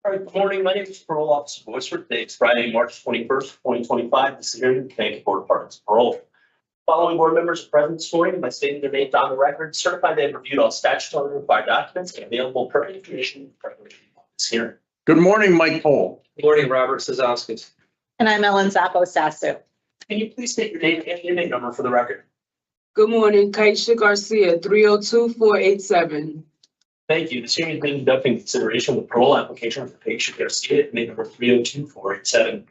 All right, good morning. My name is Parole Officer Voiceford. Today is Friday, March 21st, 2025. This is here in the Connecticut Board of Departments Parole. Following board members are present this morning by stating their names on the record, certified they have reviewed all statutory required documents and available pertinent information for this hearing. Good morning, Mike Pohl. Good morning, Robert Sazowskis. And I'm Ellen Zappo Sasu. Can you please state your name and your name number for the record? Good morning, Takeisha Garcia, 302-487. Thank you. This hearing is being conducted in consideration of the parole application for Takeisha Garcia, name number 302-487.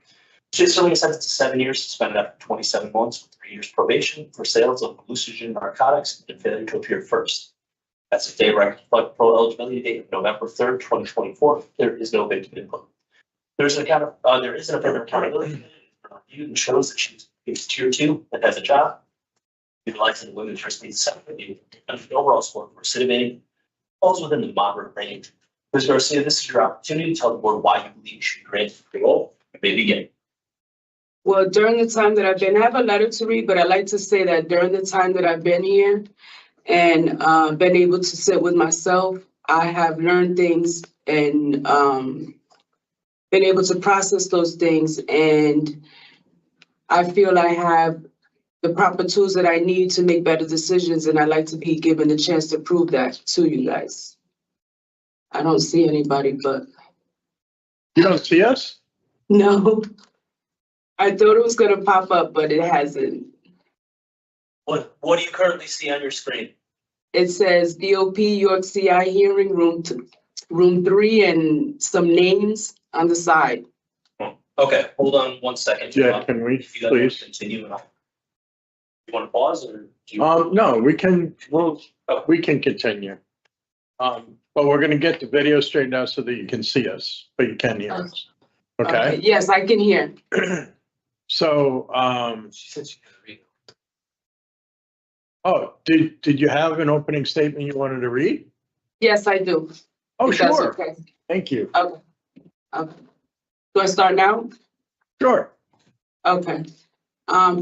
She is serving a sentence of 7 years suspended after 27 months with 3 years probation for sales of hallucinogen narcotics and failure to appear first. As of day record, parole eligibility date of November 3rd, 2024. There is no victim input. There is an affirmative accountability review that shows that she is tier 2 and has a job. Utilizing the women's first needs separately and the overall score for recidivating falls within the moderate range. Ms. Garcia, this is your opportunity to tell the board why you believe you should be granted parole. You may begin. Well, during the time that I have a letter to read, but I'd like to say that during the time that I've been here and been able to sit with myself, I have learned things and been able to process those things. And I feel I have the proper tools that I need to make better decisions. And I'd like to be given the chance to prove that to you guys. I don't see anybody, but. You don't see us? No. I thought it was going to pop up, but it hasn't. What do you currently see on your screen? It says DOP York CI hearing room 3 and some names on the side. Okay, hold on 1 second. Yeah, can we If you please? continue and you want to pause or do you? No, we can continue. But we're gonna get the video straightened out so that you can see us, but you can hear us. Okay? Yes, I can hear. So, She said she could read. oh, did you have an opening statement you wanted to read? Yes, I do. Oh, If that's sure. okay. Thank you. Okay. Do I start now? Sure. Okay.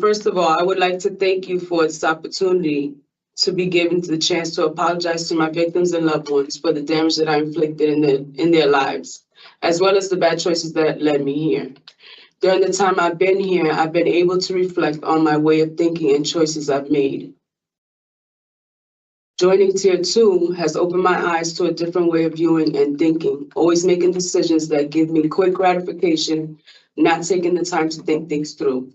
First of all, I would like to thank you for this opportunity to be given the chance to apologize to my victims and loved ones for the damage that I inflicted in their lives, as well as the bad choices that led me here. During the time I've been here, I've been able to reflect on my way of thinking and choices I've made. Joining Tier 2 has opened my eyes to a different way of viewing and thinking, always making decisions that give me quick gratification, not taking the time to think things through,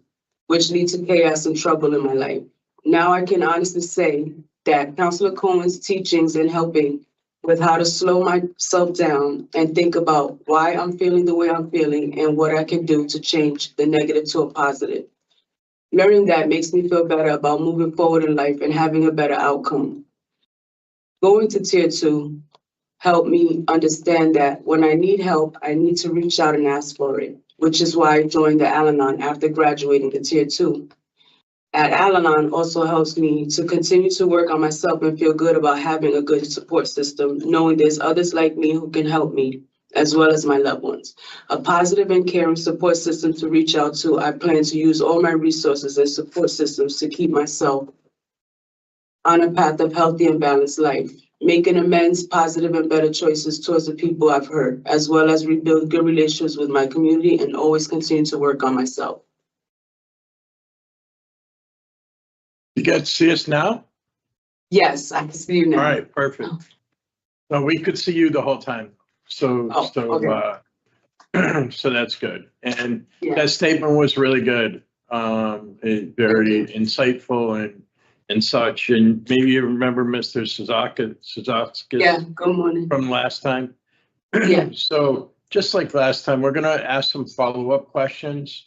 which lead to chaos and trouble in my life. Now I can honestly say that Counselor Cohen's teachings and helping with how to slow myself down and think about why I'm feeling the way I'm feeling and what I can do to change the negative to a positive. Learning that makes me feel better about moving forward in life and having a better outcome. Going to Tier 2 helped me understand that when I need help, I need to reach out and ask for it, which is why I joined the Al-Anon after graduating to Tier 2. At Al-Anon also helps me to continue to work on myself and feel good about having a good support system, knowing there's others like me who can help me, as well as my loved ones. A positive and caring support system to reach out to. I plan to use all my resources and support systems to keep myself on a path of healthy and balanced life, making amends, positive and better choices towards the people I've hurt, as well as rebuild good relationships with my community and always continue to work on myself. You get to see us now? Yes, I can see you now. All right, perfect. No, we could see you the whole time. So that's good. And Yeah. that statement was really good. Very insightful and such. And maybe you remember Mr. Sazowskis Yeah, good morning. from last time. Yeah. So just like last time, we're gonna ask some follow-up questions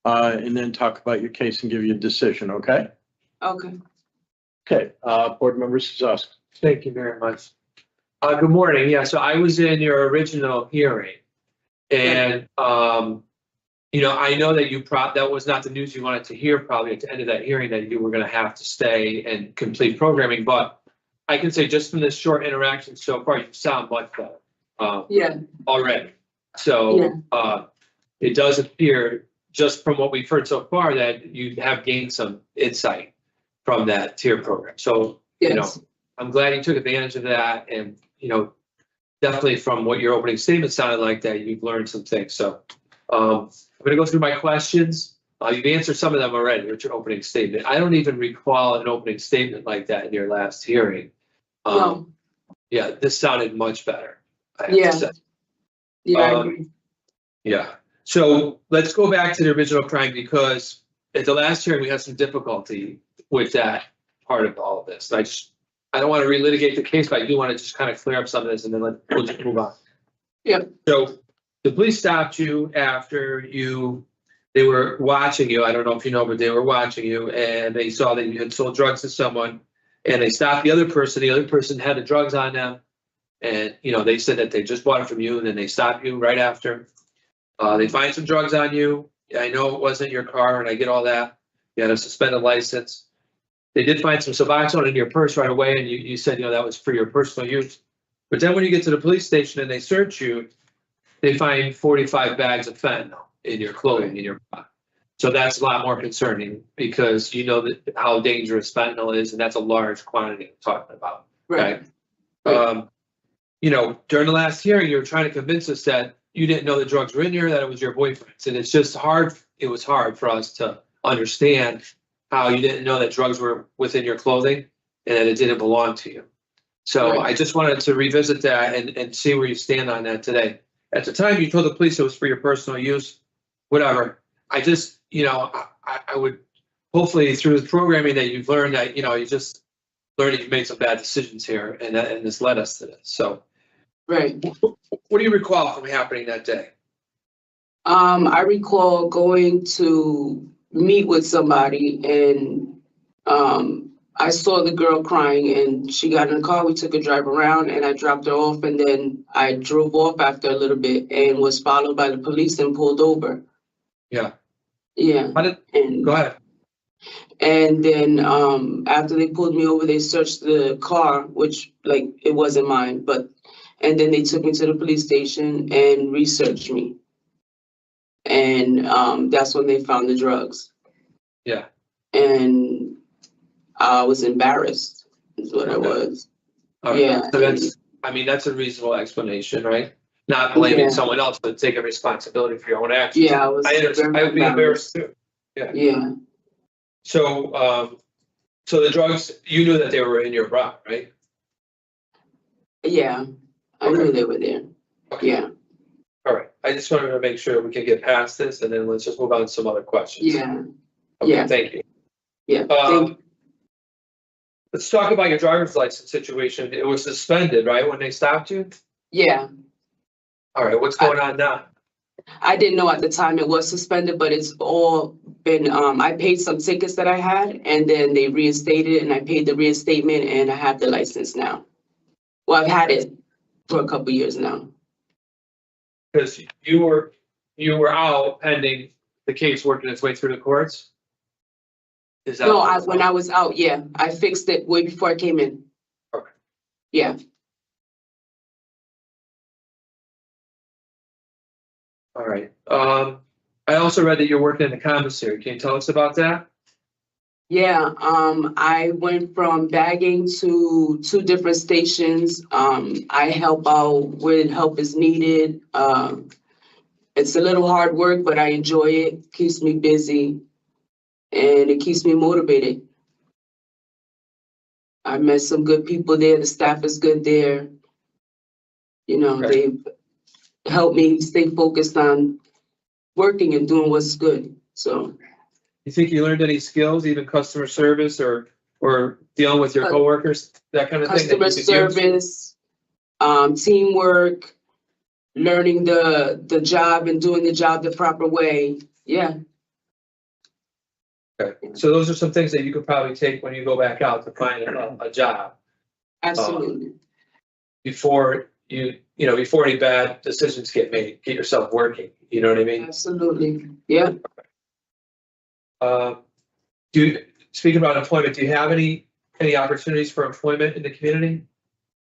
and then talk about your case and give you a decision, okay? Okay. Okay, board member Sazowskis. Thank you very much. Good morning. Yeah, so I was in your original hearing. And, I know that that was not the news you wanted to hear probably at the end of that hearing, that you were going to have to stay and complete programming. But I can say just from this short interaction so far, you sound much better already. So it does appear, just from what we've heard so far, that you have gained some insight from that tier program. So, Yes. I'm glad you took advantage of that and, definitely from what your opening statement sounded like, that you've learned some things. So I'm gonna go through my questions. You've answered some of them already with your opening statement. I don't even recall an opening statement like that in your last hearing. No. Yeah, this sounded much better, I have Yeah. to say. Yeah, I agree. Yeah, so let's go back to the original crime, because at the last hearing, we had some difficulty with that part of all of this. I don't want to relitigate the case, but I do want to just kind of clear up some of this, and then we'll just move on. Yep. So the police stopped you after they were watching you. I don't know if you know, but they were watching you, and they saw that you had sold drugs to someone, and they stopped the other person. The other person had the drugs on them, and, they said that they just bought it from you, and then they stopped you right after. They find some drugs on you. I know it wasn't your car, and I get all that. You had a suspended license. They did find some Suboxone in your purse right away, and you said, that was for your personal use. But then when you get to the police station and they search you, they find 45 bags of fentanyl in your clothing, in your body. So that's a lot more concerning, because you know that how dangerous fentanyl is, and that's a large quantity I'm talking about. Right. Okay? During the last hearing, you were trying to convince us that you didn't know the drugs were in here, that it was your boyfriend's. And it's just hard. It was hard for us to understand how you didn't know that drugs were within your clothing and that it didn't belong to you. So Right. I just wanted to revisit that and see where you stand on that today. At the time, you told the police it was for your personal use, whatever. I just, I would, hopefully through the programming that you've learned, that, you just learned that you've made some bad decisions here, and this led us to this. So Right. what do you recall from happening that day? I recall going to meet with somebody, and I saw the girl crying, and she got in the car. We took a drive around, and I dropped her off, and then I drove off after a little bit and was followed by the police and pulled over. Yeah. Yeah. Go ahead. And then after they pulled me over, they searched the car, which it wasn't mine, and then they took me to the police station and researched me. And that's when they found the drugs. Yeah. And I was embarrassed, is what I was. Okay. Yeah. So that's a reasonable explanation, right? Not blaming someone else, but taking responsibility for your own actions. Yeah, I was. I would be embarrassed too. Yeah. Yeah. So, so the drugs, you knew that they were in your bra, right? Yeah, I knew they were there. Okay. Yeah. All right. I just wanted to make sure we can get past this, and then let's just move on to some other questions. Yeah. Okay, Yeah. thank you. Yeah. Let's talk about your driver's license situation. It was suspended, right, when they stopped you? Yeah. All right, what's going on now? I didn't know at the time it was suspended, but it's all been, I paid some tickets that I had, and then they reinstated, and I paid the reinstatement, and I have the license now. Well, I've had it for a couple years now. Because you were out pending the case working its way through the courts? Is that? No, when I was out, yeah, I fixed it way before I came in. Okay. Yeah. All right. I also read that you're working in the commissary. Can you tell us about that? Yeah, I went from bagging to 2 different stations. I help out when help is needed. It's a little hard work, but I enjoy it. Keeps me busy, and it keeps me motivated. I met some good people there. The staff is good there. Okay. They've helped me stay focused on working and doing what's good. So. You think you learned any skills, even customer service or dealing with your coworkers, that kind of thing? Customer service, teamwork, learning the job and doing the job the proper way. Yeah. Okay. So those are some things that you could probably take when you go back out to find a job. Absolutely. Before before any bad decisions get made, get yourself working. You know what I mean? Absolutely. Yeah. Speaking about employment, do you have any opportunities for employment in the community?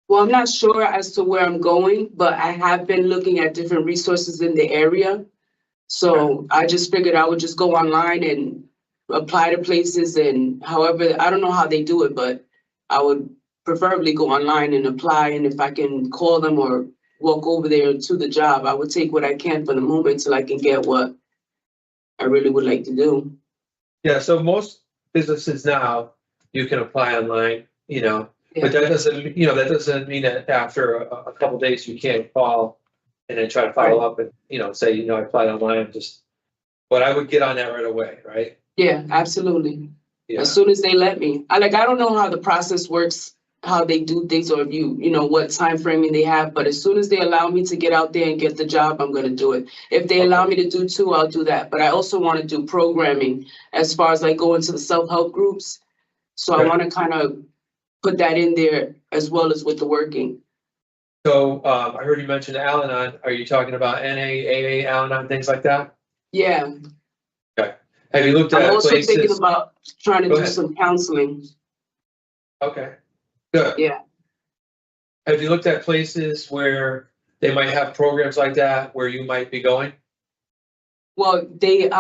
Well, I'm not sure as to where I'm going, but I have been looking at different resources in the area. So I just figured I would just go online and apply to places, and however, I don't know how they do it, but I would preferably go online and apply. And if I can call them or walk over there to the job. I would take what I can for the moment till I can get what I really would like to do. Yeah, so most businesses now, you can apply online, you know, but that doesn't, you know, that doesn't mean that after a couple days you can't call and then try to follow up and, you know, say, you know, I applied online, but I would get on that right away, right? Yeah, absolutely. Yeah. As soon as they let me. I don't know how the process works, how they do things, or if you know, what time framing they have, but as soon as they allow me to get out there and get the job, I'm gonna do it. If they allow me to do two, I'll do that. But I also want to do programming as far as like go into the self-help groups. So I want to kind of put that in there as well as with the working. So I heard you mention Al-Anon. Are you talking about NA, AA, Al-Anon, things like that? Yeah. Have you looked at I'm also thinking places? about trying to Go do ahead. some counseling. Okay, good. Yeah. Have you looked at places where they might have programs like that where you might be going? Well, they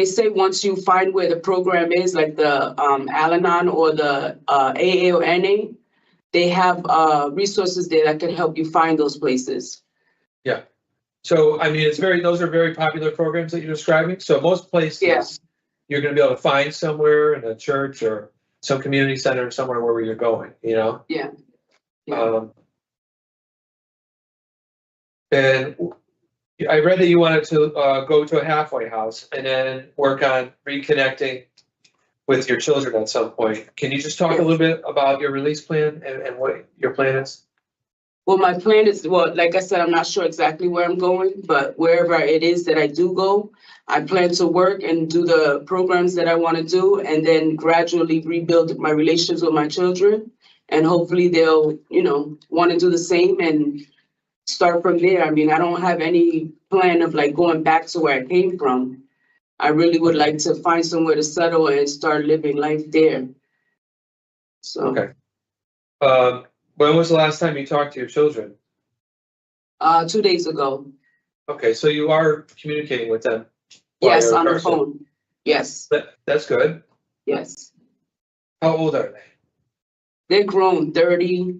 say once you find where the program is, like the Al-Anon or the AA or NA, they have resources there that can help you find those places. Yeah. So, I mean, those are very popular programs that you're describing. So most places, you're gonna be able to find somewhere in a church or some community center somewhere where you're going, you know? Yeah. And I read that you wanted to go to a halfway house and then work on reconnecting with your children at some point. Can you just talk a little bit about your release plan and what your plan is? Well, my plan is, well, like I said, I'm not sure exactly where I'm going, but wherever it is that I do go, I plan to work and do the programs that I want to do and then gradually rebuild my relations with my children. And hopefully they'll, you know, want to do the same and start from there. I mean, I don't have any plan of like going back to where I came from. I really would like to find somewhere to settle and start living life there. So. Okay. When was the last time you talked to your children? 2 days ago. Okay, so you are communicating with them? Yes, on the phone. Yes. That's good. Yes. How old are they? They're grown, 30.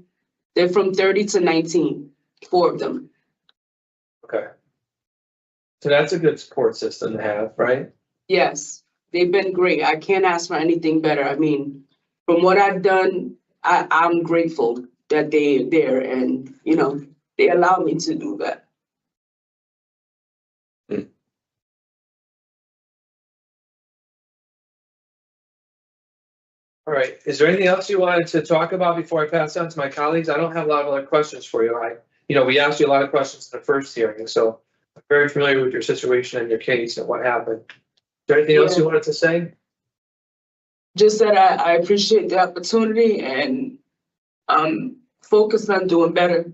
They're from 30 to 19, 4 of them. Okay. So that's a good support system to have, right? Yes, they've been great. I can't ask for anything better. I mean, from what I've done, I'm grateful that they're there and, you know, they allow me to do that. All right. Is there anything else you wanted to talk about before I pass on to my colleagues? I don't have a lot of other questions for you. We asked you a lot of questions in the first hearing, so I'm very familiar with your situation and your case and what happened. Is there anything else you wanted to say? Just that I appreciate the opportunity and focus on doing better,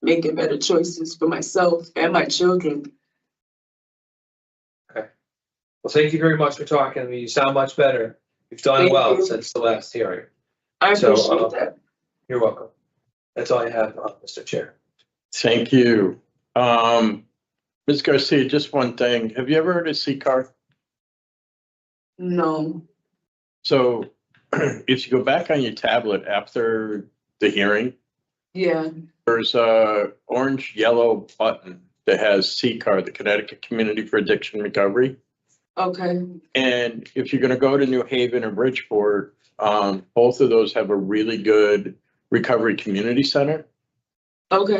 making better choices for myself and my children. Okay. Well, thank you very much for talking to me. You sound much better. You've done well since the last hearing. I appreciate that. You're welcome. That's all I have, Mr. Chair. Thank you. Ms. Garcia, just one thing. Have you ever heard of CCAR? No. So if you go back on your tablet after the hearing, there's a orange yellow button that has CCAR, the Connecticut Community for Addiction Recovery. Okay. And if you're going to go to New Haven or Bridgeport, both of those have a really good recovery community center. Okay.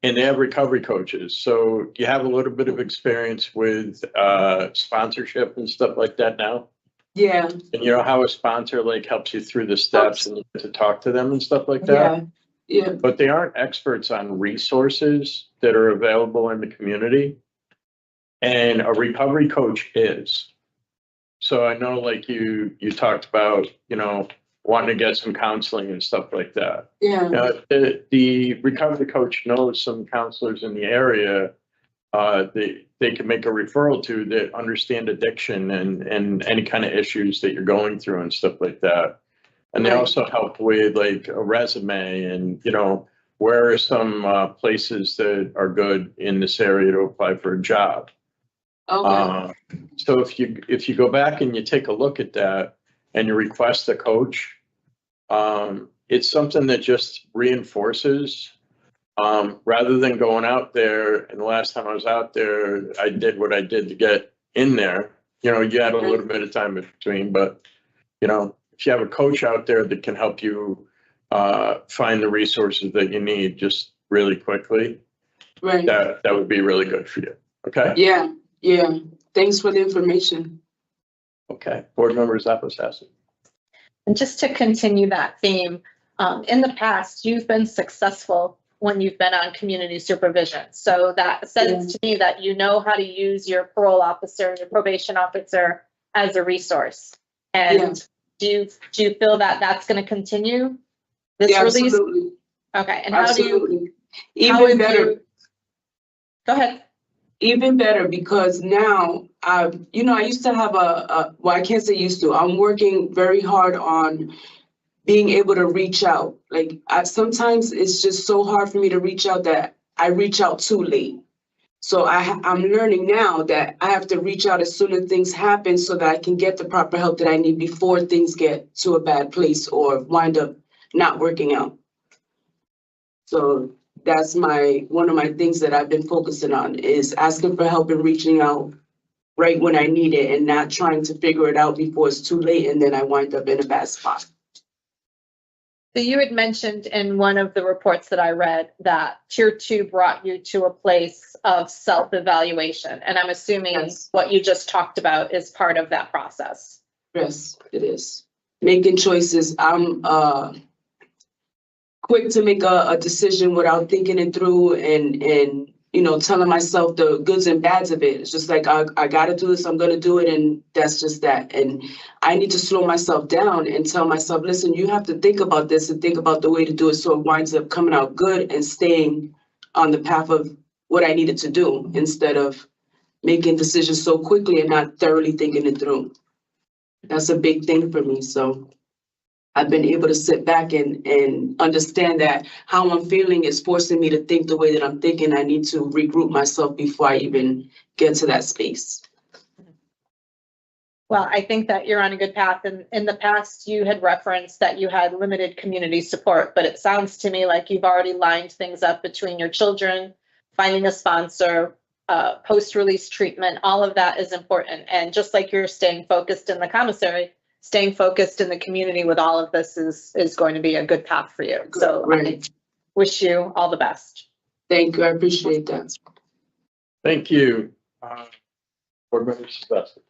And they have recovery coaches. So you have a little bit of experience with sponsorship and stuff like that now. Yeah. And you know how a sponsor like helps you through the steps and you get to talk to them and stuff like that? Yeah. But they aren't experts on resources that are available in the community. And a recovery coach is. So I know like you talked about, you know, wanting to get some counseling and stuff like that. Yeah. The recovery coach knows some counselors in the area they can make a referral to that understand addiction and any kind of issues that you're going through and stuff like that. And they also help with like a resume and, you know, where are some places that are good in this area to apply for a job. Okay. So if you go back and you take a look at that and you request a coach, it's something that just reinforces Rather than going out there, and the last time I was out there, I did what I did to get in there. You know, you had a little bit of time in between, but, you know, if you have a coach out there that can help you find the resources that you need just really quickly, Right. that would be really good for you. Okay? Yeah, yeah. Thanks for the information. Okay. Board Member Zappa-Sassy. And just to continue that theme, in the past, you've been successful when you've been on community supervision. So that says to me that you know how to use your parole officer, your probation officer as a resource. And do you feel that that's going to continue this Yeah, release? absolutely. Okay. And Absolutely. how Even would better. you, go ahead. Even better, because now I used to have well, I can't say used to, I'm working very hard on being able to reach out. Like sometimes it's just so hard for me to reach out that I reach out too late. So I'm learning now that I have to reach out as soon as things happen so that I can get the proper help that I need before things get to a bad place or wind up not working out. So that's one of my things that I've been focusing on is asking for help and reaching out right when I need it and not trying to figure it out before it's too late and then I wind up in a bad spot. So you had mentioned in one of the reports that I read that Tier 2 brought you to a place of self-evaluation. And I'm assuming Yes. what you just talked about is part of that process. Yes, it is. Making choices. I'm quick to make a decision without thinking it through and telling myself the goods and bads of it. It's just like, I got to do this, I'm going to do it, and that's just that. And I need to slow myself down and tell myself, listen, you have to think about this and think about the way to do it so it winds up coming out good and staying on the path of what I needed to do instead of making decisions so quickly and not thoroughly thinking it through. That's a big thing for me. So I've been able to sit back and understand that how I'm feeling is forcing me to think the way that I'm thinking. I need to regroup myself before I even get to that space. Well, I think that you're on a good path. And in the past, you had referenced that you had limited community support, but it sounds to me like you've already lined things up between your children, finding a sponsor, post-release treatment. All of that is important. And just like you're staying focused in the commissary, staying focused in the community with all of this is going to be a good path for you. So Right. I wish you all the best. Thank you. I appreciate that. Thank you. Board Member Sylvester.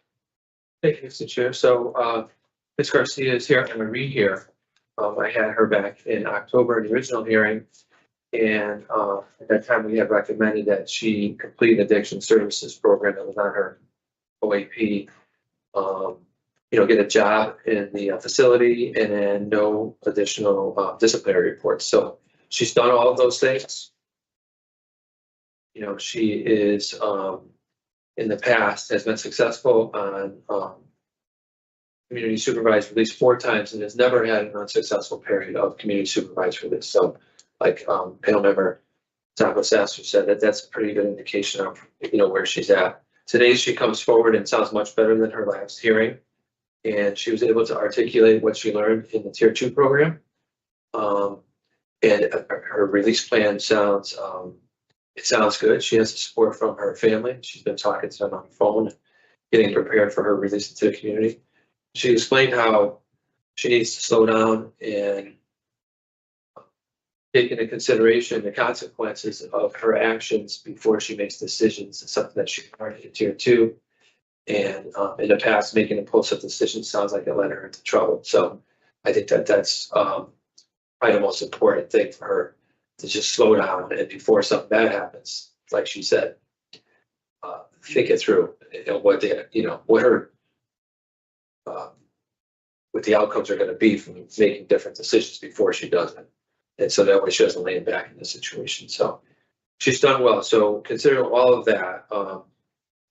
Thank you, Mr. Chair. So Ms. Garcia is here. I'm going to read here. I had her back in October in the original hearing. And at that time, we had recommended that she complete an addiction services program that was on her OAP. Get a job in the facility and then no additional disciplinary reports. So she's done all of those things. She is in the past has been successful on community supervised release 4 times and has never had an unsuccessful period of community supervised release. So like panel member Zappa-Sassy said, that's a pretty good indication of where she's at. Today she comes forward and sounds much better than her last hearing. And she was able to articulate what she learned in the Tier 2 program. And her release plan sounds good. She has support from her family. She's been talking to them on the phone, getting prepared for her release into the community. She explained how she needs to slow down and take into consideration the consequences of her actions before she makes decisions. It's something that she learned in Tier 2. And in the past, making impulsive decisions sounds like it led her into trouble. So I think that's probably the most important thing for her, to just slow down and before something bad happens, like she said, think it through. What the outcomes are going to be from making different decisions before she does it, and so that way she doesn't land back in the situation. So she's done well. So considering all of that.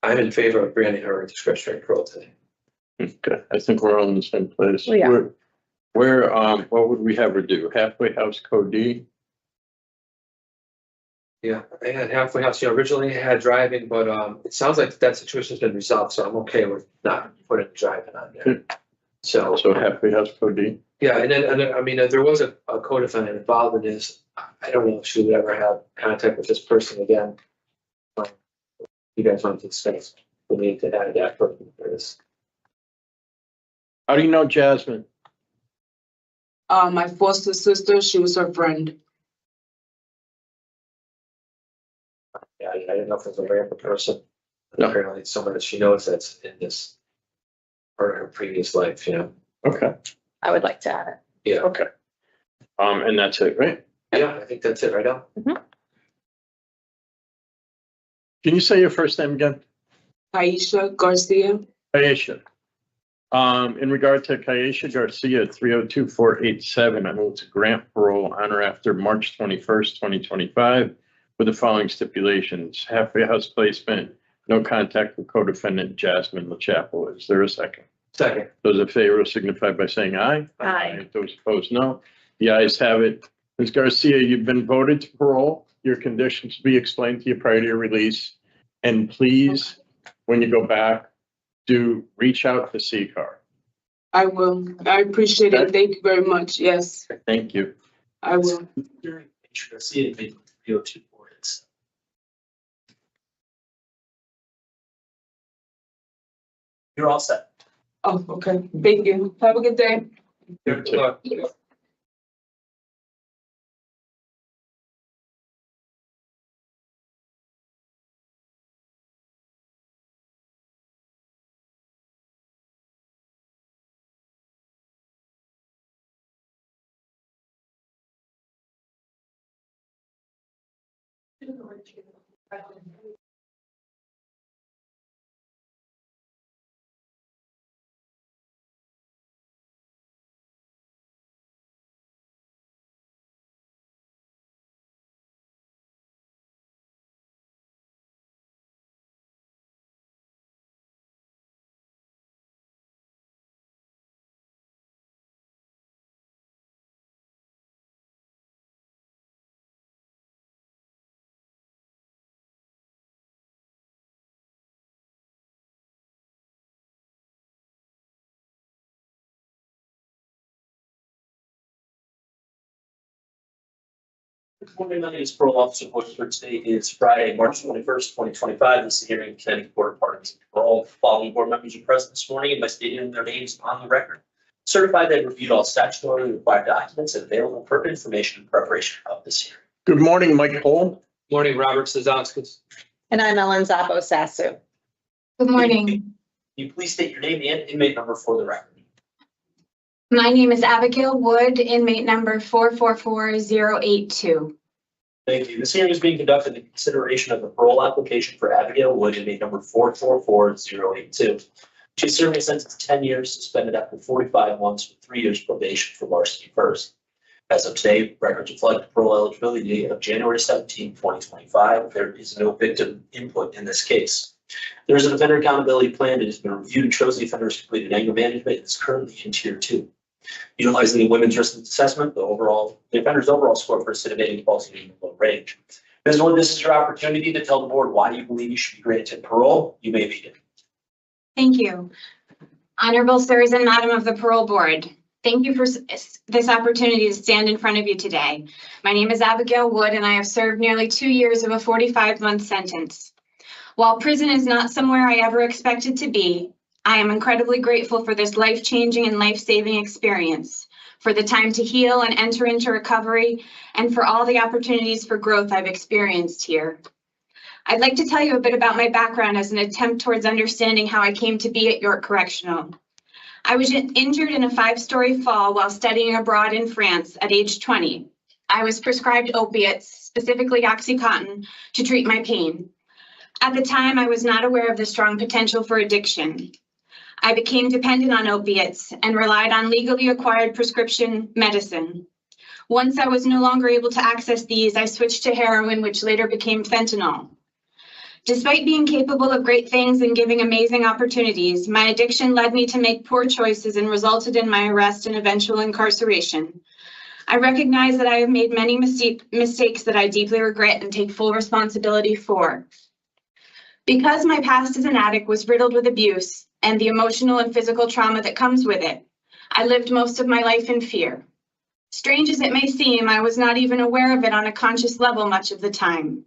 I'm in favor of granting her a discretionary parole today. Okay, I think we're all in the same place. Yeah. What would we have her do? Halfway house code D? Yeah, I had halfway house. Originally I had driving, but it sounds like that situation has been resolved, so I'm okay with not putting driving on there. So, So happy house code. yeah, and then, I mean, there was a co-defendant involved in this. I don't know if she would ever have contact with this person again. You guys want to discuss, we need to add that for this. How do you know Jasmine? My foster sister, she was her friend. Yeah, I didn't know if it was a random person. No. Apparently it's someone that she knows that's in this, or her previous life, you know? Okay, I would like to add it. Yeah, okay. And that's it, right? yeah, I think that's it right now. Can you say your first name again? Takeisha Garcia. Kiashia. In regard to Kiashia Garcia, 302-487, I move to grant parole on or after March 21st, 2025, with the following stipulations: halfway house placement, no contact with co-defendant Jasmine LaChapelle. Is there a second? Second. Those in favor signify by saying aye. Aye. Those opposed, no. The ayes have it. Ms. Garcia, you've been voted to parole. Your conditions be explained to you prior to your release. And please, when you go back, do reach out to CCAR. I will. I appreciate it. Thank you very much. Yes, Thank you. I will. See it made 302 for it. You're all set. Oh, okay. Thank you. Have a good day. You too. The 29th is parole officer voice for today is Friday, March 21st, 2025. This hearing in Connecticut Court of Pardons and Parole. Following board members are present this morning and by stating their names on the record. Certified they reviewed all statutorily required documents and available for information in preparation of this hearing. Good morning, Mike Cole. Morning, Robert Sazonskis. And I'm Ellen Zappo Sasu. Good morning. Can you please state your name and inmate number for the record? My name is Abigail Wood, inmate number 444082. Thank you. This hearing is being conducted in consideration of the parole application for Abigail Wood, inmate number 444082. She's serving a sentence of 10 years, suspended after 45 months with 3 years probation for larceny first. As of today, records reflect parole eligibility date of January 17, 2025. There is no victim input in this case. There is an offender accountability plan that has been reviewed and shows the offender has completed anger management and is currently in tier 2. Utilizing the women's risk assessment, the offender's overall score for recidivating falls in the low range. Ms. Wood, this is your opportunity to tell the board why you believe you should be granted parole. You may begin. Thank you. Honorable sirs and madam of the parole board, thank you for this opportunity to stand in front of you today. My name is Abigail Wood and I have served nearly 2 years of a 45-month sentence. While prison is not somewhere I ever expected to be, I am incredibly grateful for this life-changing and life-saving experience, for the time to heal and enter into recovery, and for all the opportunities for growth I've experienced here. I'd like to tell you a bit about my background as an attempt towards understanding how I came to be at York Correctional. I was injured in a 5-story fall while studying abroad in France at age 20. I was prescribed opiates, specifically OxyContin, to treat my pain. At the time, I was not aware of the strong potential for addiction. I became dependent on opiates and relied on legally acquired prescription medicine. Once I was no longer able to access these, I switched to heroin, which later became fentanyl. Despite being capable of great things and giving amazing opportunities, my addiction led me to make poor choices and resulted in my arrest and eventual incarceration. I recognize that I have made many mistakes that I deeply regret and take full responsibility for. Because my past as an addict was riddled with abuse and the emotional and physical trauma that comes with it, I lived most of my life in fear. Strange as it may seem, I was not even aware of it on a conscious level much of the time.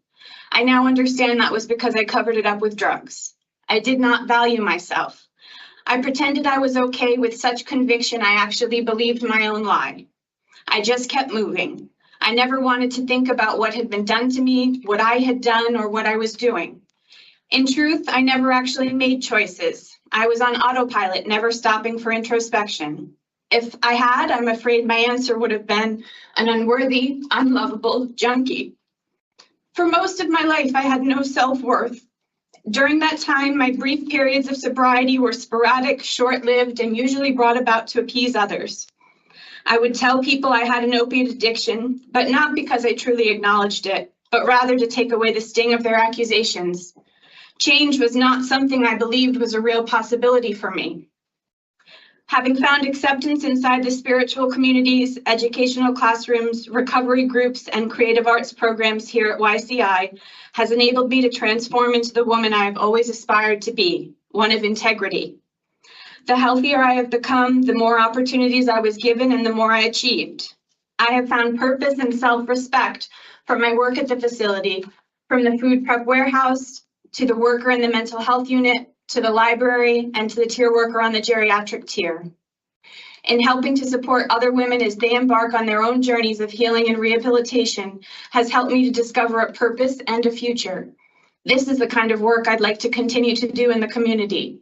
I now understand that was because I covered it up with drugs. I did not value myself. I pretended I was okay with such conviction I actually believed my own lie. I just kept moving. I never wanted to think about what had been done to me, what I had done, or what I was doing. In truth, I never actually made choices. I was on autopilot, never stopping for introspection. If I had, I'm afraid my answer would have been an unworthy, unlovable junkie. For most of my life, I had no self-worth. During that time, my brief periods of sobriety were sporadic, short-lived, and usually brought about to appease others. I would tell people I had an opiate addiction, but not because I truly acknowledged it, but rather to take away the sting of their accusations. Change was not something I believed was a real possibility for me. Having found acceptance inside the spiritual communities, educational classrooms, recovery groups, and creative arts programs here at YCI has enabled me to transform into the woman I have always aspired to be, one of integrity. The healthier I have become, the more opportunities I was given and the more I achieved. I have found purpose and self-respect from my work at the facility, from the food prep warehouse, to the worker in the mental health unit, to the library, and to the tier worker on the geriatric tier. In helping to support other women as they embark on their own journeys of healing and rehabilitation has helped me to discover a purpose and a future. This is the kind of work I'd like to continue to do in the community.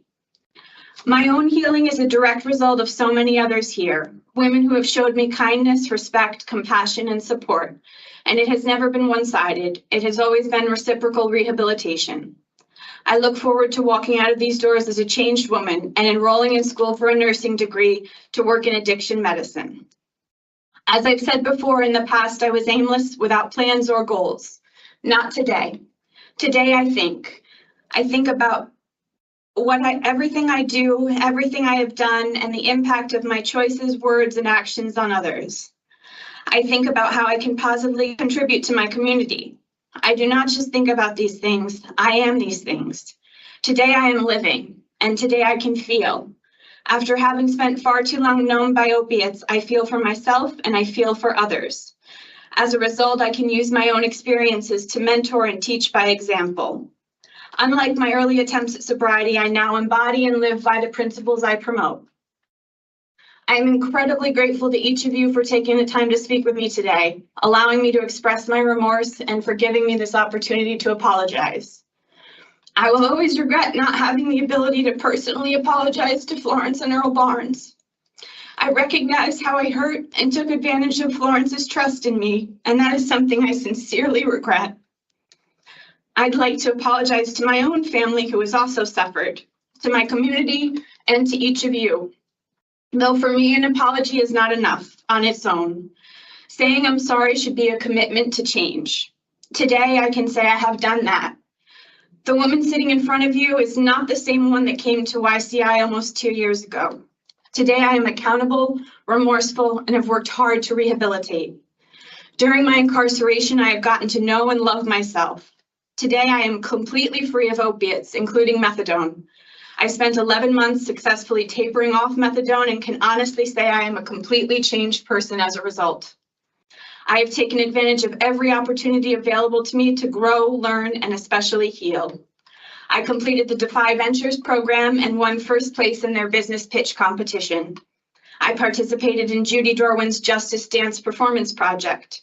My own healing is a direct result of so many others here, women who have showed me kindness, respect, compassion, and support. And it has never been one-sided. It has always been reciprocal rehabilitation. I look forward to walking out of these doors as a changed woman and enrolling in school for a nursing degree to work in addiction medicine. As I've said before, in the past, I was aimless, without plans or goals. Not today. Today, I think about everything I do, everything I have done, and the impact of my choices, words, and actions on others. I think about how I can positively contribute to my community. I do not just think about these things, I am these things. Today I am living, and today I can feel. After having spent far too long numbed by opiates, I feel for myself and I feel for others. As a result, I can use my own experiences to mentor and teach by example. Unlike my early attempts at sobriety, I now embody and live by the principles I promote. I am incredibly grateful to each of you for taking the time to speak with me today, allowing me to express my remorse and for giving me this opportunity to apologize. I will always regret not having the ability to personally apologize to Florence and Earl Barnes. I recognize how I hurt and took advantage of Florence's trust in me, and that is something I sincerely regret. I'd like to apologize to my own family who has also suffered, to my community, and to each of you. Though for me, an apology is not enough on its own. Saying I'm sorry should be a commitment to change. Today, I can say I have done that. The woman sitting in front of you is not the same one that came to YCI almost 2 years ago. Today, I am accountable, remorseful, and have worked hard to rehabilitate. During my incarceration, I have gotten to know and love myself. Today, I am completely free of opiates, including methadone. I spent 11 months successfully tapering off methadone and can honestly say I am a completely changed person as a result. I have taken advantage of every opportunity available to me to grow, learn, and especially heal. I completed the Defy Ventures program and won first place in their business pitch competition. I participated in Judy Dorwin's Justice Dance Performance Project.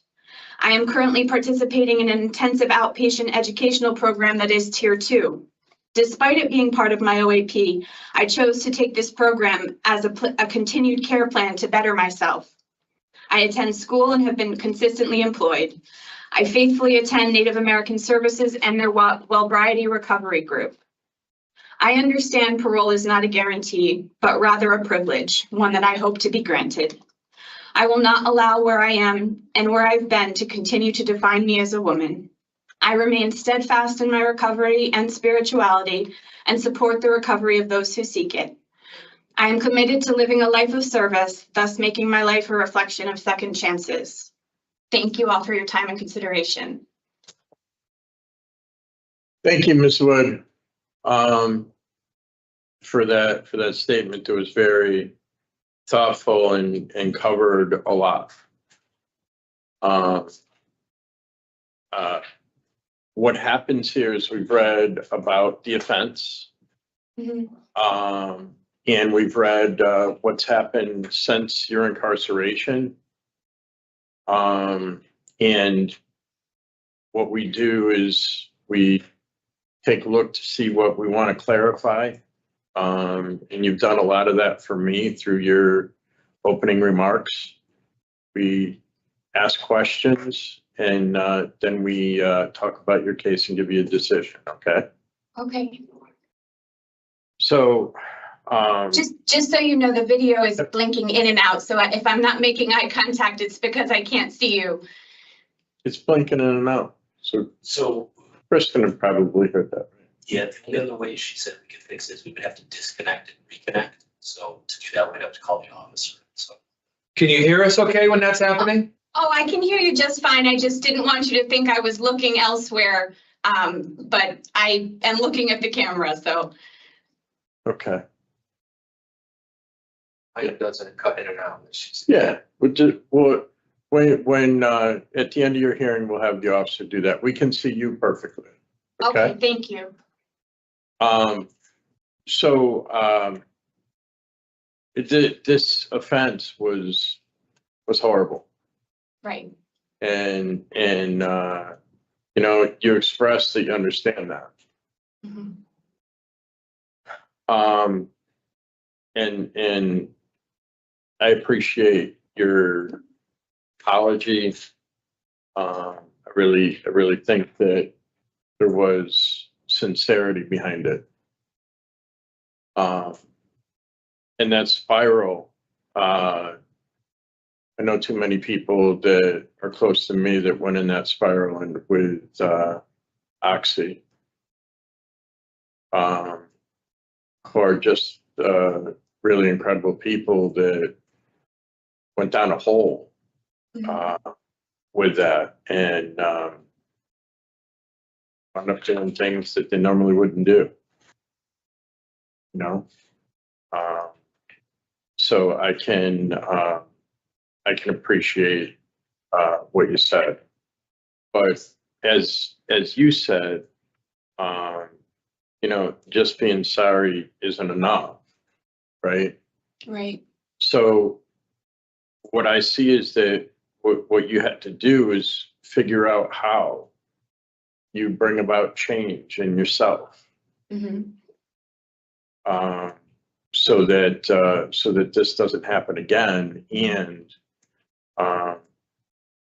I am currently participating in an intensive outpatient educational program that is Tier 2. Despite it being part of my OAP, I chose to take this program as a continued care plan to better myself. I attend school and have been consistently employed. I faithfully attend Native American Services and their Wellbriety Recovery Group. I understand parole is not a guarantee, but rather a privilege, one that I hope to be granted. I will not allow where I am and where I've been to continue to define me as a woman. I remain steadfast in my recovery and spirituality and support the recovery of those who seek it. I am committed to living a life of service, thus making my life a reflection of second chances. Thank you all for your time and consideration. Thank you, Ms. Wood, for that statement. It was very thoughtful and covered a lot. What happens here is we've read about the offense. Mhm. And we've read what's happened since your incarceration. And what we do is we take a look to see what we want to clarify. And you've done a lot of that for me through your opening remarks. We ask questions and then we talk about your case and give you a decision, okay? Okay, So, just so you know, the video is blinking in and out, so if I'm not making eye contact, it's because I can't see you. it's blinking in and out. So Kristen had probably heard that. Yeah, the other way she said we could fix this, we would have to disconnect and reconnect. So to do that, we'd have to call the officer. So Can you hear us okay when that's happening? Oh, I can hear you just fine. I just didn't want you to think I was looking elsewhere. But I am looking at the camera, so. Okay. It doesn't cut in and out. Yeah, well, when at the end of your hearing, we'll have the officer do that. We can see you perfectly. Okay, thank you. This offense was horrible. Right. And you know, you expressed that you understand that. Mhm. And I appreciate your apology. I really think that there was sincerity behind it. And that spiral, I know too many people that are close to me that went in that spiral and with Oxy, who are just really incredible people that went down a hole with that and wound up doing things that they normally wouldn't do. You know, so I can appreciate what you said, but as you said, you know, just being sorry isn't enough, right? Right. So what I see is that what you have to do is figure out how you bring about change in yourself. Mm-hmm. So that this doesn't happen again, and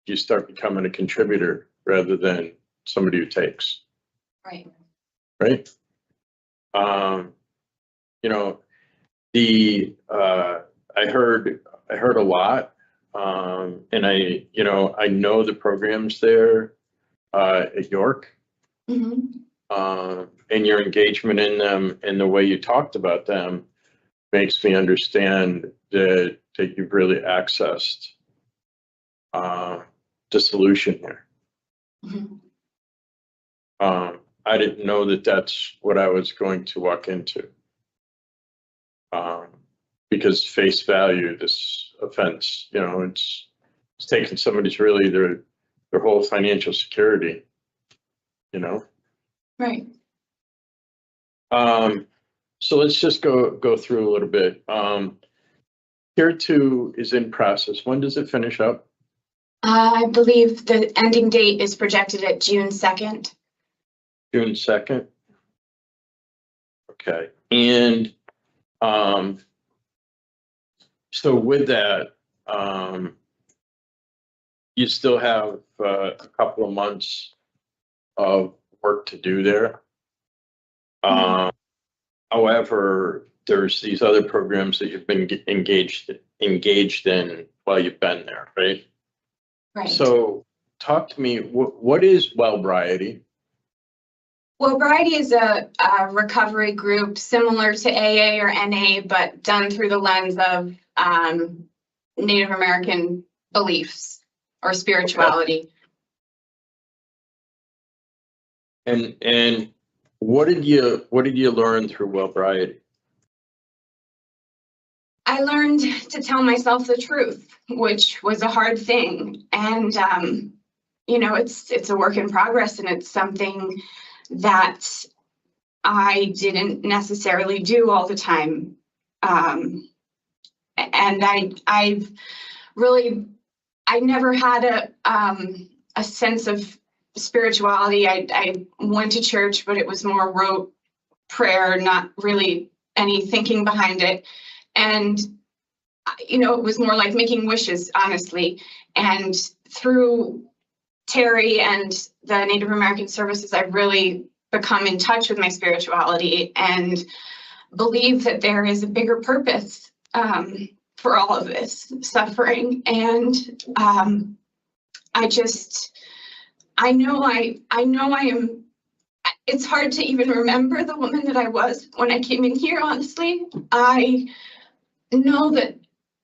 you start becoming a contributor rather than somebody who takes. Right. Right. You know, I heard a lot, and I know the programs there at York. Mm-hmm. And your engagement in them and the way you talked about them makes me understand that you've really accessed the solution here. Mm-hmm. I didn't know that that's what I was going to walk into. Because face value, this offense, you know, it's taking somebody's really their whole financial security, you know? Right. So let's just go through a little bit. Tier 2 is in process. When does it finish up? I believe the ending date is projected at June 2nd. June 2nd. Okay. And so with that, you still have a couple of months of work to do there. However, there's these other programs that you've been engaged in while you've been there, right? Right. So talk to me, what is Wellbriety? Wellbriety is a recovery group similar to AA or NA, but done through the lens of Native American beliefs or spirituality. Okay. And what did you learn through Wellbriety? I learned to tell myself the truth, which was a hard thing. And, you know, it's a work in progress, and it's something that I didn't necessarily do all the time. And I never had a sense of spirituality. I went to church, but it was more rote prayer, not really any thinking behind it. And, you know, it was more like making wishes, honestly. And through Terry and the Native American services, I've really become in touch with my spirituality and believe that there is a bigger purpose for all of this suffering. And I know I am, it's hard to even remember the woman that I was when I came in here, honestly. I know that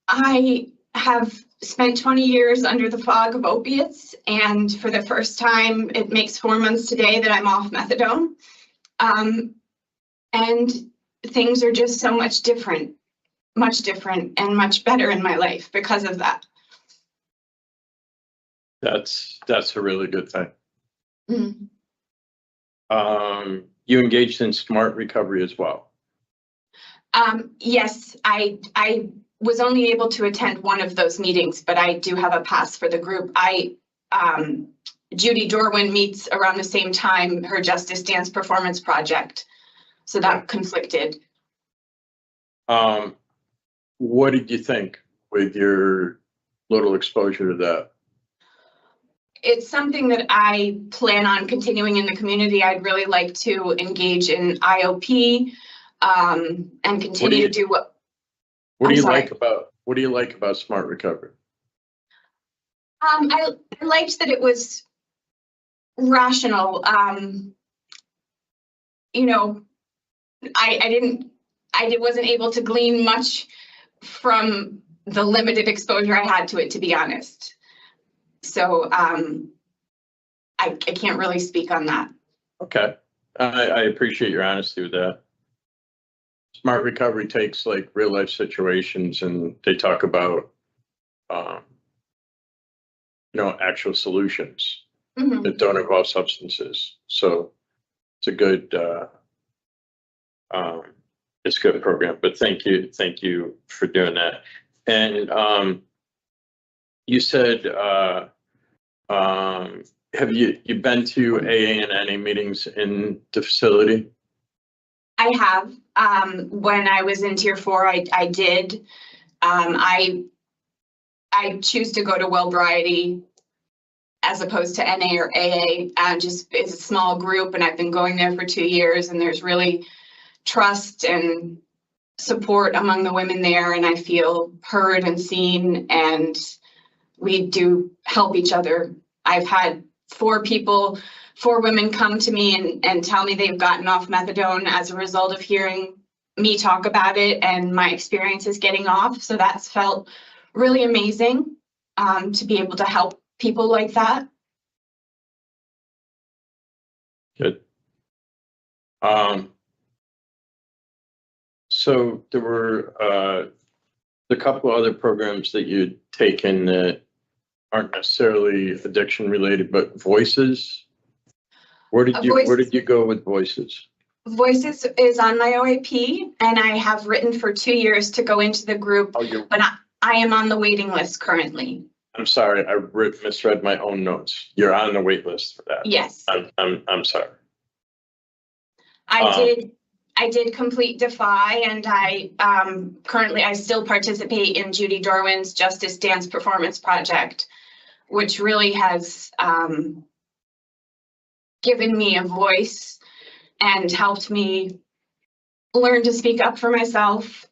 I have spent 20 years under the fog of opiates, and for the first time, it makes 4 months today that I'm off methadone. And things are just so much different and much better in my life because of that. That's a really good thing. Mm. You engaged in smart recovery as well. Yes, I was only able to attend one of those meetings, but I do have a pass for the group. Judy Dorwin meets around the same time, her Justice Dance Performance Project. So that conflicted. What did you think with your little exposure to that? It's something that I plan on continuing in the community. I'd really like to engage in IOP and continue to do what. What do you like about smart recovery? I liked that it was rational. You know, I wasn't able to glean much from the limited exposure I had to it, to be honest. So I can't really speak on that. Okay, I appreciate your honesty with that. Smart recovery takes like real life situations, and they talk about, actual solutions that don't involve substances. So it's a good, it's a good program. But thank you for doing that. And you said, have you been to AA and NA meetings in the facility? I have. When I was in Tier 4, I did. I choose to go to Well Variety as opposed to NA or AA. Just it's a small group, and I've been going there for 2 years, and there's really trust and support among the women there, and I feel heard and seen, and we do help each other. I've had 4 women come to me and tell me they've gotten off methadone as a result of hearing me talk about it and my experiences getting off. So that's felt really amazing to be able to help people like that. Good. So there were a couple other programs that you'd taken that aren't necessarily addiction related, but Voices. Where did you go with Voices? Voices is on my OAP, and I have written for 2 years to go into the group, but I am on the waiting list currently. I'm sorry, I misread my own notes. You're on the wait list for that. Yes. I'm sorry. I did complete Defy, and I currently I still participate in Judy Dorwin's Justice Dance Performance Project, which really has given me a voice and helped me learn to speak up for myself.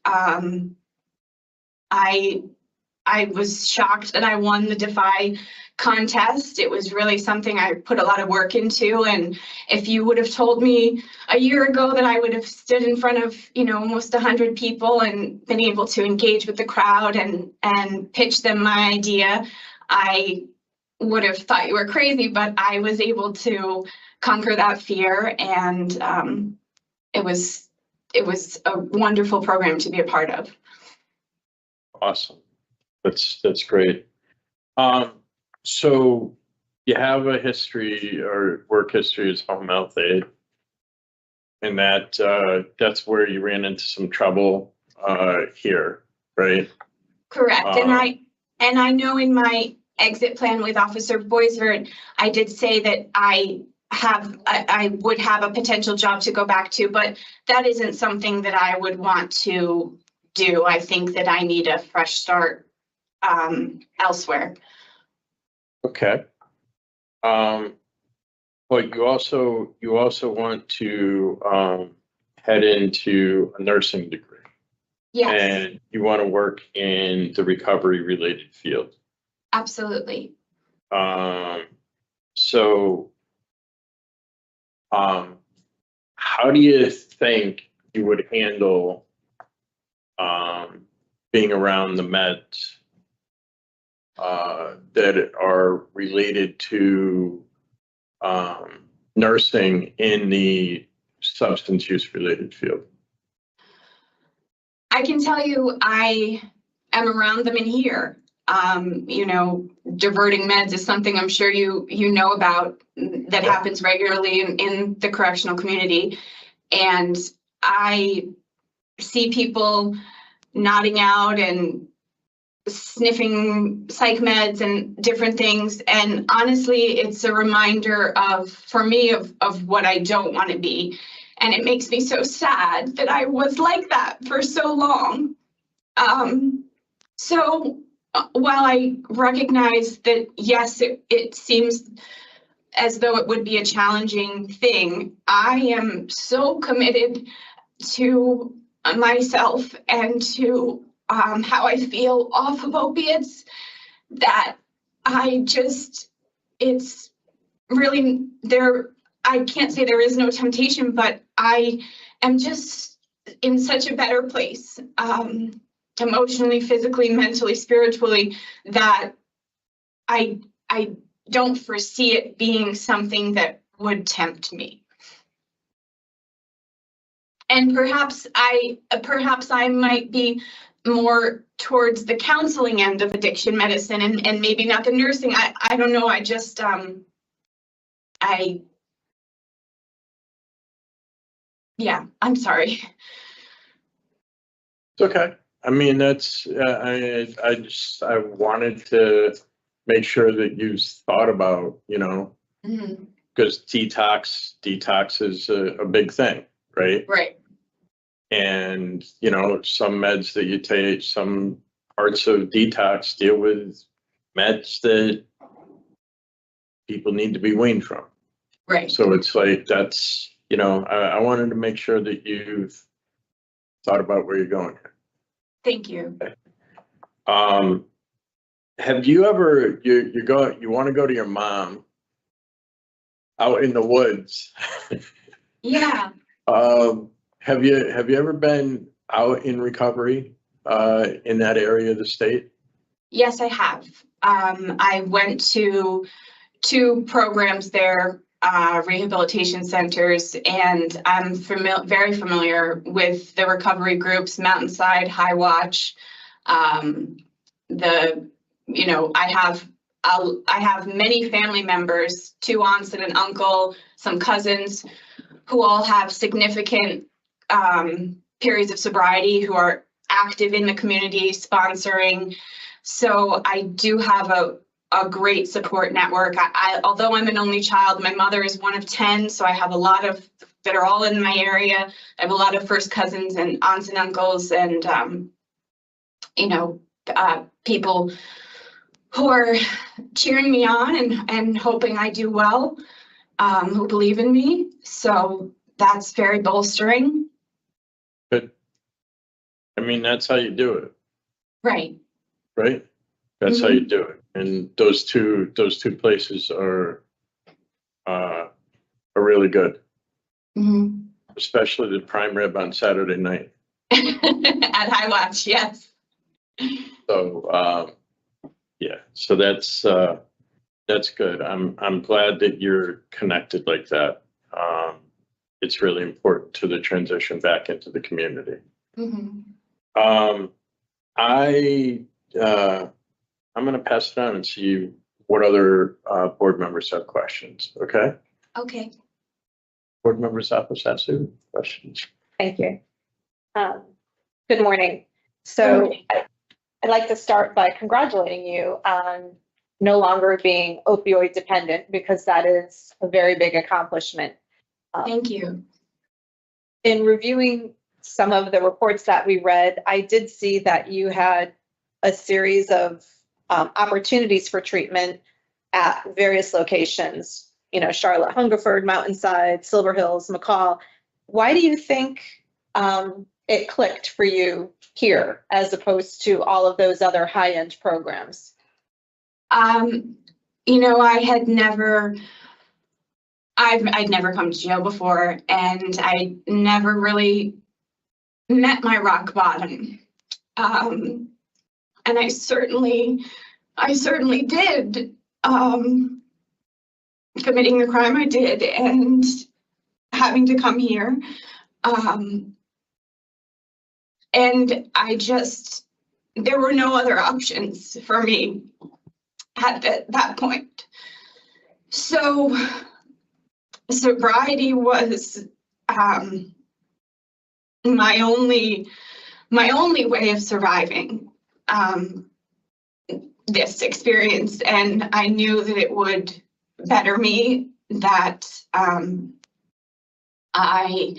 I was shocked that I won the Defy contest. It was really something I put a lot of work into, and if you would have told me a year ago that I would have stood in front of, almost 100 people and been able to engage with the crowd and pitch them my idea, I would have thought you were crazy, but I was able to conquer that fear, and it was a wonderful program to be a part of. Awesome. That's great. So you have a history or work history as home health aide. And that's where you ran into some trouble here, right? Correct. And I know in my exit plan with Officer Boisvert, I did say that I would have a potential job to go back to, but that isn't something that I would want to do. I think that I need a fresh start elsewhere. Okay. But you also want to head into a nursing degree. Yes, And you want to work in the recovery related field. absolutely. So how do you think you would handle being around the meds that are related to nursing in the substance use related field? I can tell you I am around them in here. Diverting meds is something I'm sure you know about that happens regularly in the correctional community. And I see people nodding out and sniffing psych meds and different things. And honestly, it's a reminder for me of what I don't want to be. And it makes me so sad that I was like that for so long. So while I recognize that, yes, it seems as though it would be a challenging thing, I am so committed to myself and to how I feel off of opiates that it's really there. I can't say there is no temptation, but I am just in such a better place, emotionally, physically, mentally, spiritually, that I don't foresee it being something that would tempt me. And perhaps I might be more towards the counseling end of addiction medicine and maybe not the nursing. I don't know. I just yeah, I'm sorry. It's okay. I mean, that's, I wanted to make sure that you thought about, Mm-hmm. because detox is a big thing, right? Right. And, some meds that you take, some parts of detox deal with meds that people need to be weaned from. Right. So it's like, that's, I wanted to make sure that you've thought about where you're going. Thank you. Have you ever, you want to go to your mom out in the woods? Yeah. Have you ever been out in recovery in that area of the state? Yes, I have. I went to 2 programs there, rehabilitation centers, and I'm very familiar with the recovery groups, Mountainside, High Watch. I have many family members, 2 aunts and an uncle, some cousins who all have significant periods of sobriety, who are active in the community, sponsoring. So I do have a great support network. Although I'm an only child, my mother is one of 10, so I have a lot of that are all in my area. I have a lot of first cousins and aunts and uncles, and people who are cheering me on and hoping I do well, who believe in me. So that's very bolstering. But I mean, that's how you do it. Right. Right? That's how you do it. And those two places are really good. Mm-hmm. Especially the prime rib on Saturday night. At High Watch, yes. So yeah, so that's good. I'm glad that you're connected like that. It's really important to the transition back into the community. Mm-hmm. I'm gonna pass it on and see what other board members have questions, okay? Okay. Board members, Sasu, questions? Thank you. Good morning. So I'd like to start by congratulating you on no longer being opioid dependent, because that is a very big accomplishment. Thank you. In reviewing some of the reports that we read, I did see that you had a series of opportunities for treatment at various locations, you know, Charlotte, Hungerford, Mountainside, Silver Hills, McCall. Why do you think it clicked for you here as opposed to all of those other high-end programs? You know, I'd never come to jail before, and I never really met my rock bottom. And I certainly did, committing the crime I did and having to come here. And there were no other options for me at that point. So sobriety was my only way of surviving this experience, and I knew that it would better me, that I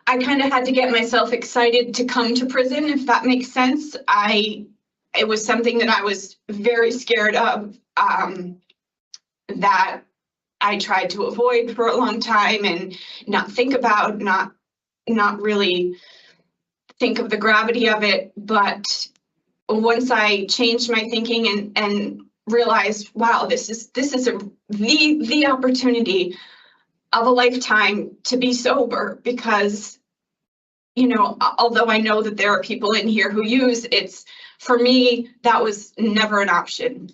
kind of had to get myself excited to come to prison, if that makes sense. It was something that I was very scared of, that I tried to avoid for a long time and not think about, not really think of the gravity of it. But once I changed my thinking and realized, wow, this is the opportunity of a lifetime to be sober, because, you know, although I know that there are people in here who use, for me, that was never an option.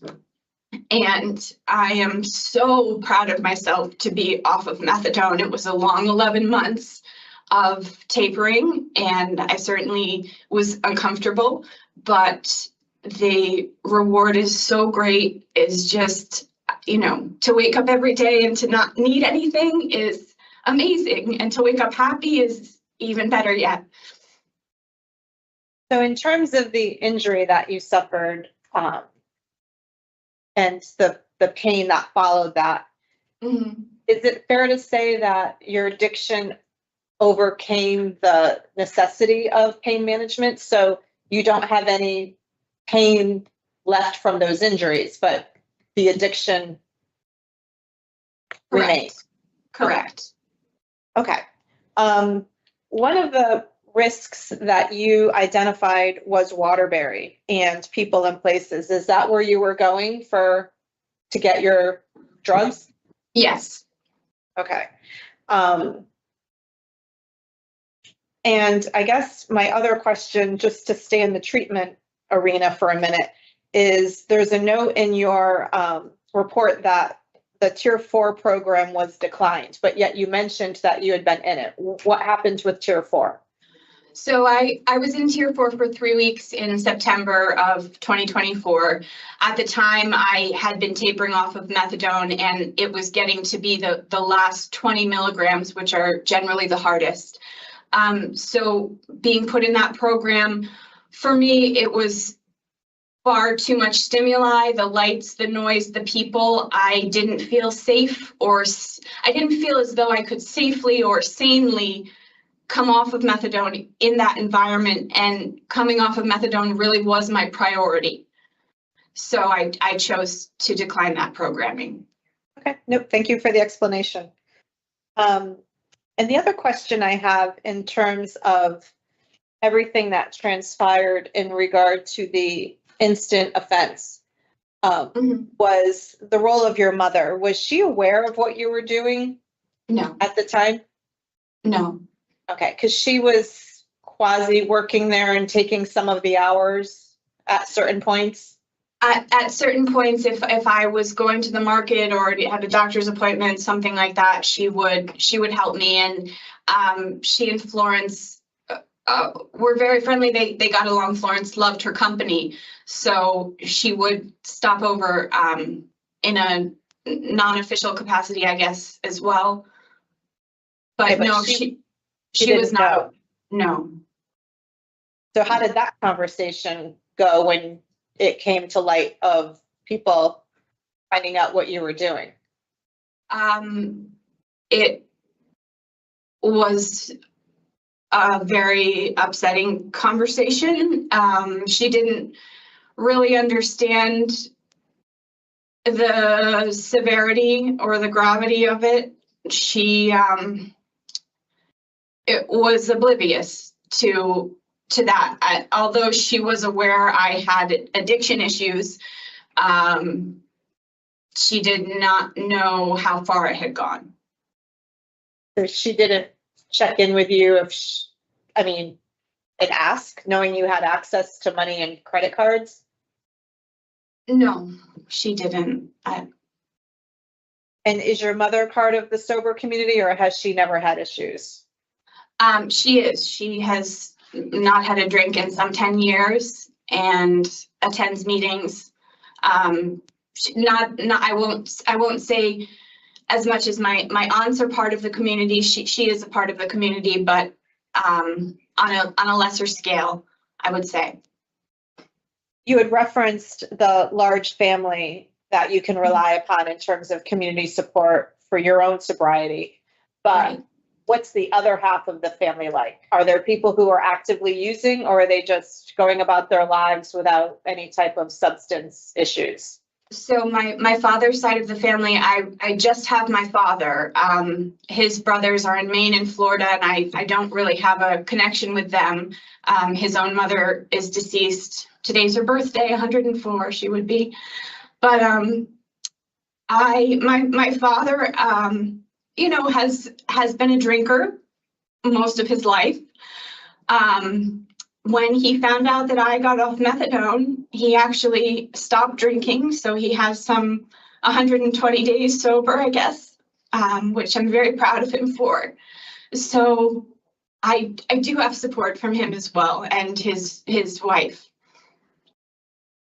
And I am so proud of myself to be off of methadone. It was a long 11 months of tapering, and I certainly was uncomfortable, but the reward is so great. Is just, you know, to wake up every day and to not need anything is amazing, and to wake up happy is even better yet. So in terms of the injury that you suffered, and the pain that followed that, Mm-hmm. is it fair to say that your addiction overcame the necessity of pain management? So you don't have any pain left from those injuries, but the addiction remains. Correct. Okay. One of the risks that you identified was Waterbury and people and places. Is that where you were going to get your drugs? Yes. Okay. And I guess my other question, just to stay in the treatment arena for a minute, is there's a note in your report that the Tier 4 program was declined, but yet you mentioned that you had been in it. What happened with Tier 4? So I was in Tier 4 for 3 weeks in September of 2024. At the time, I had been tapering off of methadone, and it was getting to be the last 20 milligrams, which are generally the hardest. So being put in that program, for me, it was far too much stimuli, the lights, the noise, the people. I didn't feel safe, or I didn't feel as though I could safely or sanely come off of methadone in that environment, and coming off of methadone really was my priority. So I chose to decline that programming. Okay, nope, thank you for the explanation. And the other question I have in terms of everything that transpired in regard to the instant offense was the role of your mother. Was she aware of what you were doing? No. At the time? No. Okay, because she was quasi working there and taking some of the hours at certain points? At certain points, if I was going to the market or had a doctor's appointment, something like that, she would help me. And she and Florence were very friendly. They got along. Florence loved her company, so she would stop over in a non-official capacity, I guess, as well. But Okay, but no, she she was didn't not. know. No. So how did that conversation go when it came to light of people finding out what you were doing? It was a very upsetting conversation. She didn't really understand the severity or the gravity of it. She it was oblivious to that. Although she was aware I had addiction issues, she did not know how far it had gone. So she didn't check in with you and ask, knowing you had access to money and credit cards? No, she didn't. And is your mother part of the sober community, or has she never had issues? She is. She has not had a drink in some 10 years and attends meetings. I won't say as much as my aunts are part of the community. She is a part of the community, but on a lesser scale, I would say. You had referenced the large family that you can rely upon in terms of community support for your own sobriety, but Right. What's the other half of the family like? Are there people who are actively using, or are they just going about their lives without any type of substance issues? So my father's side of the family, I just have my father. His brothers are in Maine and Florida, and I don't really have a connection with them. His own mother is deceased. Today's her birthday, 104 she would be. But my father, has been a drinker most of his life. When he found out that I got off methadone, he actually stopped drinking. So he has 120 days sober, I guess, which I'm very proud of him for. So I do have support from him as well, and his wife.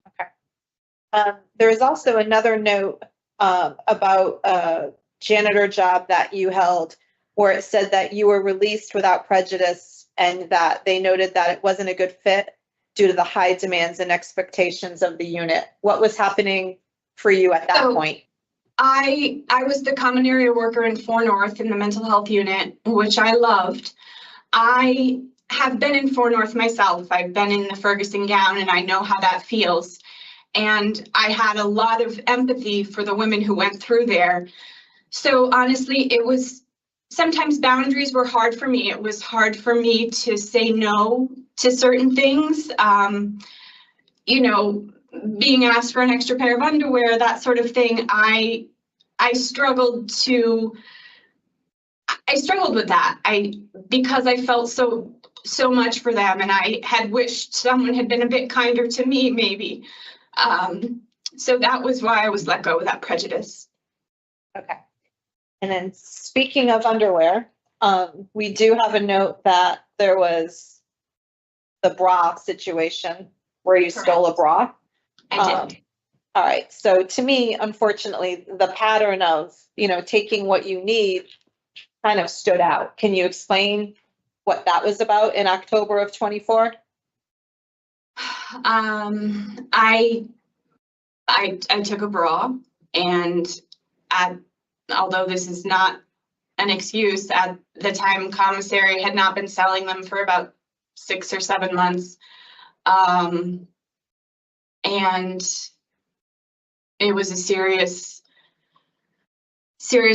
Okay. There is also another note about a janitor job that you held, where it said that you were released without prejudice, and that they noted that it wasn't a good fit due to the high demands and expectations of the unit. What was happening for you at that point? I was the common area worker in 4 North in the mental health unit, which I loved. I have been in 4 North myself. I've been in the Ferguson gown, and I know how that feels. And I had a lot of empathy for the women who went through there. So honestly, it was, sometimes boundaries were hard for me. It was hard for me to say no to certain things. Being asked for an extra pair of underwear, that sort of thing. I struggled with that. Because I felt so much for them, and I had wished someone had been a bit kinder to me, maybe. So that was why I was let go without prejudice. Okay. And then speaking of underwear, we do have a note that there was the bra situation where you stole a bra. I did. All right. So to me, unfortunately, the pattern of, taking what you need kind of stood out. Can you explain what that was about in October of 24? I took a bra, and although this is not an excuse, at the time commissary had not been selling them for about 6 or 7 months. And it was a serious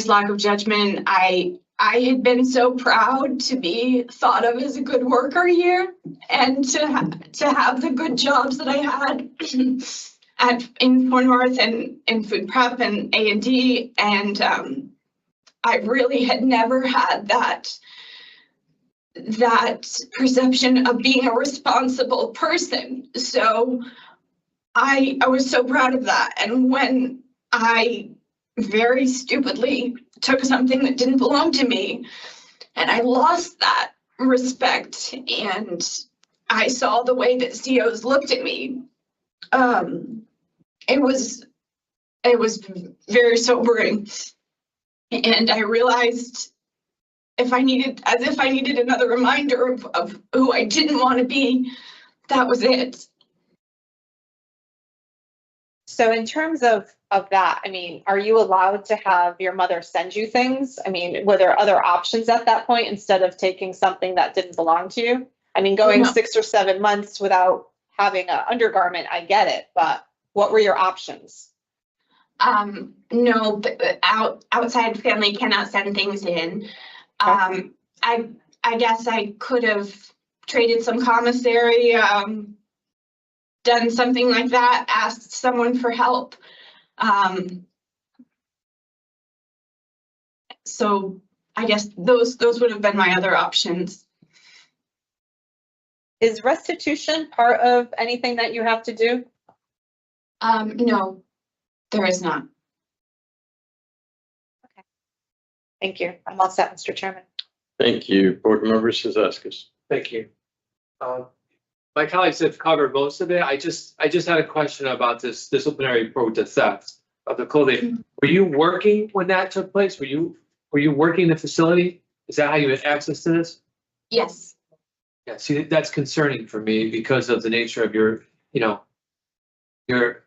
lack of judgment. I had been so proud to be thought of as a good worker here, and to have the good jobs that I had in 4 North and in food prep and A&D, and I really had never had that perception of being a responsible person. So I was so proud of that. And when I very stupidly took something that didn't belong to me, and I lost that, respect, and I saw the way that COs looked at me. It was very sobering, and I realized if I needed another reminder of who I didn't want to be, that was it. So in terms of that, I mean, are you allowed to have your mother send you things? I mean, were there other options at that point instead of taking something that didn't belong to you? I mean, going No. 6 or 7 months without having an undergarment, I get it, but what were your options? No, but outside family cannot send things in. I guess I could have traded some commissary, done something like that, asked someone for help. So I guess those would have been my other options. Is restitution part of anything that you have to do? No, there is not. Thank you. I'm all set, Mr. Chairman. Thank you. Board Member Sezeskis. Thank you. My colleagues have covered most of it. I just had a question about this disciplinary approach to theft of the clothing. Were you working when that took place? Were you working in the facility? Is that how you had access to this? Yes. Yeah, see, that's concerning for me because of the nature of your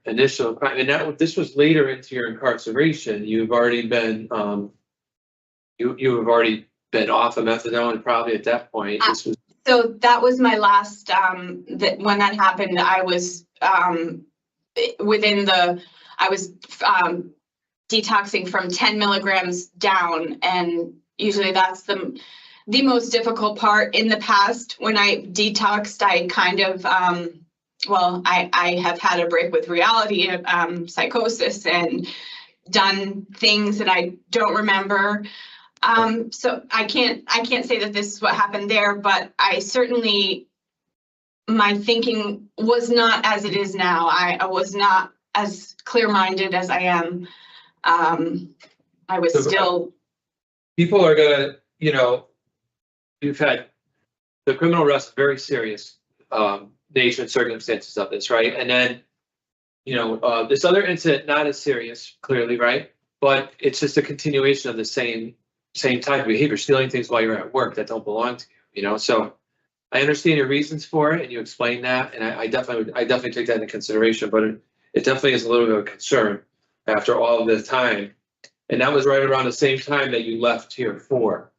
initial crime. And this was later into your incarceration. You've already been, you have already been off of methadone probably at that point. This was. So that was my last, when that happened, I was detoxing from 10 milligrams down, and usually that's the most difficult part. In the past, when I detoxed, I kind of, I have had a break with reality, psychosis, and done things that I don't remember. So I can't say that this is what happened there, but I certainly, my thinking was not as it is now. I was not as clear-minded as I am. I was still. People are gonna, you've had the criminal arrest, very serious nature and circumstances of this, right? And then, this other incident, not as serious, clearly, right? But it's just a continuation of the same type of behavior, stealing things while you're at work that don't belong to you, So I understand your reasons for it, and you explain that, and I definitely take that into consideration, but it definitely is a little bit of a concern after all of this time. And that was right around the same time that you left Tier 4.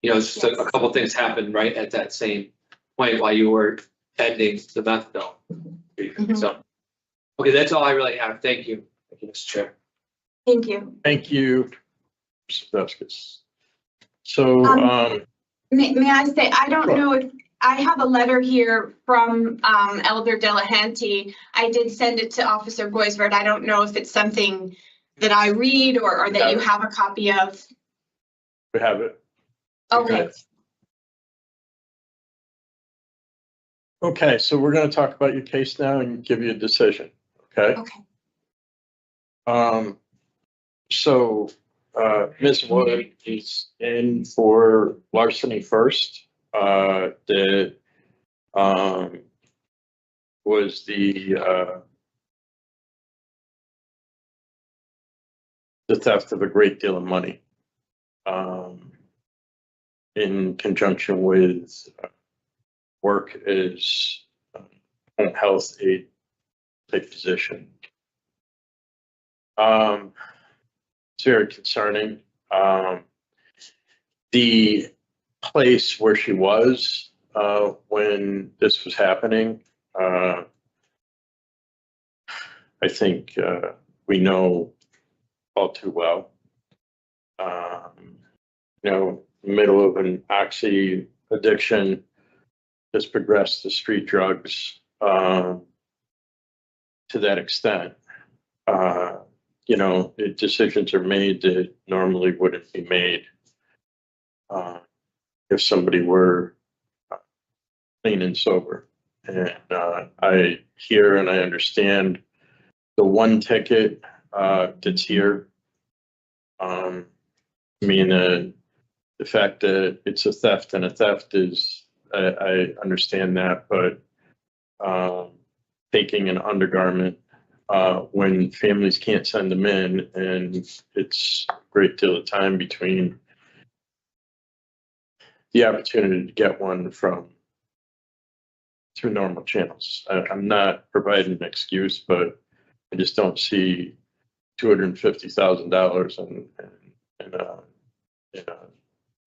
It's just a couple things happened right at that same point while you were ending the methadone. Mm-hmm. So, okay, that's all I really have. Thank you. Thank you, Mr. Chair. Thank you. Thank you, Mr. Sezeskis. So, may I say, I don't know if I have a letter here from Elder Delahanty. I did send it to Officer Boisvert. I don't know if it's something that I read or that you have a copy of. we have it. Okay. Okay, so we're going to talk about your case now and give you a decision. Okay. Okay. So, Ms. Wood is in for larceny first. That was the theft of a great deal of money in conjunction with work as home health aide type position. It's very concerning. The place where she was when this was happening, I think we know all too well. Middle of an oxy addiction, has progressed to street drugs to that extent. Decisions are made that normally wouldn't be made if somebody were clean and sober. And I hear and I understand the one ticket that's here. the fact that it's a theft, and a theft is, I understand that, but taking an undergarment when families can't send them in, and it's a great deal of time between the opportunity to get one from through normal channels. I'm not providing an excuse, but I just don't see $250,000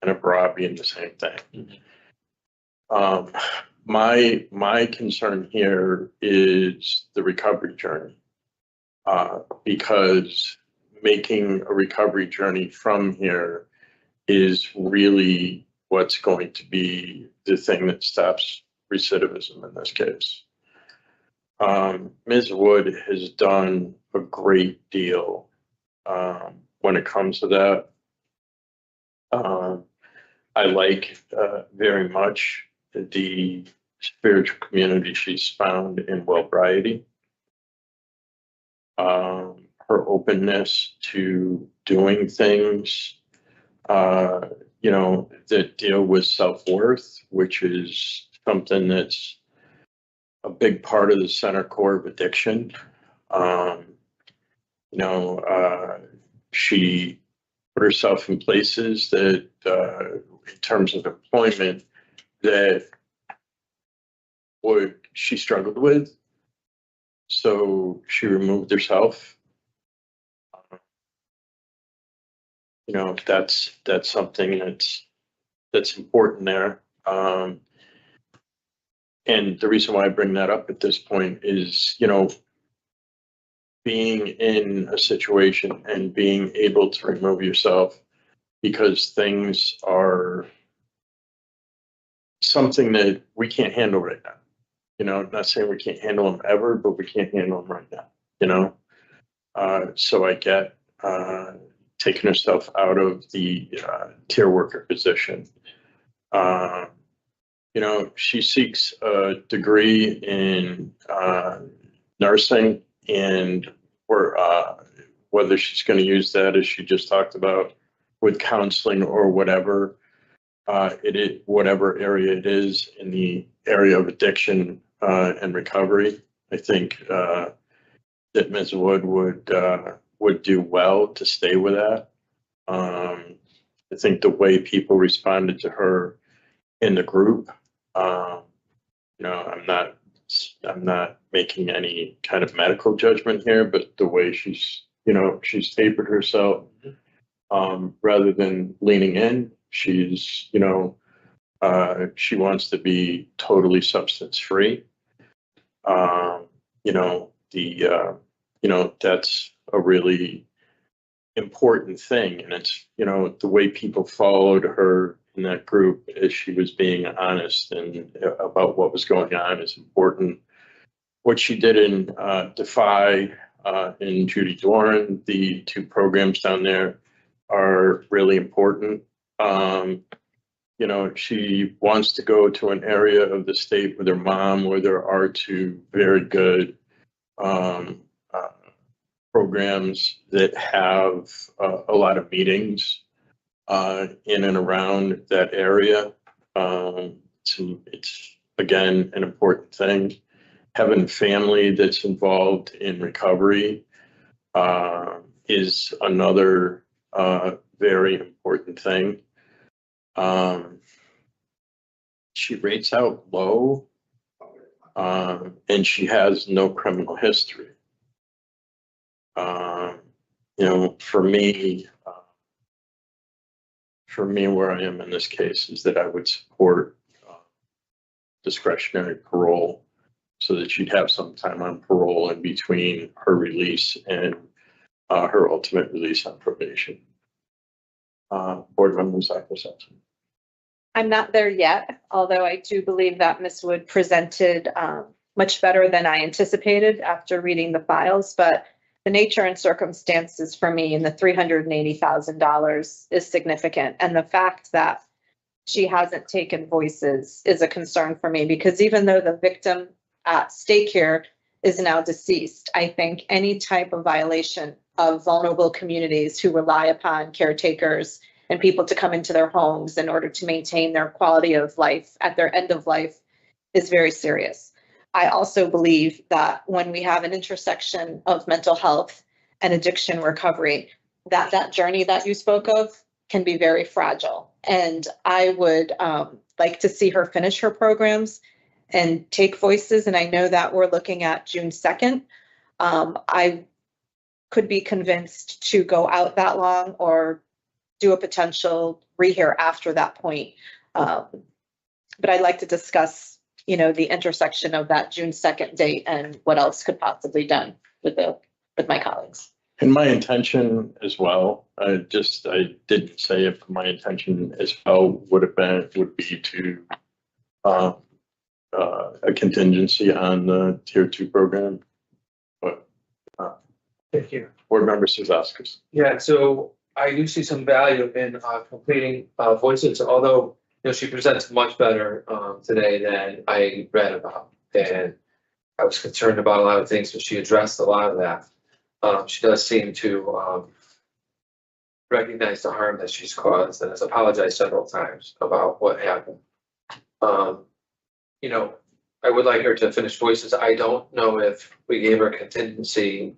and a bra being the same thing. My concern here is the recovery journey, because making a recovery journey from here is really what's going to be the thing that stops recidivism in this case. Ms. Wood has done a great deal when it comes to that. I like very much the spiritual community she's found in Wellbriety. Her openness to doing things, that deal with self-worth, which is something that's a big part of the center core of addiction. She put herself in places that, in terms of employment, that she struggled with. So she removed herself. That's something that's important there. And the reason why I bring that up at this point is, being in a situation and being able to remove yourself because things are something that we can't handle right now. Not saying we can't handle them ever, but we can't handle them right now, So I get taking herself out of the tier worker position. She seeks a degree in nursing, and whether she's going to use that, as she just talked about, with counseling or whatever, whatever area it is in the area of addiction and recovery. I think that Ms. Wood would do well to stay with that. I think the way people responded to her in the group, I'm not making any kind of medical judgment here, but the way she's tapered herself, rather than leaning in, she's, she wants to be totally substance free. That's a really important thing. And it's, the way people followed her in that group as she was being honest and about what was going on is important. What she did in Defy and Judy Doran, the two programs down there are really important. She wants to go to an area of the state with her mom where there are two very good programs that have a lot of meetings in and around that area. It's again an important thing. Having family that's involved in recovery is another very important thing. She rates out low, and she has no criminal history. For me, where I am in this case is that I would support discretionary parole so that she'd have some time on parole in between her release and her ultimate release on probation. Board members, Dr. Simpson. I'm not there yet, although I do believe that Ms. Wood presented much better than I anticipated after reading the files, but the nature and circumstances for me and the $380,000 is significant. And the fact that she hasn't taken voices is a concern for me, because even though the victim at stake here is now deceased, I think any type of violation of vulnerable communities who rely upon caretakers and people to come into their homes in order to maintain their quality of life at their end of life is very serious. I also believe that when we have an intersection of mental health and addiction recovery, that journey that you spoke of can be very fragile. And I would like to see her finish her programs and take voices. And I know that we're looking at June 2nd. I could be convinced to go out that long or do a potential rehear after that point. But I'd like to discuss, the intersection of that June 2nd date and what else could possibly be done with my colleagues. And my intention as well, I didn't say if my intention as well would be to a contingency on the tier 2 program. But Thank you. board member Suzaskas. Yeah, so I do see some value in completing voices, although, she presents much better today than I read about. And I was concerned about a lot of things, but she addressed a lot of that. She does seem to recognize the harm that she's caused and has apologized several times about what happened. I would like her to finish voices. I don't know if we gave her contingency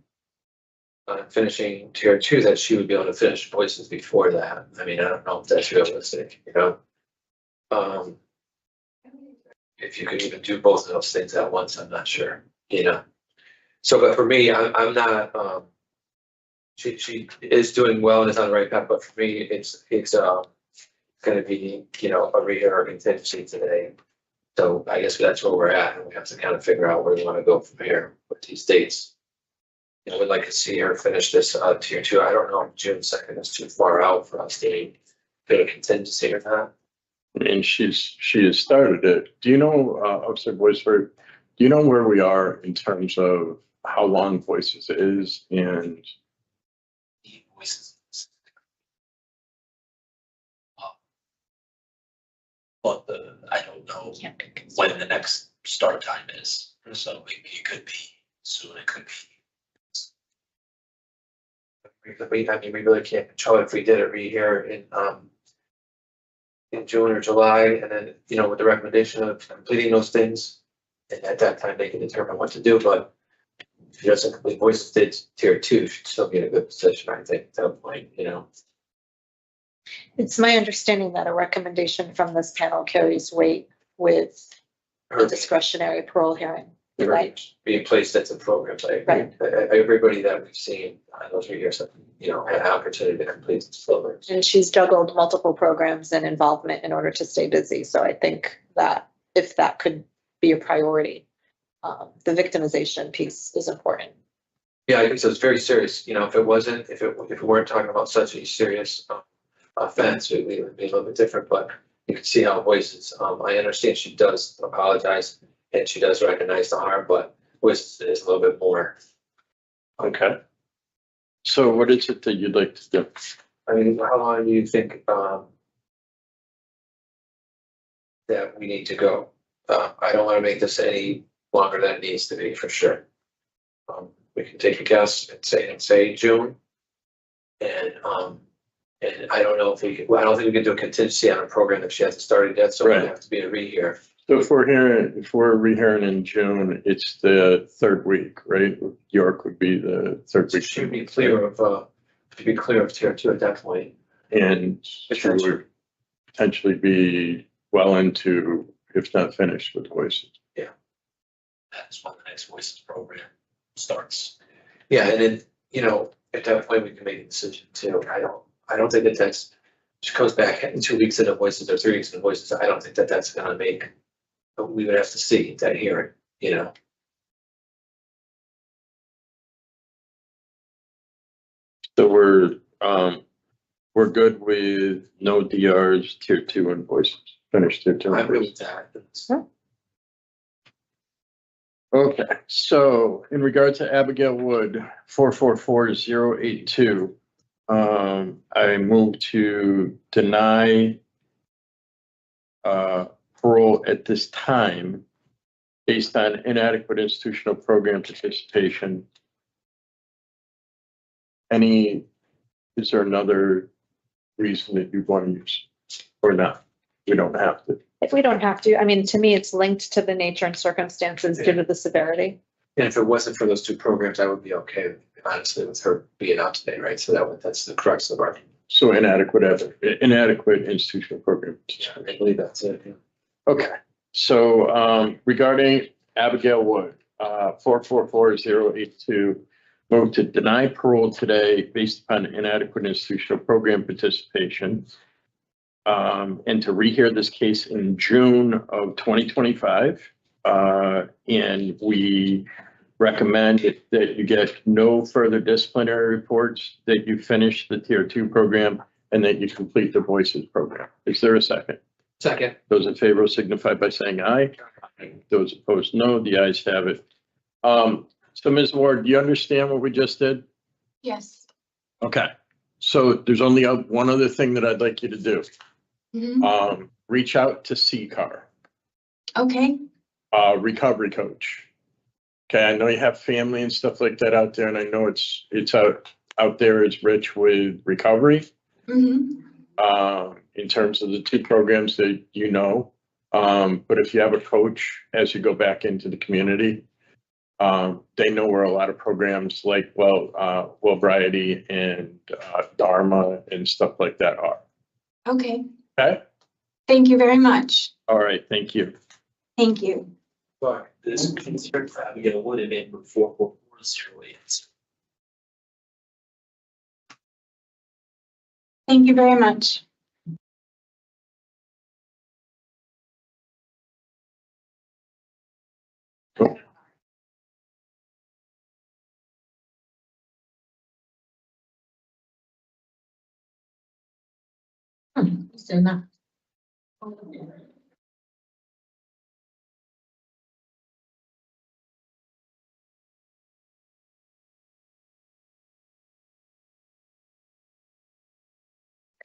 finishing tier 2 that she would be able to finish voices before that. I mean, I don't know if that's realistic, if you could even do both of those things at once, I'm not sure, So, but for me, I'm not, she is doing well and is on the right path, but for me, it's gonna be, a rehear or contingency today. So I guess that's where we're at, and we have to kind of figure out where we want to go from here with these dates. We'd like to see her finish this tier 2. I don't know if June 2nd is too far out for us to get a contingency or not. And she has started it. Do you know, Officer Boisford, do you know where we are in terms of how long voices is and Voices. But I don't know when the next start time is, so it could be soon, it could be. We really can't control it if we did it rehear in June or July, and then, with the recommendation of completing those things. And at that time, they can determine what to do, but if she doesn't complete voices, did tier 2, she'd still be in a good position, I think, at that point, It's my understanding that a recommendation from this panel carries weight with a discretionary parole hearing. Right. Being placed at the programs, Right. Everybody that we've seen, those years, had an opportunity to complete these programs. And she's juggled multiple programs and involvement in order to stay busy. So I think that if that could be a priority, the victimization piece is important. Yeah, I think so. It's very serious. If it we weren't talking about such a serious offense, it would be a little bit different, but you can see how voices, I understand she does apologize and she does recognize the harm, but voices is a little bit more. okay. So what is it that you'd like to do? I mean, how long do you think that we need to go? I don't want to make this any longer than it needs to be, for sure. We can take a guess and say June. And I don't know if I don't think we can do a contingency on a program if she hasn't started yet, so Right. we have to be a rehear. So if we're rehearing in June, it's the 3rd week, right? York would be the 3rd week. Should be clear of tier 2 at that point. And she would potentially be well into, if not finished with voices. That's when the next voices program starts. Yeah, and then, at that point, we can make a decision too. I don't think that's, she comes back in 2 weeks into voices or 3 weeks into voices. I don't think that's gonna make, but we would have to see that hearing, So we're good with no DRs, tier 2 invoices, finished tier 2. I'm good with that. Okay, so in regard to Abigail Wood, 444082, I move to deny parole at this time based on inadequate institutional program participation. Is there another reason that you'd want to use or not. We don't have to. If we don't have to, I mean, to me, it's linked to the nature and circumstances due to the severity. And if it wasn't for those two programs, I would be okay, honestly, with her being out today, right? So that's the crux of our. So inadequate institutional program. I believe that's it. Yeah. Okay, so regarding Abigail Wood, 444082, moved to deny parole today based upon inadequate institutional program participation. And to rehear this case in June of 2025. And we recommend that you get no further disciplinary reports, that you finish the tier 2 program, and that you complete the voices program. Is there a second? Second. Those in favor signify by saying aye. Those opposed, no. The ayes have it. So Ms. Ward, do you understand what we just did? Yes. Okay. So there's only one other thing that I'd like you to do. Mhm. Reach out to CCAR, Okay, recovery coach. Okay, I know you have family and stuff like that out there, and I know it's out there is rich with recovery. mhm. In terms of the two programs that you know. But if you have a coach as you go back into the community, they know where a lot of programs like Variety and Dharma and stuff like that are. Okay, Okay. thank you very much. All right. Thank you. Thank you. But this concern for Abigail Wood and then 444088. Thank you very much. Still not.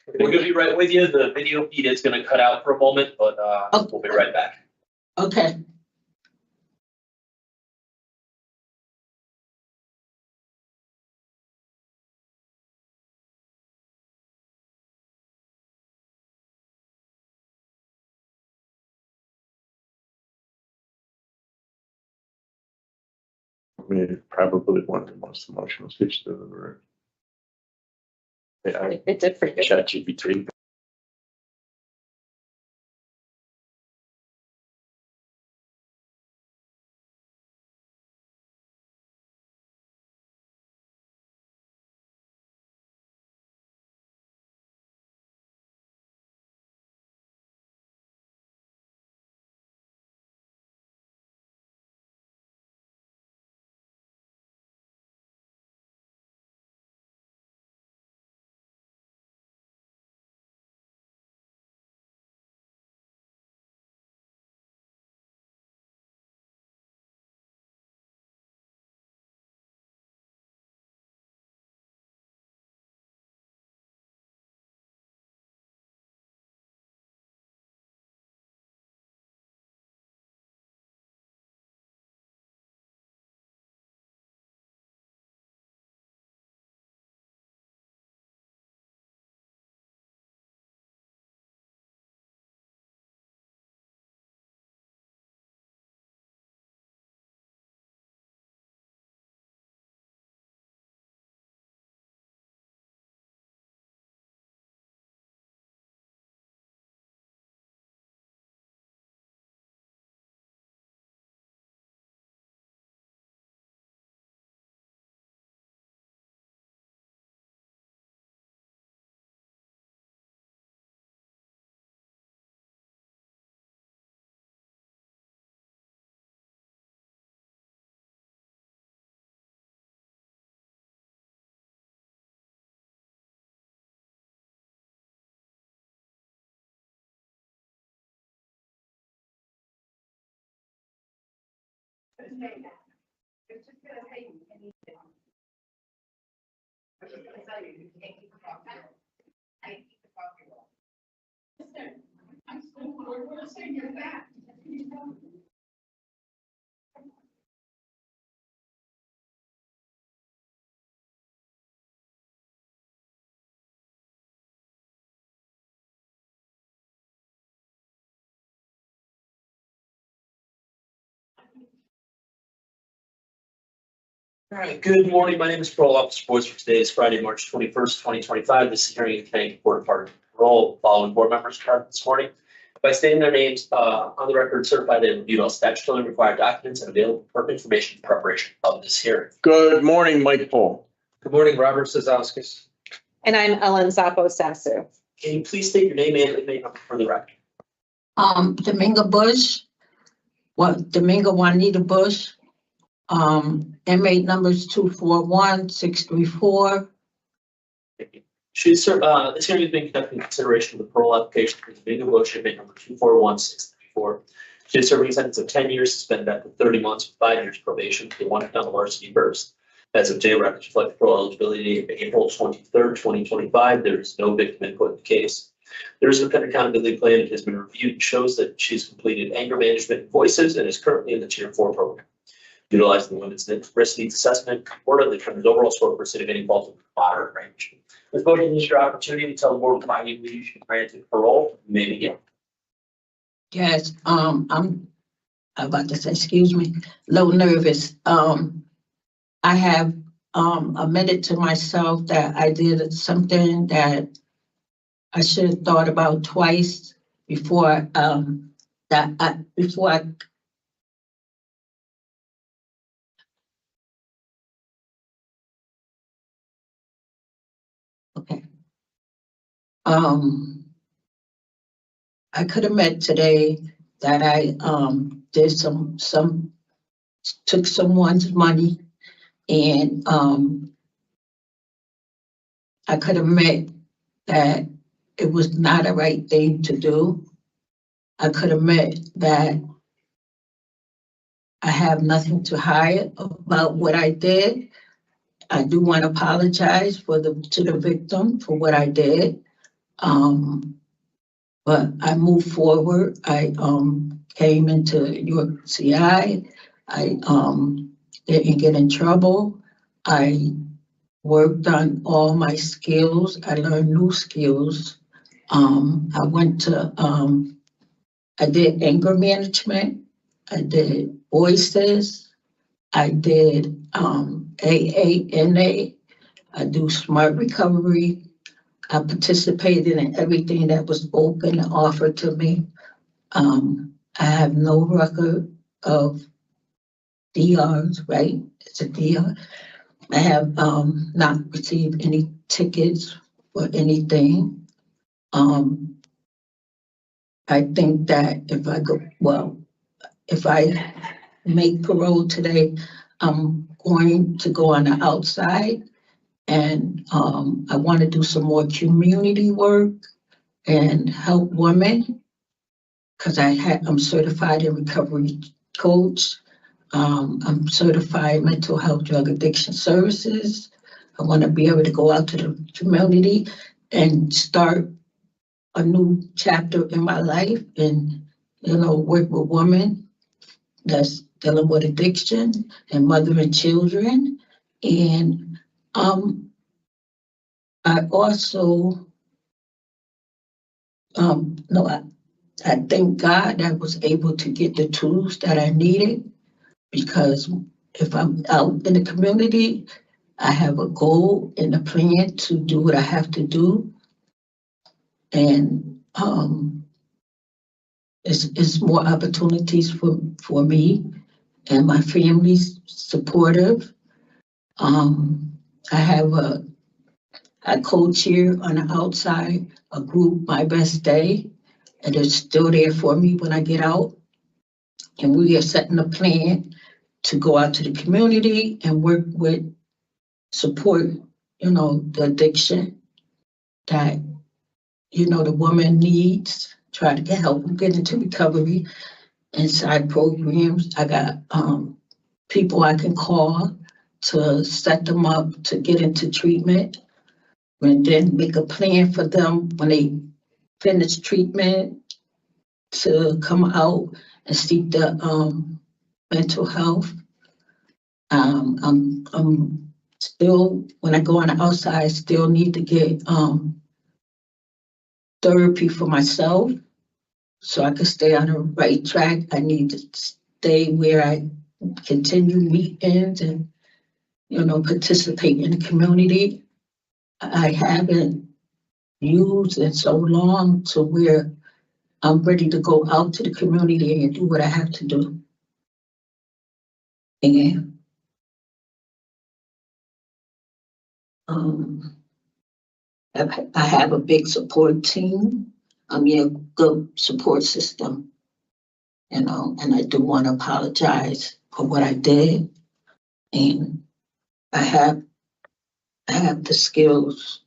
We're gonna be right with you. The video feed is gonna cut out for a moment, but we'll be right back. Okay. I mean, probably one of the most emotional speeches I've ever heard. Yeah, It did for you. ChatGPT. All right, good morning. My name is Parole Officer Boys for today is Friday, March 21st, 2025. This is hearing in Connecticut Board of Parole. Following board members present this morning by stating their names on the record, certified they reviewed all statutorily required documents and available pertinent information in preparation of this hearing. Good morning, Mike Paul. Good morning, Robert Sazowskis. And I'm Ellen Zappo Sasu. Can you please state your name and inmate number for the record? Dominga Bush, Dominga Juanita Bush, inmate numbers 241-634. This hearing is being conducted in consideration of the parole application for Dominga Bush, inmate number 241634. She is serving a sentence of 10 years suspended after 30 months with 5 years probation for the one down the varsity burst. As of J records reflect parole eligibility of April 23rd, 2025. There is no victim input in the case. There is an independent accountability plan that has been reviewed and shows that she's completed anger management voices and is currently in the Tier 4 program. Utilizing the women's risk needs assessment, reportedly determines overall score for city of any fault in the moderate range. Ms. Bush, this is your opportunity to tell the board why you believe you should be granted parole. You may begin. Yes, I'm about to say, excuse me, a little nervous. I have admitted to myself that I did something that I should have thought about twice before okay. I could have met today that I did took someone's money, and I could have met that it was not a right thing to do. I could have met that I have nothing to hide about what I did. I do want to apologize to the victim for what I did. But I moved forward. I came into your CI. I didn't get in trouble. I worked on all my skills. I learned new skills. I went to, I did anger management. I did voices. I did AANA. I do smart recovery. I participated in everything that was open and offered to me. I have no record of DRs, right? It's a DR. I have not received any tickets or anything. I think that if I make parole today, I'm going to go on the outside, and I want to do some more community work and help women, because I'm certified in recovery coach. I'm certified mental health drug addiction services. I want to be able to go out to the community and start a new chapter in my life, and work with women that's dealing with addiction and mothering children. And I also I thank God that I was able to get the tools that I needed, because if I'm out in the community, I have a goal and a plan to do what I have to do. And it's more opportunities for me, and my family's supportive. I coach here on the outside, a group, My Best Day, and it's still there for me when I get out. And we are setting a plan to go out to the community and work with, support, the addiction that, the woman needs, try to help them get into recovery. Inside programs, I got people I can call to set them up to get into treatment, and then make a plan for them when they finish treatment to come out and seek the mental health. I'm still, when I go on the outside, I still need to get therapy for myself so I can stay on the right track. I need to stay where I continue meetings and participate in the community. I haven't used it so long to where I'm ready to go out to the community and do what I have to do. And I have a big support team. I'm in a good support system, and I do want to apologize for what I did. And I have the skills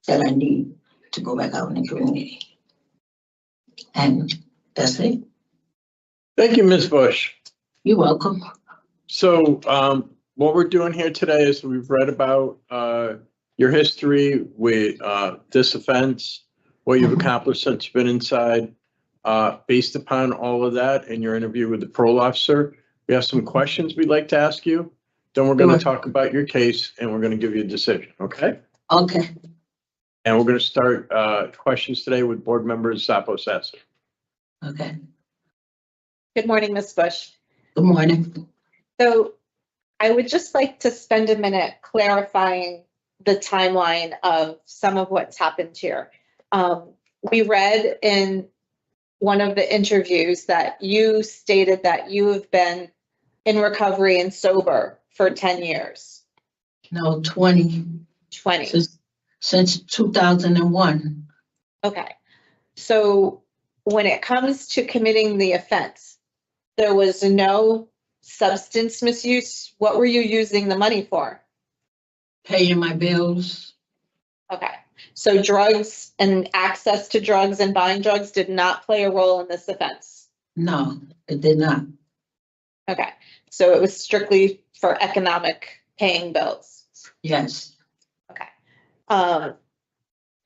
that I need to go back out in the community. And that's it. Thank you, Ms. Bush. You're welcome. So what we're doing here today is we've read about your history with this offense, what you've accomplished since you've been inside. Based upon all of that and your interview with the parole officer, we have some questions we'd like to ask you. Then we're going to talk about your case and we're going to give you a decision, okay? Okay. And we're going to start questions today with board members Zappo-Sasser. Okay. Good morning, Ms. Bush. Good morning. So I would just like to spend a minute clarifying the timeline of some of what's happened here. We read in one of the interviews that you stated that you have been in recovery and sober for 10 years. No, 20. 20. Since 2001. Okay. So when it comes to committing the offense, there was no substance misuse. What were you using the money for? Paying my bills. Okay. So drugs and access to drugs and buying drugs did not play a role in this offense? No, it did not. Okay. So it was strictly for economic paying bills? Yes. Okay.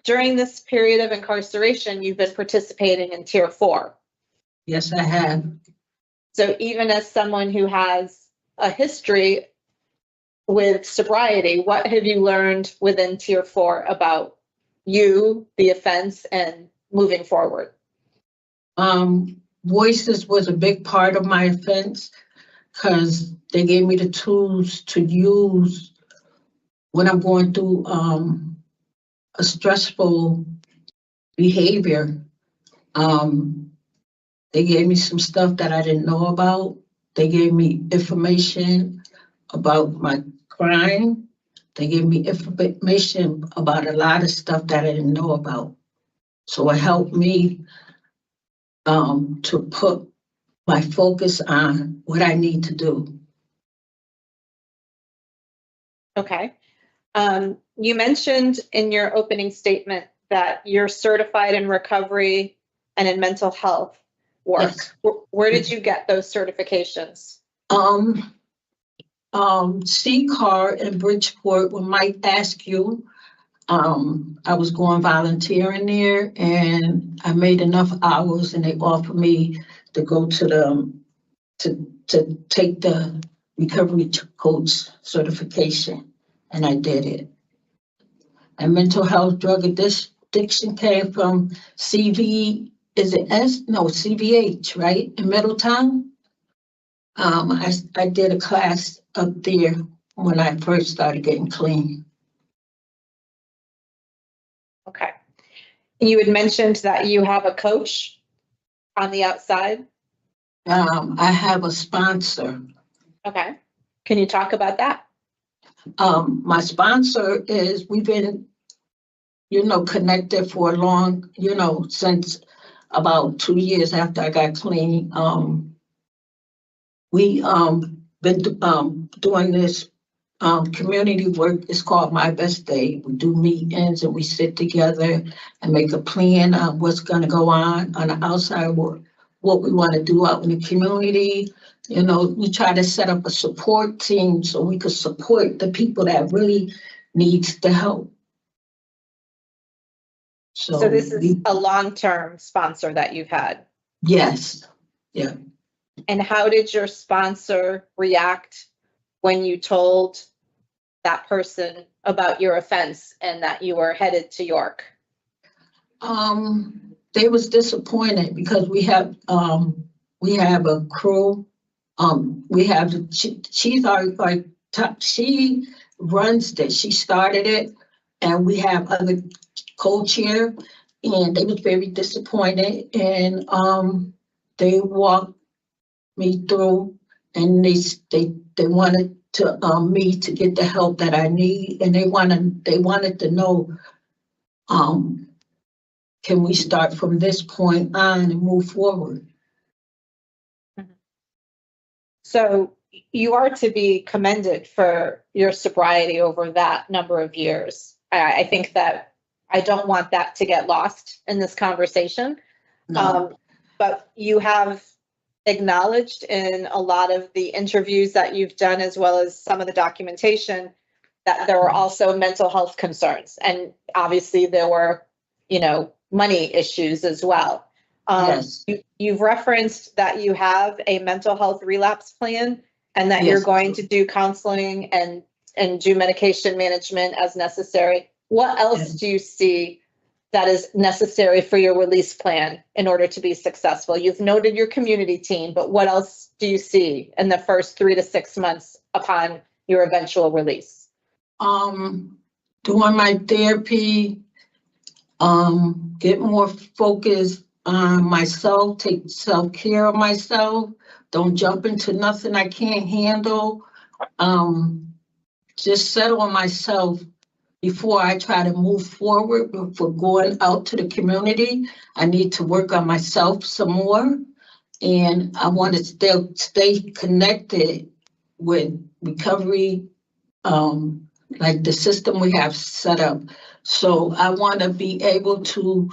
During this period of incarceration, you've been participating in Tier 4. Yes, I have. So even as someone who has a history with sobriety, what have you learned within Tier 4 about you, the offense, and moving forward? Voices was a big part of my offense because they gave me the tools to use when I'm going through a stressful behavior. They gave me some stuff that I didn't know about. They gave me information about my crime. They gave me information about a lot of stuff that I didn't know about. So it helped me to put my focus on what I need to do. Okay. You mentioned in your opening statement that you're certified in recovery and in mental health work. Yes. Where did you get those certifications? CCAR in Bridgeport, when Mike asked you, I was going volunteering there and I made enough hours and they offered me to go to to take the recovery coach certification, and I did it. And mental health drug addiction came from CVH, right, in Middletown. I did a class up there when I first started getting clean. Okay. You had mentioned that you have a coach on the outside. I have a sponsor. Okay. Can you talk about that? My sponsor is, we've been, connected for a long, since about 2 years after I got clean. We been doing this community work. It's called My Best Day. We do meetings and we sit together and make a plan on what's gonna go on the outside, what we wanna do out in the community. We try to set up a support team so we could support the people that really needs the help. So this is a long-term sponsor that you've had? Yes, yeah. And how did your sponsor react when you told that person about your offense and that you were headed to York? They was disappointed because we have a crew. We have she's our she runs this. She started it, and we have other co-chair, and they was very disappointed, and they walked me through, and they wanted to me to get the help that I need, and they wanted to know, can we start from this point on and move forward? So you are to be commended for your sobriety over that number of years. I think that I don't want that to get lost in this conversation. No. But you have acknowledged in a lot of the interviews that you've done, as well as some of the documentation, that there were also mental health concerns. And obviously there were, money issues as well. Yes. You've referenced that you have a mental health relapse plan and that you're Yes. going to do counseling and do medication management as necessary. What else Yes. do you see that is necessary for your release plan in order to be successful? You've noted your community team, but what else do you see in the first 3 to 6 months upon your eventual release? Doing my therapy, get more focused on myself, take self-care of myself, don't jump into nothing I can't handle. Just settle on myself before I try to move forward. For going out to the community, I need to work on myself some more. And I want to still stay connected with recovery, like the system we have set up. So I want to be able to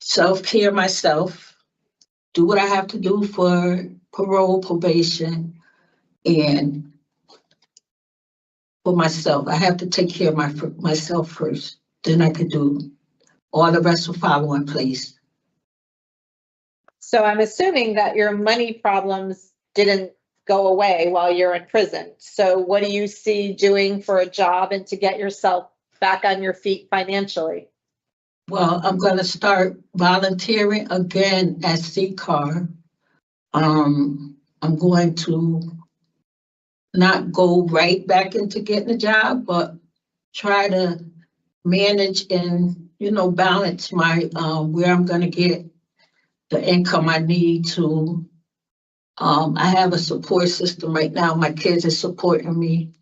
self-care myself, do what I have to do for parole, probation, and for myself. I have to take care of myself first. Then I could do all the rest will follow in place. So I'm assuming that your money problems didn't go away while you're in prison. So what do you see doing for a job and to get yourself back on your feet financially? Well, I'm going to start volunteering again at CCAR. I'm going to not go right back into getting a job, but try to manage and, balance my, where I'm going to get the income I need to. I have a support system right now. My kids are supporting me.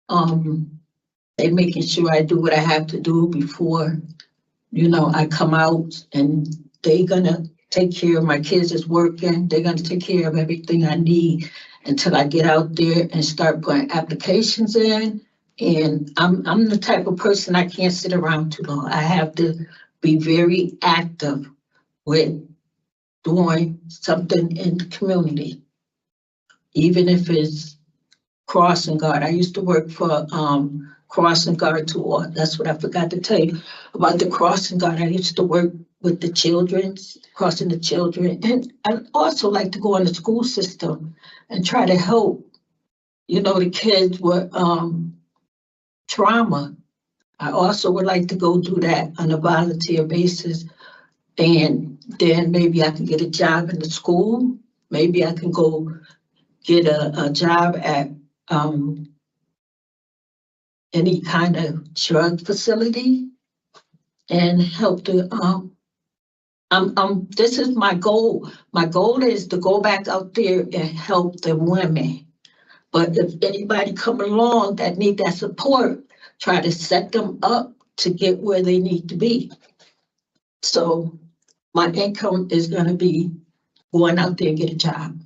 They're making sure I do what I have to do before, I come out, and they're gonna take care of my kids is working. They're gonna take care of everything I need until I get out there and start putting applications in. And I'm the type of person, I can't sit around too long. I have to be very active with doing something in the community, even if it's crossing guard. I used to work for crossing guard tour. That's what I forgot to tell you about the crossing guard. I used to work with the children, crossing the children. And I also like to go in the school system and try to help, the kids with trauma. I also would like to go do that on a volunteer basis. And then maybe I can get a job in the school. Maybe I can go get a job at any kind of drug facility and help the, this is my goal. My goal is to go back out there and help the women. But if anybody come along that need that support, try to set them up to get where they need to be. So my income is gonna be going out there and get a job.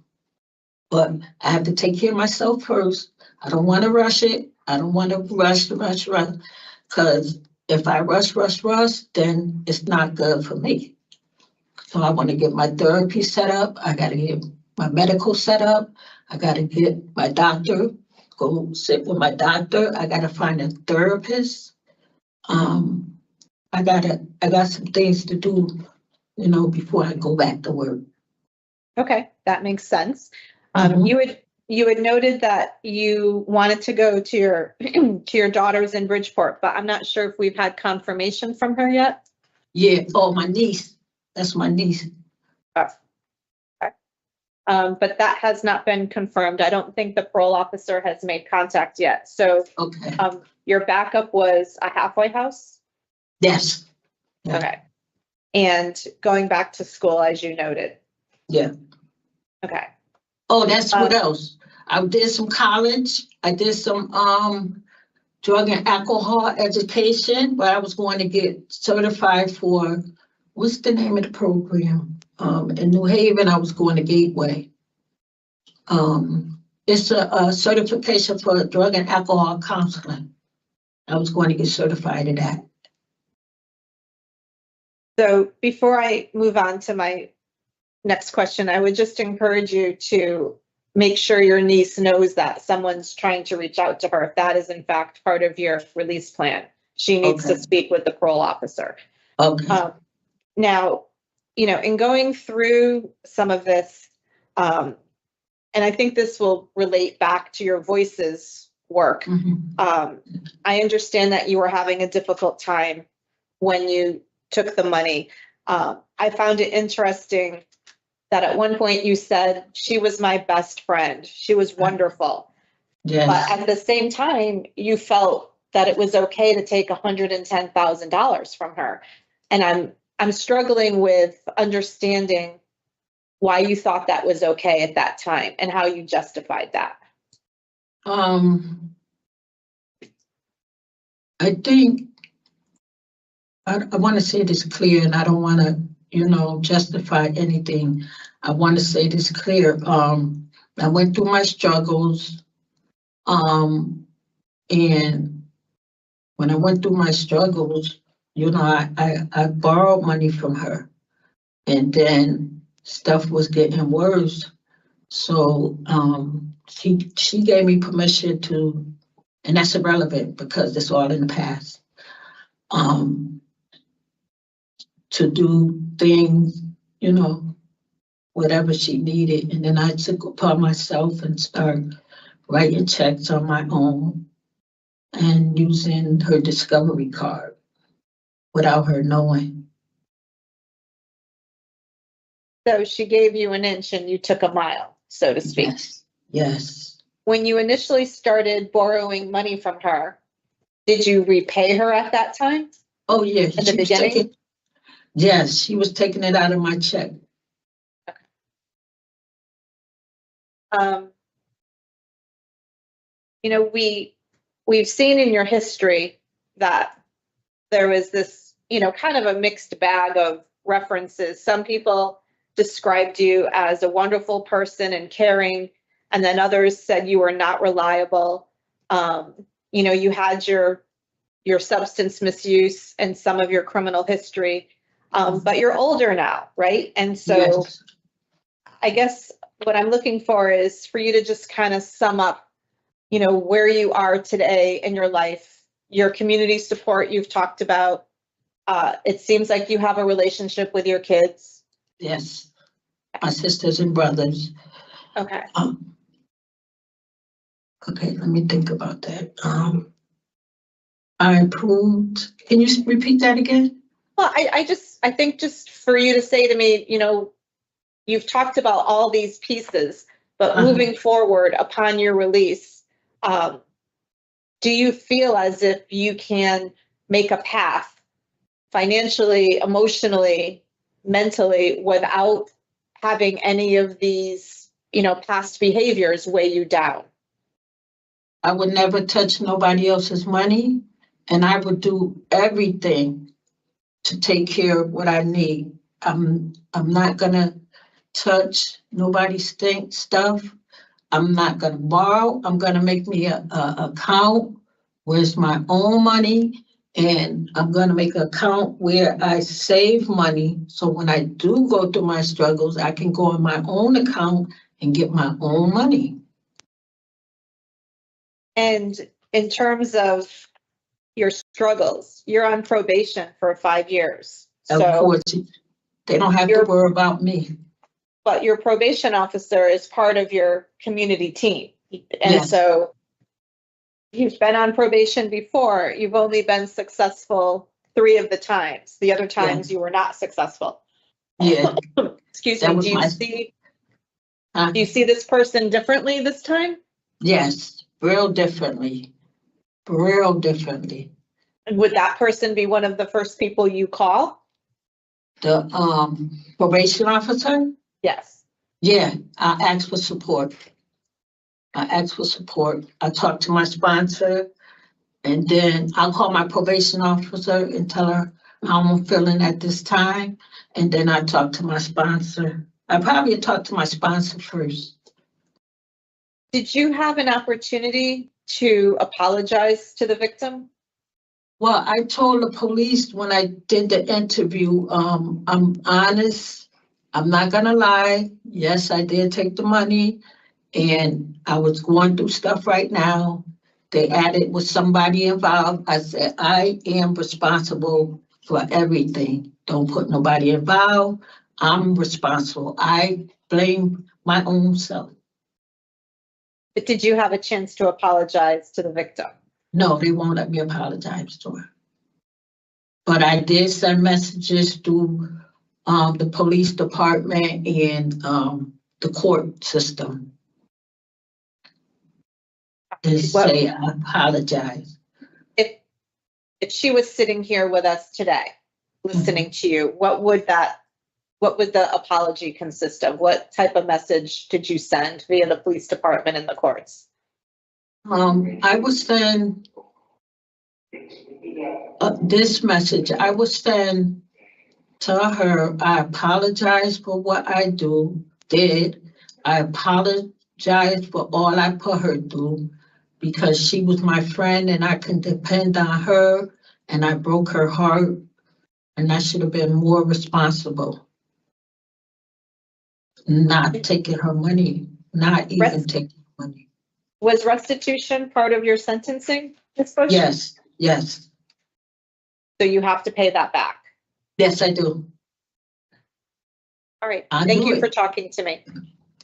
But I have to take care of myself first. I don't want to rush it. I don't want to rush, because if I rush, then it's not good for me. So I want to get my therapy set up. I got to get my medical set up. I got to get my doctor, go sit with my doctor. I got to find a therapist. I got some things to do, before I go back to work. Okay, that makes sense. Mhm. You had noted that you wanted to go to your to your daughters in Bridgeport, but I'm not sure if we've had confirmation from her yet. Yeah, oh, my niece. That's my niece. But that has not been confirmed. I don't think the parole officer has made contact yet. So Okay, your backup was a halfway house? yes. Yeah. Okay. And going back to school, as you noted? Yeah. Okay. Oh, that's what else. I did some college. I did some drug and alcohol education, where I was going to get certified for, what's the name of the program? In New Haven, I was going to Gateway. It's a certification for drug and alcohol counseling. I was going to get certified in that. So before I move on to my next question, I would just encourage you to make sure your niece knows that someone's trying to reach out to her. If that is in fact part of your release plan, she needs to Okay. speak with the parole officer. Okay. Now, in going through some of this, and I think this will relate back to your voices work. Mhm. I understand that you were having a difficult time when you took the money. I found it interesting that at one point you said, she was my best friend. She was wonderful. But Yes. at the same time, you felt that it was okay to take $110,000 from her. And I'm struggling with understanding why you thought that was okay at that time and how you justified that. I think I want to say this clear, and I don't want to, justify anything. I want to say this clear. I went through my struggles, and when I went through my struggles, I borrowed money from her, and then stuff was getting worse. So she gave me permission to, and that's irrelevant because it's all in the past. To do things, whatever she needed. And then I took upon myself and started writing checks on my own and using her discovery card without her knowing. So she gave you an inch and you took a mile, so to speak. Yes. Yes. When you initially started borrowing money from her, did you repay her at that time? Oh, yeah. In the beginning? Yes, she was taking it out of my check. We've seen in your history that there was this, kind of a mixed bag of references. Some people described you as a wonderful person and caring, and then others said you were not reliable. You had your substance misuse and some of your criminal history, but you're older now, right? And so Yes. I guess what I'm looking for is for you to just kind of sum up, where you are today in your life, your community support you've talked about. It seems like you have a relationship with your kids. Yes. My sisters and brothers. Okay. Okay, let me think about that. I improved. Can you repeat that again? Well, I think just for you to say to me, you've talked about all these pieces, but moving forward upon your release, do you feel as if you can make a path financially, emotionally, mentally, without having any of these, past behaviors weigh you down? I would never touch nobody else's money, and I would do everything to take care of what I need. I'm not gonna touch nobody's stuff. I'm not gonna borrow. I'm gonna make me a account where it's my own money, and I'm gonna make an account where I save money. So when I do go through my struggles, I can go on my own account and get my own money. And in terms of your struggles, you're on probation for 5 years. Of course, they don't have to worry about me. But your probation officer is part of your community team. And Yes. so you've been on probation before. You've only been successful 3 of the times. The other times you were not successful. Yeah. Excuse That me. was Do you my- see Uh, Do you see this person differently this time? Yes, real differently, real differently. And would that person be one of the first people you call? The probation officer, Yes. yeah, I asked for support. I talked to my sponsor, and then I'll call my probation officer and tell her how I'm feeling at this time. And then I talk to my sponsor. I probably talk to my sponsor first. Did you have an opportunity to apologize to the victim? Well, I told the police when I did the interview, I'm honest. I'm not gonna lie. Yes, I did take the money and I was going through stuff right now. They added with somebody involved. I said, I am responsible for everything. Don't put nobody involved. I'm responsible. I blame my own self. But did you have a chance to apologize to the victim? No, they won't let me apologize to her. But I did send messages through the police department and the court system to say I apologize. If she was sitting here with us today, listening to you, what would the apology consist of? What type of message did you send via the police department and the courts? I would send this message. I would send to her, I apologize for what I did. I apologize for all I put her through because she was my friend and I can depend on her and I broke her heart and I should have been more responsible. Not taking her money, not even taking her money. Was restitution part of your sentencing, Ms. Bush? Yes. So you have to pay that back. Yes, I do. All right. I'll Thank do you it. for talking to me.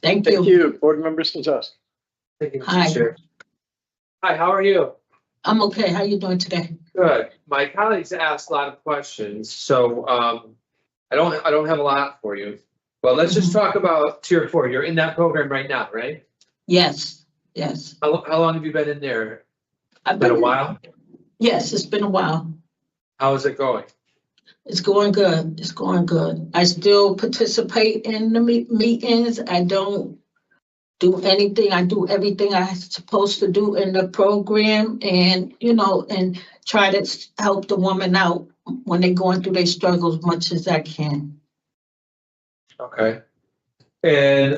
Thank Thank you. you, Board Member Sazas. Thank you, Hi. Mr. Chair. Hi, how are you? I'm okay. How you doing today? Good. My colleagues asked a lot of questions, so I don't have a lot for you. But let's just talk about Tier 4. You're in that program right now, right? Yes. How long have you been in there? I've Been a while? Yes, it's been a while. How is it going? It's going good. It's going good. I still participate in the meetings. I don't do anything. I do everything I'm supposed to do in the program and, and try to help the woman out when they're going through their struggles as much as I can. Okay. And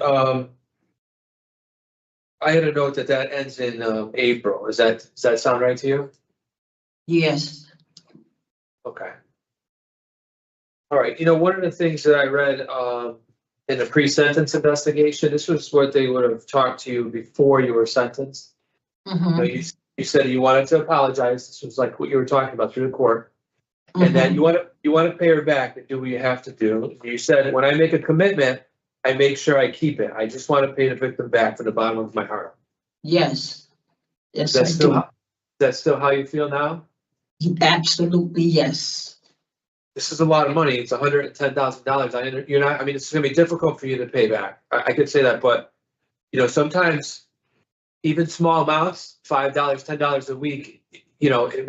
I had a note that ends in April. Does that sound right to you? Yes. Okay. All right. One of the things that I read in the pre-sentence investigation, this was what they would have talked to you before you were sentenced. Mhm. You said you wanted to apologize. This was like what you were talking about through the court. And then you want to pay her back and do what you have to do. You said, when I make a commitment, I make sure I keep it. I just want to pay the victim back from the bottom of my heart. Yes. Yes, Is that still how you feel now? Absolutely, yes. This is a lot of money. It's $110,000. You're not. I mean, it's going to be difficult for you to pay back. I could say that, but sometimes even small amounts, $5, $10 a week, it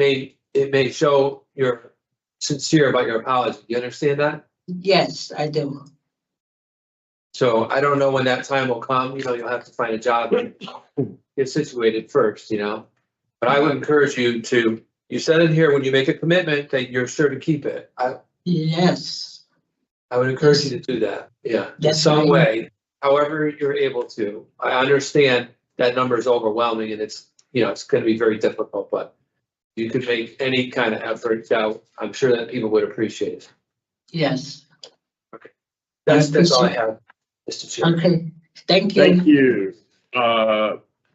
may show you're sincere about your apology. You understand that? Yes, I do. So I don't know when that time will come. You'll have to find a job and get situated first. But I would encourage you to. You said in here when you make a commitment that you're sure to keep it. Yes. I would encourage you to do that. Yeah, in some way, however you're able to. I understand that number is overwhelming and it's going to be very difficult, but you could make any kind of effort. I'm sure that people would appreciate it. Yes. Okay. That's all I have, Mr. Chair. Okay. Thank you. Thank you.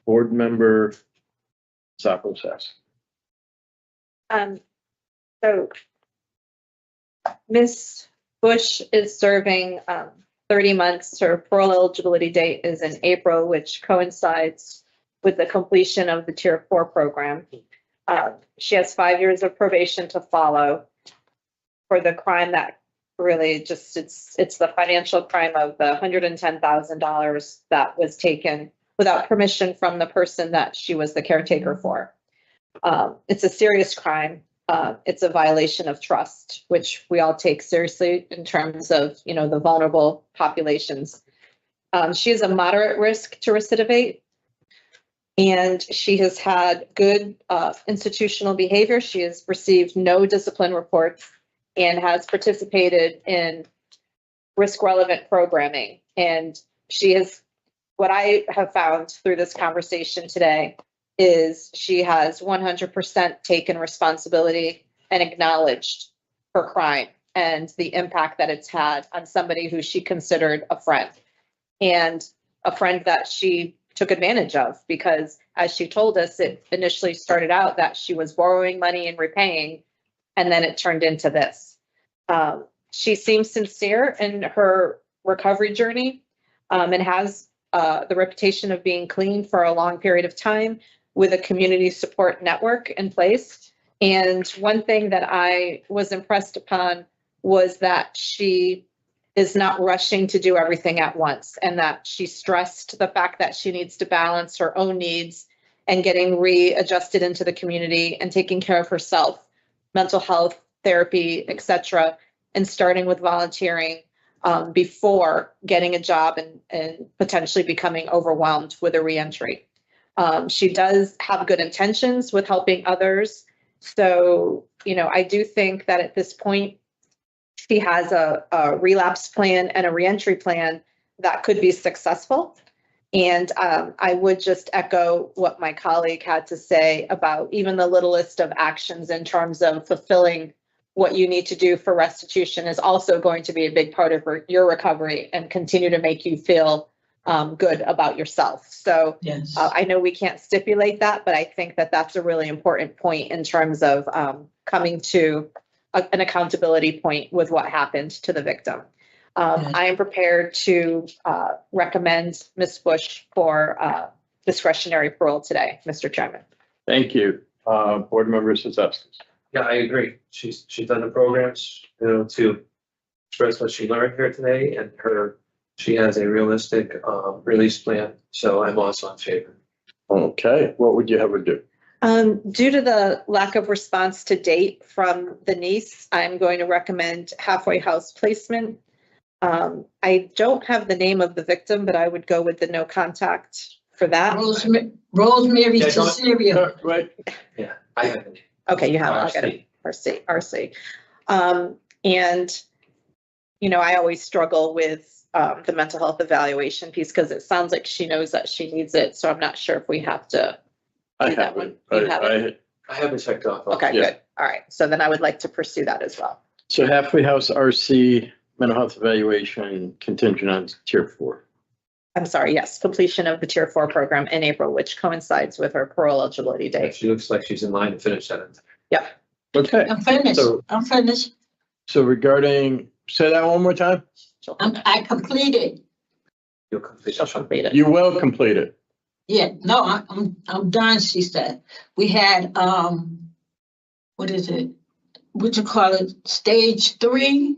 Board Member Sazas. So Ms. Bush is serving 30 months. Her parole eligibility date is in April, which coincides with the completion of the Tier 4 program. She has 5 years of probation to follow for the crime that really just, it's the financial crime of the $110,000 that was taken without permission from the person that she was the caretaker for. It's a serious crime. It's a violation of trust, which we all take seriously in terms of, the vulnerable populations. She is a moderate risk to recidivate, and she has had good institutional behavior. She has received no discipline reports and has participated in risk-relevant programming. And she has, what I have found through this conversation today is she has 100% taken responsibility and acknowledged her crime and the impact that it's had on somebody who she considered a friend, and a friend that she took advantage of, because as she told us, it initially started out that she was borrowing money and repaying, and then it turned into this. She seems sincere in her recovery journey, and has the reputation of being clean for a long period of time with a community support network in place. And one thing that I was impressed upon was that she is not rushing to do everything at once, and that she stressed the fact that she needs to balance her own needs and getting readjusted into the community and taking care of herself, mental health, therapy, etc., and starting with volunteering before getting a job and potentially becoming overwhelmed with a reentry. She does have good intentions with helping others. So, I do think that at this point, she has a relapse plan and a reentry plan that could be successful. And I would just echo what my colleague had to say about even the littlest of actions in terms of fulfilling what you need to do for restitution is also going to be a big part of your recovery and continue to make you feel good about yourself. So Yes. I know we can't stipulate that, but I think that that's a really important point in terms of coming to an accountability point with what happened to the victim. I am prepared to recommend Ms. Bush for discretionary parole today, Mr. Chairman. Thank you. Board Member Sosowskis. Yeah, I agree. She's done the programs, to express what she learned here today, and she has a realistic release plan. So I'm also in favor. Okay, what would you have her do? Due to the lack of response to date from the niece, I'm going to recommend halfway house placement. I don't have the name of the victim, but I would go with the no contact for that. Rosemary Yeah, don't- Cecilia. Right, Yeah, I have it. Okay, you have it. I'll get it. RC. And, I always struggle with the mental health evaluation piece because it sounds like she knows that she needs it. So I'm not sure if we have to. I Do that have one. it. You have it? I have it checked off. Okay, Yeah. good. All right. So then I would like to pursue that as well. So halfway house RC mental health evaluation contingent on tier 4. I'm sorry. Yes, completion of the tier 4 program in April, which coincides with her parole eligibility Yeah, date. she looks like she's in line to finish that. Okay, I'm finished. So- I'm finished. so regarding, say that one more time. I completed. You'll complete. She'll complete it. You will complete it. Yeah, no, I'm done, she said. We had, what is it? What you call it? Stage 3,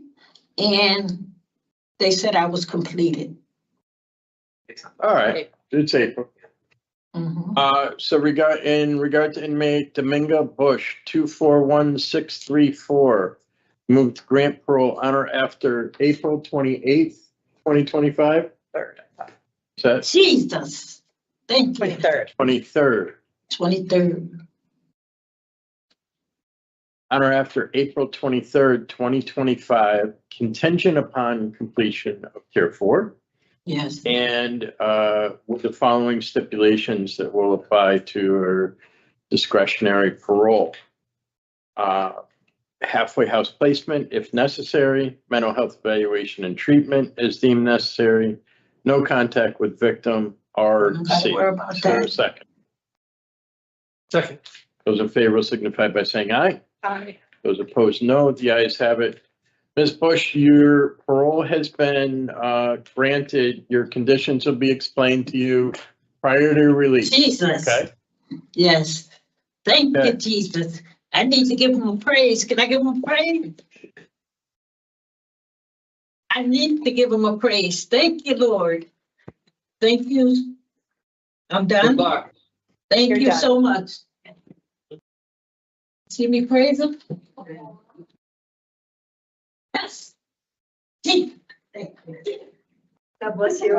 and they said I was completed. All right, it's April. Mhm. So in regard to inmate Dominga Bush, 241634, moved grant parole on or after April 28th, 2025. Third, Is that Jesus, thank you. 23rd. 23rd? 23rd. On or after April 23rd, 2025, contingent upon completion of tier 4. Yes. And with the following stipulations that will apply to her discretionary parole. Halfway house placement if necessary, mental health evaluation and treatment is deemed necessary, no contact with victim, Don't gotta RC. worry about Is there a that. second? Second. Those in favor will signify by saying aye. Aye. Those opposed, no. The ayes have it. Ms. Bush, your parole has been granted. Your conditions will be explained to you prior to release. Jesus. Okay? Yes. Thank you, Okay. Jesus. I need to give him praise. Can I give him praise? I need to give him a praise. Thank you, Lord. Thank you. I'm Good done. luck. Thank You're you done. so much. See me praise him? Yes. Thank you. God bless you.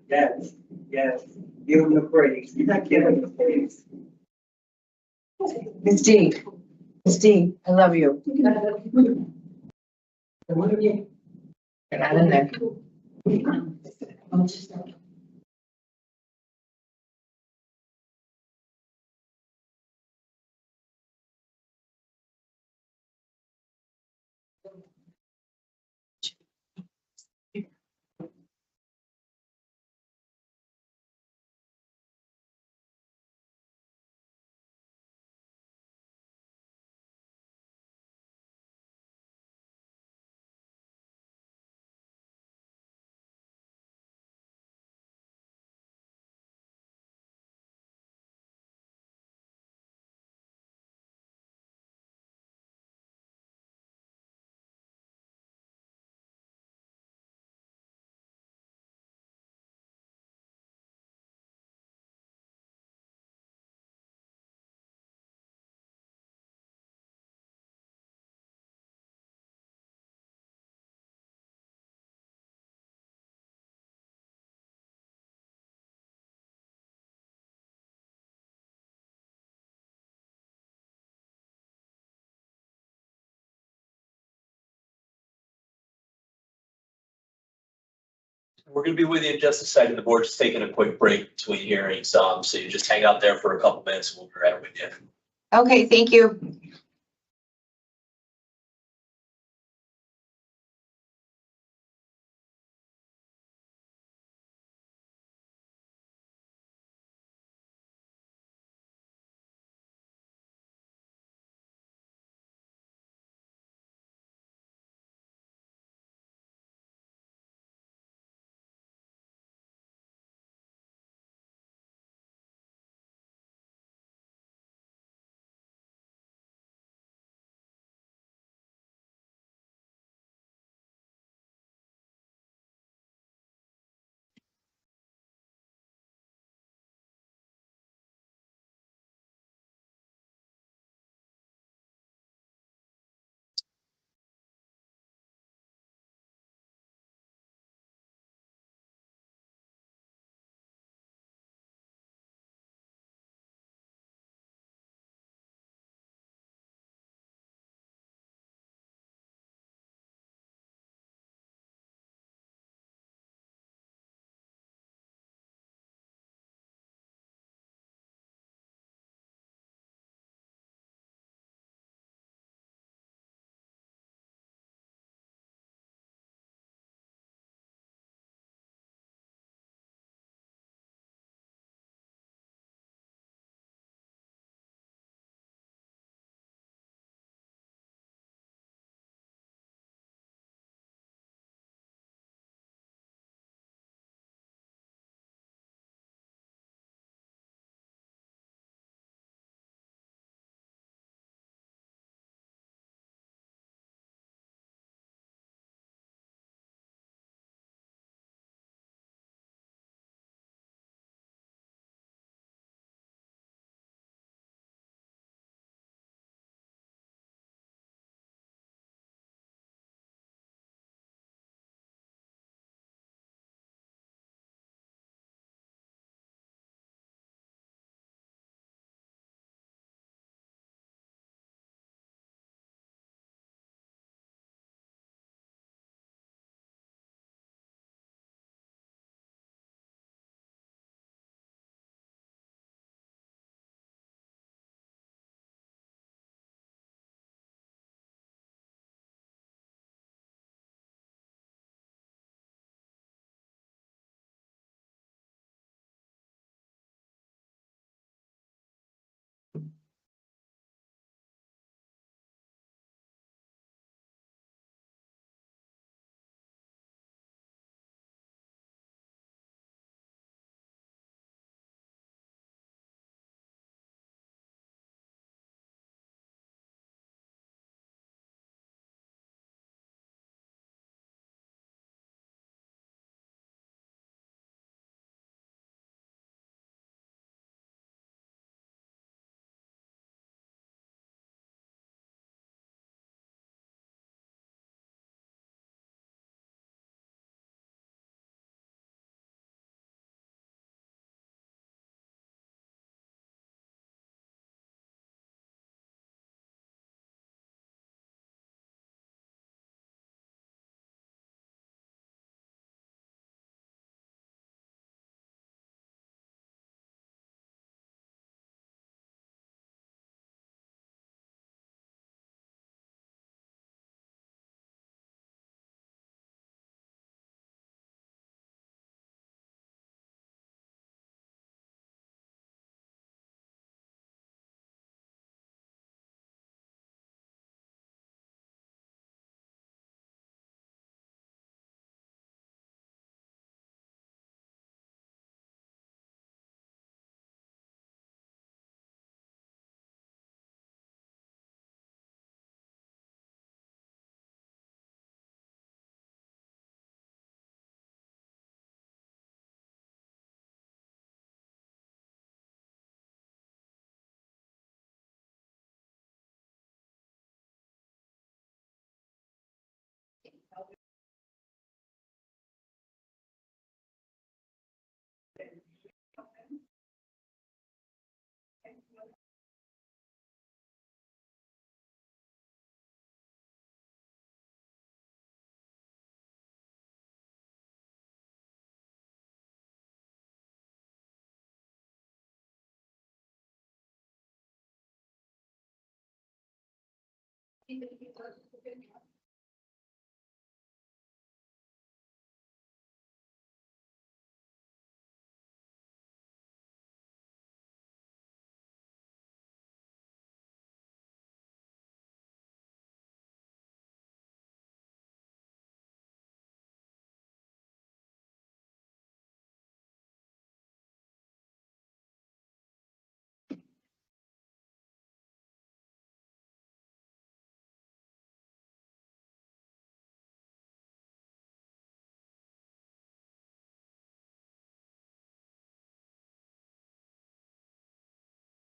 Yes, yes, give him the praise. Give him the praise. Miss D, I love you. You're not in there. We're gonna be with you in just a second. The board's taking a quick break between hearings, so you just hang out there for a couple minutes and we'll be right with you. Okay, thank you.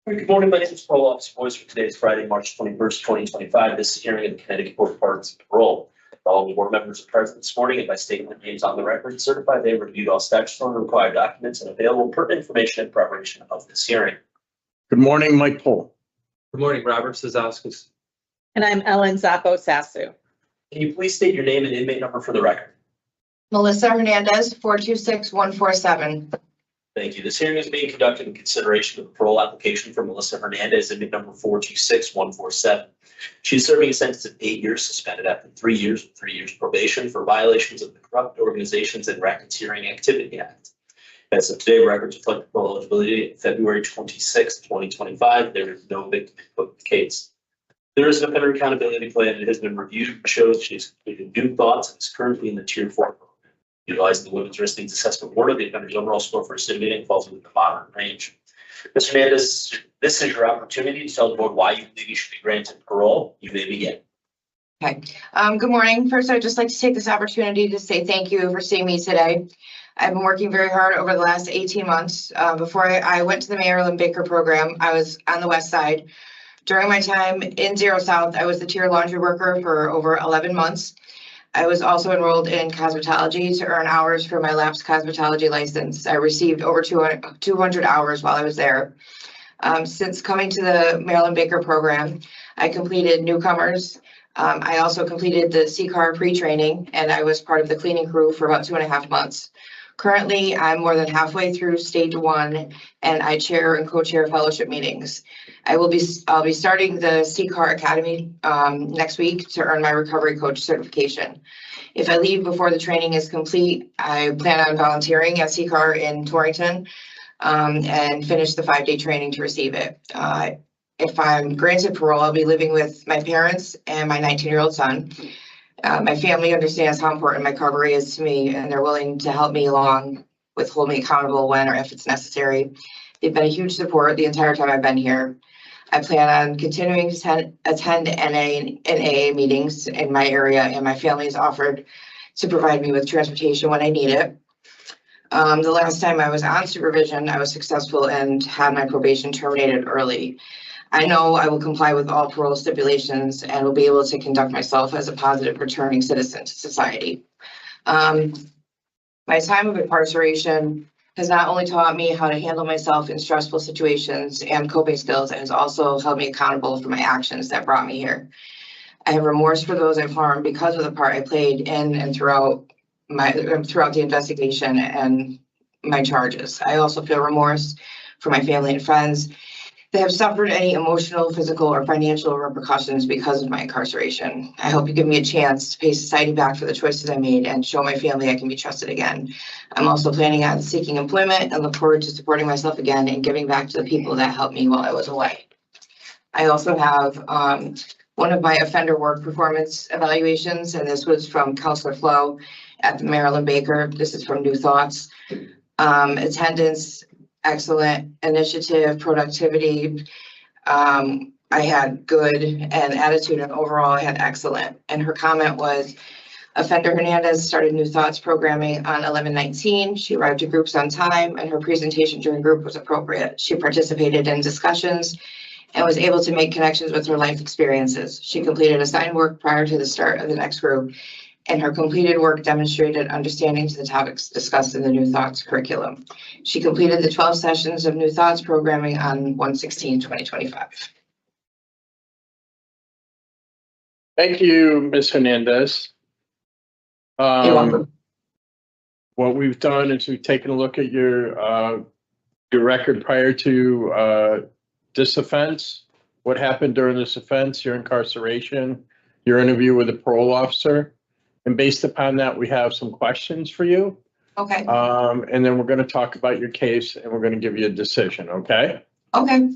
Good morning, my name is Parole Officer Boyce for today's Friday, March 21st, 2025. This hearing of the Connecticut Board of Pardons and Parole. All the board members are present this morning and by stating their names on the record, certify they reviewed all statutory required documents and available pertinent information in preparation of this hearing. Good morning, Mike Pohl. Good morning, Robert Sazowskis. And I'm Ellen Zappo Sasu. Can you please state your name and inmate number for the record? Melissa Hernandez, 426147. Thank you. This hearing is being conducted in consideration of the parole application for Melissa Hernandez, inmate number 426147. She is serving a sentence of 8 years suspended after 3 years with 3 years probation for violations of the Corrupt Organizations and Racketeering Activity Act. As of today, records reflect parole eligibility of February 26, 2025. There is no victim in the case. There is an offender accountability plan. It has been reviewed and shows she has completed new thoughts and is currently in the Tier 4 program. Utilizing the Women's Risk Needs Assessment Board, the offender's overall score for recidivity falls within the moderate range. Mr. Hernandez, this is your opportunity to tell the board why you believe you should be granted parole. You may begin. Okay. Good morning. First, I'd just like to take this opportunity to say thank you for seeing me today. I've been working very hard over the last 18 months. Before I went to the Maryland Baker program, I was on the west side. During my time in Zero South, I was the tier laundry worker for over 11 months. I was also enrolled in cosmetology to earn hours for my lapsed cosmetology license. I received over 200 hours while I was there. Since coming to the Maryland Baker program, I completed newcomers. I also completed the CCAR pre-training, and I was part of the cleaning crew for about 2.5 months. Currently, I'm more than halfway through stage 1, and I chair and co-chair fellowship meetings. I'll be starting the CCAR Academy next week to earn my recovery coach certification. If I leave before the training is complete, I plan on volunteering at CCAR in Torrington and finish the 5-day training to receive it. If I'm granted parole, I'll be living with my parents and my 19-year-old son. My family understands how important my recovery is to me, and they're willing to help me along with hold me accountable when or if it's necessary. They've been a huge support the entire time I've been here. I plan on continuing to attend NA and AA meetings in my area, and my family has offered to provide me with transportation when I need it. The last time I was on supervision, I was successful and had my probation terminated early. I know I will comply with all parole stipulations and will be able to conduct myself as a positive returning citizen to society. My time of incarceration has not only taught me how to handle myself in stressful situations and coping skills, it has also held me accountable for my actions that brought me here. I have remorse for those I've harmed because of the part I played in and throughout the investigation and my charges. I also feel remorse for my family and friends that have suffered any emotional, physical, or financial repercussions because of my incarceration. I hope you give me a chance to pay society back for the choices I made and show my family I can be trusted again. I'm also planning on seeking employment and look forward to supporting myself again and giving back to the people that helped me while I was away. I also have one of my offender work performance evaluations, and this was from Counselor Flo at the Maryland Baker. This is from New Thoughts. Attendance, excellent. Initiative, productivity, I had good, and attitude, and overall I had excellent. And her comment was, Offender Hernandez started New Thoughts programming on 11/19. She arrived to groups on time, and her presentation during group was appropriate. She participated in discussions and was able to make connections with her life experiences. She completed assigned work prior to the start of the next group and her completed work demonstrated understanding to the topics discussed in the New Thoughts curriculum. She completed the 12 sessions of New Thoughts programming on 1/16/2025. Thank you, Ms. Hernandez. You're welcome. What we've done is we've taken a look at your record prior to this offense, what happened during this offense, your incarceration, your interview with a parole officer. And based upon that, we have some questions for you. Okay, And then we're going to talk about your case and we're going to give you a decision, okay? okay.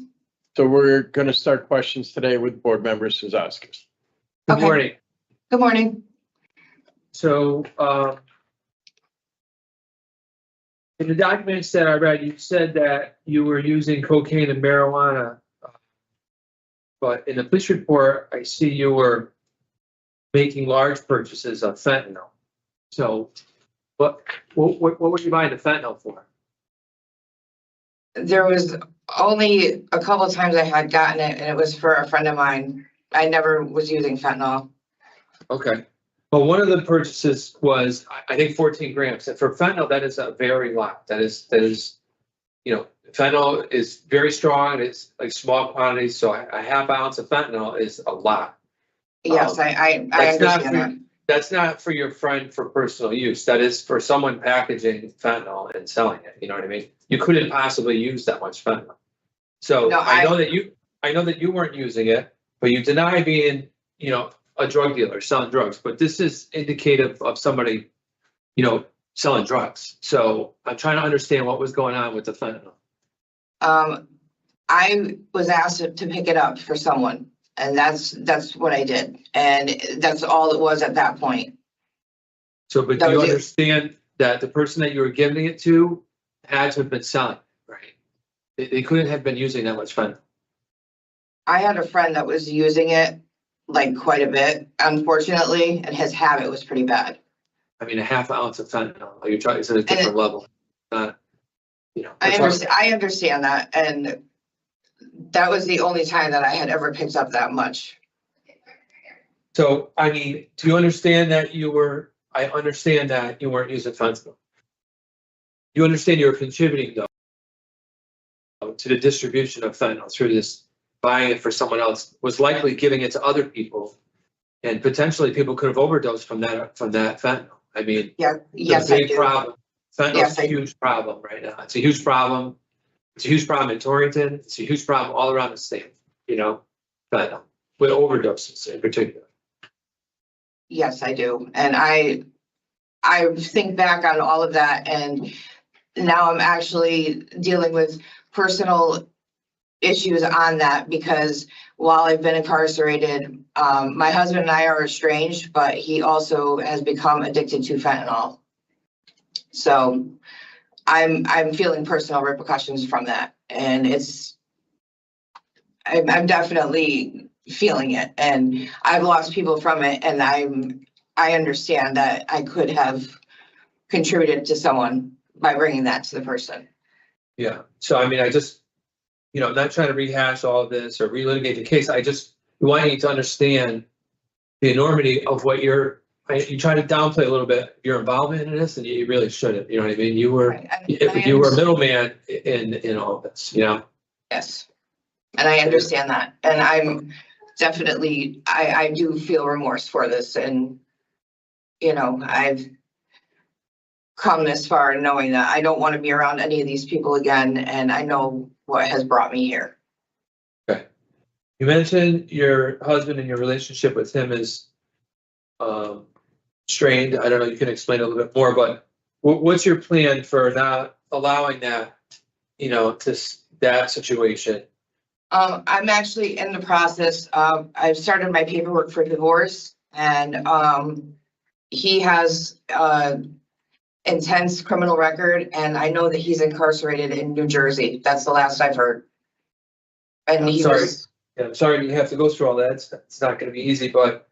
So we're going to start questions today with board member Suzaskis. Good Okay. morning. Good morning. So, in the documents that I read, you said that you were using cocaine and marijuana. But in the police report, I see you were making large purchases of fentanyl. So what were you buying the fentanyl for? There was only a couple of times I had gotten it, and it was for a friend of mine. I never was using fentanyl. Okay. Well, one of the purchases was, I think 14 grams. And for fentanyl, that is a very lot. That is, you know, fentanyl is very strong. It's like small quantities. So a half ounce of fentanyl is a lot. Yes, I That's not understand that. for, that's not for your friend for personal use. That is for someone packaging fentanyl and selling it. You know what I mean? You couldn't possibly use that much fentanyl. So No, I know that you weren't using it, but you deny being, you know, a drug dealer selling drugs. But this is indicative of somebody, you know, selling drugs. So I'm trying to understand what was going on with the fentanyl. I was asked to pick it up for someone, and that's what I did. And that's all it was at that point. So, but That do you was it. understand that the person that you were giving it to had to have been selling, right? They couldn't have been using that much fentanyl. I had a friend that was using it like quite a bit, unfortunately, and his habit was pretty bad. I mean, a half ounce of fentanyl, like you're trying, it's at a different level. You know. I understand that, and that was the only time that I had ever picked up that much. So, I mean, do you understand that I understand that you weren't using fentanyl. You understand you were contributing though to the distribution of fentanyl through this buying it for someone else, was likely giving it to other people, and potentially people could have overdosed from that fentanyl. I mean, Yeah, it's yes, a I big do. problem. Fentanyl's Yes, a huge problem right now. It's a huge problem. It's a huge problem in Torrington. It's a huge problem all around the state, you know, fentanyl, with overdoses in particular. Yes, I do. And I think back on all of that, and now I'm actually dealing with personal issues on that, because while I've been incarcerated, my husband and I are estranged, but he also has become addicted to fentanyl. So I'm feeling personal repercussions from that, and I'm definitely feeling it, and I've lost people from it, and I understand that I could have contributed to someone by bringing that to the person. Yeah. So, I mean, I just, you know, I'm not trying to rehash all of this or relitigate the case. I just want you to understand the enormity of what you try to downplay a little bit your involvement in this, and you really shouldn't. You know what I mean? You were you were a middleman in all of this. You know. Yes, and I understand that, and I'm definitely I do feel remorse for this, and you know, I've come this far knowing that I don't want to be around any of these people again, and I know what has brought me here. Okay. You mentioned your husband and your relationship with him is strained. I don't know, you can explain a little bit more, but what's your plan for not allowing that, you know, that situation? I'm actually in the process of, I've started my paperwork for divorce, and he has intense criminal record, and I know that he's incarcerated in New Jersey. That's the last I've heard. And I'm sorry. Yeah, I'm sorry you have to go through all that. It's not going to be easy, but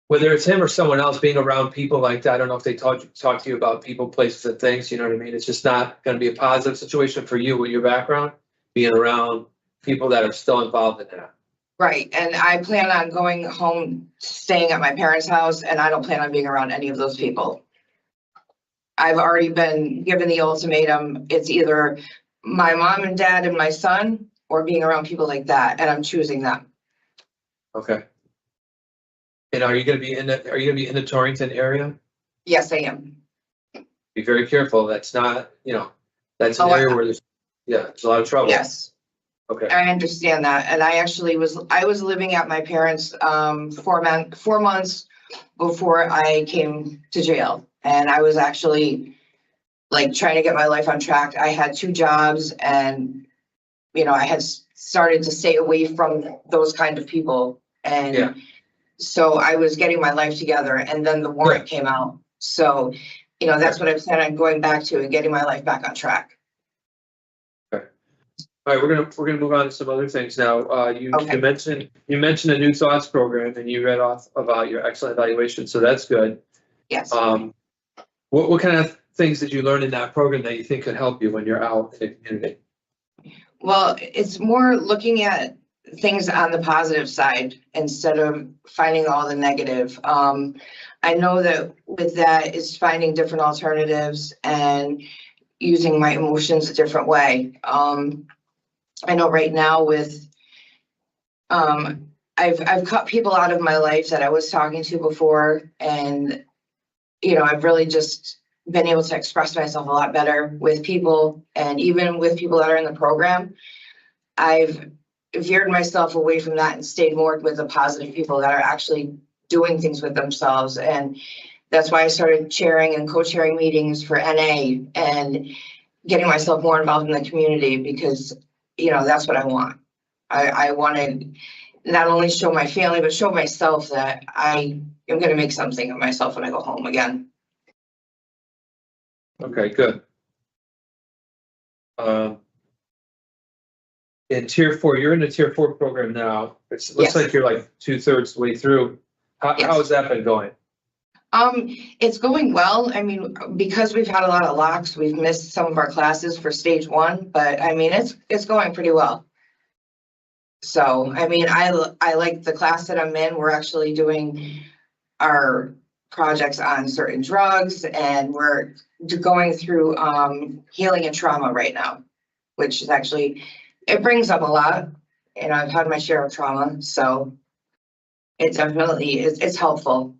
whether it's him or someone else, being around people like that, I don't know if they talk to you about people, places, and things. You know what I mean? It's just not going to be a positive situation for you with your background, being around people that are still involved in that. Right, and I plan on going home, staying at my parents' house, and I don't plan on being around any of those people. I've already been given the ultimatum. It's either my mom and dad and my son, or being around people like that, and I'm choosing them. Okay. And are you gonna be in the Torrington area? Yes, I am. Be very careful. That's not, that's an Oh, area where there's a lot of trouble. Yes, Okay. I understand that, and I was living at my parents' 4 months before I came to jail, and I was actually like trying to get my life on track. I had 2 jobs, and I had started to stay away from those kind of people, and Yeah. so I was getting my life together, and then the warrant came out. So, that's what I'm saying. I'm going back to and getting my life back on track. All right, we're gonna move on to some other things now. You Okay. mentioned a new thoughts program, and you read off about your excellent evaluation, so that's good. Yes. What kind of things did you learn in that program that you think could help you when you're out in the community? Well, it's more looking at things on the positive side instead of finding all the negative. I know that with that is finding different alternatives and using my emotions a different way. I know right now with, I've cut people out of my life that I was talking to before, and, I've really just been able to express myself a lot better with people, and even with people that are in the program. I've veered myself away from that and stayed more with the positive people that are actually doing things with themselves. And that's why I started chairing and co-chairing meetings for NA and getting myself more involved in the community, because, that's what I want. I want to not only show my family, but show myself that I am going to make something of myself when I go home again. Okay, good. In tier 4, you're in the tier 4 program now. It looks Yes. like you're like 2/3 the way through. How Yes. has that been going? It's going well. I mean, because we've had a lot of locks, we've missed some of our classes for stage 1, but I mean, it's going pretty well. So, I mean, I like the class that I'm in. We're actually doing our projects on certain drugs, and we're going through healing and trauma right now, which is actually, it brings up a lot. And I've had my share of trauma, so it definitely it's helpful.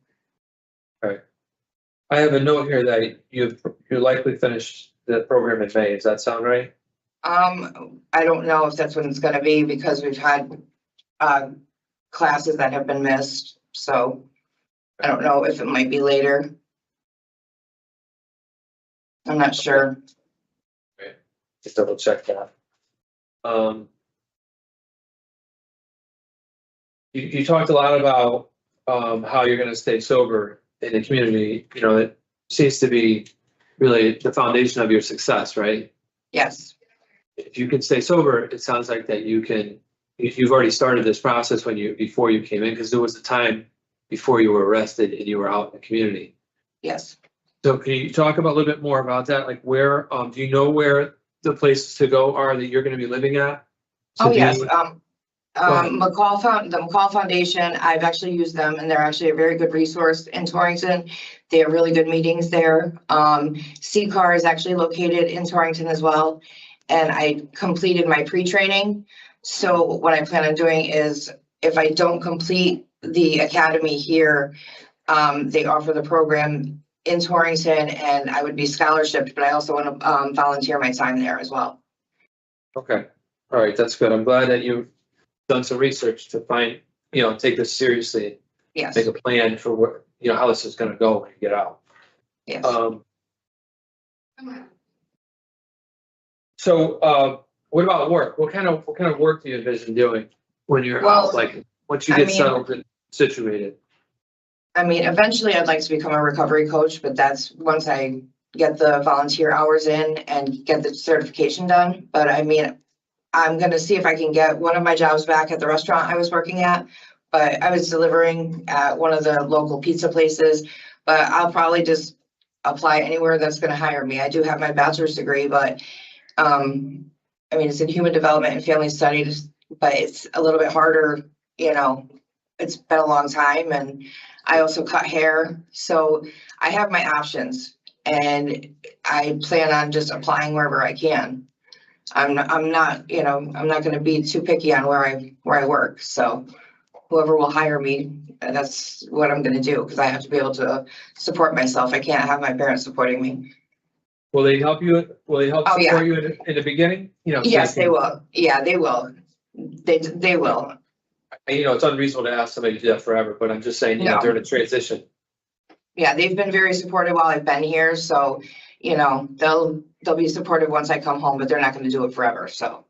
I have a note here that you likely finished the program in May. Does that sound right? I don't know if that's when it's gonna be, because we've had classes that have been missed, so I don't know if it might be later. I'm not sure. Just double check that. You talked a lot about how you're going to stay sober in the community. It seems to be really the foundation of your success, right? Yes, If you can stay sober, it sounds like that you've already started this process before you came in, because there was a time before you were arrested and you were out in the community. yes. So can you talk about a little bit more about that? Like where, do you know where the places to go are that you're going to be living at? Oh, yes. ahead. The McCall Foundation, I've actually used them, and they're actually a very good resource in Torrington. They have really good meetings there. CCAR is actually located in Torrington as well. And I completed my pre-training. So what I plan on doing is, if I don't complete the academy here, they offer the program in Torrington, and I would be scholarshiped, but I also want to volunteer my time there as well. Okay, all right, that's good. I'm glad that you've done some research to find, take this seriously, Yes, make a plan for what, how this is gonna go when you get out. yes. So, what about work? What kind of work do you envision doing when you're Well, out, like, once you I get mean- settled and situated? I mean, eventually I'd like to become a recovery coach, but that's once I get the volunteer hours in and get the certification done. But I mean, I'm gonna see if I can get one of my jobs back at the restaurant I was working at. But I was delivering at one of the local pizza places, but I'll probably just apply anywhere that's gonna hire me. I do have my bachelor's degree, but I mean, it's in human development and family studies, but it's a little bit harder you know, it's been a long time, and I also cut hair. So I have my options, and I plan on just applying wherever I can. I'm not, you know, I'm not gonna be too picky on where I work. So whoever will hire me, that's what I'm gonna do, because I have to be able to support myself. I can't have my parents supporting me. Will they help you? Will they help Oh, yeah. support you in the beginning? You know, so Yes, can- they will. Yeah, they will. They will. You know, it's unreasonable to ask somebody to do that forever, but I'm just saying, you know, No. during the transition. Yeah, they've been very supportive while I've been here, so, you know, they'll be supportive once I come home, but they're not gonna do it forever, so.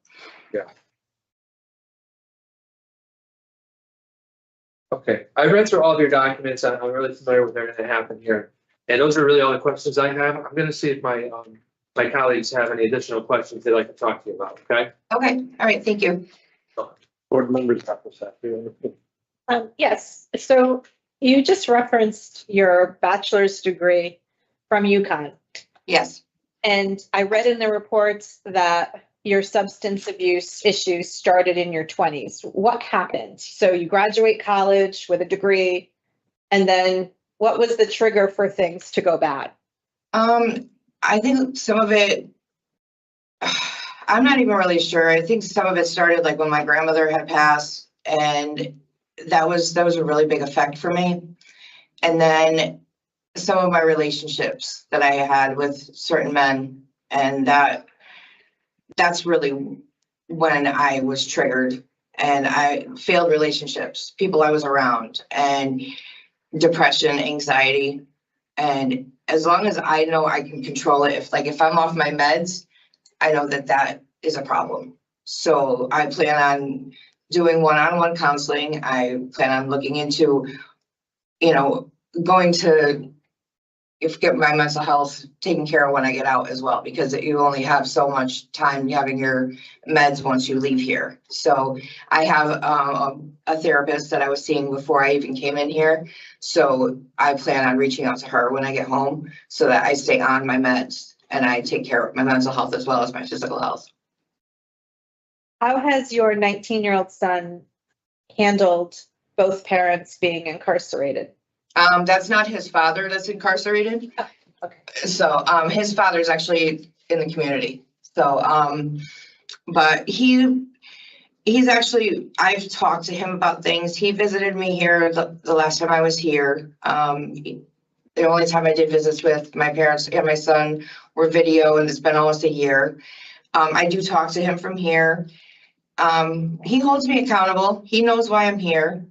Okay, I read through all of your documents. I'm really familiar with everything that happened here. And those are really all the questions I have. I'm gonna see if my, my colleagues have any additional questions they'd like to talk to you about, okay? Okay, all right, thank you. Board members, Dr. Safi. Yes, so you just referenced your bachelor's degree from UConn. Yes, And I read in the reports that your substance abuse issues started in your 20s. What happened? So you graduate college with a degree, and then what was the trigger for things to go bad? I think some of it, I'm not even really sure. I think some of it started like when my grandmother had passed, and that was a really big effect for me. And then some of my relationships that I had with certain men, and that's really when I was triggered, and I failed relationships, people I was around, and depression, anxiety. And as long as I know I can control it, if I'm off my meds, I know that is a problem. So I plan on doing one-on-one counseling. I plan on looking into, you know, going to get my mental health taken care of when I get out as well, because you only have so much time having your meds once you leave here. So I have a therapist that I was seeing before I even came in here. So I plan on reaching out to her when I get home so that I stay on my meds and I take care of my mental health as well as my physical health. How has your 19-year-old son handled both parents being incarcerated? That's not his father that's incarcerated. Okay. So, his father's actually in the community. So, but he's actually, I've talked to him about things. He visited me here the last time I was here. The only time I did visits with my parents and my son were video, and it's been almost a year. I do talk to him from here. He holds me accountable. He knows why I'm here.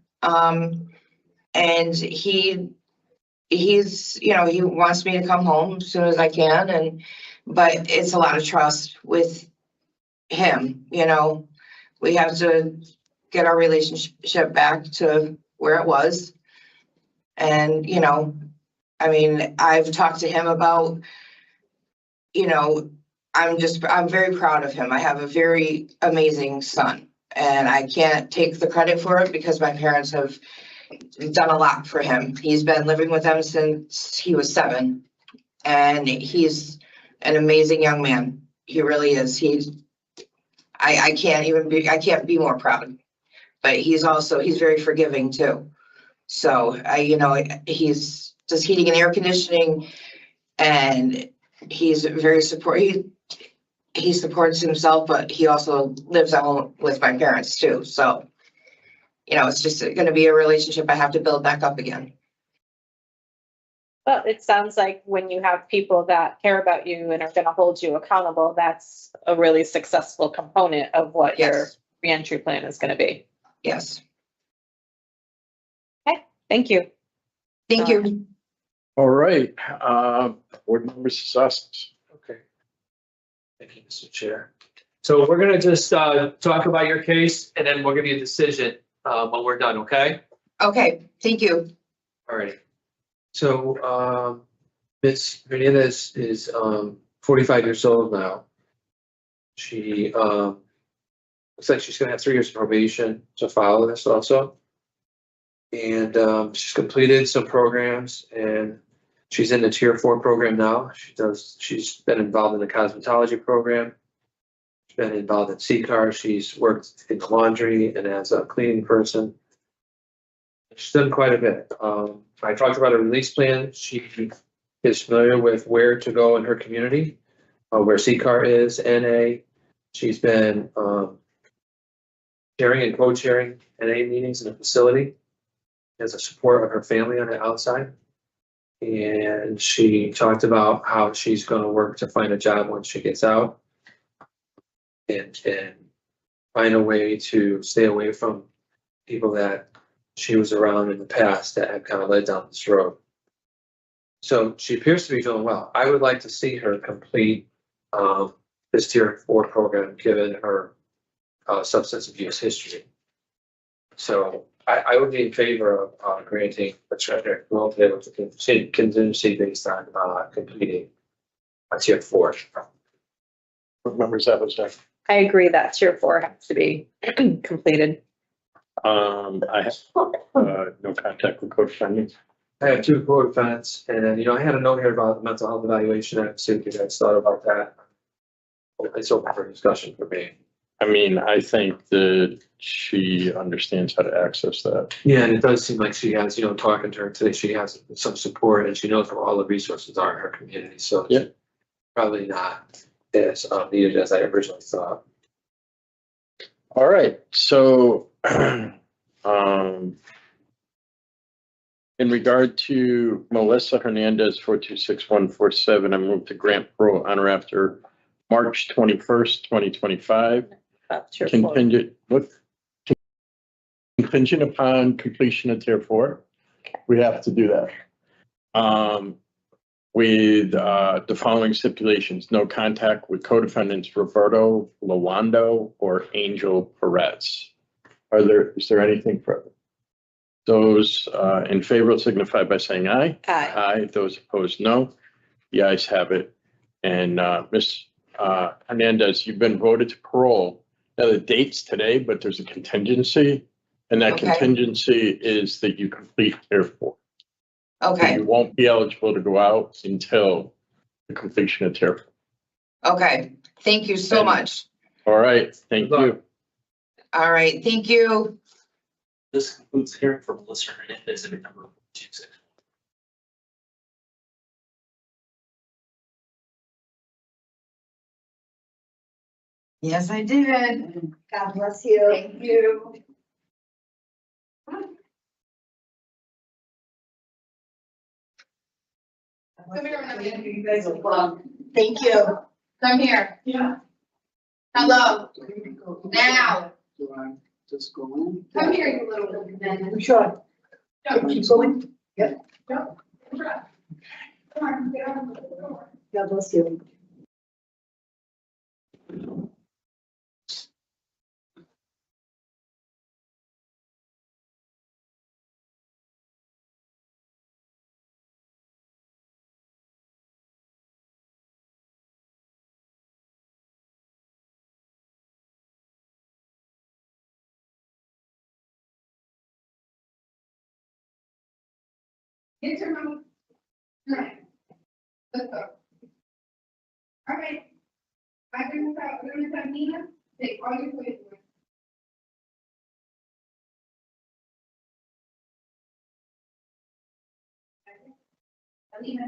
And he's, you know, he wants me to come home as soon as I can, but it's a lot of trust with him, you know. We have to get our relationship back to where it was. And, you know, I mean, I've talked to him about, you know, I'm very proud of him. I have a very amazing son, and I can't take the credit for it because my parents have done a lot for him. He's been living with them since he was 7, and he's an amazing young man. He really is. I can't be more proud, but he's very forgiving too. So you know, he's does heating and air conditioning, and he's very supportive. He supports himself, but he also lives at home with my parents too. So, you know, it's just going to be a relationship I have to build back up again. Well, it sounds like when you have people that care about you and are going to hold you accountable, that's a really successful component of what your Yes. reentry plan is going to be. Yes. Thank you. Thank you. All right, board members' assessments. Okay. Thank you, Mr. Chair. So we're gonna just talk about your case, and then we'll give you a decision when we're done, okay? Okay. Thank you. All right. So Ms. Hernandez is 45 years old now. She looks like she's gonna have 3 years of probation to follow this also. And she's completed some programs, and she's in the Tier 4 program now. She's been involved in the cosmetology program. She's been involved in CCAR. She's worked in laundry and as a cleaning person. She's done quite a bit. I talked about a release plan. She is familiar with where to go in her community, where CCAR is, NA. She's been, chairing and co-chairing NA meetings in the facility as a support of her family on the outside. And she talked about how she's gonna work to find a job once she gets out. And find a way to stay away from people that she was around in the past that have kind of led down this road. So she appears to be doing well. I would like to see her complete this tier 4 program, given her substance abuse history. So I would be in favor of granting a treasure relative to contingency based on completing a tier 4. What members that was that? I agree that tier 4 has to be completed. I have, no contact with code findings. I have 2 co-defendants, and then, I had a note here about the mental health evaluation. I see if you guys thought about that. It's open for discussion for me. I mean, I think that she understands how to access that. Yeah, and it does seem like she has, talking to her today, she has some support and she knows where all the resources are in her community, so. Yeah. Probably not as needed as I originally thought. All right, so, in regard to Melissa Hernandez, 426147, I move to grant parole on or after March 21st, 2025. Tier 4. Contingent upon completion of tier 4. We have to do that. With the following stipulations: no contact with co-defendants Roberto Lawando or Angel Perez. Is there anything further? Those in favor signify by saying aye. Aye. Aye. Those opposed, no. The ayes have it. And Ms. Hernandez, you've been voted to parole. Now the date's today, but there's a contingency. And that Okay. contingency is that you complete tier 4. So Okay, you won't be eligible to go out until the completion of tier 4. okay. Thank you so much. All right, thank Good luck. you. All right, thank you. This concludes the hearing for Melissa Hernandez and number 26. Yes, I did. God bless you. Thank you. Come here, you guys are welcome. Thank you. Come here. Yeah. Hello. Now. Do I just go in? Come here, you little man. Sure. Keep going. Yep. Come on, get out of the door. God bless you. Get your mouth. All right. Let's go. All right. I'm gonna have Nina take all your plates. Alina.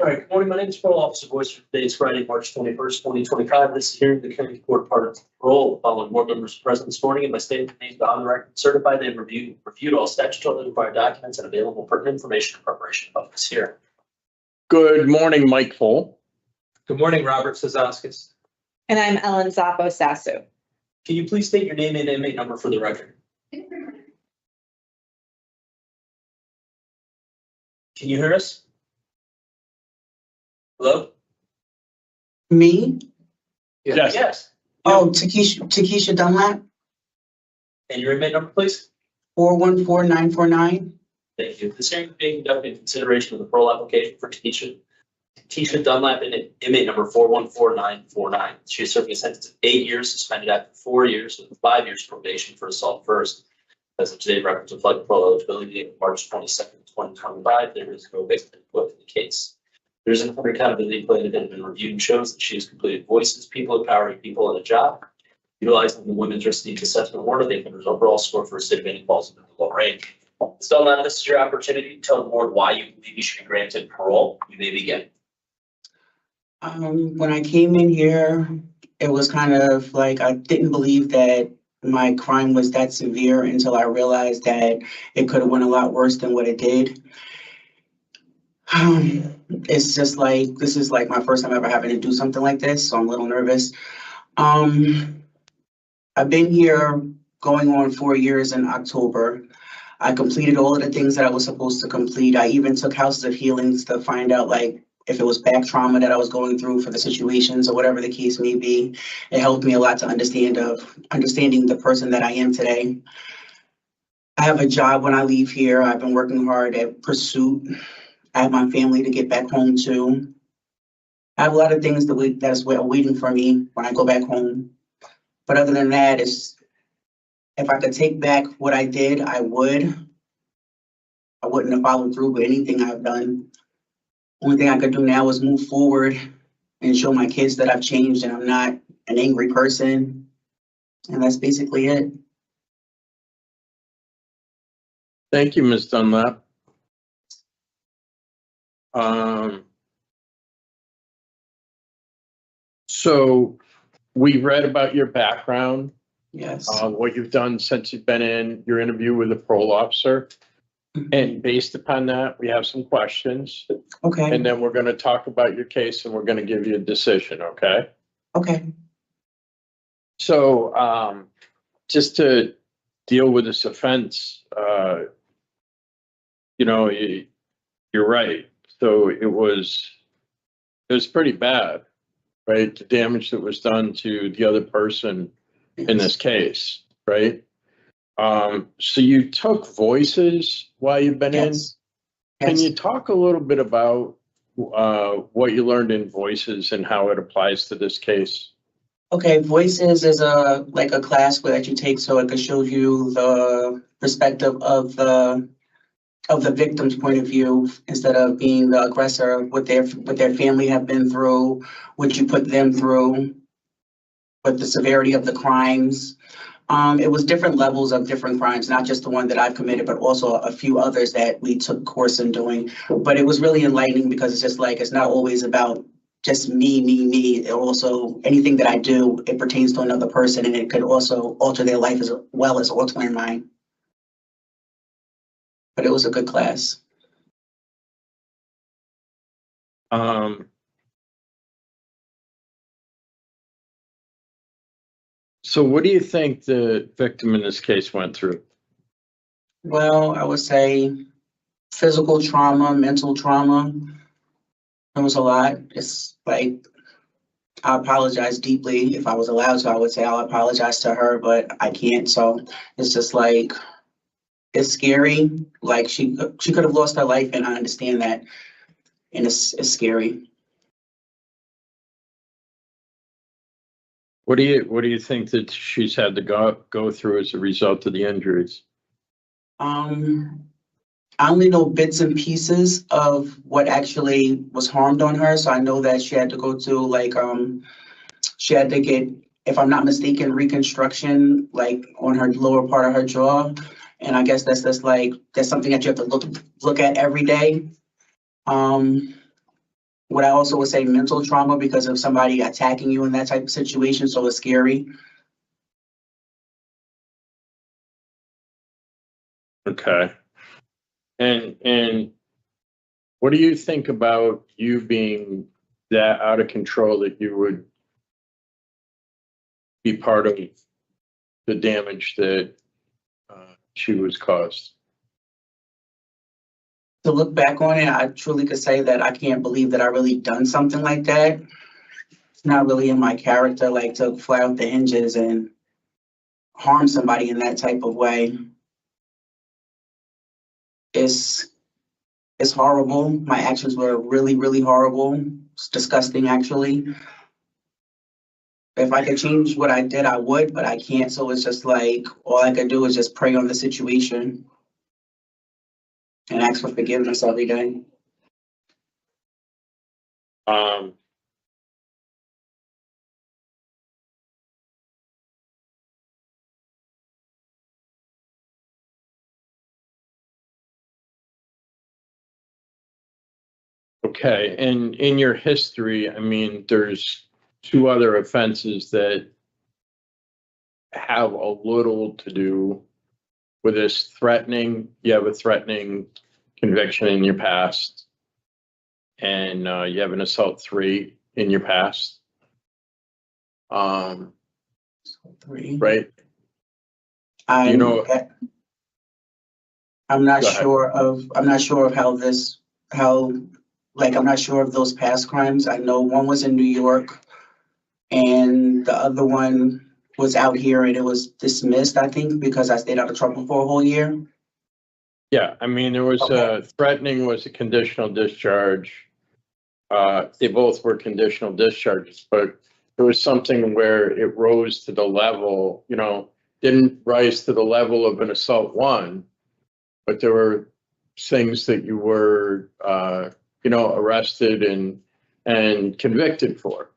All right, good morning. My name is Parole Officer Voice for today. It's Friday, March 21st, 2025. This is hearing the Connecticut Court part of Parole. Following board members present this morning, and my statement names on the record certified they have reviewed all statutorily required documents and available pertinent information in preparation of this hearing. Good morning, Mike Full. Good morning, Robert Sazaskis. And I'm Ellen Zappo Sasu. Can you please state your name and inmate number for the record? Can you hear us? Hello? Me? Yes. Yes. Oh, Takeisha Dunlap, And your inmate number, please? 414949. Thank you. This hearing is being conducted in consideration of the parole application for Takeisha Dunlap, inmate number 414949. She is serving a sentence of 8 years, suspended after 4 years, with 5 years probation for assault first. As of today, records reflect parole eligibility date of March 22nd, 2025. There is no victim input in the case. There is an accountability plan that has been reviewed and shows that she has completed voices, people empowering people in a job. Utilizing the women's risk needs assessment order, they can overall score for recidivating falls into the low range. Ms. Dunlap, this is your opportunity to tell the board why you believe you should be granted parole. You may begin. When I came in here, it was kind of like I didn't believe that my crime was that severe until I realized that it could have went a lot worse than what it did. It's just like, this is like my first time ever having to do something like this, so I'm a little nervous. I've been here going on 4 years in October. I completed all of the things that I was supposed to complete. I even took houses of healings to find out like if it was back trauma that I was going through for the situations or whatever the case may be. It helped me a lot to understanding the person that I am today. I have a job when I leave here. I've been working hard at pursuit. I have my family to get back home to. I have a lot of things that's waiting for me when I go back home. But other than that, if I could take back what I did, I would. I wouldn't have followed through with anything I've done. Only thing I could do now is move forward and show my kids that I've changed and I'm not an angry person. And that's basically it. Thank you, Ms. Dunlap. So we read about your background, Yes. what you've done since you've been in your interview with the parole officer. And based upon that, we have some questions. Okay. And then we're going to talk about your case and we're going to give you a decision, okay? Okay. So just to deal with this offense, you're right. So it was pretty bad, right? The damage that was done to the other person in this case, right? So you took voices while you've been in. Can you talk a little bit about what you learned in voices and how it applies to this case? Okay, voices is a class that you take so it can show you the perspective of the victim's point of view instead of being the aggressor, what their family have been through, what you put them through, what the severity of the crimes. It was different levels of different crimes, not just the one that I've committed, but also a few others that we took course in doing. But it was really enlightening because it's just like, it's not always about just me. It also, anything that I do, it pertains to another person and it could also alter their life as well as altering mine. But it was a good class. So what do you think the victim in this case went through? Well, I would say physical trauma, mental trauma. It was a lot. It's like, I apologize deeply. If I was allowed to, I would say I'll apologize to her, but I can't. So it's just like, it's scary. Like she could have lost her life, and I understand that. And it's scary. What do you think that she's had to go through as a result of the injuries? I only know bits and pieces of what actually was harmed on her. So I know that she had to go to she had to get, if I'm not mistaken, reconstruction like on her lower part of her jaw. And I guess that's something that you have to look at every day. what I also would say mental trauma because of somebody attacking you in that type of situation, so it's scary. Okay. And what do you think about you being that out of control that you would be part of the damage that she was caused? To look back on it, I truly could say that I can't believe that I really done something like that. It's not really in my character, like to fly out the hinges and harm somebody in that type of way. It's horrible. My actions were really, really horrible. It's disgusting, actually. If I could change what I did, I would, but I can't. So it's just like, all I can do is just pray on the situation and ask for forgiveness every day. Okay, and in your history, I mean, there's 2 other offenses that have a little to do with this threatening. You have a threatening conviction in your past, and you have an assault 3 in your past. 3. Right? I'm not Go ahead. sure of I'm not sure of I'm not sure of those past crimes. I know one was in New York and the other one was out here and it was dismissed, I think, because I stayed out of trouble for a whole year. Yeah, I mean, there was threatening was a conditional discharge. They both were conditional discharges, but there was something where it rose to the level, didn't rise to the level of an assault 1, but there were things that you were, arrested and convicted for,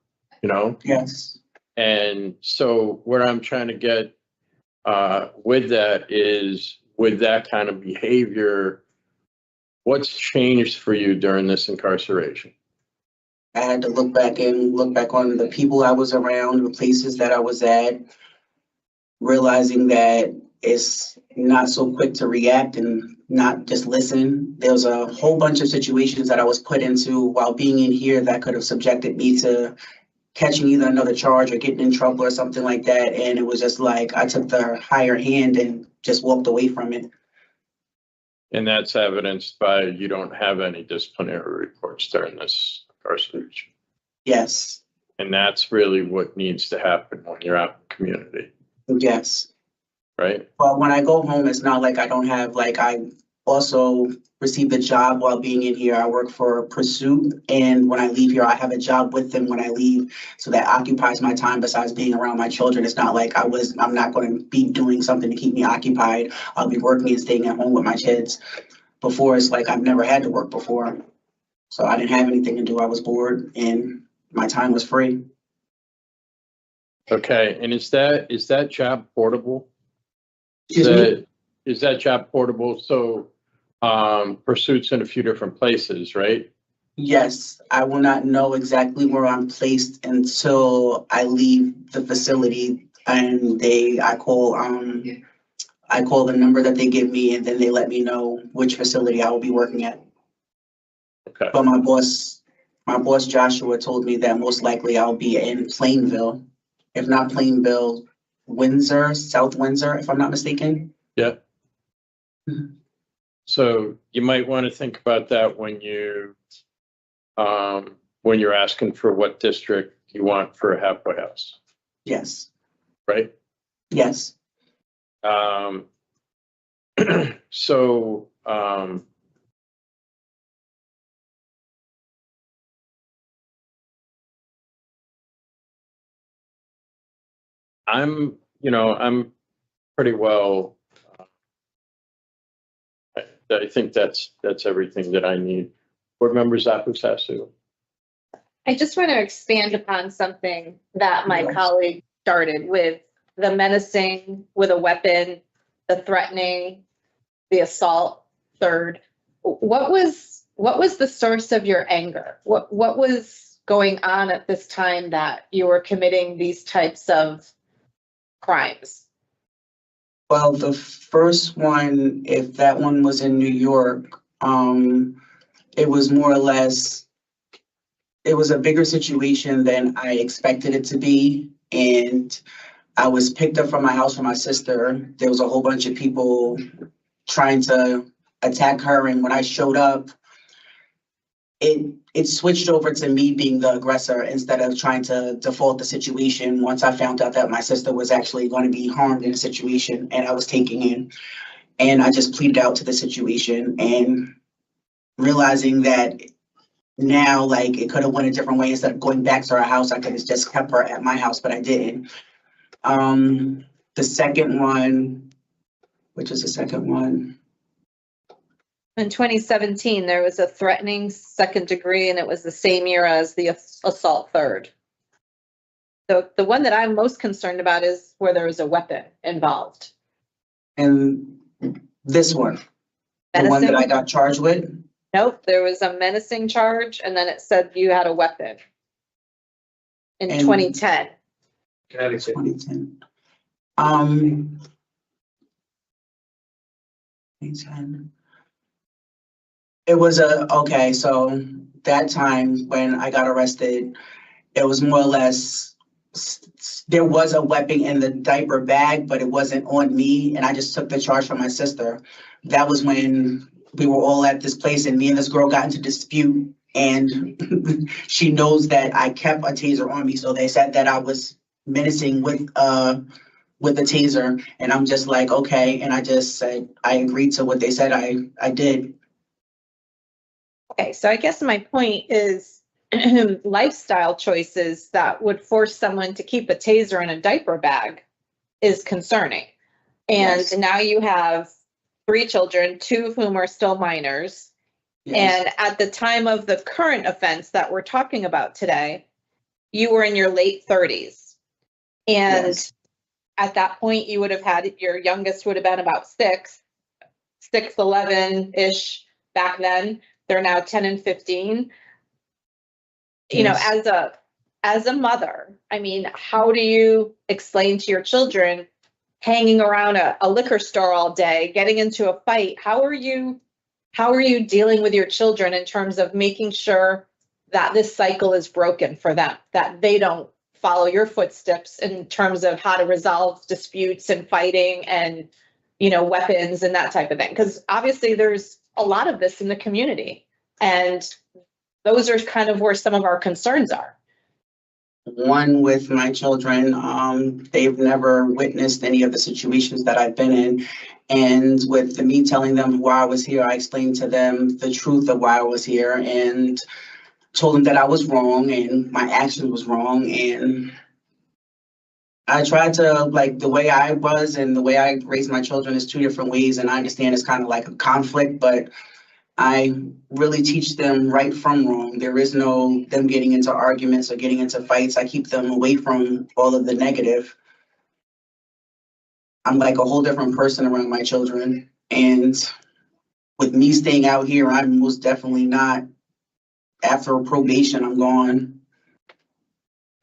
Yes. And so what I'm trying to get with that is, with that kind of behavior, what's changed for you during this incarceration? I had to look back on the people I was around, the places that I was at, realizing that it's not so quick to react and not just listen. There was a whole bunch of situations that I was put into while being in here that could have subjected me to catching either another charge or getting in trouble or something like that. And it was just like I took the higher hand and just walked away from it. And that's evidenced by you don't have any disciplinary reports during this incarceration. Yes. And that's really what needs to happen when you're out in the community. Yes. Right? But when I go home, it's not like I don't have, I also received a job while being in here. I work for Pursuit, and when I leave here, I have a job with them when I leave. So that occupies my time besides being around my children. It's not like I'm not going to be doing something to keep me occupied. I'll be working and staying at home with my kids. Before, it's like I've never had to work before. So I didn't have anything to do. I was bored and my time was free. Okay, and is that job portable? Excuse me? Is that job portable? So Pursuit's in a few different places, right? Yes, I will not know exactly where I'm placed until I leave the facility and I call the number that they give me and then they let me know which facility I will be working at. Okay. But my boss Joshua told me that most likely I'll be in Plainville. If not Plainville, Windsor, South Windsor, if I'm not mistaken. Yeah. So you might want to think about that when you're asking for what district you want for a halfway house. Yes. Right? Yes. So I'm pretty well. I think that's everything that I need. Board members, Sasu. I just want to expand upon something that my colleague started with: the menacing with a weapon, the threatening, the assault, 3rd. What was what was the source of your anger? What was going on at this time that you were committing these types of crimes? Well, the first one, if that one was in New York, it was more or less, it was a bigger situation than I expected it to be. And I was picked up from my house from my sister. There was a whole bunch of people trying to attack her. And when I showed up, it switched over to me being the aggressor instead of trying to default the situation once I found out that my sister was actually going to be harmed in a situation and I was taking in. And I just pleaded out to the situation and realizing that now, like, it could have went a different way. Instead of going back to her house, I could have just kept her at my house, but I didn't. The second one, which is the second one? In 2017, there was a threatening second degree, and it was the same year as the assault third. The one that I'm most concerned about is where there was a weapon involved. And this one, the one that I got charged with? Nope, there was a menacing charge, and then it said you had a weapon in 2010. Connecticut. 2010. 2010. It was okay, so that time when I got arrested, it was more or less, there was a weapon in the diaper bag, but it wasn't on me, and I just took the charge from my sister. That was when we were all at this place, and me and this girl got into dispute, and she knows that I kept a taser on me, so they said that I was menacing with the taser, and I'm just like, okay, and I just said, I agreed to what they said I did. Okay, so I guess my point is lifestyle choices that would force someone to keep a taser in a diaper bag is concerning. And Yes. now you have 3 children, 2 of whom are still minors. Yes. And at the time of the current offense that we're talking about today, you were in your late 30s. And Yes. at that point, you would have had, your youngest would have been about 6, 11-ish back then. They're now 10 and 15. You know, as a mother, I mean, how do you explain to your children hanging around a liquor store all day, getting into a fight? How are you dealing with your children in terms of making sure that this cycle is broken for them, that they don't follow your footsteps in terms of how to resolve disputes and fighting and, you know, weapons and that type of thing? Because obviously there's a lot of this in the community, and those are kind of where some of our concerns are. One with my children, they've never witnessed any of the situations that I've been in. And with me telling them why I was here, I explained to them the truth of why I was here and told them that I was wrong and my action was wrong. And I tried to, like, the way I was and the way I raised my children is 2 different ways. And I understand it's kind of like a conflict, but I really teach them right from wrong. There is no them getting into arguments or getting into fights. I keep them away from all of the negative. I'm like a whole different person around my children. And with me staying out here, I'm most definitely not. After probation, I'm gone.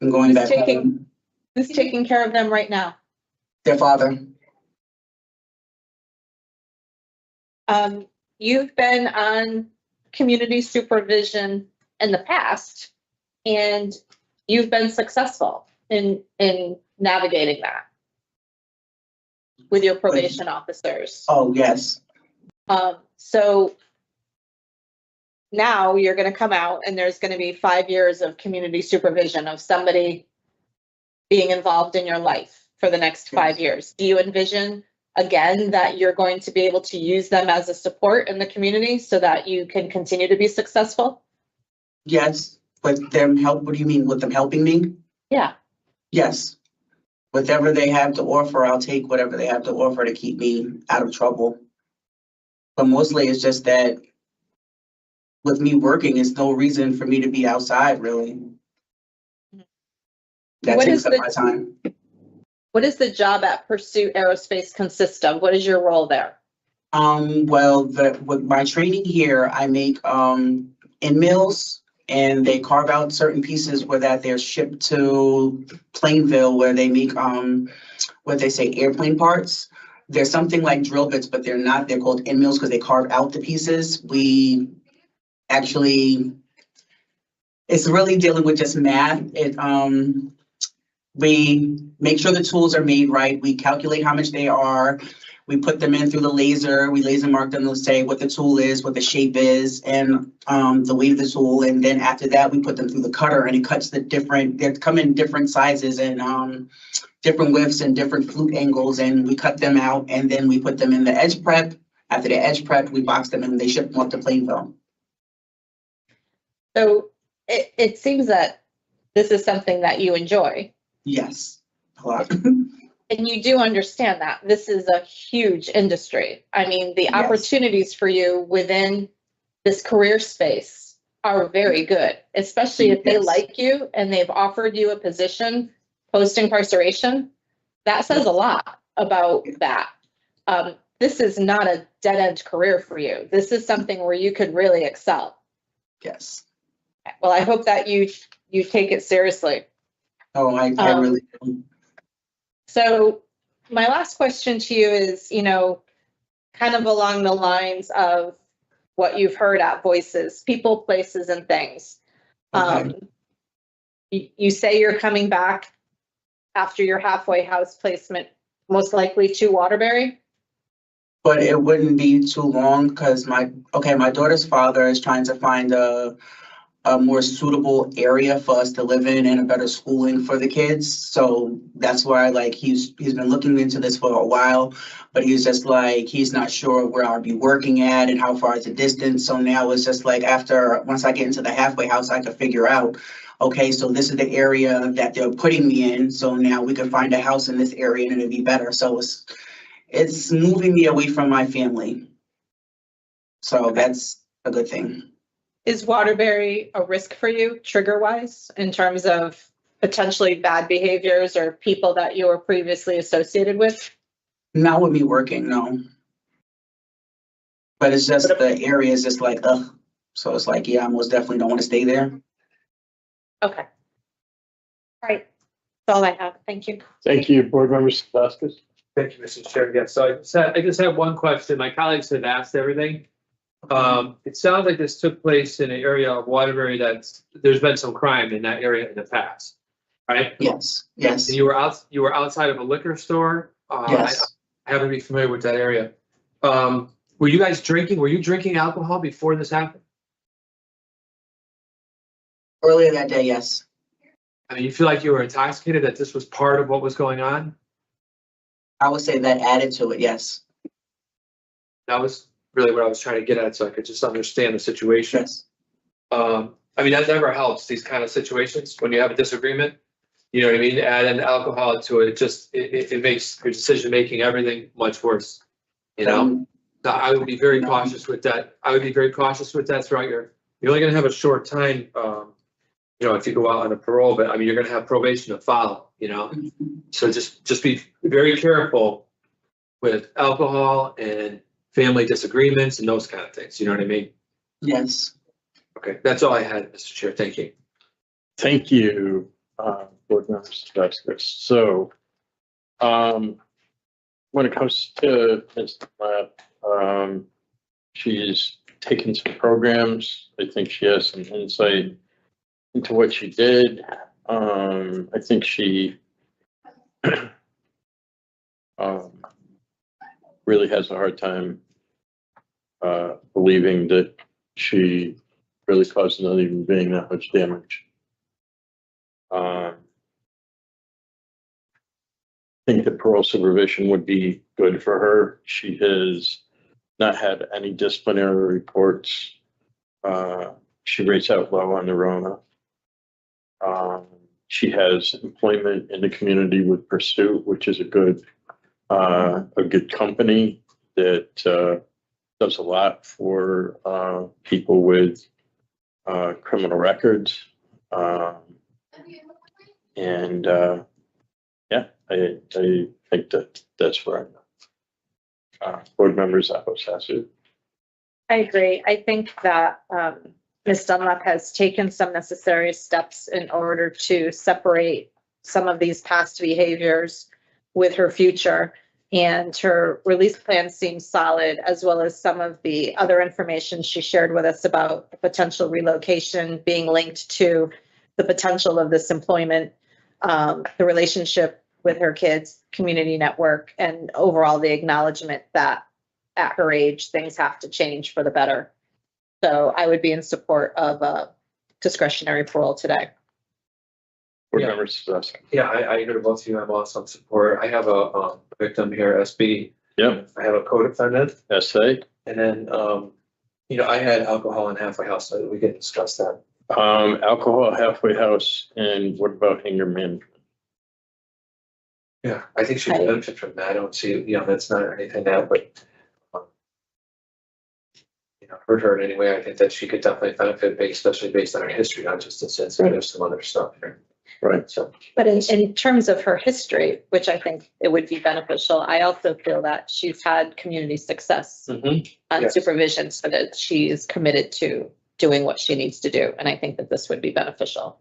I'm going back home. Who's taking care of them right now? Their father. You've been on community supervision in the past, and you've been successful in navigating that with your probation officers. Oh, yes. So now you're going to come out and there's going to be 5 years of community supervision of somebody being involved in your life for the next 5 years. Do you envision again that you're going to be able to use them as a support in the community so that you can continue to be successful? Yes. With them help, what do you mean? With them helping me? Yeah. Yes. Whatever they have to offer, I'll take whatever they have to offer to keep me out of trouble. But mostly it's just that with me working, it's no reason for me to be outside, really. That takes up my time. What does the job at Pursuit Aerospace consist of? What is your role there? Well, with my training here, I make, in mills, and they carve out certain pieces where that they're shipped to Plainville, where they make, what they say, airplane parts. There's something like drill bits, but they're not. They're called end mills because they carve out the pieces. We actually, it's really dealing with just math. We make sure the tools are made right. We calculate how much they are. We put them in through the laser. We laser mark them to say what the tool is, what the shape is, and the weight of the tool. And then after that, we put them through the cutter, and it cuts they come in different sizes and different widths and different flute angles, and we cut them out, and then we put them in the edge prep. After the edge prep, we box them and they ship them up to Plainville. So it seems that this is something that you enjoy. Yes, a lot. And you do understand that this is a huge industry. I mean, the opportunities for you within this career space are very good, especially if they like you and they've offered you a position post-incarceration. That says a lot about that. This is not a dead-end career for you. This is something where you could really excel. Yes. Well, I hope that you take it seriously. Oh, I really do. So my last question to you is, kind of along the lines of what you've heard at Voices, people, places, and things. Okay. You say you're coming back after your halfway house placement, most likely to Waterbury? But it wouldn't be too long because my daughter's father is trying to find a more suitable area for us to live in and a better schooling for the kids. So that's why he's been looking into this for a while, but he's just he's not sure where I'll be working at and how far is the distance. So now it's just once I get into the halfway house, I can figure out, okay, so this is the area that they're putting me in. So now we can find a house in this area and it'll be better. So it's moving me away from my family. So that's a good thing. Is Waterbury a risk for you, trigger-wise, in terms of potentially bad behaviors or people that you were previously associated with? Not with me working, no. But it's just the area is just ugh. So it's I most definitely don't want to stay there. Okay. All right. That's all I have. Thank you. Thank you, Board Member Sebastian. Thank you, Mr. Chair. Yes, so I just have one question. My colleagues have asked everything. It sounds like this took place in an area of Waterbury there's been some crime in that area in the past, right? Yes. And you were outside of a liquor store. Yes. I haven't been familiar with that area. Were you guys drinking? Were you drinking alcohol before this happened? Earlier that day, yes. I mean, you feel like you were intoxicated, that this was part of what was going on? I would say that added to it, yes. That was really what I was trying to get at, so I could just understand the situation. Yes. I mean, that never helps, these kind of situations, when you have a disagreement. You know what I mean? Add an alcohol to it, it makes your decision-making, everything much worse, So I would be very cautious with that. Throughout you're only gonna have a short time, if you go out on a parole, but I mean, you're gonna have probation to follow, So just be very careful with alcohol and family disagreements and those kind of things. You know what I mean? Yes. Okay, that's all I had, Mr. Chair. Thank you. Thank you, Board Member Sebastian. So, when it comes to Ms. Dunlap, she's taken some programs. I think she has some insight into what she did. I think she really has a hard time believing that she really caused another human being that much damage. I think that parole supervision would be good for her. She has not had any disciplinary reports. She rates out low on the Rona. She has employment in the community with Pursuit, which is a good company that does a lot for people with criminal records. I think that's where I'm at. Board members, Sasu. I agree. I think that Ms. Dunlap has taken some necessary steps in order to separate some of these past behaviors with her future. And her release plan seems solid, as well as some of the other information she shared with us about the potential relocation being linked to the potential of this employment, the relationship with her kids, community network, and overall the acknowledgement that at her age, things have to change for the better. So I would be in support of discretionary parole today. Board Yeah. members, Sasu. Yeah, I agree with both of you. I'm also in support. I have a victim here, SB. Yep, I have a co-defendant, SA. and then, I had alcohol in halfway house, so we can discuss that. Alcohol halfway house, and what about anger management? Yeah, I think she I- would benefit from that. I don't see, that's not anything that, but hurt her in any way. I think that she could definitely benefit, especially based on her history, not just the sense that there's some other stuff here. Right. So, But in terms of her history, which I think it would be beneficial, I also feel that she's had community success on Yes. supervision, so that she is committed to doing what she needs to do. And I think that this would be beneficial.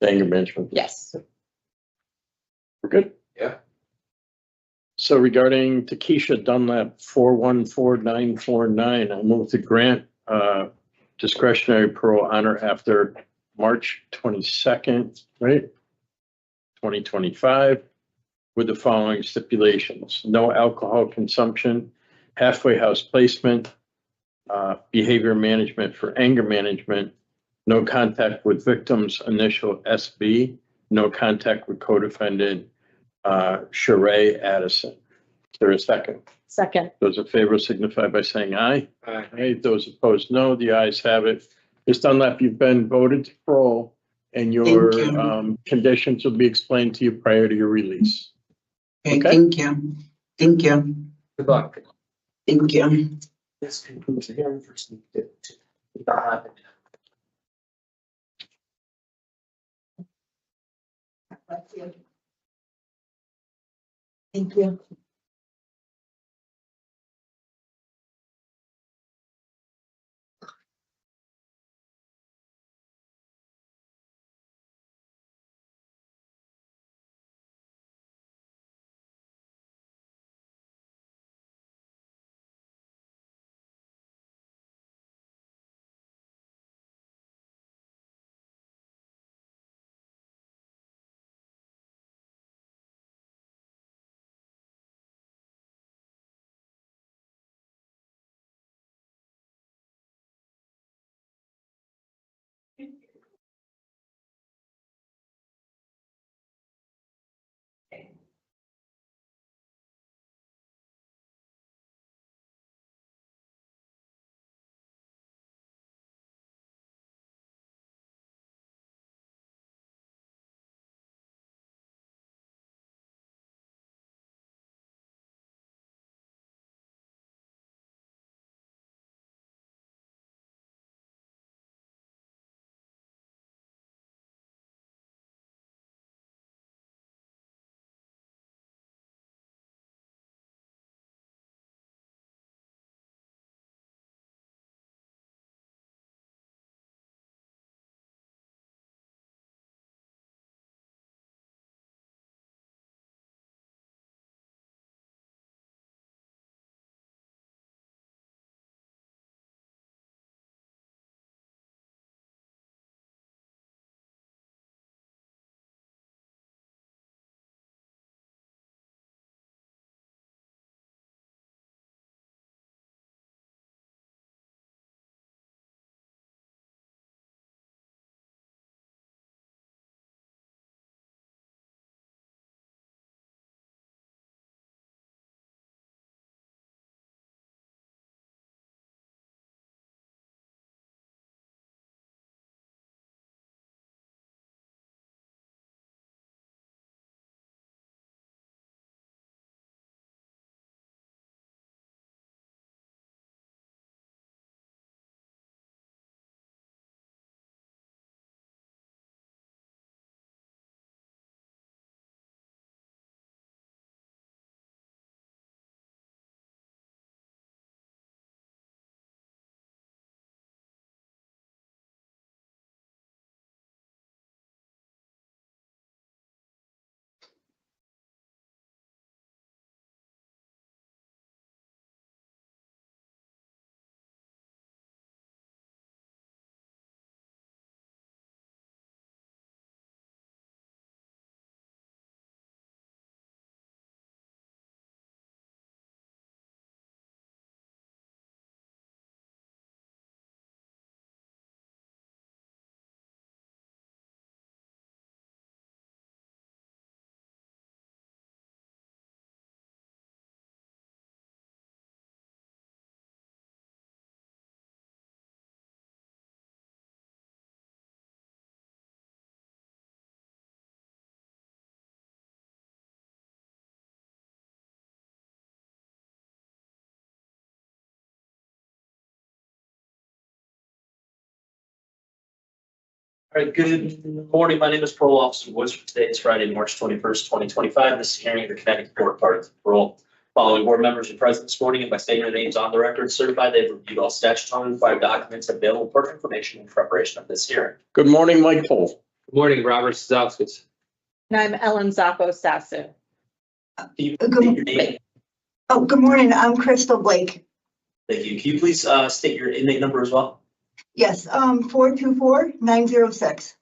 Anger management. Yes. We're good. Yeah. So regarding Takeisha Dunlap 414949, I move to grant discretionary parole honor after March 22nd, right? 2025, with the following stipulations: no alcohol consumption, halfway house placement, behavior management for anger management, no contact with victims, initial SB, no contact with co-defendant Sheree Addison. Is there a second? Second. Those in favor signify by saying aye. Aye. Aye. Those opposed, no. The ayes have it. Ms. Dunlap, you've been voted to parole, and your Thank you. conditions will be explained to you prior to your release. Okay, Okay. thank you. Thank you. Good luck. Thank you. This concludes the hearing for Steve. Thank you. All right, good morning. My name is Parole Officer Woods. Today is Friday, March 21st, 2025. This hearing of the Connecticut Court part of the parole. Following board members are present this morning and by stating their names on the record, certified they've reviewed all statutory and required documents available for information in preparation of this hearing. Good morning, Mike Pohl. Good morning, Robert Stauskas. And I'm Ellen Zappo Sasu. Good morning. I'm Crystal Blake. Thank you. Can you please state your inmate number as well? Yes, 424-906.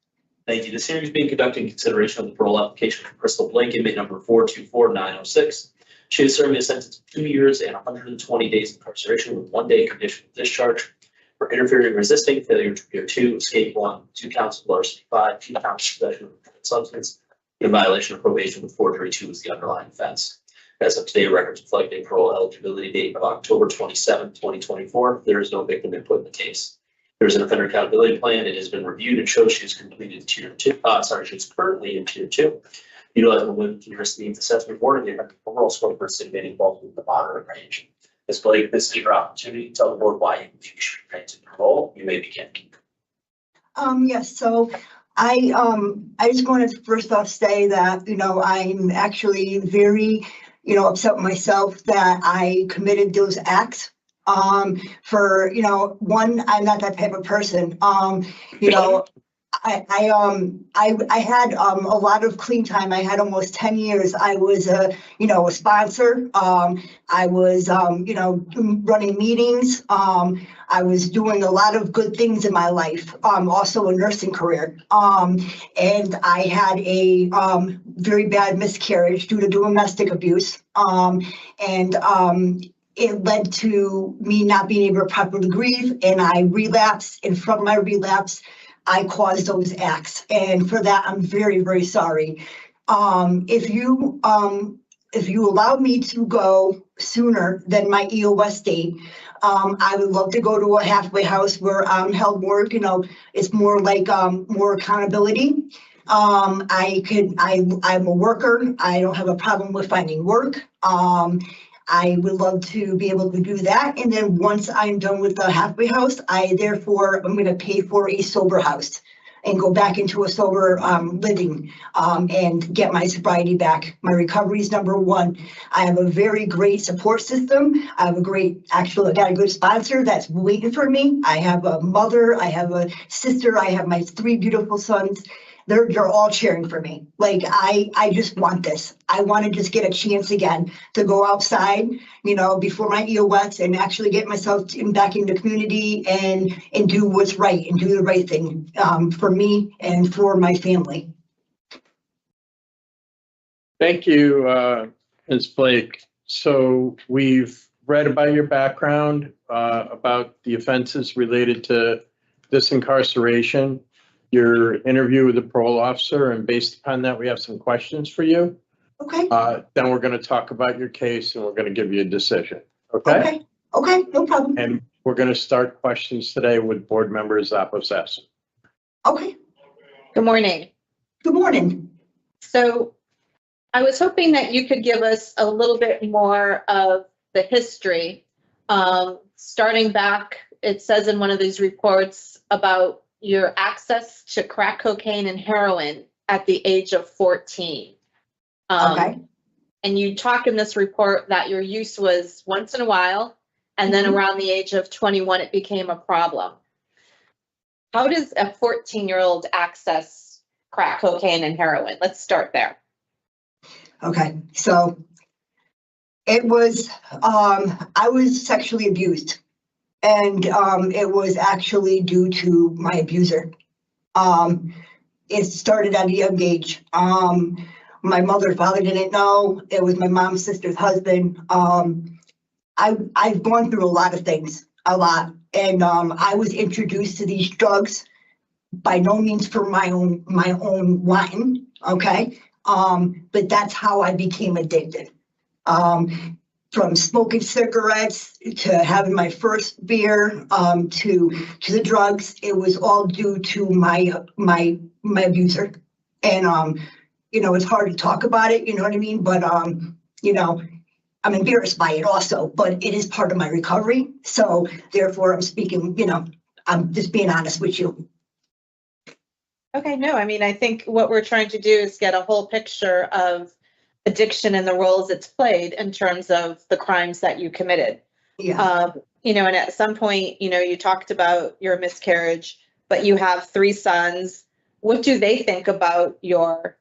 Thank you. This hearing is being conducted in consideration of the parole application for Crystal Blake, inmate number 424-906. She is serving a sentence of 2 years and 120 days incarceration with 1 day conditional discharge for interfering, resisting, failure to appear 2, escape 1, 2 counts of larceny 5, 2 counts of possession of a controlled substance, in violation of probation with forgery 2 is the underlying offense. As of today, records reflect a parole eligibility date of October 27, 2024. There is no victim input in the case. There is an offender accountability plan. It has been reviewed and shows she has completed tier 2. She's currently in tier 2. Utilizing the women's risk needs assessment board and the overall score for city involved with the moderate range. Ms. Blake, this is your opportunity to tell the board why you should be granted parole. You may begin. Yes, so I just want to first off say that, I'm actually very, upset with myself that I committed those acts. For, one, I'm not that type of person. I had a lot of clean time. I had almost 10 years. I was a sponsor. I was running meetings. I was doing a lot of good things in my life. Also a nursing career. And I had a very bad miscarriage due to domestic abuse. It led to me not being able to properly grieve, and I relapsed. And from my relapse, I caused those acts, and for that, I'm very, very sorry. If you allow me to go sooner than my EOS date, I would love to go to a halfway house where I'm held more, it's more like more accountability. I'm a worker. I don't have a problem with finding work. I would love to be able to do that. And then once I'm done with the halfway house, I'm going to pay for a sober house and go back into a sober living and get my sobriety back. My recovery is number one. I have a very great support system. I got a good sponsor that's waiting for me. I have a mother, I have a sister, I have my 3 beautiful sons. They're all cheering for me. Like, I just want this. I want to just get a chance again to go outside, before my EOS and actually get myself back in the community and do what's right and do the right thing for me and for my family. Thank you, Ms. Blake. So we've read about your background, about the offenses related to this incarceration, your interview with the parole officer, and based upon that, we have some questions for you. Okay. Then we're going to talk about your case and we're going to give you a decision. Okay? Okay, no problem. And we're going to start questions today with board members Zappo. Okay. Good morning. Good morning. So I was hoping that you could give us a little bit more of the history. Starting back, it says in one of these reports about your access to crack cocaine and heroin at the age of 14. Okay. And you talk in this report that your use was once in a while, and then around the age of 21, it became a problem. How does a 14-year-old access crack cocaine and heroin? Let's start there. Okay, so it was, I was sexually abused. And it was actually due to my abuser. It started at a young age. My mother and father didn't know. It was my mom's sister's husband. I've gone through a lot of things, a lot. And I was introduced to these drugs, by no means for my own wanting, okay? But that's how I became addicted. From smoking cigarettes to having my first beer, to the drugs, it was all due to my abuser. And it's hard to talk about it, you know what I mean? But I'm embarrassed by it also, but it is part of my recovery. So therefore I'm speaking, I'm just being honest with you. Okay, no, I mean, I think what we're trying to do is get a whole picture of addiction and the roles it's played in terms of the crimes that you committed. Yeah. You know, and at some point, you know, you talked about your miscarriage, but you have 3 sons. What do they think about your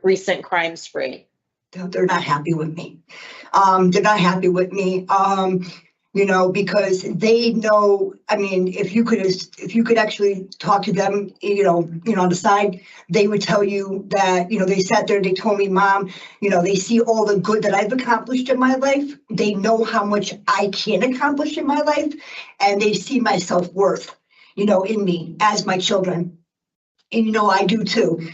recent crime spree? They're not happy with me. They're not happy with me. You know, because they know, I mean, if you could actually talk to them, you know, on the side, they would tell you that, you know, they sat there, they told me, Mom, you know, they see all the good that I've accomplished in my life. They know how much I can accomplish in my life, and they see my self-worth, you know, in me as my children. And, you know, I do too.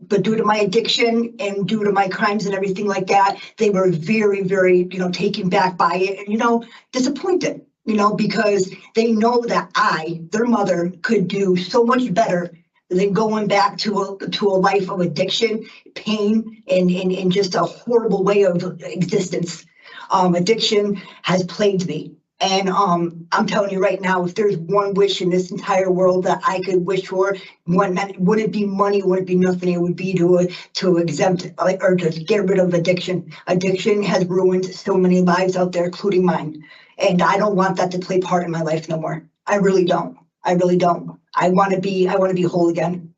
But due to my addiction and due to my crimes and everything like that, they were very, very, you know, taken back by it and, you know, disappointed, you know, because they know that I, their mother, could do so much better than going back to a life of addiction, pain, and just a horrible way of existence. Addiction has plagued me. And I'm telling you right now, if there's one wish in this entire world that I could wish for, would it be money, would it be nothing, it would be to exempt or to get rid of addiction. Addiction has ruined so many lives out there, including mine. And I don't want that to play part in my life no more. I really don't. I really don't. I want to be whole again.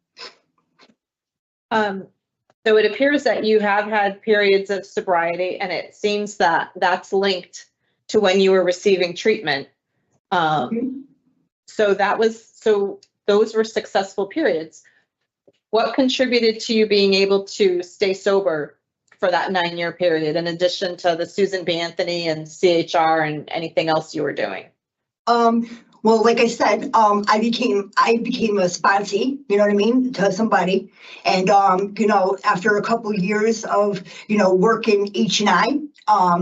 So it appears that you have had periods of sobriety, and it seems that that's linked to when you were receiving treatment. So those were successful periods. What contributed to you being able to stay sober for that 9-year period, in addition to the Susan B. Anthony and CHR and anything else you were doing? Well, like I said, I became a sponsee, you know what I mean, to somebody. And, you know, after a couple of years of, you know, working H&I,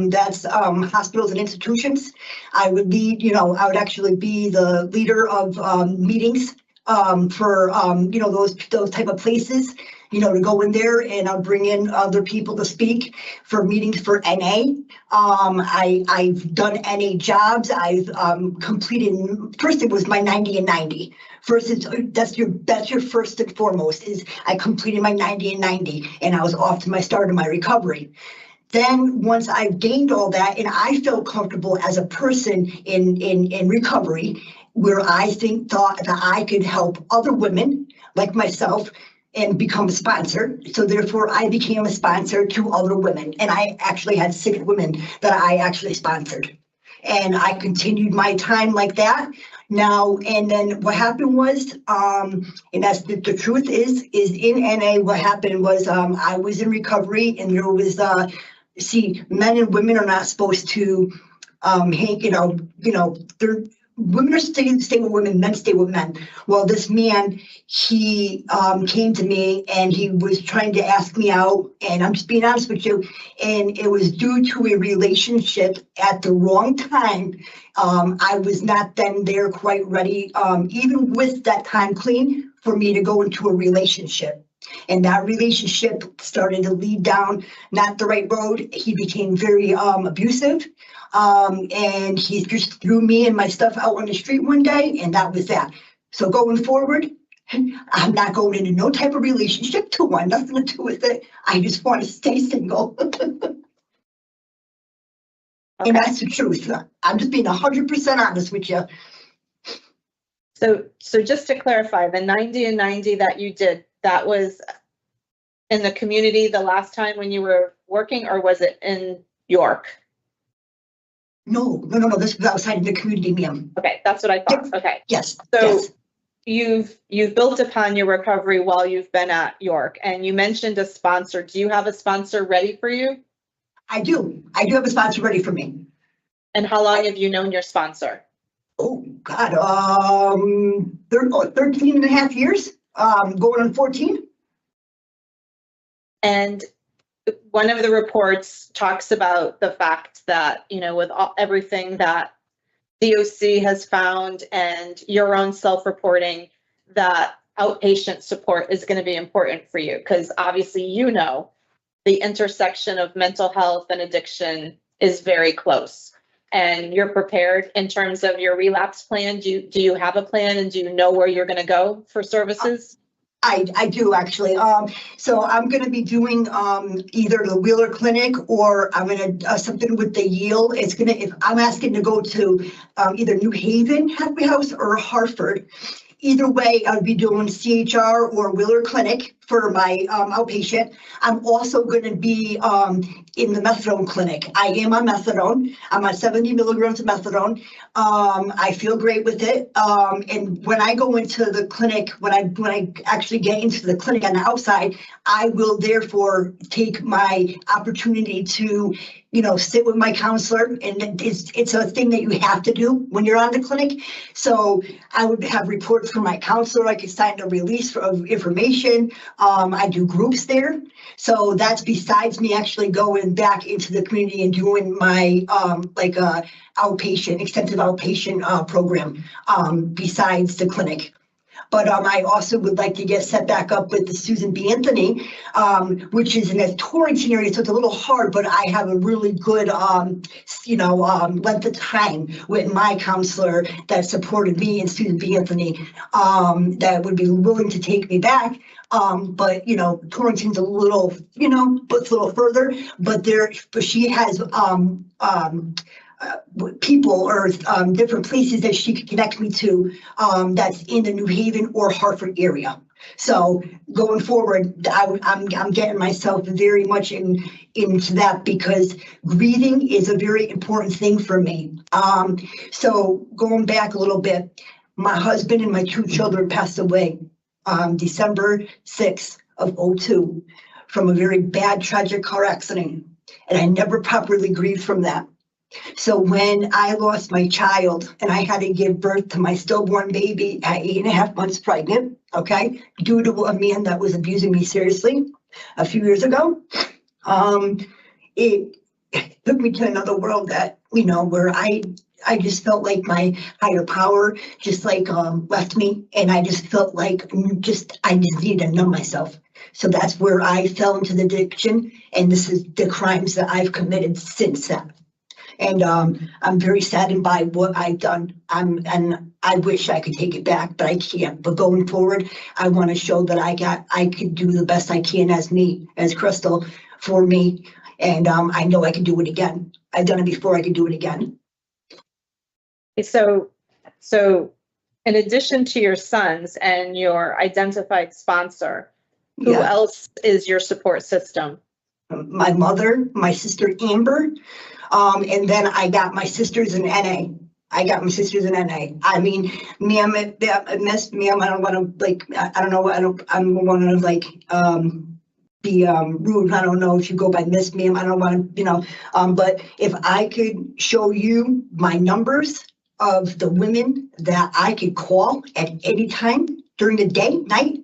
that's hospitals and institutions, I would lead, you know, I would actually be the leader of meetings for, you know, those type of places, you know, to go in there, and I'll bring in other people to speak for meetings for NA. I've done NA jobs. I've completed, first it was my 90 and 90. First, that's your first and foremost, is I completed my 90 and 90, and I was off to my start of my recovery. Then once I've gained all that and I felt comfortable as a person in recovery, where I thought that I could help other women like myself and become a sponsor. So therefore I became a sponsor to other women. And I actually had 6 women that I actually sponsored. And I continued my time like that. Now, and then what happened was, and that's the truth is in NA, what happened was I was in recovery, and there was, see, men and women are not supposed to hang, you know, they're, women are stay with women, men stay with men. Well, this man, he came to me and he was trying to ask me out, and I'm just being honest with you, and it was due to a relationship at the wrong time. I was not then there quite ready, even with that time clean, for me to go into a relationship. And that relationship started to lead down not the right road. He became very abusive. And he just threw me and my stuff out on the street one day, and that was that. So going forward, I'm not going into no type of relationship to one, nothing to do with it. I just want to stay single. Okay. And that's the truth. I'm just being 100% honest with you. So just to clarify, the 90 and 90 that you did, that was in the community the last time when you were working, or was it in York? No. This was outside of the community, ma'am. Okay, that's what I thought. Okay. Yes. So yes. you've built upon your recovery while you've been at York, and you mentioned a sponsor. Do you have a sponsor ready for you? I do have a sponsor ready for me. And how long have you known your sponsor? Oh God, 13 and a half years, going on 14. And one of the reports talks about the fact that, you know, with everything that DOC has found and your own self-reporting, that outpatient support is going to be important for you, because obviously, you know, the intersection of mental health and addiction is very close. And you're prepared in terms of your relapse plan. Do you have a plan, and do you know where you're going to go for services? I do actually. So I'm gonna be doing, either the Wheeler Clinic or I'm gonna, something with the Yale. It's gonna, if I'm asking to go to, either New Haven Halfway House or Hartford. Either way, I'll be doing CHR or Wheeler Clinic for my, outpatient. I'm also gonna be, in the methadone clinic. I am on methadone. I'm on 70 milligrams of methadone. I feel great with it. And when I go into the clinic, when I actually get into the clinic on the outside, I will therefore take my opportunity to, sit with my counselor, and it's a thing that you have to do when you're on the clinic. So I would have reports from my counselor. I could sign a release of information. I do groups there. So that's besides me actually going back into the community and doing my outpatient, extensive outpatient program besides the clinic. But I also would like to get set back up with the Susan B. Anthony, which is in the Torrington area, so it's a little hard, but I have a really good, length of time with my counselor that supported me and Susan B. Anthony, that would be willing to take me back. But Torrington's a little, but a little further, but she has, people or different places that she could connect me to, that's in the New Haven or Hartford area. So going forward, I'm getting myself very much into that because grieving is a very important thing for me. So going back a little bit, my husband and my 2 children passed away December 6th of 2002 from a very bad, tragic car accident. And I never properly grieved from that. So when I lost my child and I had to give birth to my stillborn baby at 8.5 months pregnant, okay, due to a man that was abusing me seriously a few years ago, it took me to another world that, where I just felt like my higher power just left me, and I just felt like I just needed to numb myself. So that's where I fell into the addiction, and this is the crimes that I've committed since that. And I'm very saddened by what I've done. And I wish I could take it back, but I can't. But going forward, I want to show that I could do the best I can as Crystal, for me. And I know I can do it again. I've done it before, I can do it again. So in addition to your sons and your identified sponsor, who else is your support system? My mother, my sister Amber, and then I got my sisters in NA. I mean, ma'am, ma'am, I don't want to I don't want to be rude. I don't know if you go by Miss, ma'am. I don't want to, but if I could show you my numbers of the women that I could call at any time during the day, night,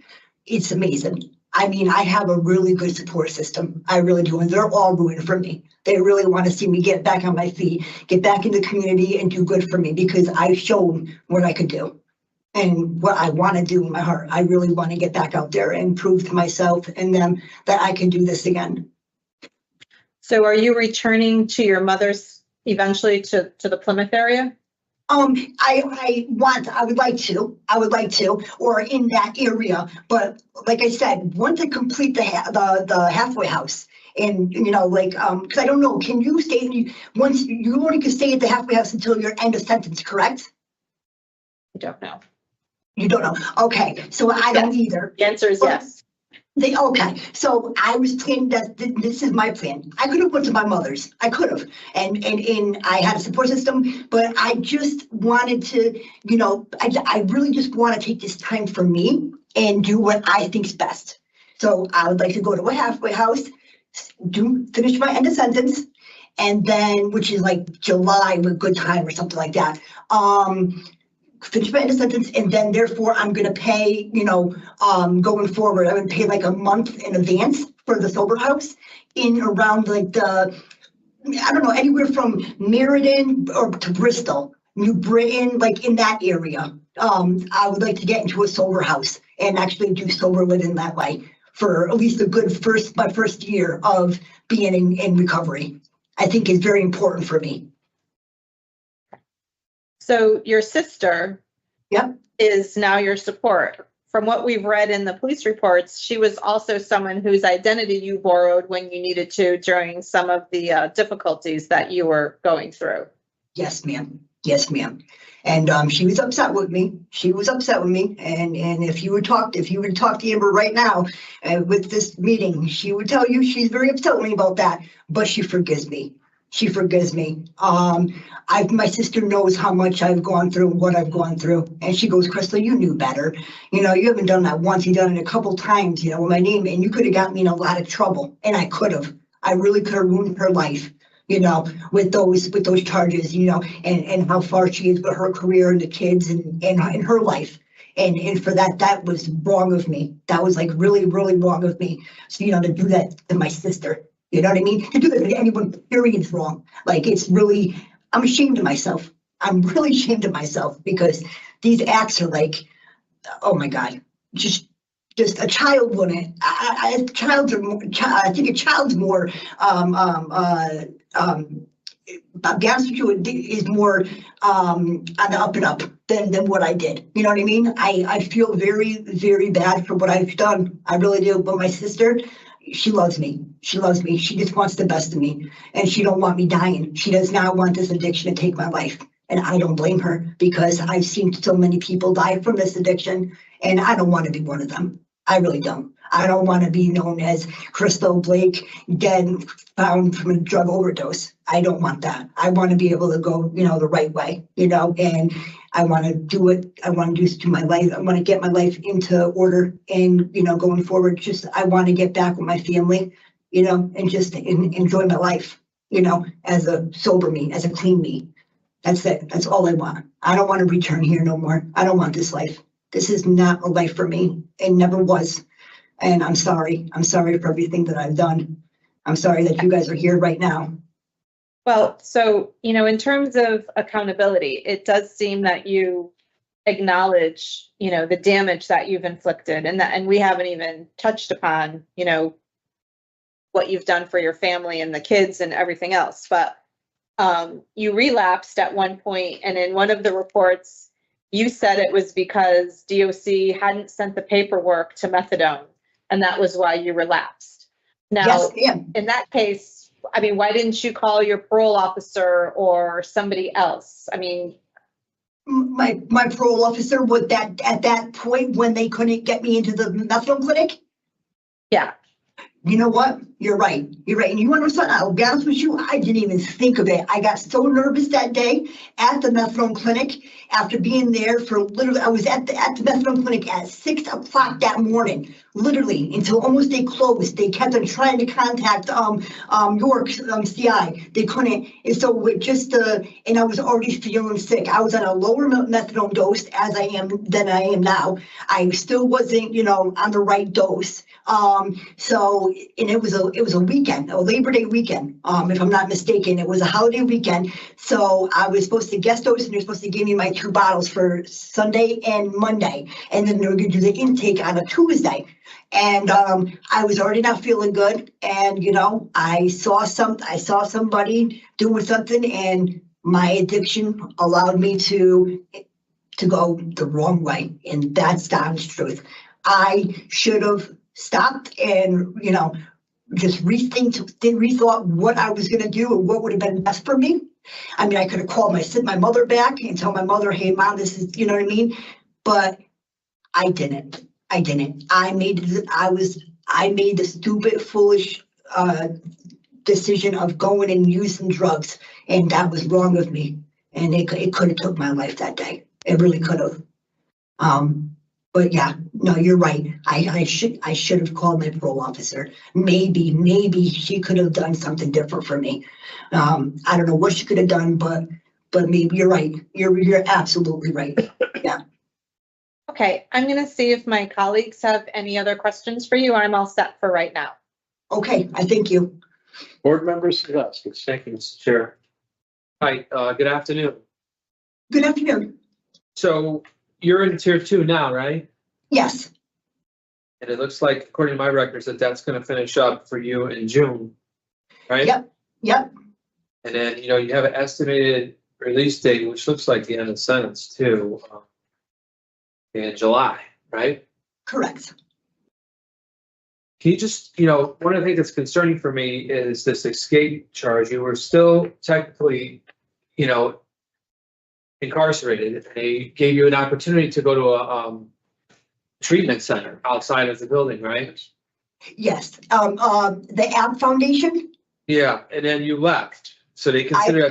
it's amazing. I mean, I have a really good support system. I really do. And they're all rooting for me. They really want to see me get back on my feet, get back in the community and do good for me because I've shown what I could do and what I want to do in my heart. I really want to get back out there and prove to myself and them that I can do this again. So are you returning to your mother's eventually to the Plymouth area? I would like to, or in that area, but like I said, once I complete the halfway house and, cause I don't know, can you stay, once you only can stay at the halfway house until your end of sentence, correct? I don't know. You don't know. Okay. So I don't either. The answer is yes. Okay, so I was planning that this is my plan. I could have went to my mother's. I could have, and I had a support system, but I just wanted to, I really just want to take this time for me and do what I think is best. So I would like to go to a halfway house, finish my end of sentence, and then, which is like July with good time or something like that. Finish my end of sentence, and then therefore I'm going to pay, going forward, I would pay like a month in advance for the sober house in around I don't know, anywhere from Meriden or to Bristol, New Britain, in that area. I would like to get into a sober house and actually do sober living that way for at least a good my first year of being in recovery. I think is very important for me. So your sister is now your support from what we've read in the police reports, she was also someone whose identity you borrowed when you needed to during some of the difficulties that you were going through. Yes, ma'am. Yes, ma'am. And she was upset with me. She was upset with me. And if you would talk to Amber right now with this meeting, she would tell you she's very upset with me about that. But she forgives me. She forgives me. My sister knows how much I've gone through, what I've gone through. And she goes, Crystal, you knew better. You know, you haven't done that once. You've done it a couple times, you know, with my name, and you could have got me in a lot of trouble. And I could have. I really could have ruined her life, you know, with those charges, you know, and how far she is with her career and the kids and her life. And for that was wrong of me. That was like really, really wrong of me. So, you know, to do that to my sister. You know what I mean? To do that to anyone, period, is wrong. Like, it's really, I'm ashamed of myself. I'm really ashamed of myself because these acts are like, oh my God, just a child wouldn't. I think a child's more, I'll be honest with you, is more on the up and up than what I did. You know what I mean? I feel very, very bad for what I've done. I really do. But my sister, she loves me. She loves me. She just wants the best of me. And she don't want me dying. She does not want this addiction to take my life. And I don't blame her because I've seen so many people die from this addiction. And I don't want to be one of them. I really don't. I don't want to be known as Crystal Blake, dead, found from a drug overdose. I don't want that. I want to be able to go, you know, the right way, you know, and I want to do what I want to do to my life. I want to get my life into order and, you know, going forward, just, I want to get back with my family, you know, and just enjoy my life, you know, as a sober me, as a clean me. That's it. That's all I want. I don't want to return here no more. I don't want this life. This is not a life for me. It never was. And I'm sorry. I'm sorry for everything that I've done. I'm sorry that you guys are here right now. Well, so, you know, in terms of accountability, it does seem that you acknowledge, you know, the damage that you've inflicted, and we haven't even touched upon, you know, what you've done for your family and the kids and everything else. But you relapsed at one point, and in one of the reports, you said it was because DOC hadn't sent the paperwork to methadone, and that was why you relapsed. Now, Yes, in that case, I mean, why didn't you call your parole officer or somebody else? I mean, my parole officer would that at that point when they couldn't get me into the methadone clinic. yeah. You know what? You're right. You're right. And you want to know something? I'll be honest with you. I didn't even think of it. I got so nervous that day at the methadone clinic after being there for literally, I was at the methadone clinic at 6 o'clock that morning, literally until almost they closed. They kept on trying to contact York CI. They couldn't. And so with just and I was already feeling sick. I was on a lower methadone dose than I am now. I still wasn't, you know, on the right dose. So, and it was a weekend, a Labor Day weekend, if I'm not mistaken. It was a holiday weekend. So I was supposed to guest dose, and they're supposed to give me my 2 bottles for Sunday and Monday. And then they were going to do the intake on a Tuesday. And I was already not feeling good. And, you know, I saw somebody doing something, and my addiction allowed me to go the wrong way. And that's the honest truth. I should have stopped and, you know, just rethought what I was going to do and what would have been best for me. I mean, I could have called my mother back and tell my mother, hey, Mom, this is, you know what I mean? But I didn't. I made the stupid, foolish decision of going and using drugs. And that was wrong of me. And it could have took my life that day. It really could have. But yeah, no, you're right. I should have called my parole officer. Maybe she could have done something different for me. I don't know what she could have done, but maybe you're right. You're absolutely right. Yeah. Okay, I'm going to see if my colleagues have any other questions for you. I'm all set for right now. Okay, I thank you. Board members, yes. Thank you, Mr. Chair. Hi, good afternoon. Good afternoon. So you're in tier 2 now, right? Yes. And it looks like, according to my records, that's going to finish up for you in June, right? Yep. And then, you know, you have an estimated release date, which looks like the end of the sentence too, in July, right? Correct. Can you just, one of the things that's concerning for me is this escape charge. You were still technically, incarcerated. They gave you an opportunity to go to a treatment center outside of the building, right? Yes, the App Foundation, Yeah, and then you left. So they consider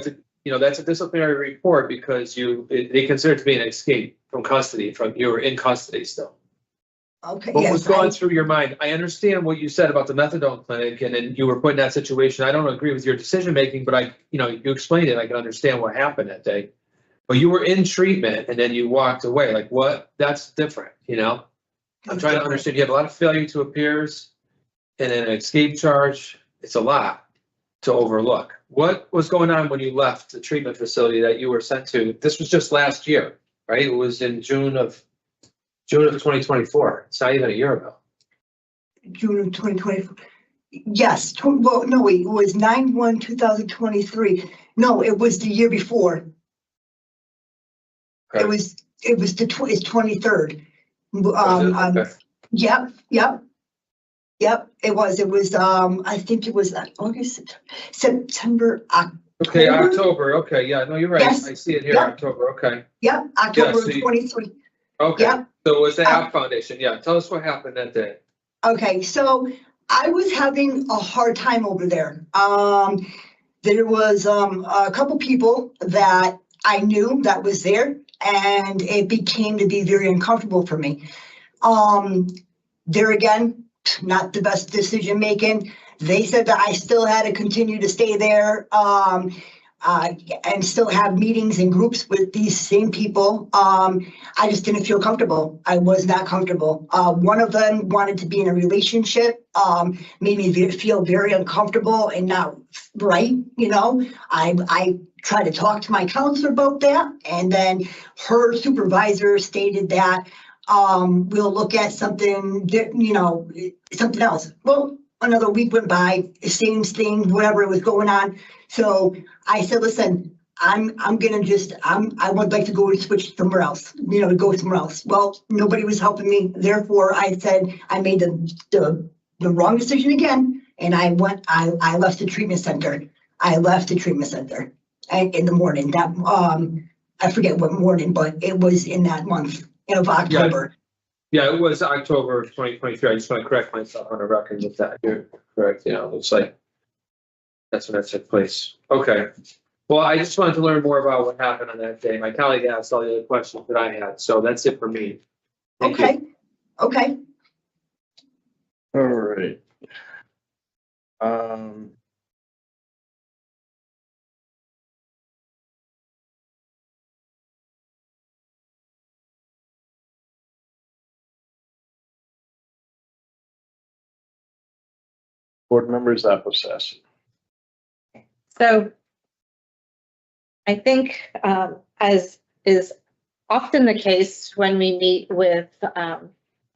that's a disciplinary report because they consider it to be an escape from custody, you were in custody still. okay, What yes. was going through your mind? I understand what you said about the methadone clinic and then you were put in that situation. I don't agree with your decision making, but you explained it. I can understand what happened that day. But you were in treatment and then you walked away. Like what? That's different, I'm trying to understand. You have a lot of failure to appears and then an escape charge. It's a lot to overlook. What was going on when you left the treatment facility that you were sent to? This was just last year, right? It was in June of 2024. It's not even a year ago. June of 2024. Yes, well, no, wait, it was 9/1/2023. No, it was the year before. Okay. It was it's 23rd. Okay. Yep, it was, I think it was August, September, October. Okay, October. Okay, yeah, no, you're right. Yes. I see it here, Yep. October. Okay. Yep, October so of 23. Okay. Yep. So it was the App Foundation. Yeah, tell us what happened that day. Okay, so I was having a hard time over there. There was a couple people that I knew that was there, and it became to be very uncomfortable for me. There again, not the best decision making. They said that I still had to continue to stay there and still have meetings and groups with these same people. I just didn't feel comfortable. I was not comfortable. One of them wanted to be in a relationship, made me feel very uncomfortable and not right. I tried to talk to my counselor about that, and then her supervisor stated that we'll look at something, something else. Well, another week went by, same thing, whatever was going on. So I said, listen, I would like to go and switch somewhere else, to go somewhere else. Well, nobody was helping me. Therefore, I said I made the wrong decision again. And I left the treatment center. And in the morning, that, I forget what morning, but it was in that month of October. Yeah, it was October of 2023. I just want to correct myself on the record with that. You're correct. Looks like that's when that took place. Okay. Well, I just wanted to learn more about what happened on that day. My colleague asked all the other questions that I had, so that's it for me. Thank you. Okay. All right. Board members, Applecess. So I think, as is often the case when we meet with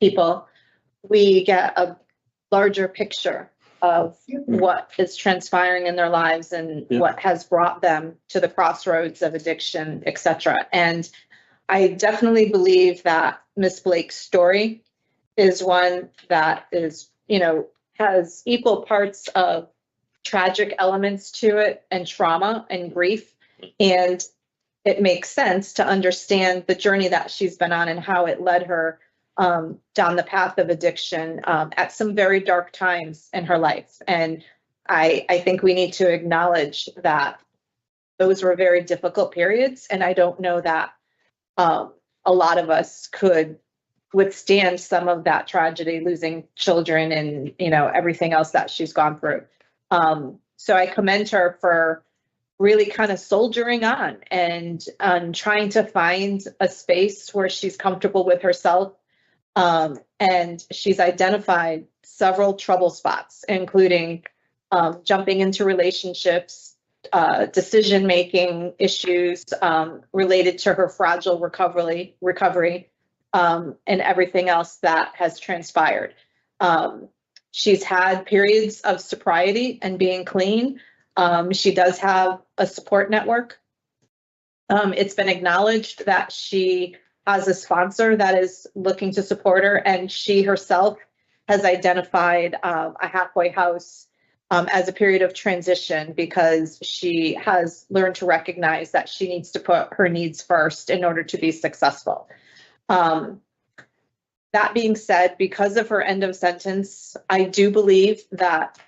people, we get a larger picture of what is transpiring in their lives and what has brought them to the crossroads of addiction, et cetera. And I definitely believe that Miss Blake's story is one that is, has equal parts of tragic elements to it and trauma and grief. And it makes sense to understand the journey that she's been on and how it led her down the path of addiction at some very dark times in her life. And I think we need to acknowledge that those were very difficult periods. And I don't know that a lot of us could withstand some of that tragedy, losing children and, everything else that she's gone through. So I commend her for really kind of soldiering on and trying to find a space where she's comfortable with herself. And she's identified several trouble spots, including jumping into relationships, decision-making issues related to her fragile recovery, and everything else that has transpired. She's had periods of sobriety and being clean. She does have a support network. It's been acknowledged that she has a sponsor that is looking to support her, and she herself has identified a halfway house as a period of transition because she has learned to recognize that she needs to put her needs first in order to be successful. That being said, because of her end of sentence, I do believe that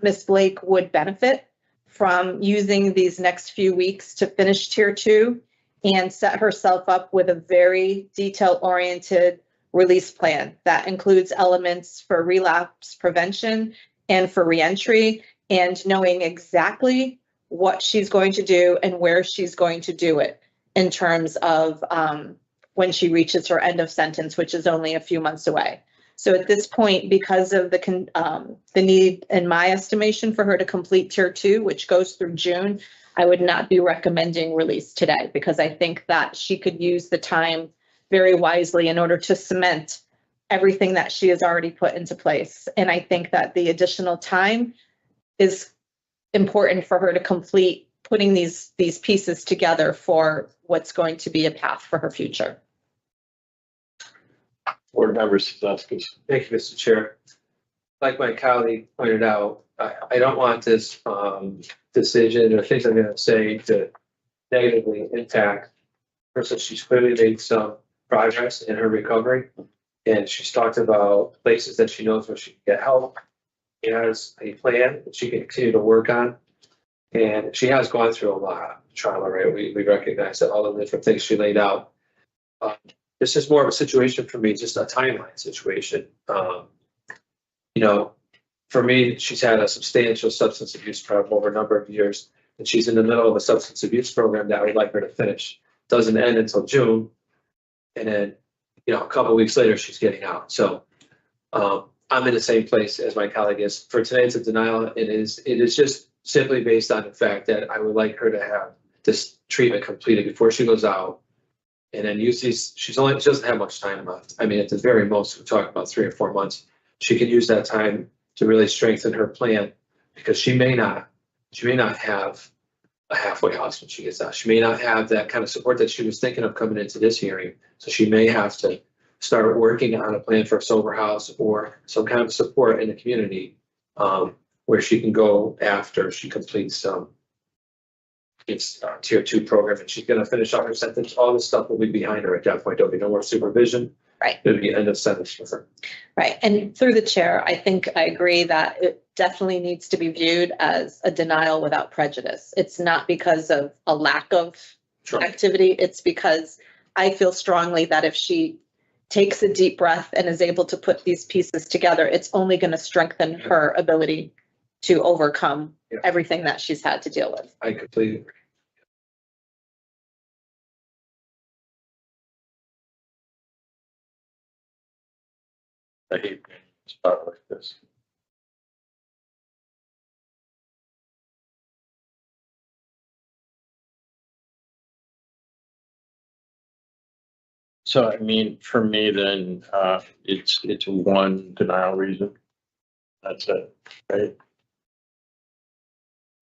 Ms. Blake would benefit from using these next few weeks to finish tier 2 and set herself up with a very detail-oriented release plan that includes elements for relapse prevention and for reentry, and knowing exactly what she's going to do and where she's going to do it in terms of when she reaches her end of sentence, which is only a few months away. So at this point, because of the need, in my estimation, for her to complete tier 2, which goes through June, I would not be recommending release today because I think that she could use the time very wisely in order to cement everything that she has already put into place. And I think that the additional time is important for her to complete putting these pieces together for what's going to be a path for her future. Board members, Suzaskis. Thank you, Mr. Chair. Like my colleague pointed out, I don't want this decision or things I'm going to say to negatively impact her. So she's clearly made some progress in her recovery, and she's talked about places that she knows where she can get help. She has a plan that she can continue to work on, and she has gone through a lot of trauma, right? We recognize that all of the different things she laid out. This is more of a situation for me, just a timeline situation. You know, for me, she's had a substantial substance abuse problem over a number of years, and she's in the middle of a substance abuse program that I would like her to finish. Doesn't end until June, and then, you know, a couple of weeks later, she's getting out. So I'm in the same place as my colleague is. For today, it's a denial. It is just simply based on the fact that I would like her to have this treatment completed before she goes out. And then use these, she doesn't have much time left. I mean, at the very most, we're talking about 3 or 4 months. She can use that time to really strengthen her plan because she may not have a halfway house when she gets out. She may not have that kind of support that she was thinking of coming into this hearing. So she may have to start working on a plan for a sober house or some kind of support in the community where she can go after she completes it's tier 2 program, and she's going to finish out her sentence. All this stuff will be behind her at that point. There'll be no more supervision. Right. It'll be end of sentence for her. Right. And through the chair, I think I agree that it definitely needs to be viewed as a denial without prejudice. It's not because of a lack of activity. It's because I feel strongly that if she takes a deep breath and is able to put these pieces together, it's only going to strengthen her ability to overcome everything that she's had to deal with. I completely agree. I hate being in a spot like this. So, I mean, for me, then, it's one denial reason. That's it, right?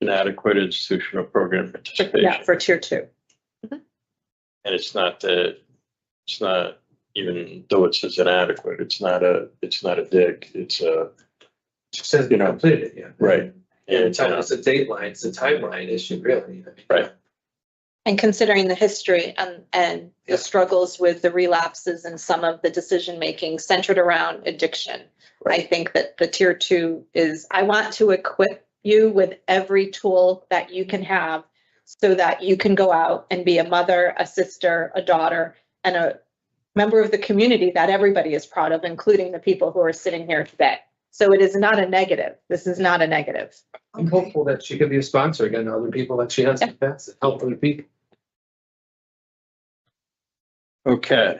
Inadequate institutional program participation. Yeah, for tier 2. And it's not even though it says inadequate, it's not a dig, it's a, She says you completed it, yeah. right. And it's a date line, it's a timeline issue, really. Right. And considering the history and the struggles with the relapses and some of the decision-making centered around addiction, I think that the tier 2 is, I want to equip you with every tool that you can have so that you can go out and be a mother, a sister, a daughter, and a member of the community that everybody is proud of, including the people who are sitting here today. So it is not a negative. This is not a negative. I'm hopeful that she could be a sponsor again to other people that she has in the past and help other people. Okay.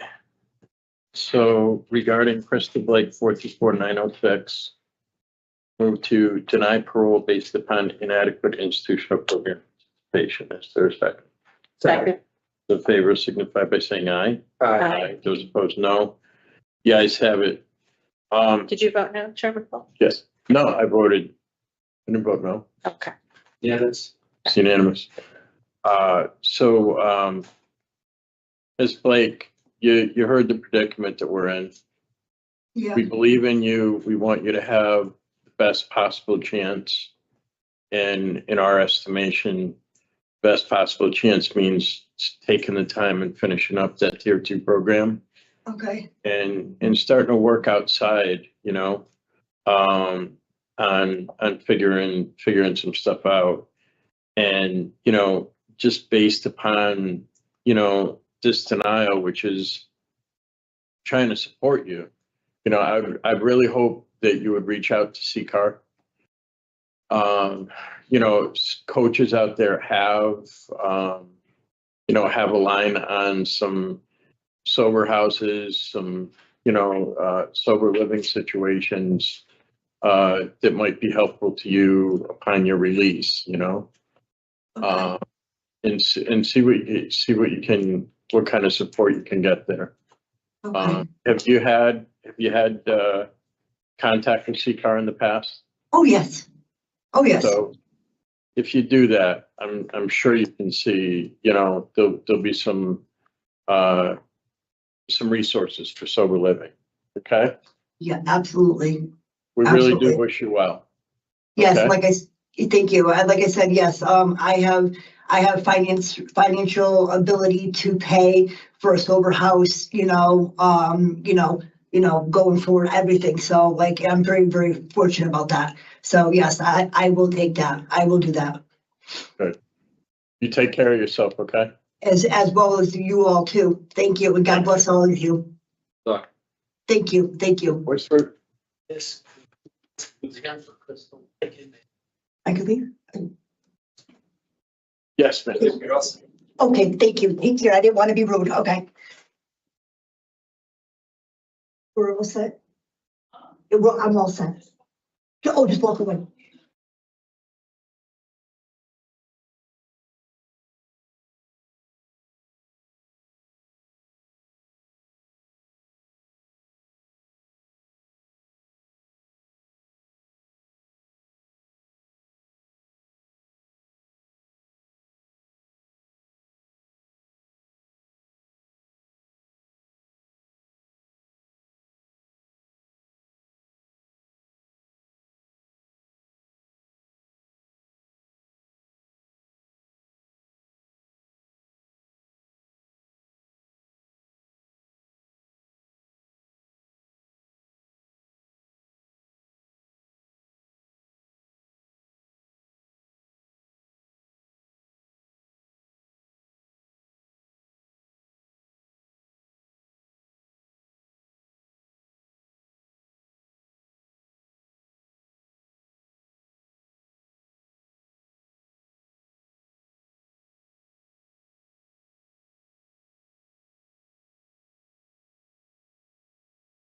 So regarding Krista Blake 424-906, move to deny parole based upon inadequate institutional program participation. Is there a second? Second. Those in favor signify by saying aye. Aye. Those opposed, no. The ayes have it. Did you vote no, Chairman Paul? Yes. No, I didn't vote no. Okay. Yeah, that's. It's unanimous. So Ms. Blake, you heard the predicament that we're in. Yeah, We believe in you. We want you to have the best possible chance. And in our estimation, best possible chance means taking the time and finishing up that tier 2 program okay, and starting to work outside, you know, on figuring some stuff out. And, you know, just based upon, you know, this denial, which is trying to support you, you know, I really hope that you would reach out to CCAR. You know, coaches out there have, you know, have a line on some sober houses, some, you know, sober living situations that might be helpful to you upon your release, you know. okay. And see what you can, what kind of support you can get there. Okay. Have you had contact with CCAR in the past? Oh, yes. Oh, yes. So if you do that, I'm sure you can see, you know, there'll be some resources for sober living. Okay. Yeah, absolutely. We really do Absolutely. wish you well. Yes, Okay. thank you. Like I said, yes, I have financial ability to pay for a sober house, going forward, everything. So like, I'm very, very fortunate about that. So yes, I will take that. I will do that. Good. You take care of yourself, okay? As well as you all too. Thank you. And God bless all of you. Look. Thank you. Thank you. What's for? Yes. Again for Crystal. I could leave? Yes, ma'am. Okay, thank you. Thank you. I didn't want to be rude. Okay. We're all set? I'm all set. Oh, just walk away.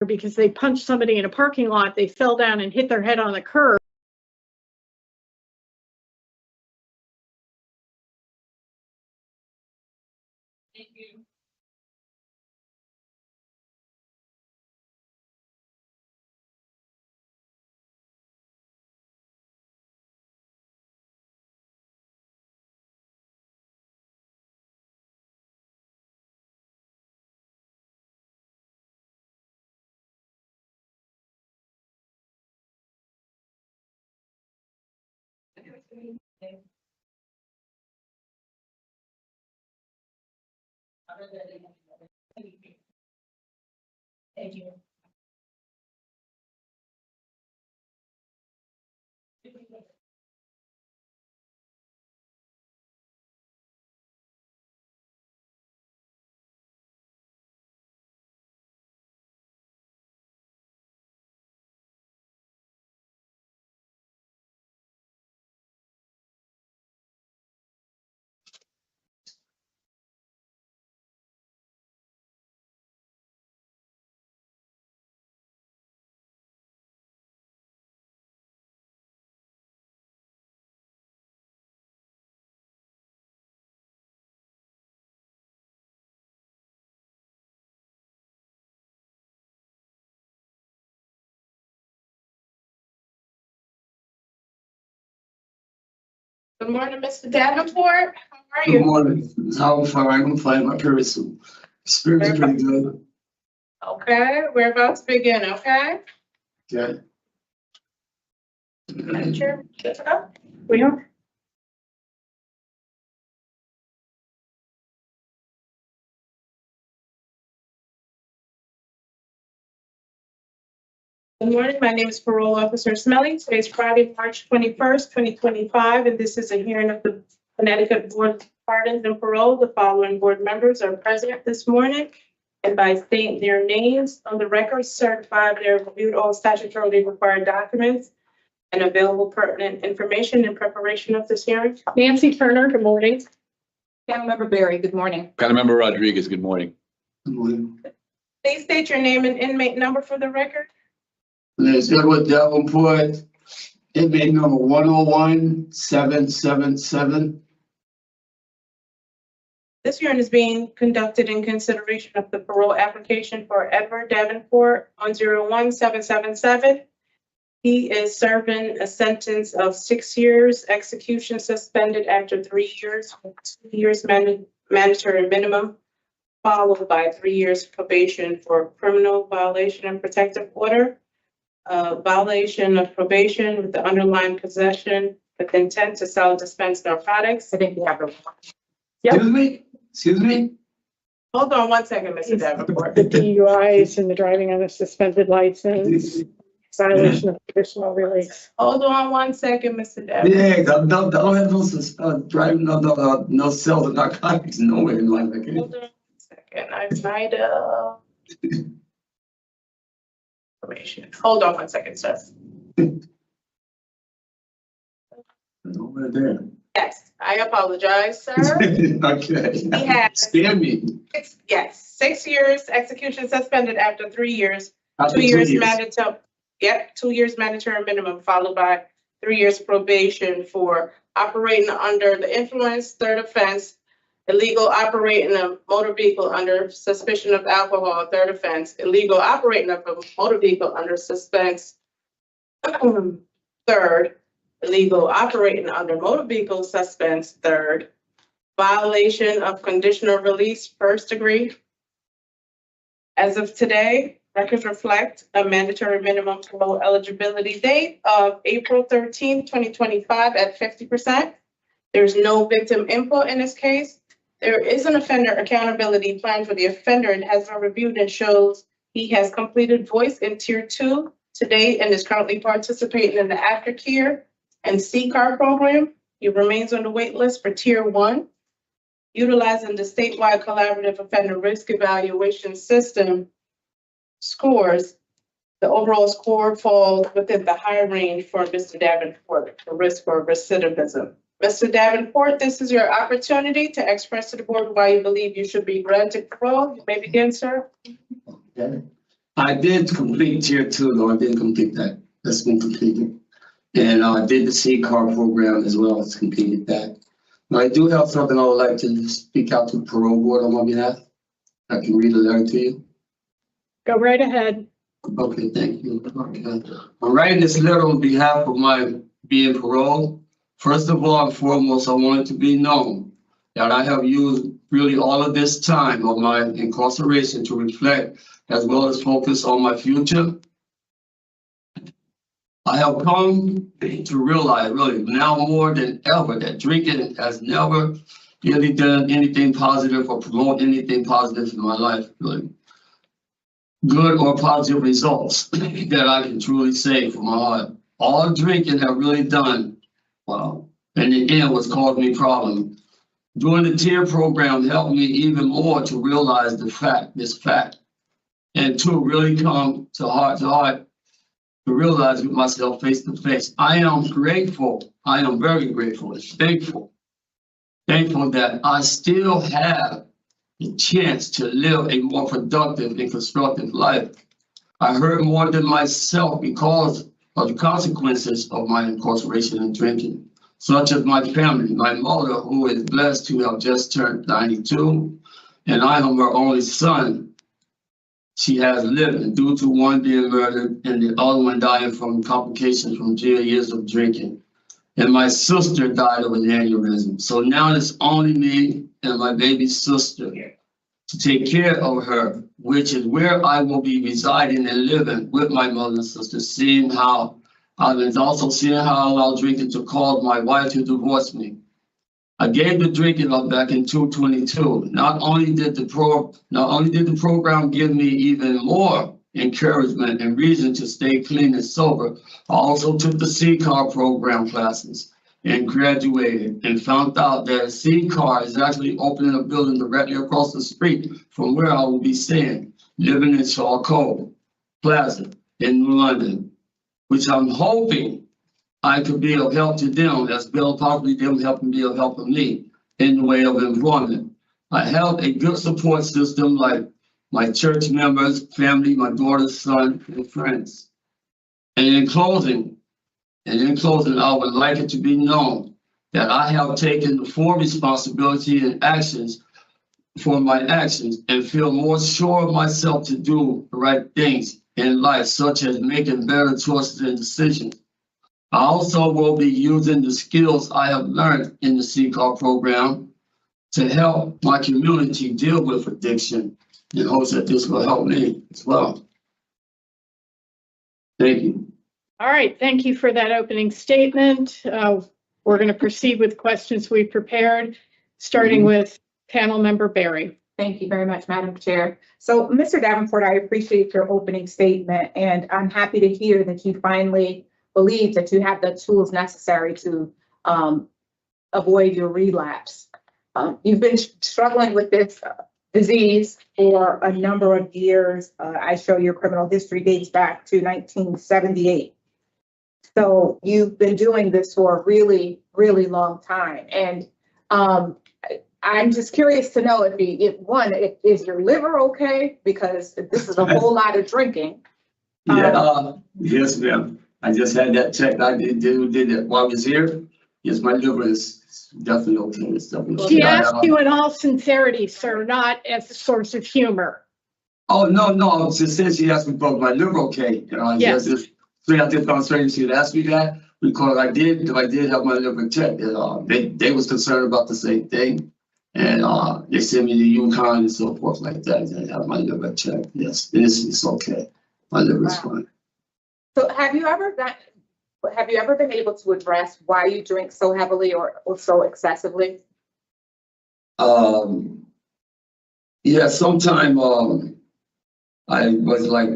because they punched somebody in a parking lot, they fell down and hit their head on the curb. Thank you. Thank you. Good morning, Mr. Davenport. How are Good you? morning. How far I can find my parachute. Spirit's pretty good. Okay, we're about to begin, okay? Okay. Madam Chair, we are. Good morning, my name is Parole Officer Smelly. Today is Friday, March 21st, 2025, and this is a hearing of the Connecticut Board of Pardons and Parole. The following board members are present this morning, and by stating their names on the record, certified they have reviewed all statutorily required documents and available pertinent information in preparation of this hearing. Nancy Turner, good morning. Councilmember Berry, good morning. Councilmember Rodriguez, good morning. Good morning. Please state your name and inmate number for the record. Let's Edward Davenport, inmate number 101777. This hearing is being conducted in consideration of the parole application for Edward Davenport 101777. He is serving a sentence of 6 years, execution suspended after 3 years, with 2 years mandatory minimum, followed by 3 years probation for criminal violation and protective order, violation of probation with the underlying possession with intent to sell and dispense narcotics. I think we have a. Excuse me? Hold on one second, Mr. Davenport. The DUIs and the driving on a suspended license, violation of conditional release. Hold on one second, Mr. Davenport. Yeah, don't have no driving, no sales of narcotics, nowhere in life. Okay? Hold on one second, I might have. Hold on one second, sir. Nowhere there. Yes, I apologize, sir. Okay. He has Spare me. 6 years, execution suspended after 3 years, After 2 years 2 years. mandatory. Yep, 2 years mandatory minimum, followed by 3 years probation for operating under the influence, third offense, illegal operating a motor vehicle under suspicion of alcohol, third offense, illegal operating of a motor vehicle under suspense, third, illegal operating under motor vehicle suspense, third, violation of conditional release, first degree. As of today, records reflect a mandatory minimum parole eligibility date of April 13, 2025 at 50%. There's no victim input in this case. There is an offender accountability plan for the offender. It has been reviewed and shows he has completed voice in tier 2 to date and is currently participating in the aftercare and CCAR program. He remains on the wait list for tier 1. Utilizing the statewide collaborative offender risk evaluation system scores, the overall score falls within the high range for Mr. Davenport for risk for recidivism. Mr. Davenport, this is your opportunity to express to the board why you believe you should be granted parole. You may begin, sir. Okay. I did complete tier 2, though I didn't complete that. That's been completed. And I did the CCAR program as well as completed that. Now, I do have something I would like to speak out to the parole board on my behalf. I can read a letter to you. Go right ahead. Okay, thank you. Okay. I'm writing this letter on behalf of my being paroled. First of all and foremost, I want it to be known that I have used really all of this time of my incarceration to reflect as well as focus on my future. I have come to realize really now more than ever that drinking has never really done anything positive or promote anything positive in my life, really. Good or positive results that I can truly say from my heart. All drinking have really done, wow, and again was caused me problem. Doing the TIER program helped me even more to realize this fact, and to really come to heart to realize with myself face to face. I am grateful. I am very grateful and thankful that I still have the chance to live a more productive and constructive life. I hurt more than myself because of the consequences of my incarceration and drinking, such as my family, my mother, who is blessed to have just turned 92, and I am her only son. She has living due to one being murdered and the other one dying from complications from 0 years of drinking. And my sister died of an aneurysm. So now it's only me and my baby sister. to take care of her, which is where I will be residing and living with my mother and sister, seeing how I was also seeing how I allowed drinking to cause my wife to divorce me. I gave the drinking up back in 2022. Not only did the program give me even more encouragement and reason to stay clean and sober, I also took the C-Car program classes and graduated and found out that C-Car is actually opening a building directly across the street from where I will be staying, living in Shakeil Plaza in London, which I'm hoping I could be of help to them as well, possibly them helping be of help to me in the way of employment. I have a good support system like my church members, family, my daughter's son, and friends. And in closing, I would like it to be known that I have taken the full responsibility and actions for my actions and feel more sure of myself to do the right things in life, such as making better choices and decisions. I also will be using the skills I have learned in the C-Car program to help my community deal with addiction in hopes that this will help me as well. Thank you. All right, thank you for that opening statement. We're going to proceed with questions we prepared, starting with panel member Barry. Thank you very much, Madam Chair. So, Mr. Davenport, I appreciate your opening statement, and I'm happy to hear that you finally believe that you have the tools necessary to avoid your relapse. You've been struggling with this disease for a number of years. I show your criminal history dates back to 1978. So you've been doing this for a really, really long time. And I'm just curious to know if is your liver okay? Because this is a whole lot of drinking. Yes, ma'am. I just had that checked. I did it while I was here. Yes, my liver is definitely okay. It's definitely She asked you in all sincerity, sir, not as a source of humor. Oh, no. She said she asked me about my liver okay. Yes. So I just found strange she had asked me that because I did have my liver checked. And, they was concerned about the same thing. And they sent me to UConn and so forth like that. And I have my liver checked. Yes, it's okay. My liver is fine. So have you ever been able to address why you drink so heavily or so excessively? Yeah, sometime I was like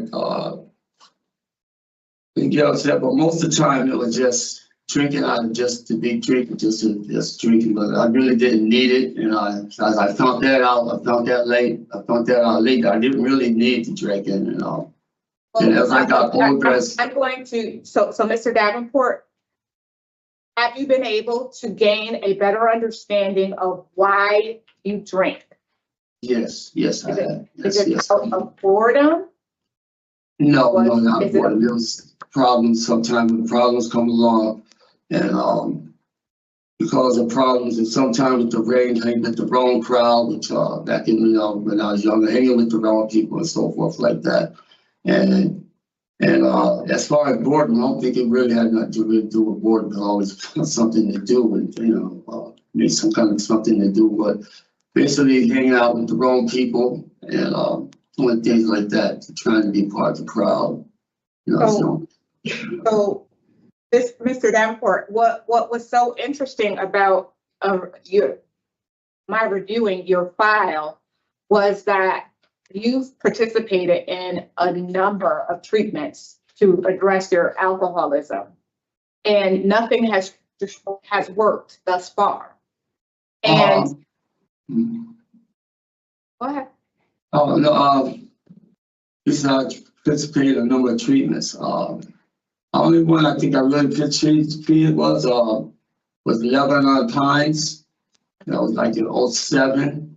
get upset, but most of the time it was just drinking just to be drinking, just drinking. But I really didn't need it, and I found that out. I found that out late. I didn't really need to drink it, and and as I got older, I'm going to, so Mr. Davenport, have you been able to gain a better understanding of why you drink? Yes, I have. Is it out of boredom? No, not boredom. There was problems sometimes when problems come along, and because of problems, and sometimes with the rain, hanging with the wrong crowd, which back in when I was younger, hanging with the wrong people and so forth like that. And as far as boredom, I don't think it really had nothing to really do with boredom. It always found something to do with, need some kind of something to do. But basically hanging out with the wrong people and doing things like that, trying to be part of the crowd. So this, Mr. Davenport, what was so interesting about my reviewing your file was that you've participated in a number of treatments to address your alcoholism, and nothing has worked thus far. And go ahead. Oh no, this I participated in a number of treatments. Only one I think I really treated was Lebanon Pines. That was like in 07.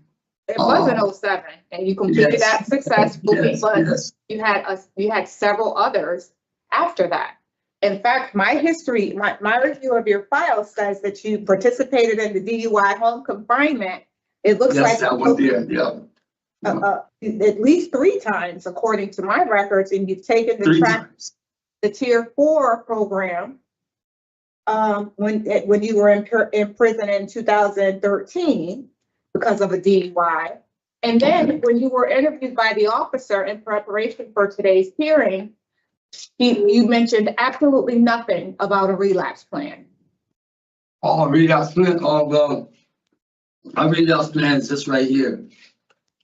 It was in 07, and you completed that successfully, but you had several others after that. In fact, my review of your file says that you participated in the DUI home confinement. It looks like that one there, at least 3 times, according to my records, and you've taken the Tier 4 program when you were in prison in 2013. Because of a DUI. And then when you were interviewed by the officer in preparation for today's hearing, you mentioned absolutely nothing about a relapse plan. Oh, relapse plan, oh, well, my relapse plan is this right here.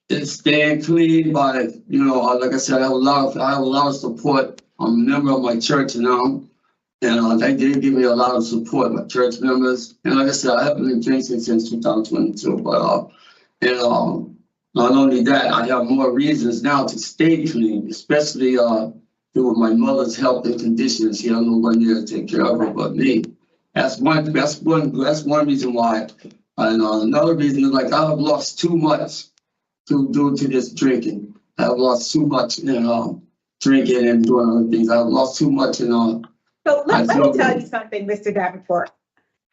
It's staying clean by, you know, like I said, I have a lot of support. I'm a member of my church now. And they did give me a lot of support, my church members. And like I said, I haven't been drinking since 2022, but not only that, I have more reasons now to stay clean, especially with my mother's health and conditions. She has no one there to take care of her but me. That's one reason why. And another reason is like I have lost too much due to this drinking. I have lost too much in drinking and doing other things. I have lost too much in So let me tell you something, Mr. Davenport.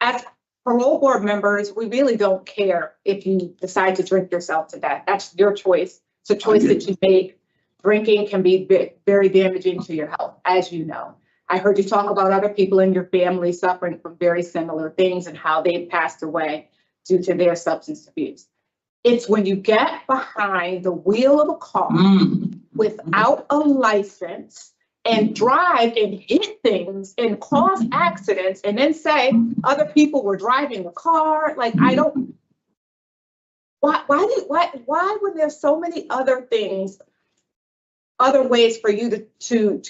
As parole board members, we really don't care if you decide to drink yourself to death. That's your choice. It's a choice that you make. Drinking can be very damaging to your health, as you know. I heard you talk about other people in your family suffering from very similar things and how they've passed away due to their substance abuse. It's when you get behind the wheel of a car without a license and drive and hit things and cause accidents and then say other people were driving the car. Like, I don't, why when there's so many other things, other ways for you to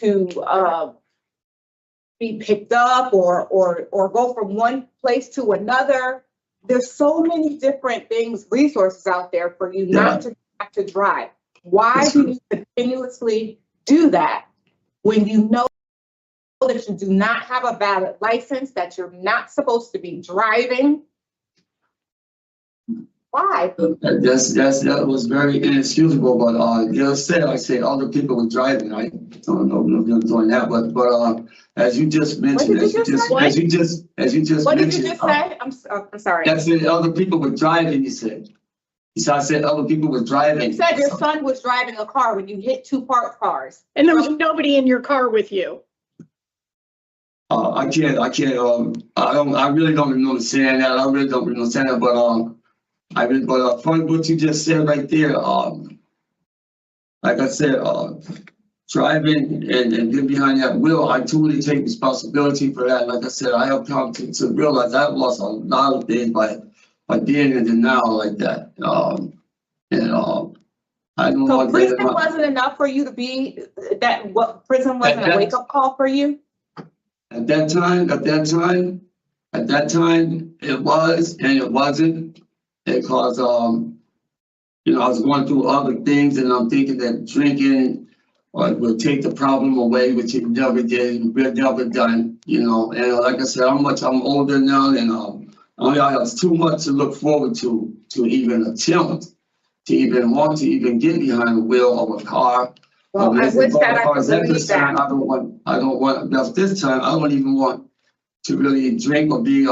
be picked up or go from one place to another. There's so many different things, resources out there for you not to have to drive. Why do you continuously do that when you know that you do not have a valid license, that you're not supposed to be driving? Why? That was very inexcusable, but I say other people were driving. I don't know if you're doing that, but as you just mentioned, as you just what mentioned, did you just say? I'm sorry. That's it. Other people were driving. You said. I said other people were driving. You said your son was driving a car when you hit two parked cars, and there was nobody in your car with you. I can't. I really don't understand that. I really don't understand that, but from what you just said right there, like I said, driving and get behind that wheel, I totally take responsibility for that. Like I said, I have come to realize I've lost a lot of things by being in denial like that. I don't know. So prison wasn't enough for you to be that. What prison wasn't a wake up call for you? At that time, it was and it wasn't. Because I was going through other things, and I'm thinking that drinking would take the problem away, which it never did. We're never done, And like I said, I'm older now, and I have too much to look forward to even attempt to even want to even get behind the wheel of a car. Well, I wish that I could believe that. I don't want. This time, I don't even want to really drink or be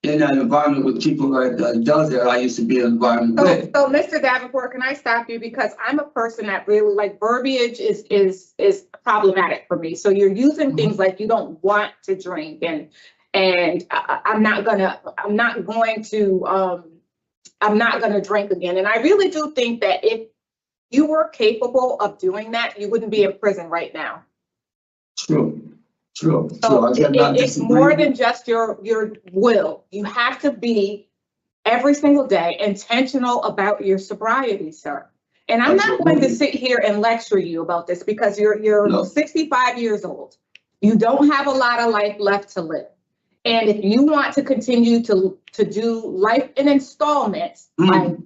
in that environment with people that does that. I used to be in an environment with. So Mr. Davenport, can I stop you? Because I'm a person that really, like, verbiage is problematic for me. So you're using things like you don't want to drink and I'm not going to drink again. And I really do think that if you were capable of doing that, you wouldn't be in prison right now. True. So it's more than just your will. You have to be every single day intentional about your sobriety, sir. And I'm not going to sit here and lecture you about this because you're 65 years old. You don't have a lot of life left to live. And if you want to continue to do life in installments, like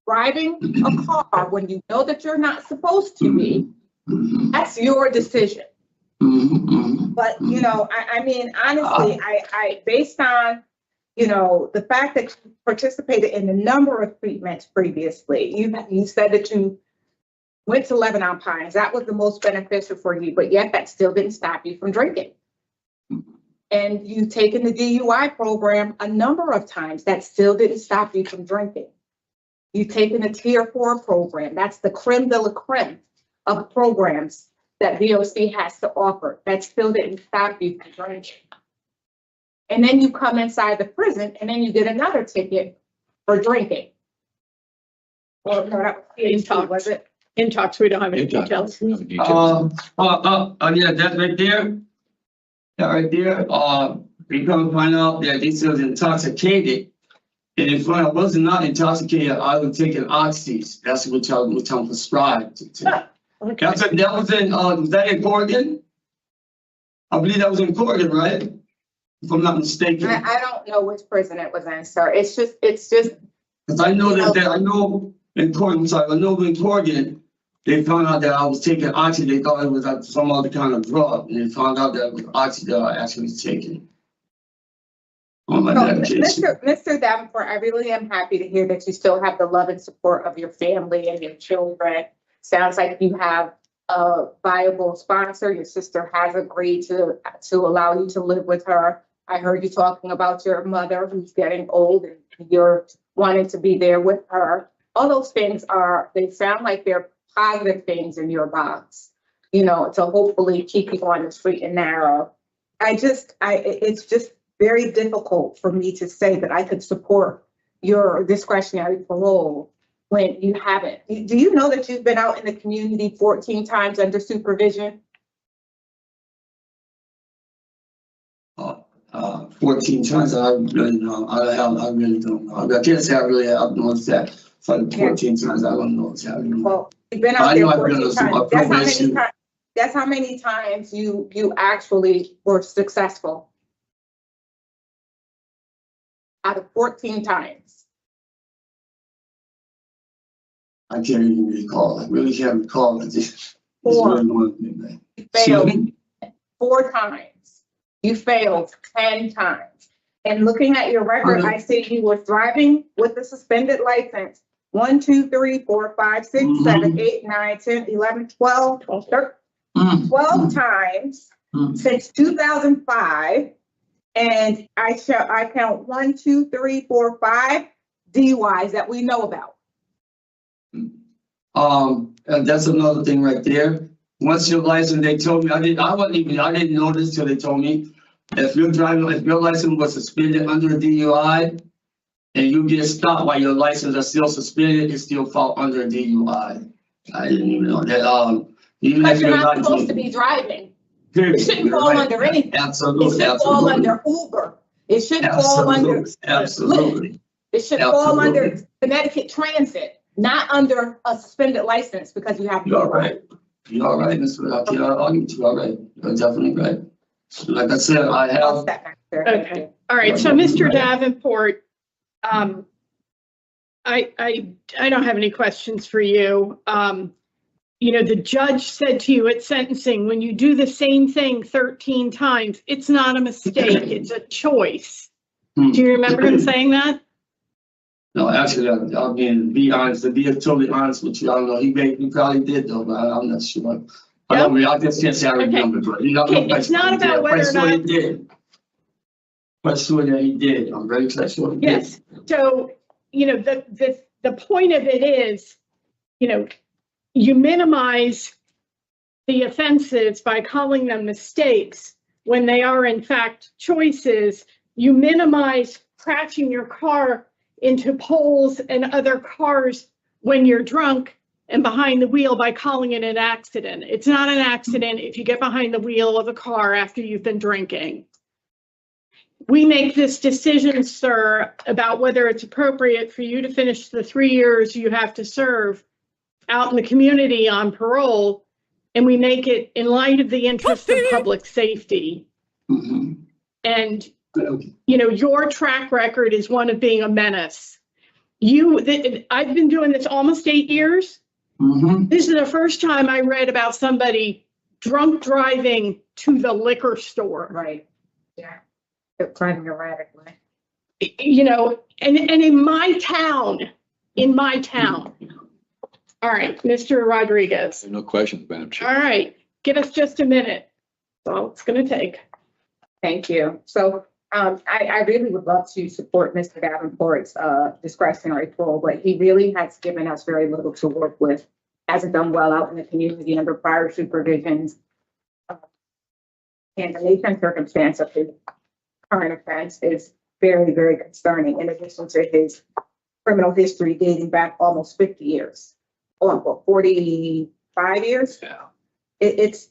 driving a car when you know that you're not supposed to be, that's your decision. But, I mean, honestly, I based on, the fact that you participated in a number of treatments previously, you said that you went to Lebanon Pines. That was the most beneficial for you, but yet that still didn't stop you from drinking. And you've taken the DUI program a number of times. That still didn't stop you from drinking. You've taken the Tier 4 program. That's the creme de la creme of programs that VOC has to offer. That still didn't stop you from drinking. And then you come inside the prison and then you get another ticket for drinking. Well, no, that was In PhD, talks. was it? In talks, we don't have any details. Yeah, that right there. That right there, we come to find out that this was intoxicated. And if I was not intoxicated, I would take an oxys. That's what I'm prescribed to. Okay. That was was that in Oregon? I believe that was in Oregon, right? If I'm not mistaken. I don't know which prison it was in, sir. It's just. Because I know I know in Oregon, I know in Oregon, they found out that I was taking oxy. They thought it was like some other kind of drug. And they found out that it was oxy that I actually was taking. On my medication. Mr. Davenport, I really am happy to hear that you still have the love and support of your family and your children. Sounds like you have a viable sponsor. Your sister has agreed to allow you to live with her. I heard you talking about your mother who's getting old and you're wanting to be there with her. All those things they sound like they're positive things in your box, to hopefully keep you on the straight and narrow. It's just very difficult for me to say that I could support your discretionary parole when you haven't. Do you know that you've been out in the community 14 times under supervision? 14 times, I really know. I really don't know. I can't say I really have noticed that. It's like 14 times, I don't know what's happening. Well, you've been out there 14 times. That's how many times you actually were successful. Out of 14 times. I can't even recall. I really can't recall. It's Four. Really you failed 4 times. You failed 10 times. And looking at your record, I see you were driving with a suspended license 1, 2, 3, 4, 5, 6, 7, 8, 9, 10, 11, 12, 12 times since 2005. And I count 1, 2, 3, 4, 5 DUIs that we know about. And that's another thing right there. Once your license, they told me, I didn't know this till they told me, if your license was suspended under a DUI and you get stopped while your license is still suspended, it still fall under a DUI. I didn't even know that. Even But if you're not supposed to be driving. Period. It shouldn't fall under anything. Absolutely. It should fall under Uber. It should fall under. Absolutely. It should fall under Connecticut Transit, not under a suspended license because you have. You're right. You're right, Mr. I can't argue with you. You're right. You're definitely right. Like I said, I have. Okay. All right. So, Mr. Davenport, I don't have any questions for you. The judge said to you at sentencing, when you do the same thing 13 times, it's not a mistake, it's a choice. Do you remember him saying that? No, actually, I mean, to be totally honest with you, I don't know. He probably did though, but I'm not sure. I just can't say I remember, but it's not about whether or not he did. Quite sure that he did. I'm very sure he did. Yes. So, the point of it is, you minimize the offenses by calling them mistakes when they are in fact choices. You minimize crashing your car into poles and other cars when you're drunk and behind the wheel by calling it an accident. It's not an accident if you get behind the wheel of a car after you've been drinking. We make this decision, sir, about whether it's appropriate for you to finish the 3 years you have to serve out in the community on parole, and we make it in light of the interest of public safety. And, your track record is one of being a menace. I've been doing this almost 8 years. This is the first time I read about somebody drunk driving to the liquor store. Right. Yeah. Driving erratically. And in my town. All right, Mr. Rodriguez. No questions, Madam Chair. All right, give us just a minute. That's all it's going to take. Thank you. So I really would love to support Mr. Davenport's discretionary parole, but he really has given us very little to work with. Hasn't done well out in the community under prior supervisions. And the nature and circumstance of his current offense is very, very concerning, in addition to his criminal history dating back almost 50 years. Or what, 45 years? Yeah. It's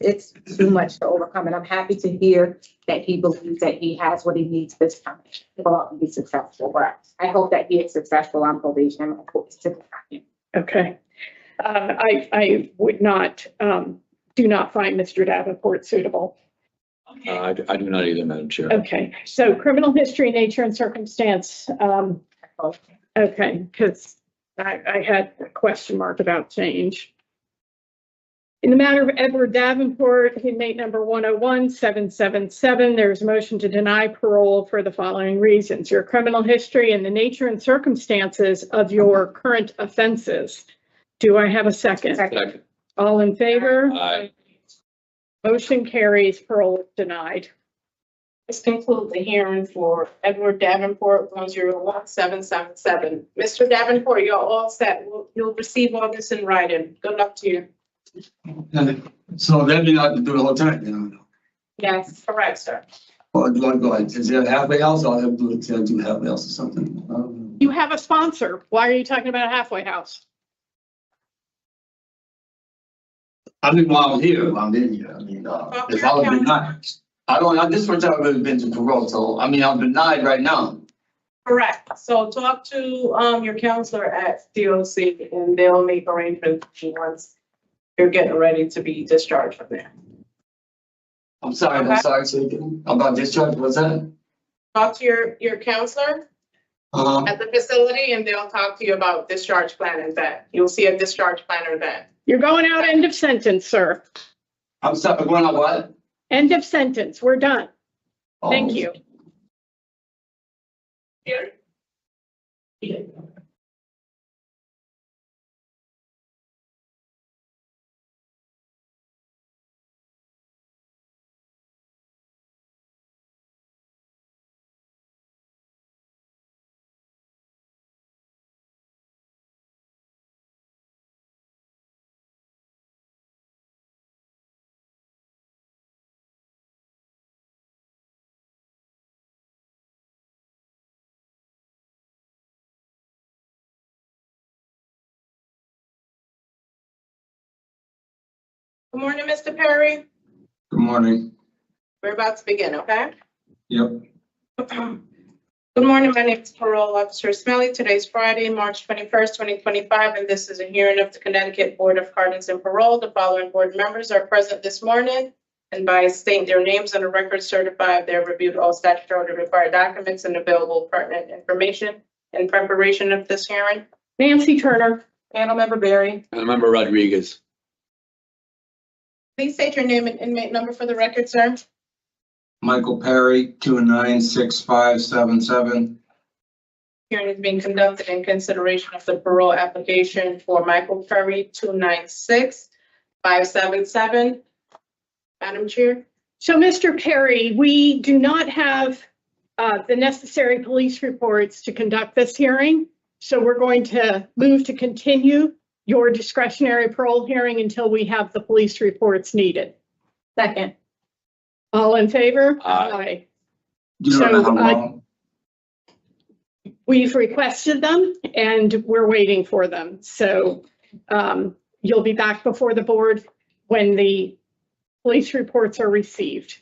too much to overcome, and I'm happy to hear that he believes that he has what he needs this time to go out and be successful. But I hope that he is successful on probation. I hope it's to happen. Okay. I would not, do not find Mr. Davenport suitable. I do not either, Madam Chair. Okay, so criminal history, nature and circumstance. Okay, because I had a question mark about change. In the matter of Edward Davenport, inmate number 101-777, there's a motion to deny parole for the following reasons: your criminal history and the nature and circumstances of your current offenses. Do I have a second? Second. All in favor? Aye. Motion carries, parole is denied. This concludes the hearing for Edward Davenport, 101-777. Mr. Davenport, you're all set. You'll receive all this in writing. Good luck to you. So that means I have to do the whole time, you know? Yes, correct, sir. Or do I go, is there a halfway house or I have to do halfway house or something? You have a sponsor. Why are you talking about a halfway house? I mean, while I'm here, while I'm in here, I mean, if I was denied, this first time I've really been to parole, so, I mean, I'm denied right now. Correct. So talk to your counselor at DOC and they'll make arrangements once you're getting ready to be discharged from there. I'm sorry, so about discharge, what's that? Talk to your counselor at the facility and they'll talk to you about discharge planning then. You'll see a discharge planner then. You're going out, end of sentence, sir. I'm sorry, going on what? End of sentence. We're done. Thank you. Good morning, Mr. Perry. Good morning. We're about to begin, okay? Yep. Good morning, my name is Parole Officer Smelly. Today's Friday, March 21st, 2025, and this is a hearing of the Connecticut Board of Pardons and Parole. The following board members are present this morning and by stating their names on the record certified they have reviewed all statutorily required documents and available pertinent information in preparation of this hearing. Nancy Turner. Panel Member Barry. And Member Rodriguez. Please state your name and inmate number for the record, sir. Michael Perry, 296577. Hearing is being conducted in consideration of the parole application for Michael Perry, 296577. Madam Chair. So, Mr. Perry, we do not have the necessary police reports to conduct this hearing. So we're going to move to continue your discretionary parole hearing until we have the police reports needed. Second. All in favor? Aye. So we've requested them and we're waiting for them. So you'll be back before the board when the police reports are received.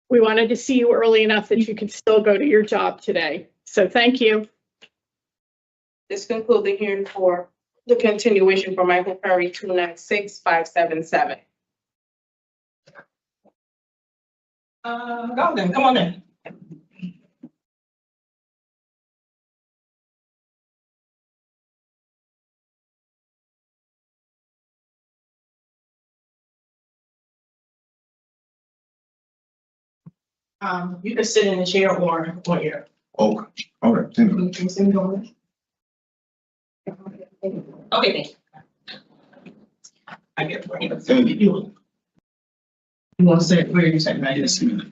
We wanted to see you early enough that you could still go to your job today. So thank you. This concludes the hearing for the continuation for Michael Perry, 296577. Gatlin, come on in. You can sit in the chair or here. Okay, all right, thank you. Okay, thank you. I get where Thank you. You want to say where you say right? Yes. Good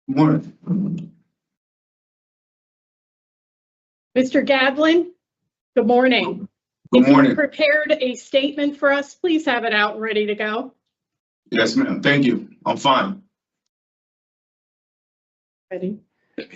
morning. Mr. Gadlin, good morning. Good morning. If you prepared a statement for us, please have it out and ready to go. Yes, ma'am. Thank you. I'm fine. Ready. Good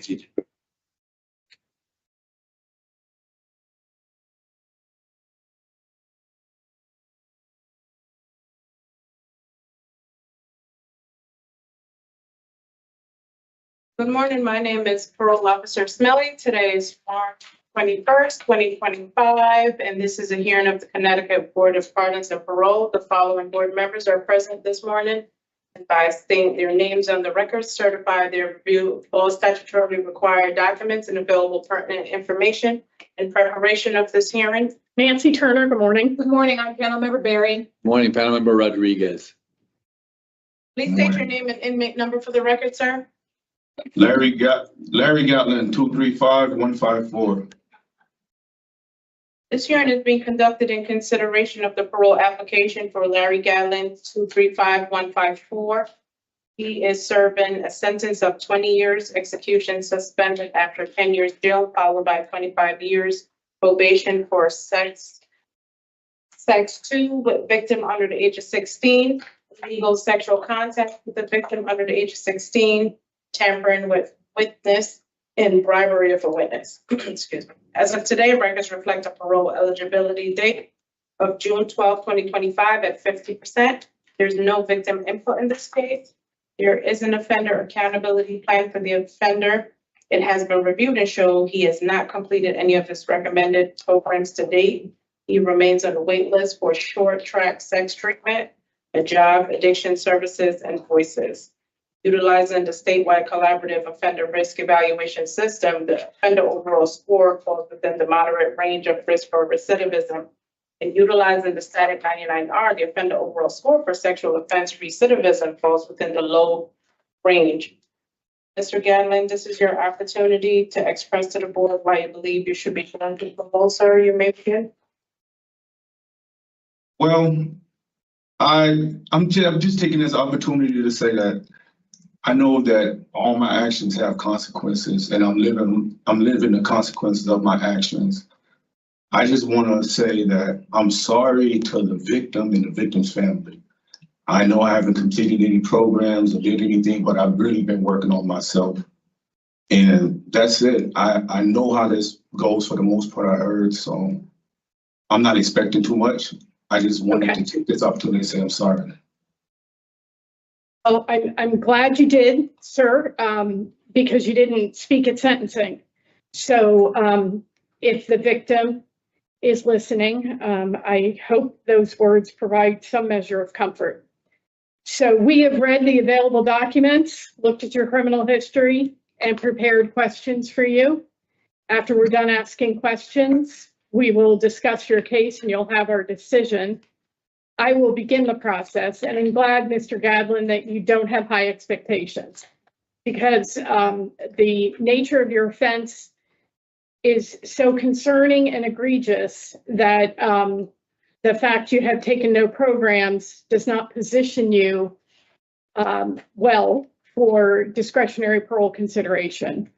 morning, my name is Parole Officer Smelly. Today is March 21st, 2025, and this is a hearing of the Connecticut Board of Pardons and Parole. The following board members are present this morning. And by stating their names on the record, certify their review of all statutorily required documents and available pertinent information in preparation of this hearing. Nancy Turner, good morning. Good morning, I'm Panel Member Barry. Morning, panel member Rodriguez. Please state your name and inmate number for the record, sir. Larry Gatlin, 235-154. This hearing is being conducted in consideration of the parole application for Larry Gadlin, 235-154. He is serving a sentence of 20 years, execution suspended after 10 years jail, followed by 25 years probation for sex 2 with victim under the age of 16, illegal sexual contact with the victim under the age of 16, tampering with witness, and bribery of a witness. Excuse me. As of today, records reflect a parole eligibility date of June 12, 2025 at 50%. There's no victim input in this case. There is an offender accountability plan for the offender. It has been reviewed and shown he has not completed any of his recommended programs to date. He remains on the wait list for short track sex treatment, a job, addiction services, and voices. Utilizing the statewide collaborative offender risk evaluation system, the offender overall score falls within the moderate range of risk for recidivism. And utilizing the static 99R, the offender overall score for sexual offense recidivism falls within the low range. Mr. Gadlin, this is your opportunity to express to the board why you believe you should be shown to parole, sir. You may begin. Well, I'm just taking this opportunity to say that I know that all my actions have consequences, and I'm living the consequences of my actions. I just want to say that I'm sorry to the victim and the victim's family. I know I haven't completed any programs or did anything, but I've really been working on myself. And that's it. I know how this goes for the most part, I heard, so I'm not expecting too much. I just wanted to take this opportunity to say I'm sorry. Oh, I'm glad you did, sir, because you didn't speak at sentencing. So if the victim is listening, I hope those words provide some measure of comfort. So we have read the available documents, looked at your criminal history, and prepared questions for you. After we're done asking questions, we will discuss your case and you'll have our decision. I will begin the process, and I'm glad, Mr. Gadlin, that you don't have high expectations, because the nature of your offense is so concerning and egregious that the fact you have taken no programs does not position you well for discretionary parole consideration.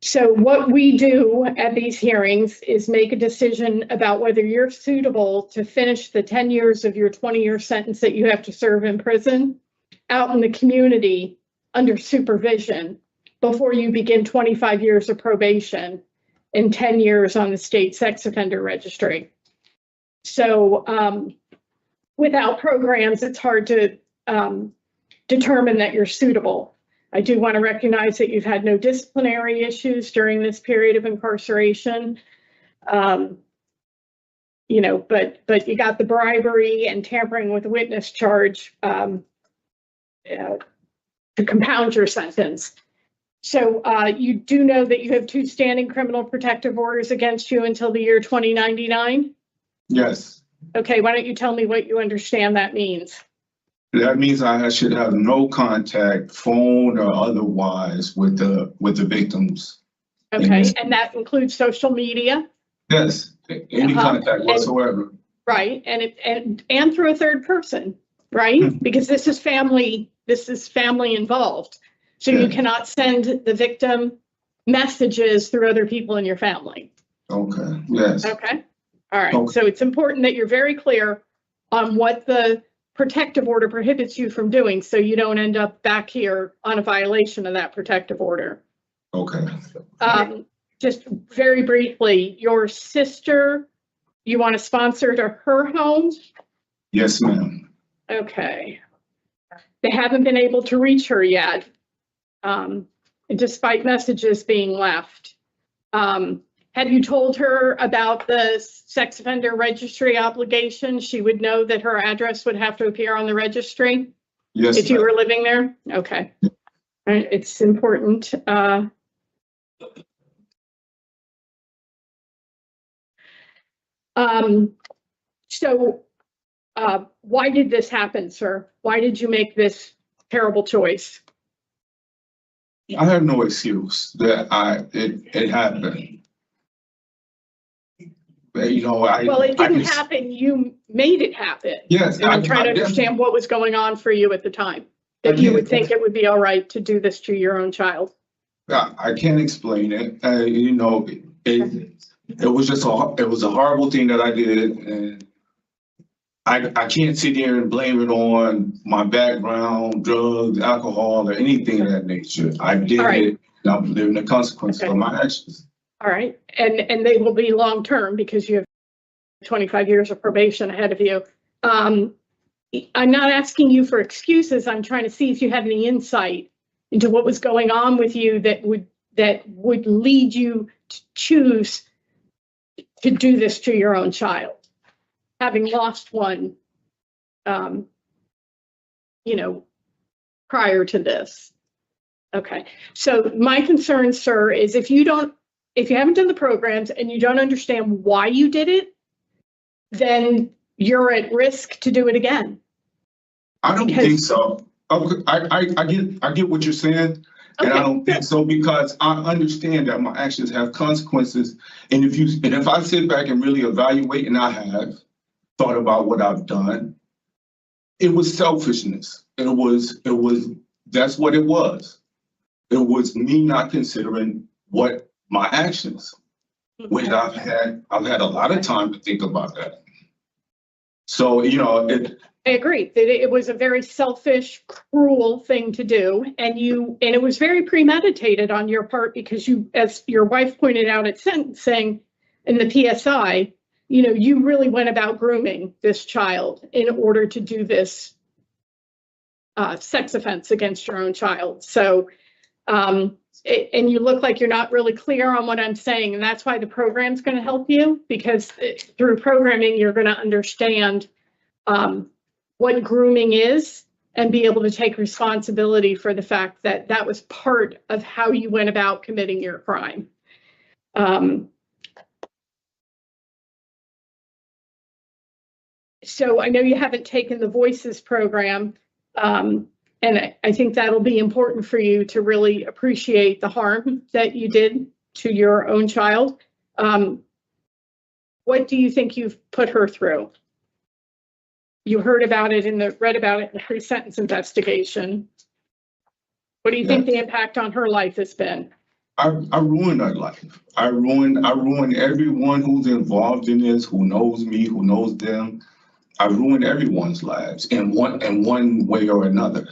So what we do at these hearings is make a decision about whether you're suitable to finish the 10 years of your 20-year sentence that you have to serve in prison out in the community under supervision before you begin 25 years of probation and 10 years on the state sex offender registry. So without programs, it's hard to determine that you're suitable. I do want to recognize that you've had no disciplinary issues during this period of incarceration. But you got the bribery and tampering with a witness charge to compound your sentence. So you do know that you have 2 standing criminal protective orders against you until the year 2099? Yes. Okay, why don't you tell me what you understand that means? That means I should have no contact, phone or otherwise, with the victims. Okay, and that includes social media? Yes, any contact whatsoever. Right, and through a third person, right? Because this is family involved. So you cannot send the victim messages through other people in your family. Okay, yes. Okay, all right. Okay. So it's important that you're very clear on what the protective order prohibits you from doing, so you don't end up back here on a violation of that protective order. Okay. Just very briefly, your sister, you want to sponsor to her home? Yes, ma'am. Okay. They haven't been able to reach her yet, despite messages being left. Have you told her about the sex offender registry obligation? She would know that her address would have to appear on the registry? Yes. If you were living there? Okay. It's important. So why did this happen, sir? Why did you make this terrible choice? I have no excuse that it happened. You know, Well, it didn't happen. You made it happen. Yes. And I'm trying to understand what was going on for you at the time, that you would think it would be all right to do this to your own child. I can't explain it. You know, it was just it was a horrible thing that I did, and I can't sit there and blame it on my background, drugs, alcohol, or anything of that nature. I did it, and I'm living the consequences of my actions. All right, and they will be long-term because you have 25 years of probation ahead of you. I'm not asking you for excuses. I'm trying to see if you have any insight into what was going on with you that would lead you to choose to do this to your own child, having lost one, you know, prior to this. Okay, so my concern, sir, is if you haven't done the programs and you don't understand why you did it, then you're at risk to do it again. I don't think so. I get what you're saying, and I don't think so because I understand that my actions have consequences. And if I sit back and really evaluate, and I have thought about what I've done, it was selfishness. That's what it was. It was me not considering what my actions, which I've had a lot of time to think about that. So, you know, I agree that it was a very selfish, cruel thing to do. And it was very premeditated on your part because you, as your wife pointed out at sentencing in the PSI, you know, you really went about grooming this child in order to do this sex offense against your own child. So, and you look like you're not really clear on what I'm saying. And that's why the program's going to help you, because through programming, you're going to understand what grooming is and be able to take responsibility for the fact that that was part of how you went about committing your crime. So I know you haven't taken the Voices program, and I think that'll be important for you to really appreciate the harm that you did to your own child. What do you think you've put her through? You read about it in the pre-sentence investigation. What do you think the impact on her life has been? I ruined her life. I ruined everyone who's involved in this, who knows me, who knows them. I ruined everyone's lives in one way or another.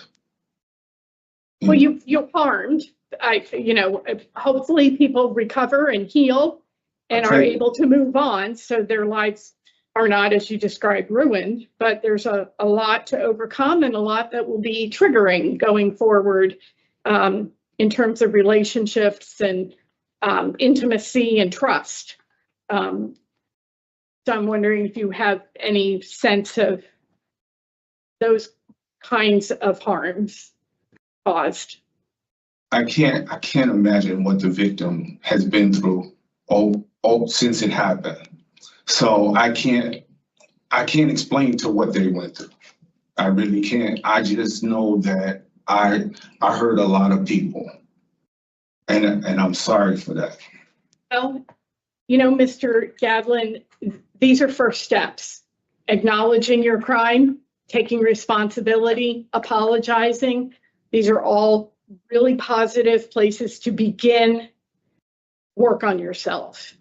Well, you're harmed. Hopefully people recover and heal and are able to move on, so their lives are not, as you described, ruined, but there's a lot to overcome and a lot that will be triggering going forward in terms of relationships and intimacy and trust. So I'm wondering if you have any sense of those kinds of harms caused. I can't imagine what the victim has been through since it happened. So I can't explain to what they went through. I really can't. I just know that I hurt a lot of people, and I'm sorry for that. Well, Mr. Gadlin, these are first steps. Acknowledging your crime, taking responsibility, apologizing. These are all really positive places to begin work on yourself.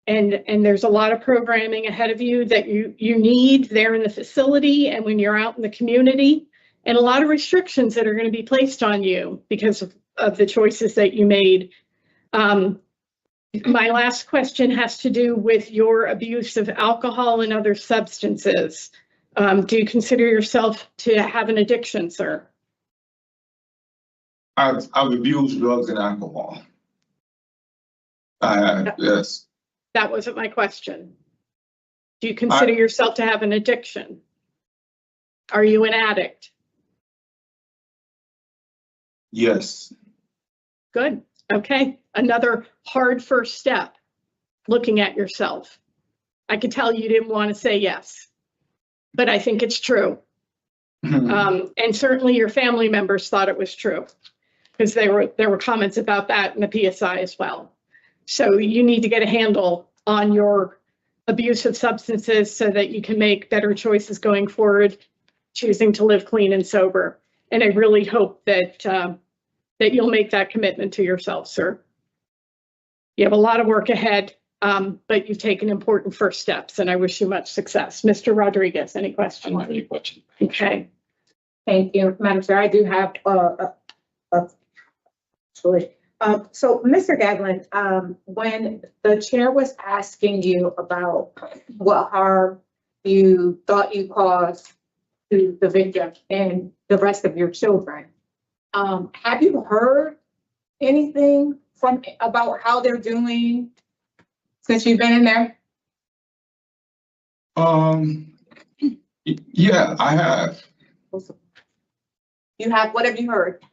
And there's a lot of programming ahead of you that you need there in the facility and when you're out in the community. and a lot of restrictions that are going to be placed on you because of the choices that you made. My last question has to do with your abuse of alcohol and other substances. Do you consider yourself to have an addiction, sir? I've abused drugs and alcohol. Yes. That wasn't my question. Do you consider yourself to have an addiction? Are you an addict? Yes. Good. Okay. Another hard first step, looking at yourself. I could tell you didn't want to say yes, but I think it's true. And certainly your family members thought it was true because there were comments about that in the PSI as well. So you need to get a handle on your abuse of substances so that you can make better choices going forward, choosing to live clean and sober. And I really hope that that you'll make that commitment to yourself, sir. You have a lot of work ahead, but you've taken important first steps, and I wish you much success. Mr. Rodriguez, any questions? I don't have any questions. Okay. Thank you, Madam Chair. I do have so Mr. Gatlin, when the chair was asking you about what harm you thought you caused to the victim and the rest of your children, have you heard anything about how they're doing since you've been in there? Yeah, I have. You have, what have you heard?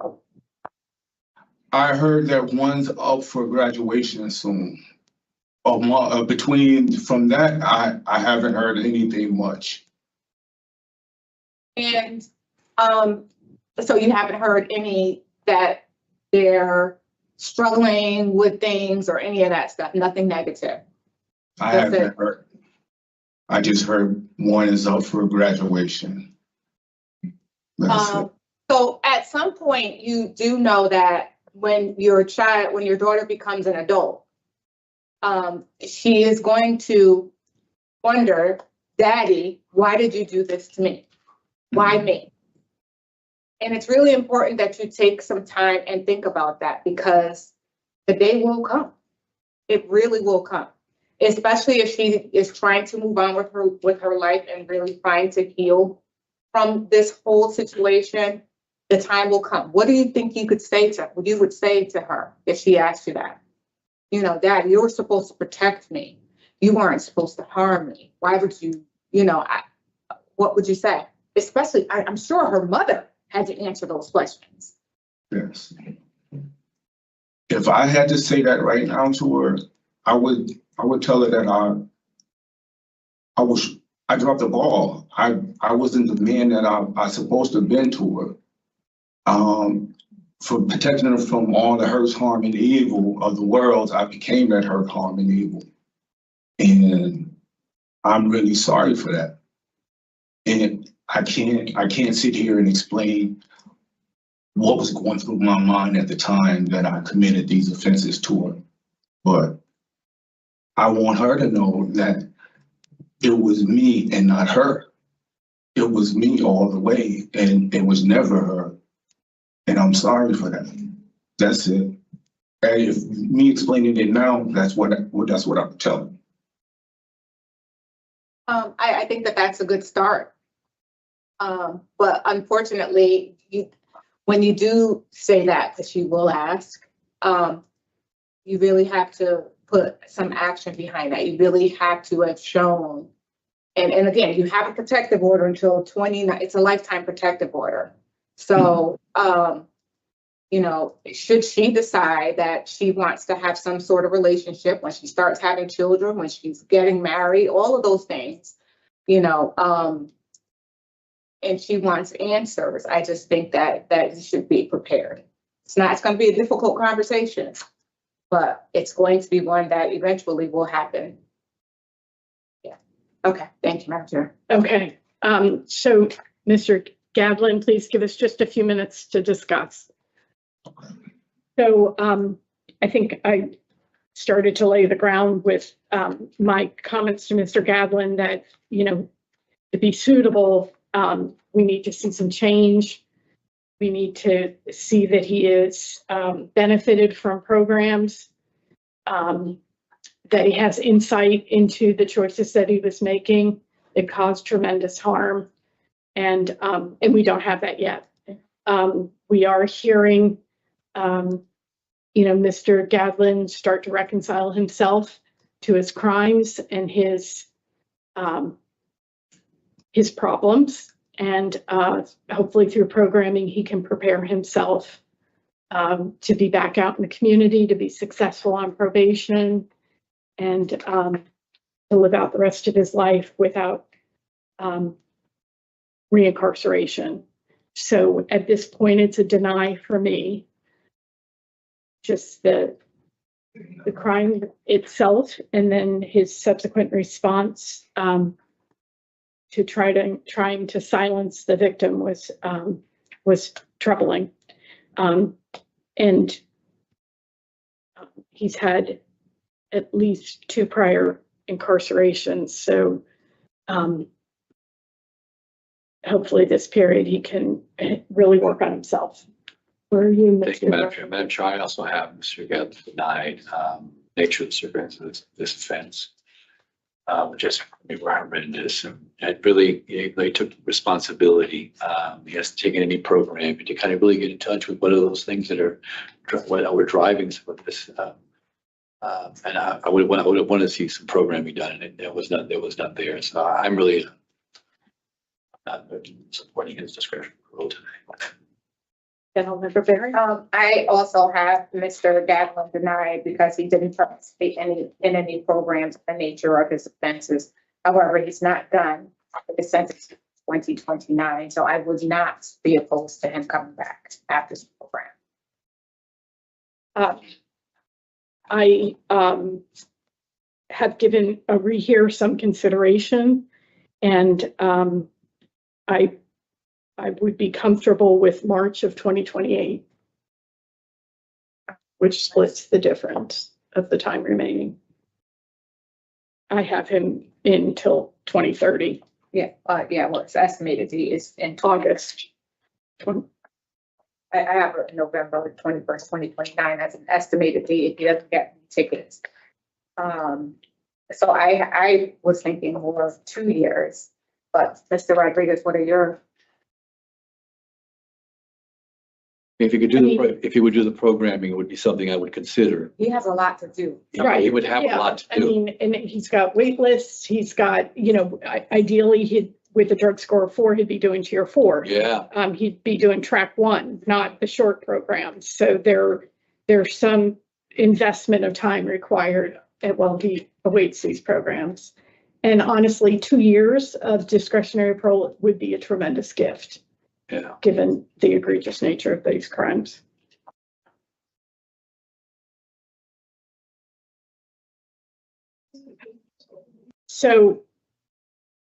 I heard that one's up for graduation soon. Between from that, I haven't heard anything much. And so you haven't heard any that they're struggling with things or any of that stuff, nothing negative? I haven't heard. I just heard one is up for graduation. So at some point, you do know that when your daughter becomes an adult, she is going to wonder, Daddy, why did you do this to me? Why me? And it's really important that you take some time and think about that because the day will come. It really will come, especially if she is trying to move on with her life and really trying to heal from this whole situation. The time will come. What do you think you would say to her if she asked you that? You know, Dad, you were supposed to protect me. You weren't supposed to harm me. Why would you, what would you say? Especially, I'm sure her mother had to answer those questions. Yes. If I had to say that right now to her, I would tell her that I dropped the ball. I wasn't the man that I supposed to have been to her. For protecting her from all the hurt, harm, and evil of the world, I became that hurt, harm, and evil. And I'm really sorry for that. And I can't sit here and explain what was going through my mind at the time that I committed these offenses to her. But I want her to know that it was me and not her. It was me all the way, and it was never her. And I'm sorry for that. That's it. And if me explaining it now, that's what I would tell them. I think that that's a good start. But unfortunately, when you do say that, because she will ask, you really have to put some action behind that. You really have to have shown, and again, you have a protective order until 29, it's a lifetime protective order. So, should she decide that she wants to have some sort of relationship when she starts having children, when she's getting married, all of those things, and she wants answers, I just think that you should be prepared. It's going to be a difficult conversation, but it's going to be one that eventually will happen. Yeah. Okay. Thank you, Madam Chair. Okay. So, Mr. Gadlin, please give us just a few minutes to discuss. So I think I started to lay the ground with my comments to Mr. Gadlin that, to be suitable, We need to see some change. We need to see that he is benefited from programs, that he has insight into the choices that he was making that caused tremendous harm. And we don't have that yet. We are hearing, Mr. Gadlin start to reconcile himself to his crimes and his problems. And hopefully through programming, he can prepare himself to be back out in the community, to be successful on probation, and to live out the rest of his life without reincarceration. So at this point, it's a deny for me. Just the crime itself, and then his subsequent response to trying to silence the victim was troubling. And he's had at least 2 prior incarcerations. So hopefully this period he can really work on himself. Where are you, Thank you, Mr. Madam Chair. Madam Chair, I also have Mr. Gatlin denied nature of the circumstances of this offense. Just where I read this, and it really, they took responsibility. He hasn't taken any program to kind of really get in touch with what are those things that are what we're driving some of this. And I would want to see some programming done, and it was not there. So I'm really not supporting his discretion rule today. Councilmember Barry? I also have Mr. Gatlin denied because he didn't participate in any programs of the nature of his offenses. However, he's not done with his sentence 2029, so I would not be opposed to him coming back after this program. I have given a rehear some consideration, and I would be comfortable with March of 2028, which splits the difference of the time remaining. I have him in till 2030. Yeah, well, it's estimated he is in August. I have it in November 21st, 2029 as an estimated date if he doesn't get any tickets. So I was thinking more of 2 years, but Mr. Rodriguez, what are your? If you could do if you would do the programming, it would be something I would consider. He has a lot to do. Right. He would have a lot to do. I mean, and he's got wait lists. He's got, ideally with a drug score of 4, he'd be doing tier 4. Yeah. He'd be doing track 1, not the short programs. So there's some investment of time required while he awaits these programs. And honestly, 2 years of discretionary parole would be a tremendous gift. Yeah. Given the egregious nature of these crimes. So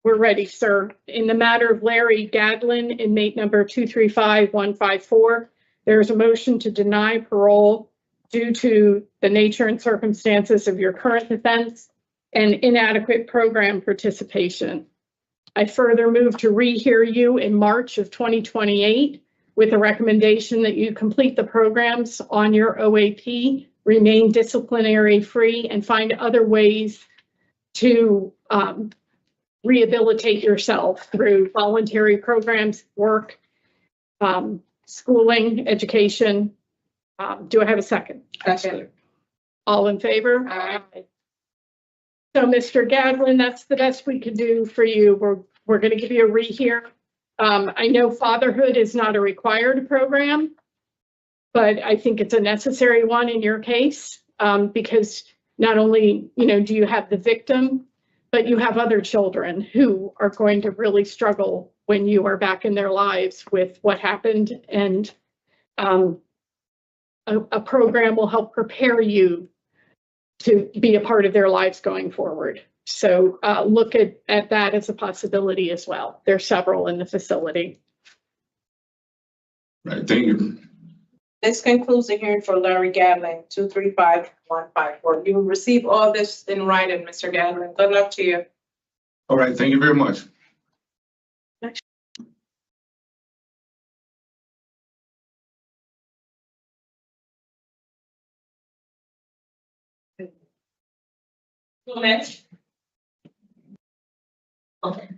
we're ready, sir. In the matter of Larry Gadlin, inmate number 235154, there is a motion to deny parole due to the nature and circumstances of your current offense and inadequate program participation. I further move to rehear you in March of 2028 with a recommendation that you complete the programs on your OAP, remain disciplinary free, and find other ways to rehabilitate yourself through voluntary programs, work, schooling, education. Do I have a second? Second. All in favor? Aye. So, Mr. Gadlin, that's the best we can do for you. We're going to give you a rehear. I know fatherhood is not a required program, but I think it's a necessary one in your case, because not only, do you have the victim, but you have other children who are going to really struggle when you are back in their lives with what happened. And a program will help prepare you to be a part of their lives going forward. So look at that as a possibility as well. There's several in the facility. Right, thank you. This concludes the hearing for Larry Gadlin, 235154. You will receive all this in writing, Mr. Gadlin. Good luck to you. All right, thank you very much. Gomez? Okay.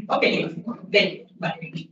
Okay, thank you. Bye.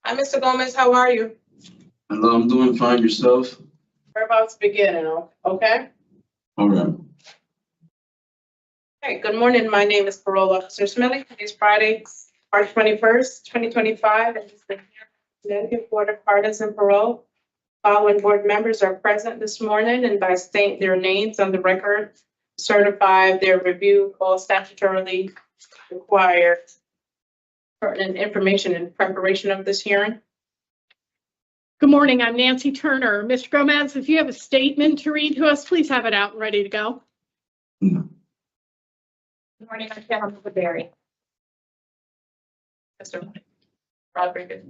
Hi, Mr. Gomez, how are you? Hello, I'm doing fine. Yourself? We're about to begin, okay? All right. Hey, good morning. My name is Parole Officer Smelly. Today's Friday, March 21st, 2025, and this is the Connecticut Board of Pardons and Parole. Following board members are present this morning and by stating their names on the record, certify their review all statutorily required pertinent information in preparation of this hearing. Good morning, I'm Nancy Turner. Mr. Gomez, if you have a statement to read to us, please have it out and ready to go. Good morning, I'm Sharon Waterbury. Mr. Rodriguez.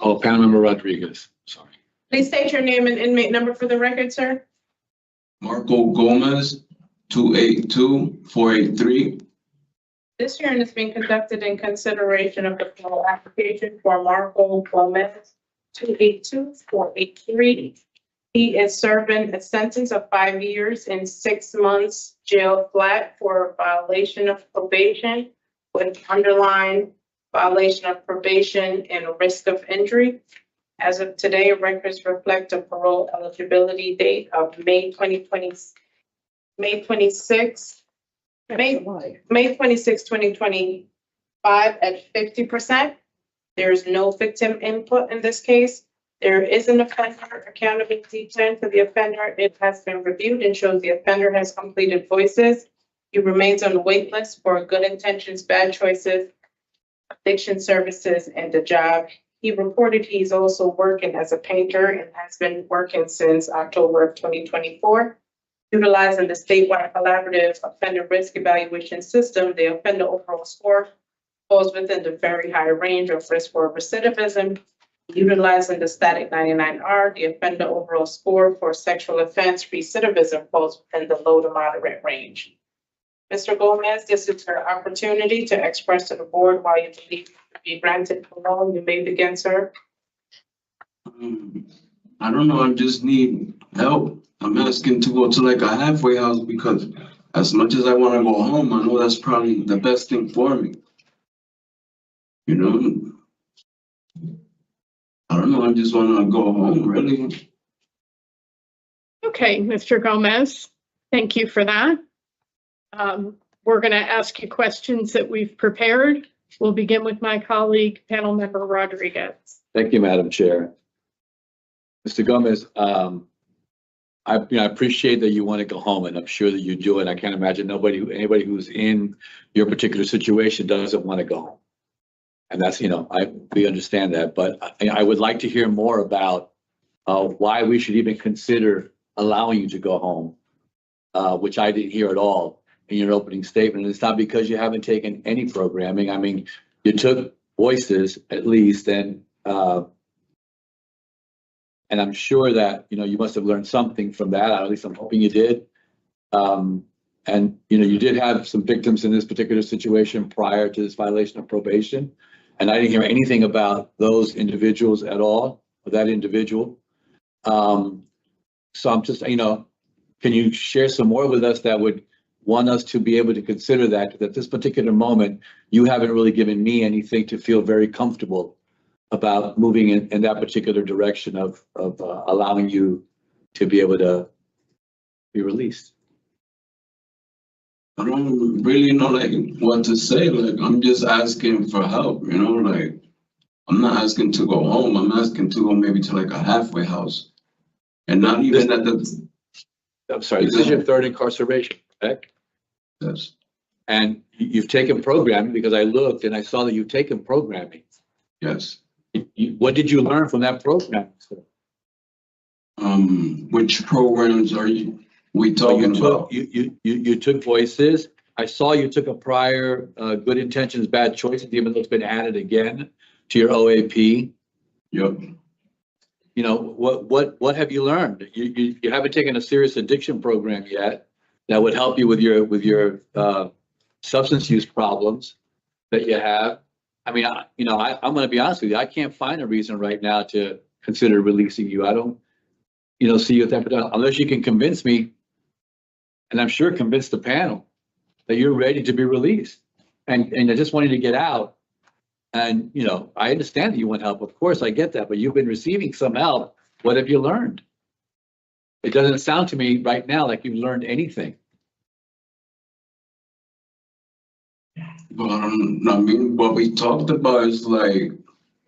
Oh, panel member Rodriguez, sorry. Please state your name and inmate number for the record, sir. Marco Gomez, 282-483. This hearing is being conducted in consideration of the parole application for Marco Gomez, 282-483. He is serving a sentence of 5 years and 6 months jail flat for violation of probation with underlying violation of probation and risk of injury. As of today, records reflect a parole eligibility date of May 26, 2025 at 50%. There is no victim input in this case. There is an offender accountability plan for the offender. It has been reviewed and shows the offender has completed voices. He remains on the wait list for good intentions, bad choices, addiction services, and a job. He reported he's also working as a painter and has been working since October of 2024. Utilizing the statewide collaborative offender risk evaluation system, the offender overall score falls within the very high range of risk for recidivism. Utilizing the static 99R, the offender overall score for sexual offense recidivism falls within the low to moderate range. Mr. Gomez, this is your opportunity to express to the board why you believe to be granted parole. You may begin, sir. I don't know. I just need help. I'm asking to go to like a halfway house because as much as I want to go home, I know that's probably the best thing for me. You know, I don't know. I just want to go home, really. Okay, Mr. Gomez, thank you for that. We're going to ask you questions that we've prepared. We'll begin with my colleague, panel member Rodriguez. Thank you, Madam Chair. Mr. Gomez, I appreciate that you want to go home, and I'm sure that you do. And I can't imagine anybody who's in your particular situation doesn't want to go home. And that's, we understand that. But I would like to hear more about why we should even consider allowing you to go home, which I didn't hear at all in your opening statement. And it's not because you haven't taken any programming. I mean, you took voices at least, and I'm sure that, you must have learned something from that. At least I'm hoping you did. And, you know, you did have some victims in this particular situation prior to this violation of probation. And I didn't hear anything about those individuals at all, or that individual. So I'm just, you know, can you share some more with us that would want us to be able to consider that? Because at this particular moment, you haven't really given me anything to feel very comfortable about moving in that particular direction of allowing you to be able to be released. I don't really know like what to say. Like, I'm just asking for help, you know, like I'm not asking to go home. I'm asking to go maybe to like a halfway house. And not even at the. I'm sorry, this is your third incarceration, correct? Yes. And you've taken programming, because I looked and I saw that you've taken programming. Yes. What did you learn from that program? Which programs are we talking about? You took voices. I saw you took a prior good intentions, bad choices, even though it's been added again to your OAP. Yep. You know, what have you learned? You haven't taken a serious addiction program yet that would help you with your substance use problems that you have. I mean, I'm going to be honest with you. I can't find a reason right now to consider releasing you. I don't, see you at that, unless you can convince me, and I'm sure convince the panel that you're ready to be released. And I just wanted to get out. And, I understand that you want help. Of course, I get that, but you've been receiving some help. What have you learned? It doesn't sound to me right now like you've learned anything. Well, I mean, what we talked about is like,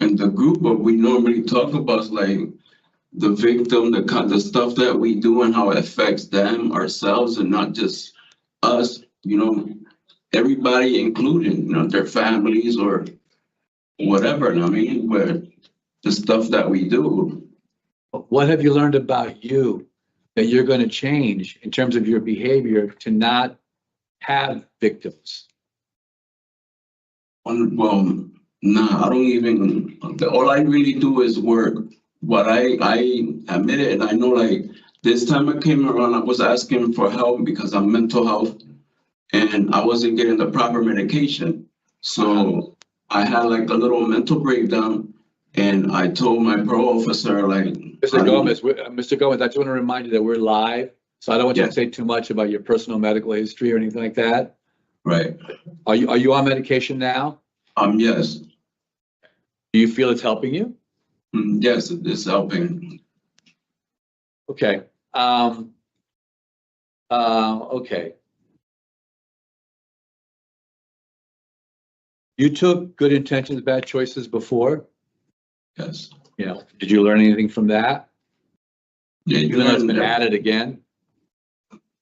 in the group, what we normally talk about is like the victim, the stuff that we do and how it affects them, ourselves, and not just us, everybody included, their families or whatever. I mean, where the stuff that we do. What have you learned about you that you're going to change in terms of your behavior to not have victims? Well, nah, I don't even, all I really do is work. What I admit it, and I know like this time I came around, I was asking for help because I'm mental health and I wasn't getting the proper medication. So I had like a little mental breakdown and I told my parole officer like. Mr. Gomez, I just want to remind you that we're live. So I don't want you to say too much about your personal medical history or anything like that. Right. Are you on medication now? Yes. Do you feel it's helping you? Yes, it's helping. Okay. Okay. You took good intentions, bad choices before? Yes. Did you learn anything from that? Yeah, even though it's been added again?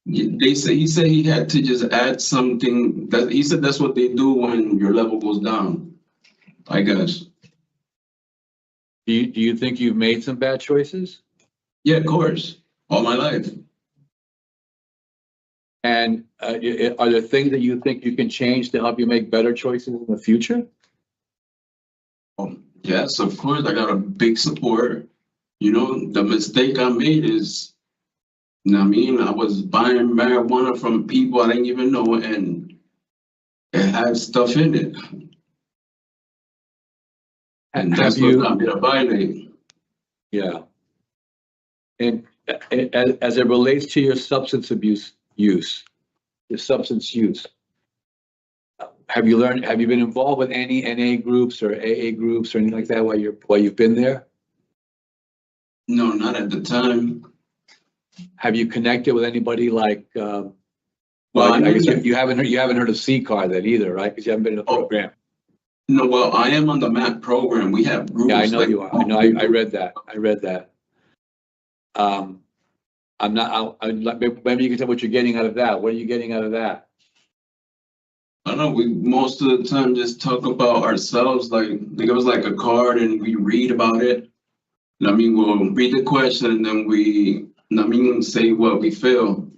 He said he had to just add something. That he said that's what they do when your level goes down, I guess. Do you think you've made some bad choices? Yeah, of course, all my life. And are there things that you think you can change to help you make better choices in the future? Yes, of course. I got a big support. The mistake I made is, I was buying marijuana from people I didn't even know, and it had stuff in it. And that's what got me to violate. Yeah. And as it relates to your substance abuse use, your substance use, have you been involved with any NA groups or AA groups or anything like that while you've been there? No, not at the time. Have you connected with anybody like, I guess you haven't heard of CCAR then either, right? Because you haven't been in the program. No, well, I am on the MAP program. We have groups. Yeah, I know you are. I know. I read that. I'm not, maybe you can tell what you're getting out of that. What are you getting out of that? I don't know. We most of the time just talk about ourselves. Like, it was like a card and we read about it. We'll read the question and then we, say what we feel.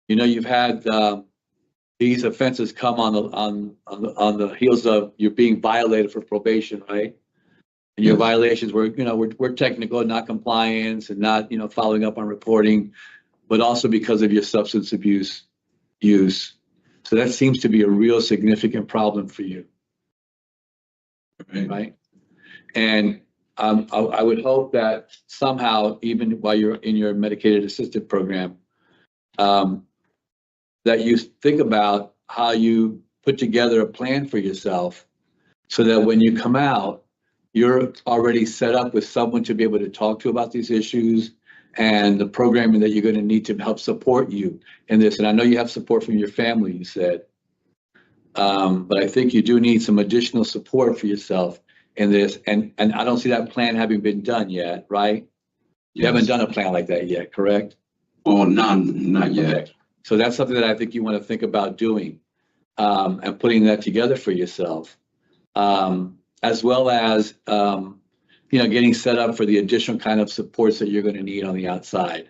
You've had these offenses come on the heels of you're being violated for probation, right? And your violations were, we're technical, not compliance and not, following up on reporting, but also because of your substance abuse use. So that seems to be a real significant problem for you. Right? And I would hope that somehow, even while you're in your medicated assisted program, that you think about how you put together a plan for yourself so that when you come out, you're already set up with someone to be able to talk to about these issues and the programming that you're going to need to help support you in this. And I know you have support from your family, you said, but I think you do need some additional support for yourself in this. And I don't see that plan having been done yet, right? You haven't done a plan like that yet, correct? Oh, not yet. Okay. So that's something that I think you want to think about doing and putting that together for yourself, as well as, getting set up for the additional kind of supports that you're going to need on the outside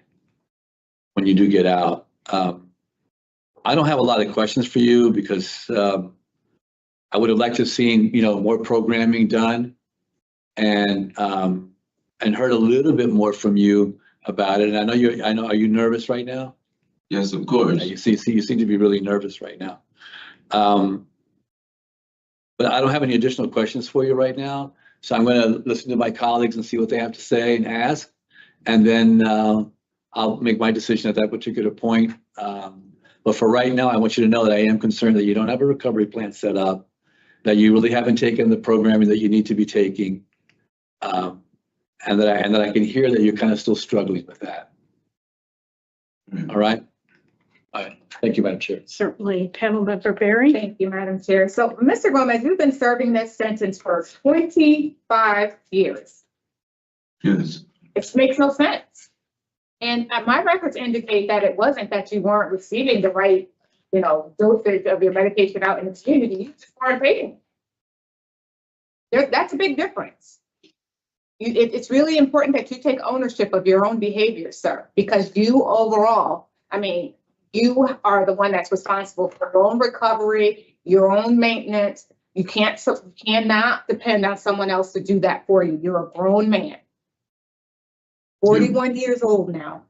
when you do get out. I don't have a lot of questions for you because I would have liked to have seen, more programming done and heard a little bit more from you about it. And are you nervous right now? Yes, of course. Yeah, you seem to be really nervous right now. But I don't have any additional questions for you right now. So I'm going to listen to my colleagues and see what they have to say and ask. And then I'll make my decision at that particular point. But for right now, I want you to know that I am concerned that you don't have a recovery plan set up, that you really haven't taken the programming that you need to be taking. And that I can hear that you're kind of still struggling with that. All right. All right. Thank you, Madam Chair. Certainly. Panel Member Barry. Thank you, Madam Chair. So, Mr. Gomez, you've been serving this sentence for 25 years. Yes. It makes no sense. And my records indicate that it wasn't that you weren't receiving the right, dosage of your medication out in the community. You just weren't paying. That's a big difference. It's really important that you take ownership of your own behavior, sir, because you overall, you are the one that's responsible for your own recovery, your own maintenance. You cannot depend on someone else to do that for you. You're a grown man, 41 years old now.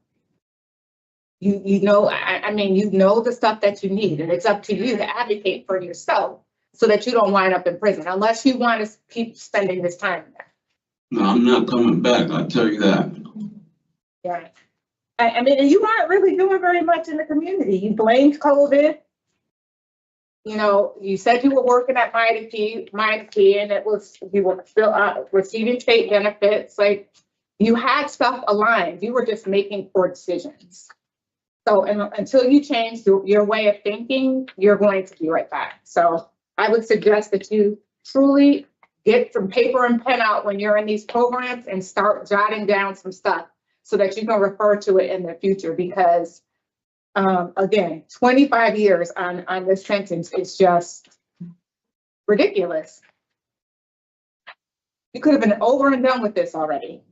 You know the stuff that you need, and it's up to you to advocate for yourself so that you don't wind up in prison, unless you want to keep spending this time there. No, I'm not coming back, I'll tell you that. Yeah. You aren't really doing very much in the community. You blamed COVID. You said you were working at Mighty and you were still receiving state benefits. Like, you had stuff aligned. You were just making poor decisions. So until you change your way of thinking, you're going to be right back. So I would suggest that you truly get some paper and pen out when you're in these programs and start jotting down some stuff so that you can refer to it in the future, because again, 25 years on this sentence is just ridiculous. You could have been over and done with this already.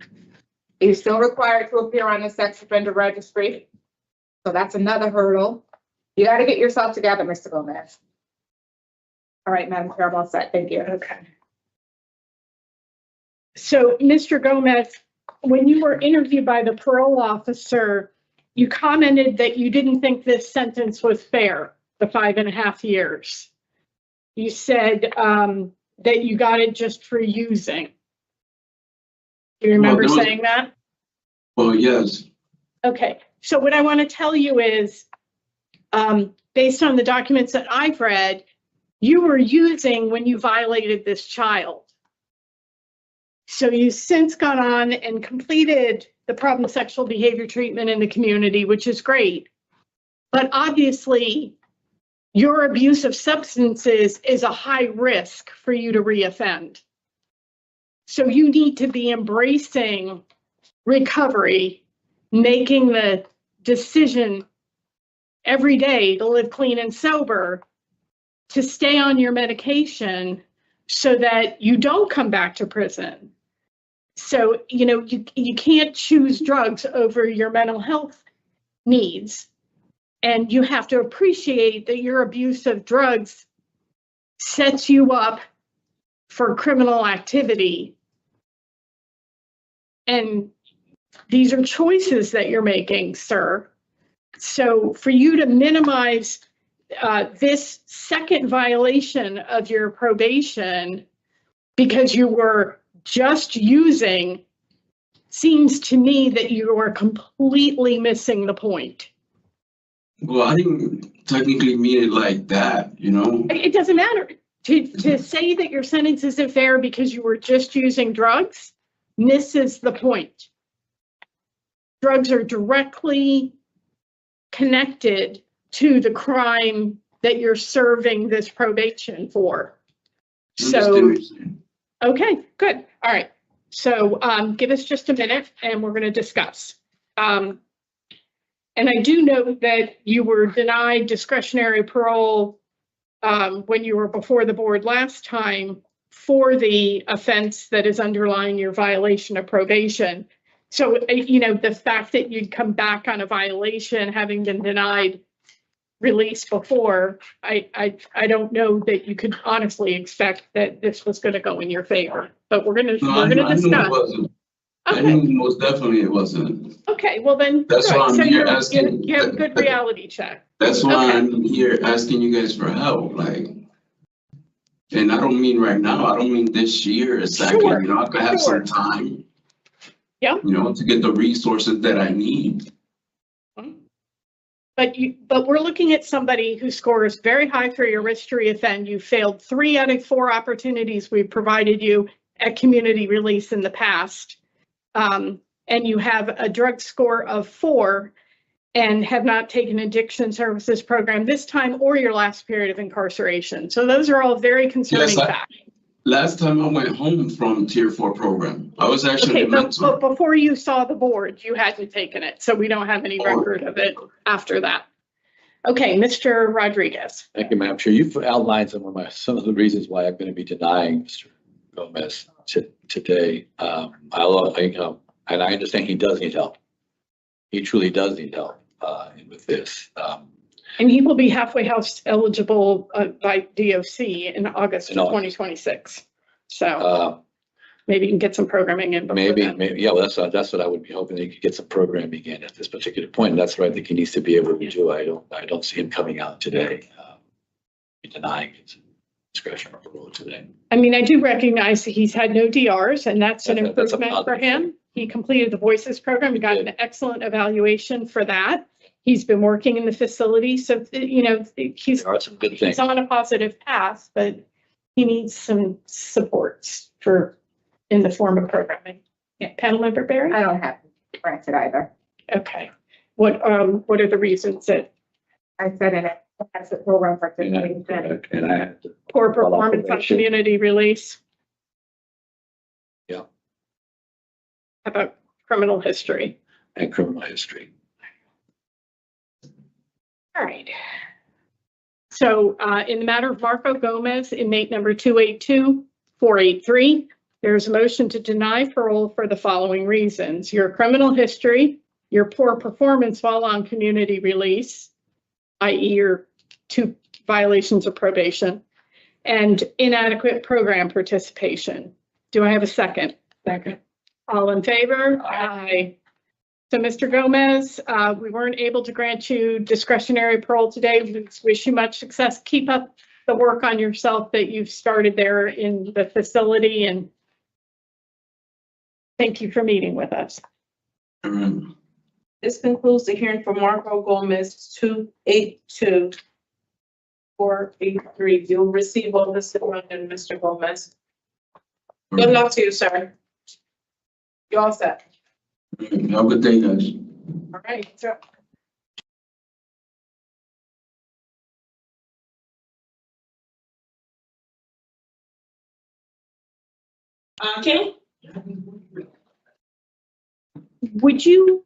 You're still required to appear on the sex offender registry. So that's another hurdle. You got to get yourself together, Mr. Gomez. All right, Madam Chair, I'm all set. Thank you. Okay. So, Mr. Gomez, when you were interviewed by the parole officer, you commented that you didn't think this sentence was fair, the 5.5 years. You said that you got it just for using. Do you remember saying that? Well, yes. Okay. So what I want to tell you is, based on the documents that I've read, you were using when you violated this child. So you've since gone on and completed the problem sexual behavior treatment in the community, which is great. But obviously, your abuse of substances is a high risk for you to reoffend. So you need to be embracing recovery, making the decision every day to live clean and sober, to stay on your medication so that you don't come back to prison. So, you can't choose drugs over your mental health needs. And you have to appreciate that your abuse of drugs sets you up for criminal activity And these are choices that you're making, sir. So for you to minimize this second violation of your probation because you were just using, seems to me that you are completely missing the point. Well, I didn't technically mean it like that, you know? It doesn't matter. To say that your sentence isn't fair because you were just using drugs misses the point. Drugs are directly connected to the crime that you're serving this probation for. So, okay, good. All right. So give us just a minute and we're going to discuss. And I do note that you were denied discretionary parole when you were before the board last time for the offense that is underlying your violation of probation. So, you know, the fact that you'd come back on a violation having been denied release before, I don't know that you could honestly expect that this was going to go in your favor, but we're going to discuss. I knew it wasn't. Okay. I knew most definitely it wasn't. Okay, well then, that's why I'm so here asking. you have a good reality check. That's why I'm here asking you guys for help, like. And I don't mean right now. I don't mean this year. Exactly. Sure. You know, I could have some time. Yeah. You know, to get the resources that I need. But we're looking at somebody who scores very high for your risk to reoffend. You failed 3 out of 4 opportunities we provided you at community release in the past. And you have a drug score of 4 and have not taken addiction services program this time or your last period of incarceration. So those are all very concerning facts. Last time I went home from Tier 4 program, I was actually but before you saw the board, you hadn't taken it. So we don't have any record of it after that. Okay, Mr. Rodriguez. Thank you, Madam Chair. You've outlined some of the reasons why I'm going to be denying Mr. Gomez today. And I understand he does need help. He truly does need help with this. And he will be halfway house eligible by DOC in August of 2026. So maybe you can get some programming in. Maybe, yeah. Well, that's what I would be hoping that he could get some programming in at this particular point. And that's what I think he needs to be able to do. I don't see him coming out today, denying his discretion or parole today. I mean, I do recognize that he's had no DRs, and that's an improvement for him. He completed the Voices program. He got an excellent evaluation for that. He's been working in the facility, so you know he's on a positive path, but he needs some supports in the form of programming. Yeah, panel member Barry. I don't have to grant it either. Okay, what are the reasons that I said in it? That's the program participation. And I had to poor performance on community release. Yeah. How about criminal history? And criminal history. All right. So in the matter of Marco Gomez, inmate number 282-483, there's a motion to deny parole for the following reasons: your criminal history, your poor performance while on community release, i.e. your 2 violations of probation, and inadequate program participation. Do I have a second? Second. All in favor? Aye. So, Mr. Gomez, we weren't able to grant you discretionary parole today. We wish you much success. Keep up the work on yourself that you've started there in the facility, and thank you for meeting with us. This concludes the hearing for Marco Gomez 282-483. You'll receive all this in London, Mr. Gomez. Good luck to you, sir. You all set? Have a good day, guys. All right. So. Kinney? Would you?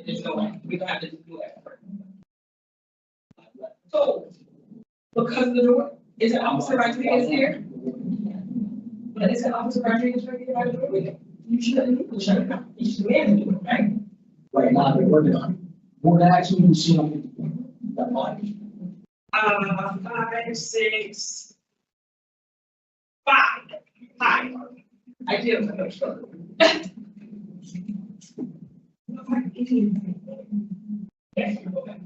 There's no way. We don't have to do that. So, because of the door, is it Officer Rodriguez here? Is it Officer Rodriguez right here by the door? You should manage it, right? Right now, they're working on it. More action, you see that much. 5, 6, 5. I did. Yes, okay.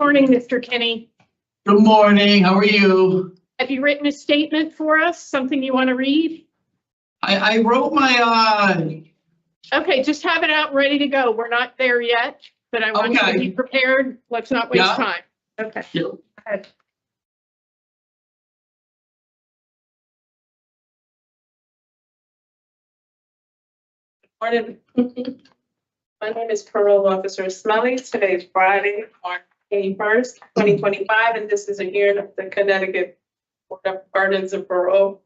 Morning, Mr. Kinney. Good morning, how are you? Have you written a statement for us? Something you want to read? I wrote my, Okay, just have it out ready to go. We're not there yet, but I want you to be prepared. Let's not waste time. Okay. Go ahead. Morning. My name is Parole Officer Smelly. Today is Friday, March 21st, 2025, and this is a hearing of the Connecticut Board of Pardons and Parole.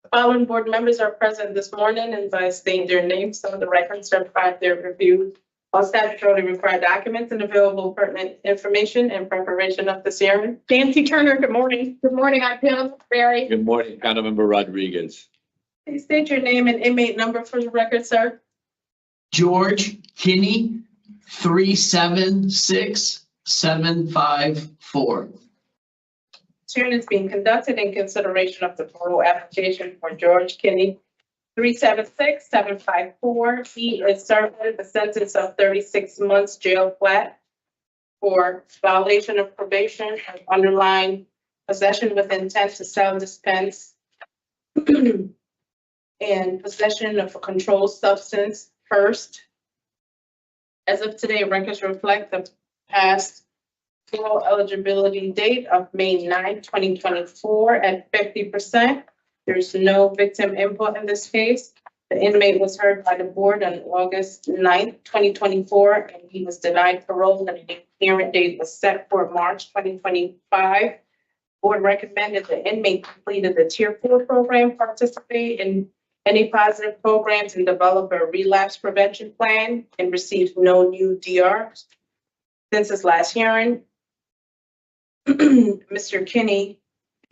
The following board members are present this morning and by stating their names, some of the records certified their review. All statutorily required documents and available pertinent information in preparation of this hearing. Nancy Turner, good morning. Good morning, I'm Pam Barry. Good morning, Councilmember Rodriguez. Please state your name and inmate number for the record, sir. George Kinney, 376754. Hearing is being conducted in consideration of the parole application for George Kinney, 376754. He is serving a sentence of 36 months jail flat for violation of probation and underlying possession with intent to sell, dispense, and possession of a controlled substance first. As of today, records reflect the past parole eligibility date of May 9, 2024 at 50%. There's no victim input in this case. The inmate was heard by the board on August 9, 2024, and he was denied parole, and the hearing date was set for March 2025. Board recommended the inmate completed the Tier 4 program, participate in any positive programs, and develop a relapse prevention plan, and received no new DRs. Since his last hearing, Mr. Kinney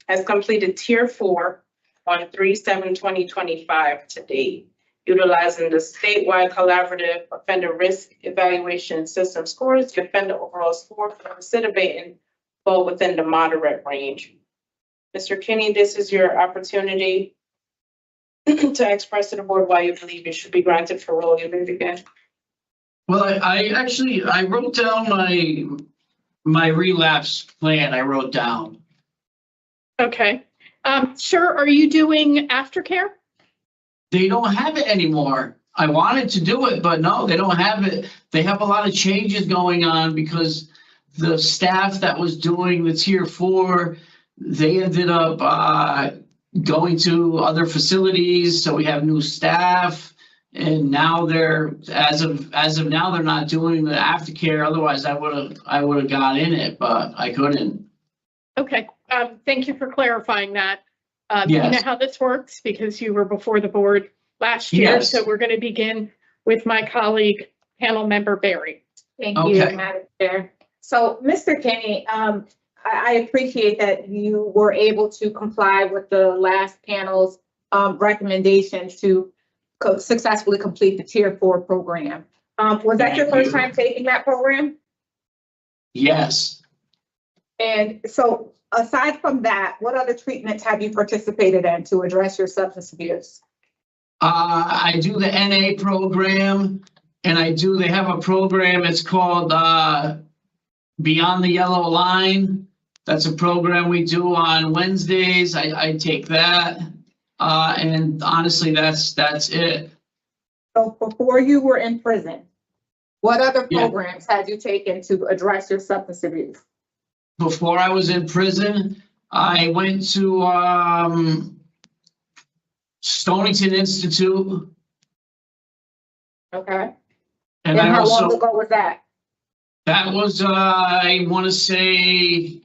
has completed Tier 4 on 3/7/2025 to date, utilizing the statewide collaborative offender risk evaluation system scores. The offender overall score for recidivating fall within the moderate range. Mr. Kinney, this is your opportunity to express to the board why you believe you should be granted parole. You may begin. Well, I wrote down my relapse plan I wrote down. Okay. Sir, are you doing aftercare? They don't have it anymore. I wanted to do it, but no, they don't have it. They have a lot of changes going on because the staff that was doing the Tier 4, they ended up going to other facilities. So we have new staff, and now they're as of now they're not doing the aftercare. Otherwise, I would have got in it, but I couldn't. Okay. Thank you for clarifying that. Yes. You know how this works because you were before the board last year. Yes. So we're going to begin with my colleague, panel member Barry. Thank you, Madam Chair. So, Mr. Kinney, I appreciate that you were able to comply with the last panel's recommendations to successfully complete the Tier 4 program. Was that your first time taking that program? Yes. And so aside from that, what other treatments have you participated in to address your substance abuse? I do the NA program, and they have a program, it's called Beyond the Yellow Line. That's a program we do on Wednesdays. I take that. And honestly, that's it. So before you were in prison, what other programs had you taken to address your substance abuse? Before I was in prison, I went to Stonington Institute. Okay. And how long ago was that? That was, I want to say,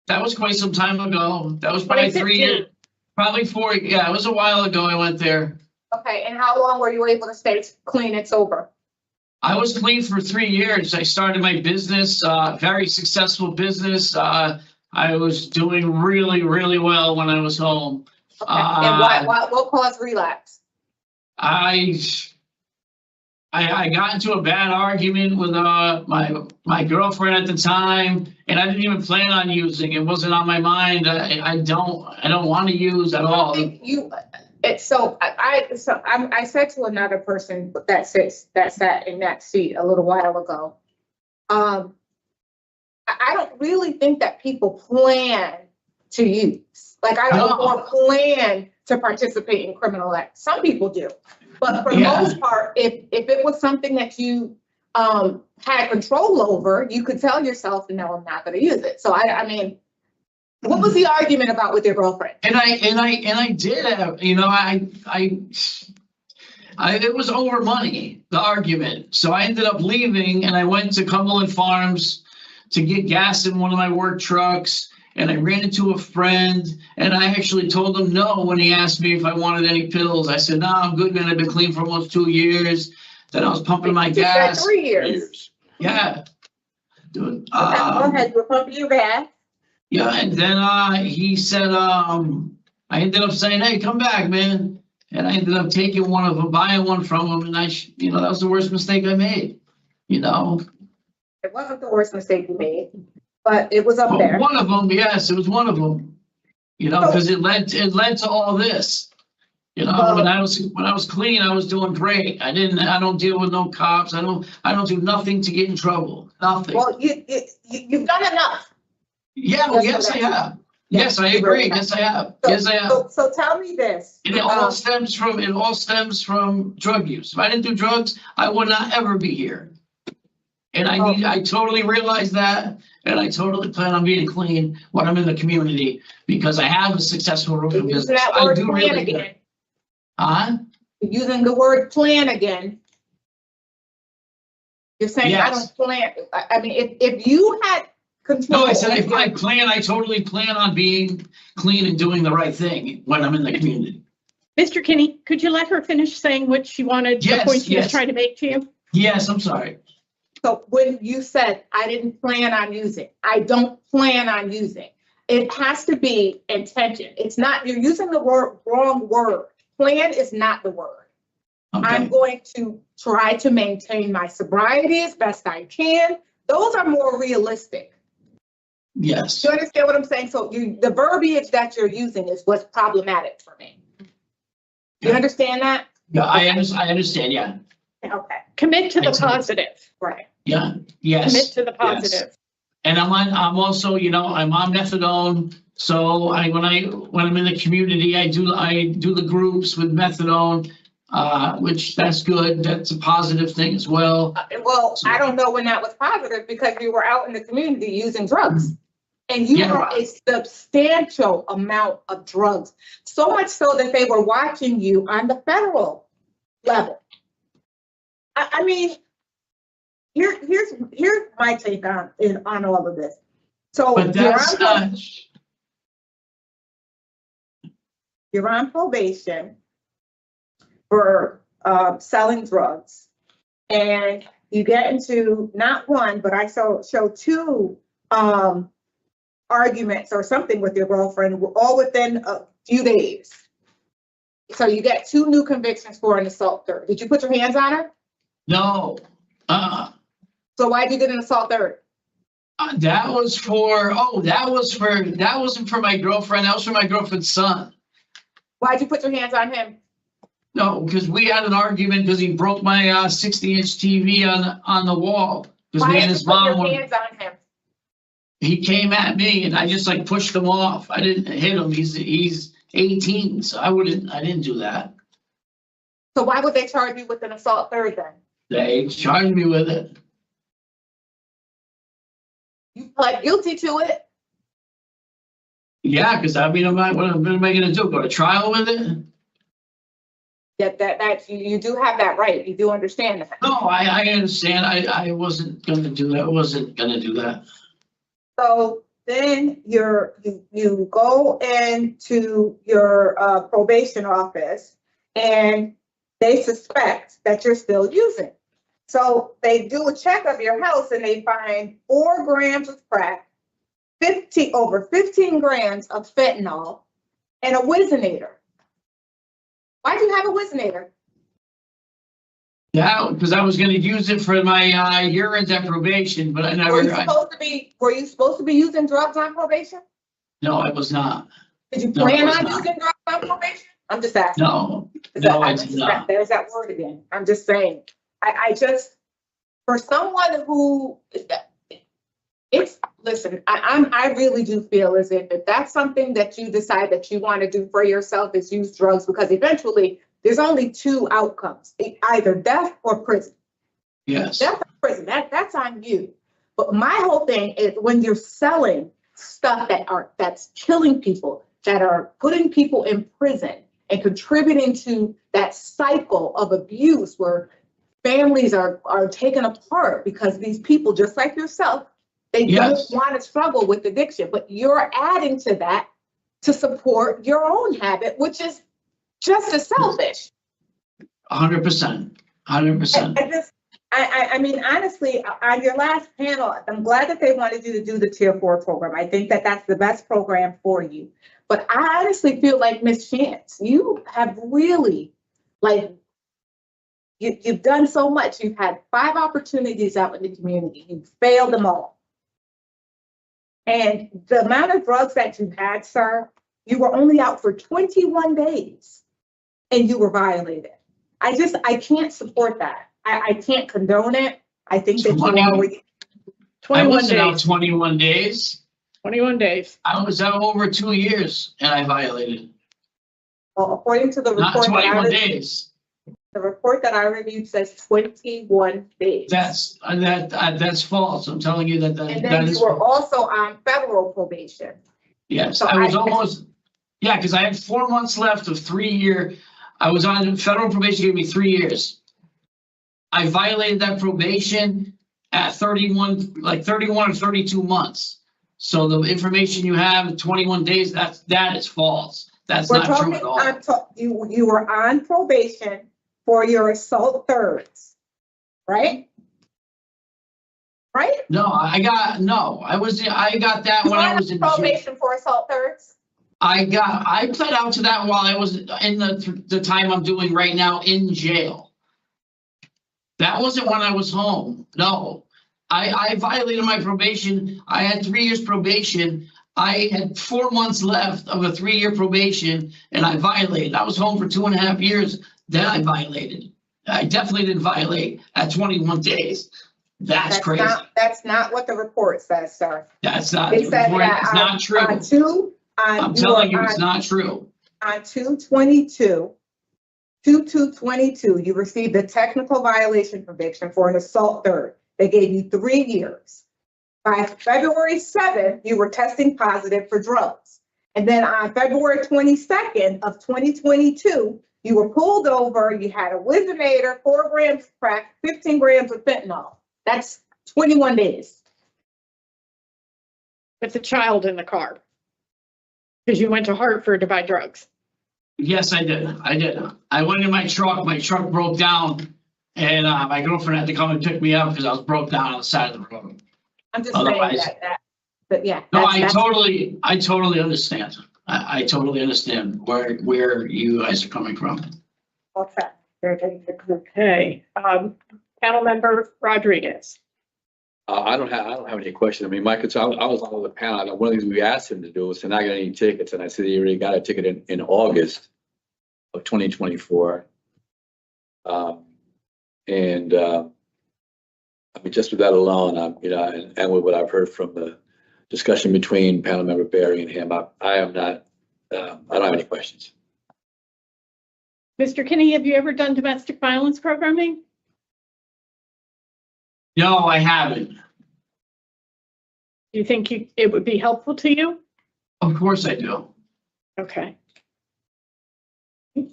that was quite some time ago. That was probably 3 years, probably 4. Yeah, it was a while ago I went there. Okay, and how long were you able to stay clean and sober? I was clean for 3 years. I started my business, very successful business. I was doing really, really well when I was home. Okay. And what caused relapse? I got into a bad argument with my girlfriend at the time, and I didn't even plan on using. It wasn't on my mind. I don't want to use at all. I said to another person that sat in that seat a little while ago. I don't really think that people plan to use. Like I don't plan to participate in criminal acts. Some people do. But for the most part, if it was something that you had control over, you could tell yourself, no, I'm not going to use it. So I mean, what was the argument about with your girlfriend? And I did have, you know, it was over money, the argument. So I ended up leaving, and I went to Cumberland Farms to get gas in one of my work trucks. And I ran into a friend, and I actually told him no when he asked me if I wanted any pills. I said, no, I'm good, man. I've been clean for almost 2 years. Then I was pumping my gas. 3 years. Yeah. Go ahead, you were pumping your gas. Yeah, and then he said, I ended up saying, hey, come back, man. And I ended up taking one of them, buying one from him, and that was the worst mistake I made, you know. It wasn't the worst mistake you made, but it was up there. One of them, yes, it was one of them, you know, because it led to all this. You know, when I was clean, I was doing great. I don't deal with no cops. I don't do nothing to get in trouble. Nothing. Well, you've done enough. Yeah, well, yes, I have. Yes, I agree. Yes, I have. Yes, I have. So tell me this. And it all stems from drug use. If I didn't do drugs, I would not ever be here. And I totally realize that, and I totally plan on being clean when I'm in the community because I have a successful roofing business. I do really good. Using the word plan again. You're saying I don't plan. I mean, if you had control. No, I said if I plan, I totally plan on being clean and doing the right thing when I'm in the community. Mr. Kinney, could you let her finish saying what she wanted, the point she was trying to make to you? Yes, I'm sorry. So when you said, I didn't plan on using, I don't plan on using, it has to be intention. It's not, you're using the wrong word. Plan is not the word. Okay. I'm going to try to maintain my sobriety as best I can. Those are more realistic. Yes. You understand what I'm saying? So the verbiage that you're using is what's problematic for me. You understand that? Yeah, I understand, yeah. Okay. Commit to the positive. Right. Yeah, yes. Commit to the positive. Yes. And I'm also, you know, I'm on methadone. So when I'm in the community, I do the groups with methadone, which that's good. That's a positive thing as well. I don't know when that was positive because you were out in the community using drugs. And you had a substantial amount of drugs, so much so that they were watching you on the federal level. I mean, here's my take on all of this. So you're on probation for selling drugs, and you get into not one, but I show two arguments or something with your girlfriend, all within a few days. So you get 2 new convictions for an assault third. Did you put your hands on her? No. So why did you get an assault third? That was for, that wasn't for my girlfriend. That was for my girlfriend's son. Why'd you put your hands on him? No, because we had an argument because he broke my 60-inch TV on the wall. Because me and his mom Why were. did you put your hands on him? He came at me and I just like pushed him off. I didn't hit him. He's 18, so I didn't do that. So why would they charge you with an assault third then? They charged me with it. You pled guilty to it? Yeah, because I mean, what am I gonna do? Go to trial with it? Yeah, that you do have that right. You do understand that. No, I understand. I wasn't gonna do that. I wasn't gonna do that. So then you go into your probation office and they suspect that you're still using. So they do a check of your house and they find 4 grams of crack, over 15 grams of fentanyl, and a Whizzinator. Why do you have a Whizzinator? Yeah, because I was gonna use it for my urine deprivation, but I never. Were you supposed to be using drugs on probation? No, I was not. Did you No, I plan was on not. using drugs on probation? I'm just asking. No, I did not. There's that word again. I'm just saying. I just, for someone who, listen, I really do feel as if that's something that you decide that you want to do for yourself is use drugs, because eventually there's only 2 outcomes, either death or prison. Yes. Death or prison, that's on you. But my whole thing is when you're selling stuff that's killing people, that are putting people in prison and contributing to that cycle of abuse where families are taken apart because these people, just like yourself, they don't want to struggle with addiction, but you're adding to that to support your own habit, which is just as selfish. 100%. 100%. I mean, honestly, on your last panel, I'm glad that they wanted you to do the Tier 4 program. I think that that's the best program for you. But I honestly feel like, Ms. Chance, you have really, you've done so much. You've had 5 opportunities out in the community. You've failed them all. And the amount of drugs that you've had, sir, you were only out for 21 days and you were violated. I can't support that. I can't condone it. I think that you already. I wasn't out 21 days. 21 days. I was out over 2 years and I violated. Well, according to the report. Not 21 days. The report that I reviewed says 21 days. That's false. I'm telling you that And then you were also on federal probation. Yes, So I was almost, because I had 4 months left of 3-year. I was on federal probation, gave me 3 years. I violated that probation at 31 or 32 months. So the information you have, 21 days, that is false. That's not true at all. You were on probation for your assault thirds, right? Right? No, I got that when I was in probation for assault thirds. I pled out to that while I was in the time I'm doing right now in jail. That wasn't when I was home. No, I violated my probation. I had 3 years probation. I had 4 months left of a 3-year probation and I violated. I was home for 2.5 years. Then I violated. I definitely didn't violate at 21 days. That's crazy. That's not what the report says, sir. That's not. It's not true. I'm telling you, it's not true. On 2/22, you received a technical violation conviction for an assault third. They gave you 3 years. By February 7th, you were testing positive for drugs. And then on February 22nd of 2022, you were pulled over. You had a Whizzinator, 4 grams of crack, 15 grams of fentanyl. That's 21 days. With a child in the car. Because you went to Hartford to buy drugs. Yes, I did. I went in my truck. My truck broke down, and my girlfriend had to come and pick me up because I was broke down on the side of the road. I'm just saying but yeah. No, I totally understand. I totally understand where you guys are coming from. Okay. Okay. Panel member Rodriguez. I don't have any questions. I mean, my concern, I was on the panel, and one of the things we asked him to do was to not get any tickets, and I said he already got a ticket in August of 2024. I mean, just with that alone, you know, and with what I've heard from the discussion between panel member Barry and him, I am not, I don't have any questions. Mr. Kinney, have you ever done domestic violence programming? No, I haven't. Do you think it would be helpful to you? Of course I do. Okay. You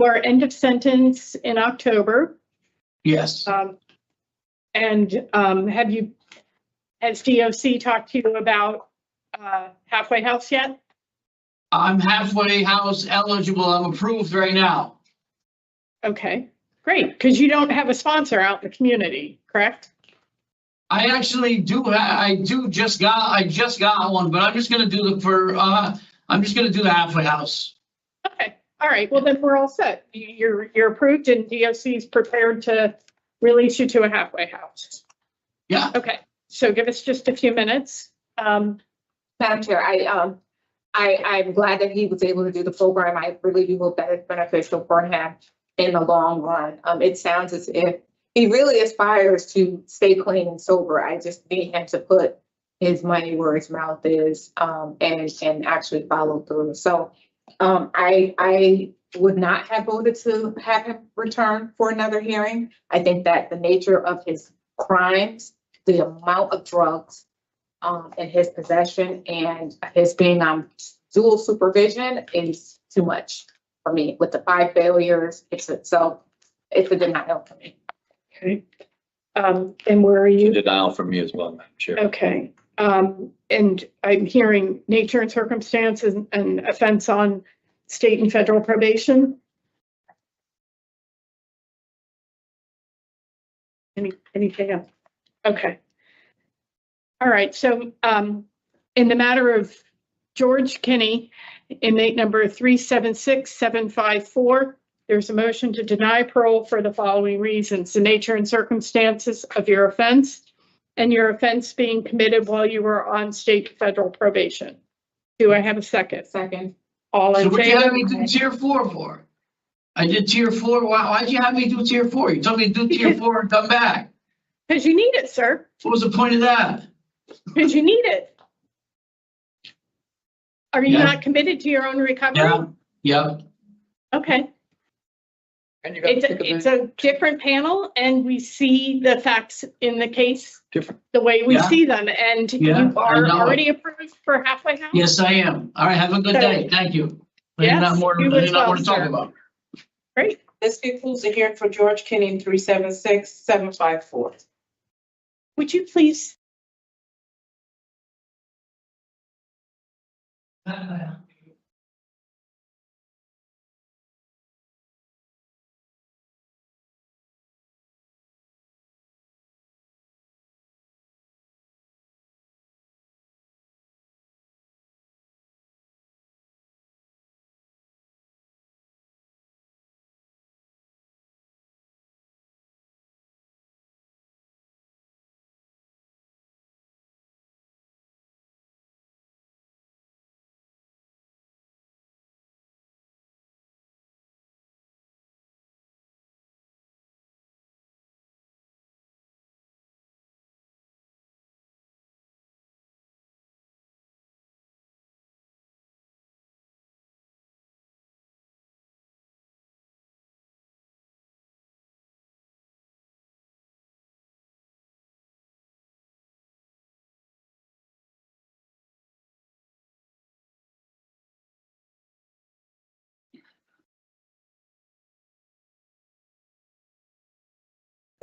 are end of sentence in October. Yes. Has DOC talked to you about halfway house yet? I'm halfway house eligible. I'm approved right now. Okay, great, because you don't have a sponsor out in the community, correct? I actually do. I just got one, but I'm just gonna do I'm just gonna do the halfway house. Okay, all right. Well, then we're all set. You're approved, and DOC is prepared to release you to a halfway house. Yeah. Okay. So give us just a few minutes. Madam Chair, I'm glad that he was able to do the program. I really do hope that it's beneficial for him in the long run. It sounds as if he really aspires to stay clean and sober. I just need him to put his money where his mouth is, and actually follow through. So I would not have voted to have him return for another hearing. I think that the nature of his crimes, the amount of drugs in his possession, and his being on dual supervision is too much for me. With the 5 failures, it's a denial for me. Okay. And where are you? Denial from me as well, Madam Chair. Okay. And I'm hearing nature and circumstances and offense on state and federal probation. Anything else? Okay. All right. So in the matter of George Kinney, inmate number 376754, there's a motion to deny parole for the following reasons: the nature and circumstances of your offense, and your offense being committed while you were on state and federal probation. Do I have a second? Second. All in So what favor? you have me do tier 4 for? I did tier 4. Why'd you have me do tier 4? You told me to do tier 4 and come back. Because you need it, sir. What was the point of that? Because you need it. Are you Yeah. not committed to your own recovery? Yeah. Yep. Okay. And you got It's a different panel, and we see the facts in the case different the way we Yeah. see them, and Yeah, you I are know. already approved for halfway house? Yes, I am. All right. Have a good So- day. Thank you. Yes, Not more you to as well, talk sir. about. Great. This concludes the hearing for George Kinney, 376754. Would you please?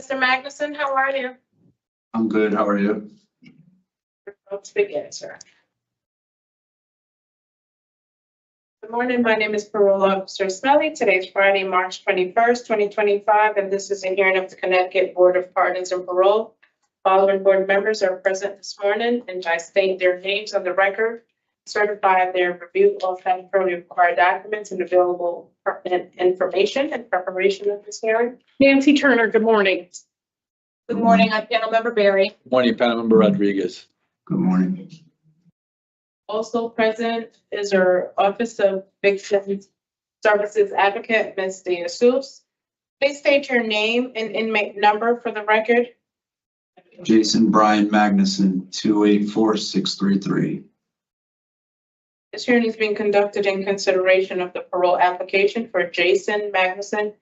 Mr. Magnuson, how are you? I'm good. How are you? Let's begin, sir. Good morning. My name is Parole Officer Smelly. Today is Friday, March 21st, 2025, and this is a hearing of the Connecticut Board of Pardons and Parole. Following board members are present this morning, and I state their names on the record, certify their review of federally required documents and available pertinent information in preparation of this hearing. Nancy Turner, good morning. Good morning, I'm Panel Member Barry. Morning, Panel Member Rodriguez. Good morning. Also present is our Office of Victim Services Advocate, Ms. DeJesus. Please state your name and inmate number for the record. Jason Brian Magnuson, 284-633. This hearing is being conducted in consideration of the parole application for Jason Magnuson,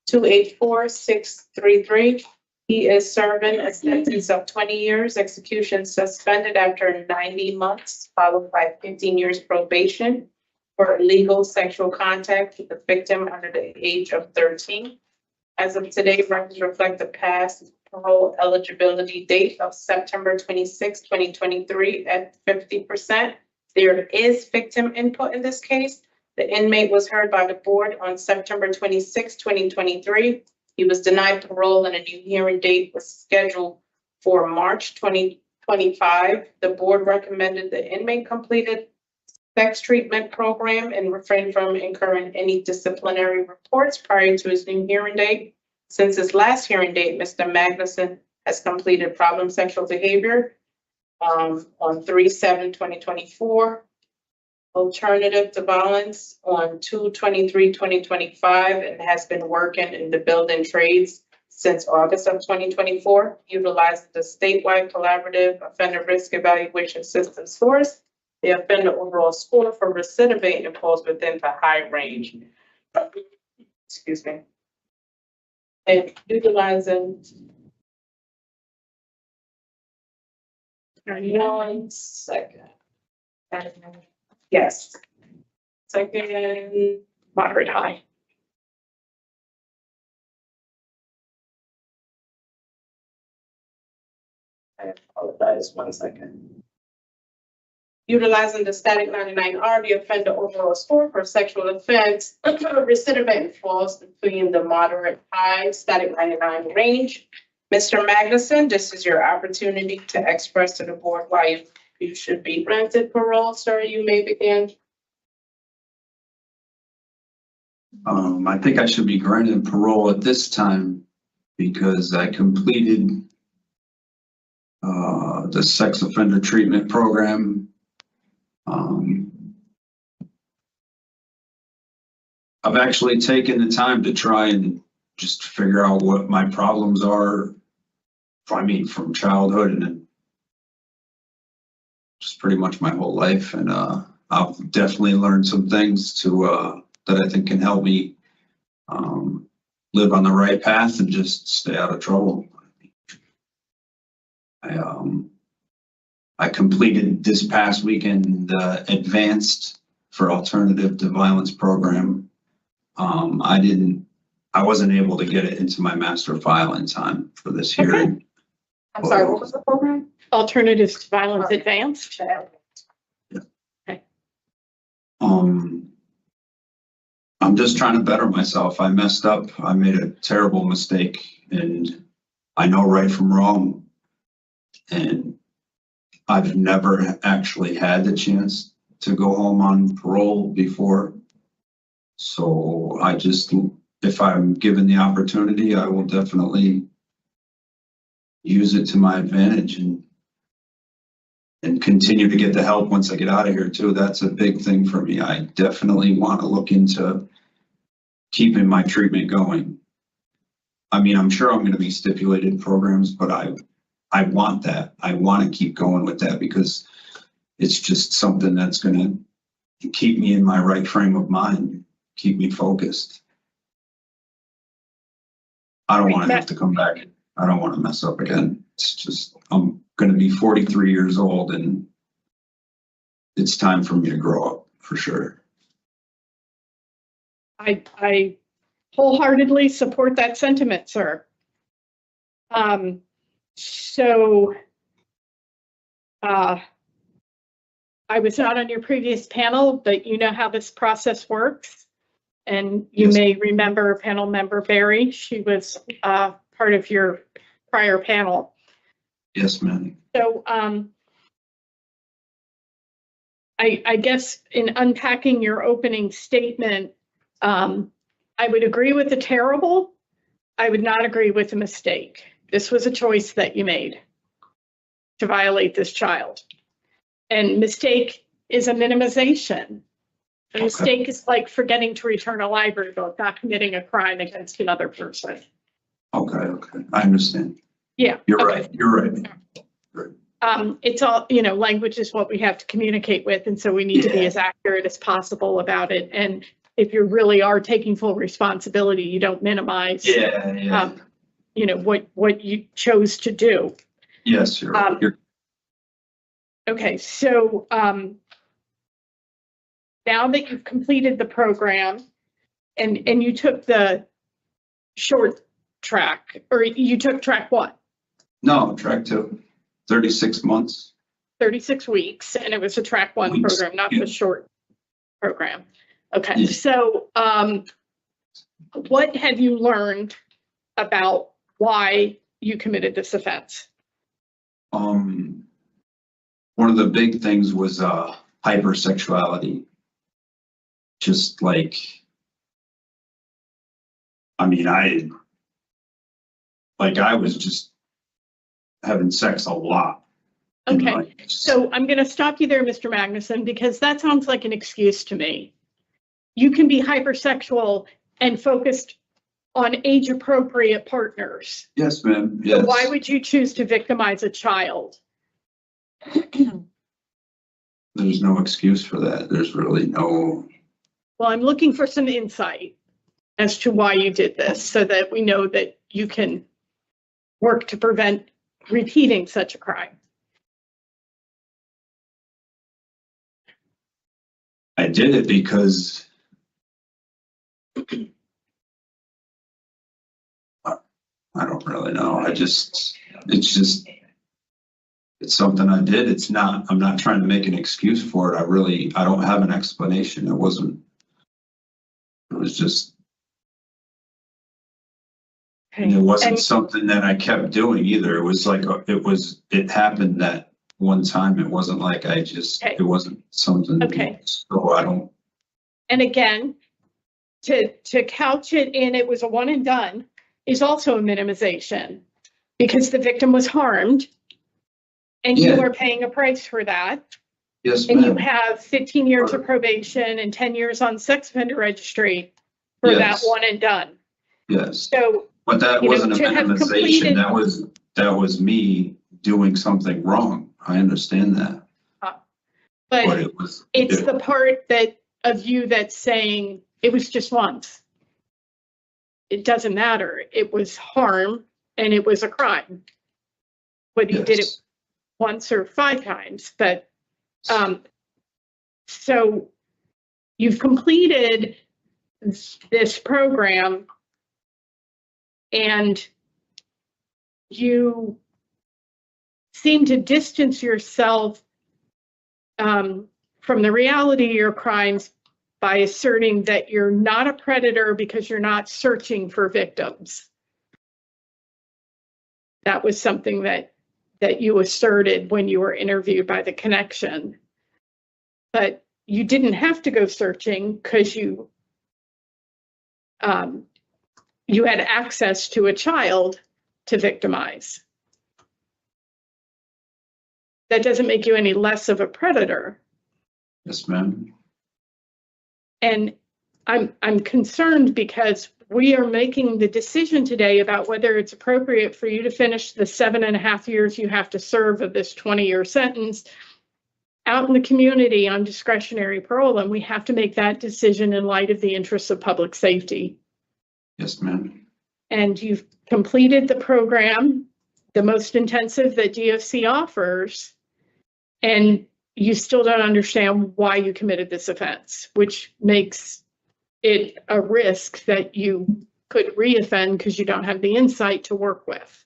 284-633. He is serving a sentence of 20 years, execution suspended after 90 months, followed by 15 years probation for illegal sexual contact with the victim under the age of 13. As of today, records reflect the past parole eligibility date of September 26, 2023 at 50%. There is victim input in this case. The inmate was heard by the board on September 26, 2023. He was denied parole and a new hearing date was scheduled for March 2025. The board recommended the inmate completed sex treatment program and refrain from incurring any disciplinary reports prior to his new hearing date. Since his last hearing date, Mr. Magnuson has completed problem sexual behavior on 3/7/2024. Alternative to violence on 2/23/2025 and has been working in the building trades since August of 2024, utilizing the statewide collaborative offender risk evaluation system source. The offender overall score for recidivate falls within the high range. Excuse me. And utilizing 1 second. Yes. Second, moderate high. I apologize, 1 second. Utilizing the static 99R, the offender overall score for sexual offense, recidivate falls between the moderate high static 99 range. Mr. Magnuson, this is your opportunity to express to the board why you should be granted parole, sir. You may begin. I think I should be granted parole at this time because I completed the sex offender treatment program. I've actually taken the time to try and just figure out what my problems are. I mean, from childhood and just pretty much my whole life. And I've definitely learned some things to that I think can help me live on the right path and just stay out of trouble. I completed this past weekend the advanced for alternative to violence program. I wasn't able to get it into my master file in time for this hearing. Okay. I'm sorry, what was the program? Alternatives to Violence Advanced. Yeah. Okay. I'm just trying to better myself. I messed up. I made a terrible mistake and I know right from wrong. And I've never actually had the chance to go home on parole before. So I just, if I'm given the opportunity, I will definitely use it to my advantage and continue to get the help once I get out of here too. That's a big thing for me. I definitely want to look into keeping my treatment going. I mean, I'm sure I'm going to be stipulated programs, but I want that. I want to keep going with that because it's just something that's going to keep me in my right frame of mind, keep me focused. I don't want to have to come back. I don't want to mess up again. It's just, I'm going to be 43 years old and it's time for me to grow up for sure. I wholeheartedly support that sentiment, sir. So I was not on your previous panel, but you know how this process works. And you may remember panel member Barry. She was part of your prior panel. Yes, ma'am. So I guess in unpacking your opening statement, I would agree with the terrible. I would not agree with the mistake. This was a choice that you made to violate this child. And mistake is a minimization. A mistake is like forgetting to return a library book, not committing a crime against another person. Okay, I understand. Yeah. You're right, you're right. It's all, you know, language is what we have to communicate with, and so we need to be as accurate as possible about it. And if you really are taking full responsibility, you don't minimize, you know, what you chose to do. Yes, you're right. Okay, so now that you've completed the program and you took the short track, or you took track what? No, track 2, 36 months. 36 weeks, and it was a track 1 program, not the short program. Okay, Yeah. so what have you learned about why you committed this offense? One of the big things was hypersexuality. Just like, I mean, I was just having sex a lot. Okay, so I'm going to stop you there, Mr. Magnuson, because that sounds like an excuse to me. You can be hypersexual and focused on age-appropriate partners. Yes, ma'am. Yes. So why would you choose to victimize a child? There's no excuse for that. There's really no. Well, I'm looking for some insight as to why you did this, so that we know that you can work to prevent repeating such a crime. I did it because I don't really know. It's something I did. I'm not trying to make an excuse for it. I don't have an explanation. It was just, okay. And it wasn't something that I kept doing either. It was like, it happened that one time. It wasn't like it wasn't something. Okay. So I don't. And again, to couch it in, it was a one and done, is also a minimization, because the victim was harmed and you are paying a price for that. Yes, and you ma'am. have 15 years of probation and 10 years on sex offender registry for that one and done. Yes. So, but that wasn't a to have minimization. completed- That was me doing something wrong. I understand that. But it's the part of you that's saying it was just once. It doesn't matter. It was harm and it was a crime. Whether you did it once or 5 times, but so you've completed this program and you seem to distance yourself from the reality of your crimes by asserting that you're not a predator because you're not searching for victims. That was something that you asserted when you were interviewed by the Connection. But you didn't have to go searching because you had access to a child to victimize. That doesn't make you any less of a predator. Yes, ma'am. And I'm concerned because we are making the decision today about whether it's appropriate for you to finish the 7.5 years you have to serve of this 20-year sentence out in the community on discretionary parole. And we have to make that decision in light of the interests of public safety. Yes, ma'am. And you've completed the program, the most intensive that GFC offers, and you still don't understand why you committed this offense, which makes it a risk that you could reoffend because you don't have the insight to work with.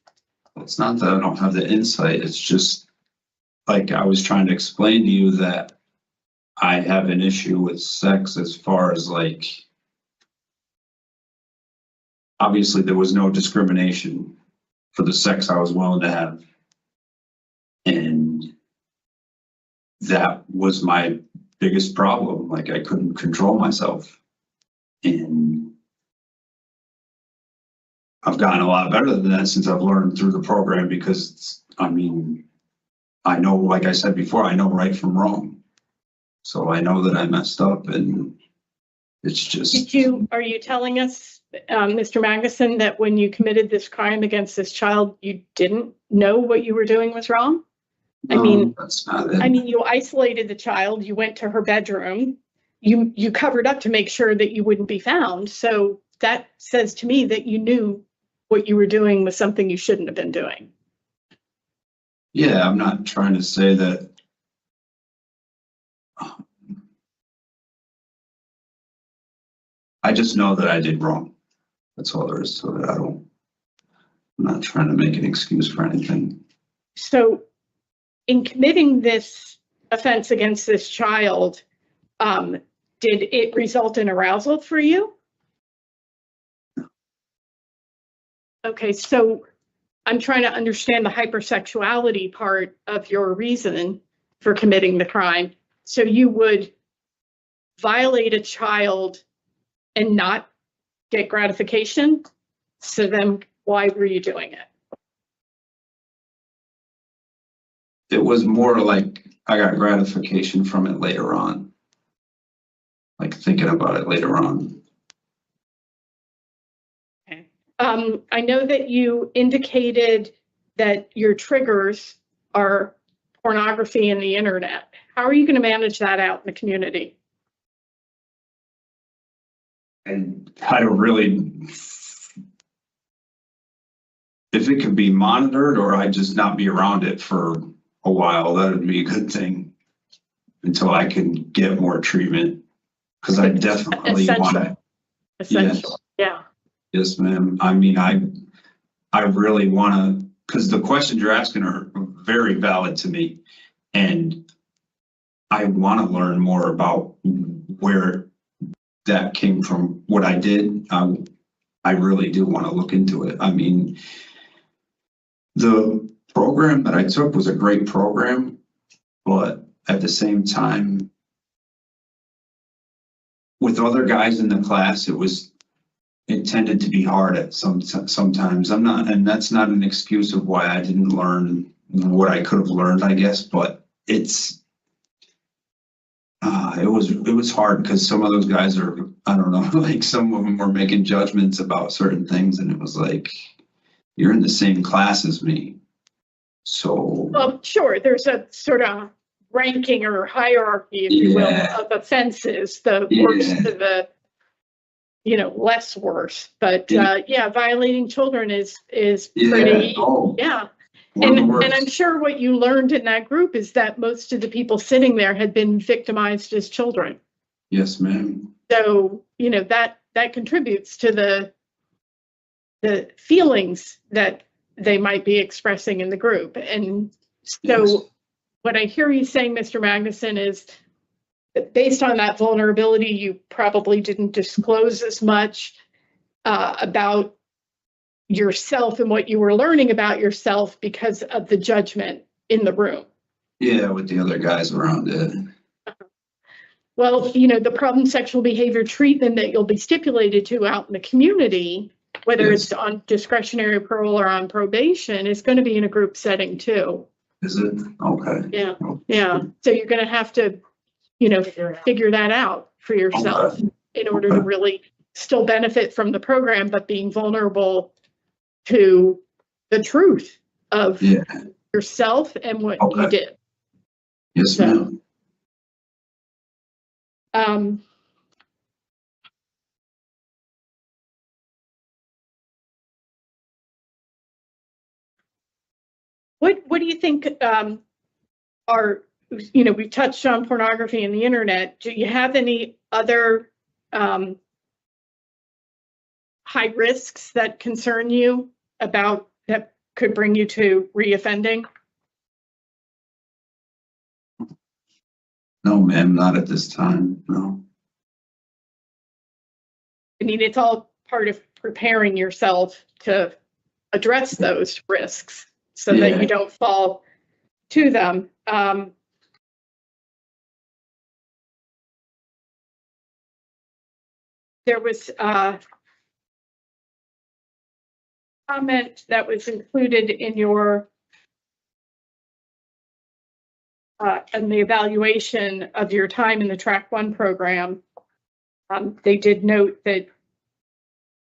It's not that I don't have the insight. It's just like I was trying to explain to you that I have an issue with sex as far as like, obviously there was no discrimination for the sex I was willing to have. And that was my biggest problem. Like I couldn't control myself. And I've gotten a lot better than that since I've learned through the program because, I mean, I know, like I said before, I know right from wrong. So I know that I messed up and it's just. Are you telling us, Mr. Magnuson, that when you committed this crime against this child, you didn't know what you were doing was wrong? I mean, that's not it. I mean, you isolated the child, you went to her bedroom, you covered up to make sure that you wouldn't be found. So that says to me that you knew what you were doing was something you shouldn't have been doing. Yeah, I'm not trying to say that. I just know that I did wrong. That's all there is to it. I'm not trying to make an excuse for anything. So in committing this offense against this child, did it result in arousal for you? Okay, so I'm trying to understand the hypersexuality part of your reason for committing the crime. So you would violate a child and not get gratification? So then why were you doing it? It was more like I got gratification from it later on. Like thinking about it later on. Okay. I know that you indicated that your triggers are pornography and the internet. How are you going to manage that out in the community? And I don't really, if it could be monitored or I just not be around it for a while, that would be a good thing until I can get more treatment. Because I definitely want to. Essential, yes. Yeah. Yes, ma'am. I mean, I really want to, because the questions you're asking are very valid to me. And I want to learn more about where that came from, what I did. I really do want to look into it. I mean, the program that I took was a great program, but at the same time, with other guys in the class, it tended to be hard at sometimes. And that's not an excuse of why I didn't learn what I could have learned, I guess, but it was hard because some of those guys are, I don't know, like some of them were making judgments about certain things and it was like, you're in the same class as me. So. Well, sure, there's a sort of ranking or hierarchy, if you will, of offenses, the worse to the, less worse. But violating children is pretty, yeah. And I'm sure what you learned in that group is that most of the people sitting there had been victimized as children. Yes, ma'am. So, that contributes to the feelings that they might be expressing in the group. And so what I hear you saying, Mr. Magnuson, is that based on that vulnerability, you probably didn't disclose as much about yourself and what you were learning about yourself because of the judgment in the room. Yeah, with the other guys around it. Well, the problem sexual behavior treatment that you'll be stipulated to out in the community, whether it's on discretionary parole or on probation, is going to be in a group setting too. Is it? Okay. Yeah. Yeah. So you're going to have to, figure that out for yourself in order to really still benefit from the program, but being vulnerable to the truth of yourself and what you did. Yes, ma'am. What do you think we've touched on pornography and the internet. Do you have any other high risks that concern you about that could bring you to reoffending? No, ma'am, not at this time, no. I mean, it's all part of preparing yourself to address those risks so that you don't fall to them. There was comment that was included in your in the evaluation of your time in the Track 1 program, they did note that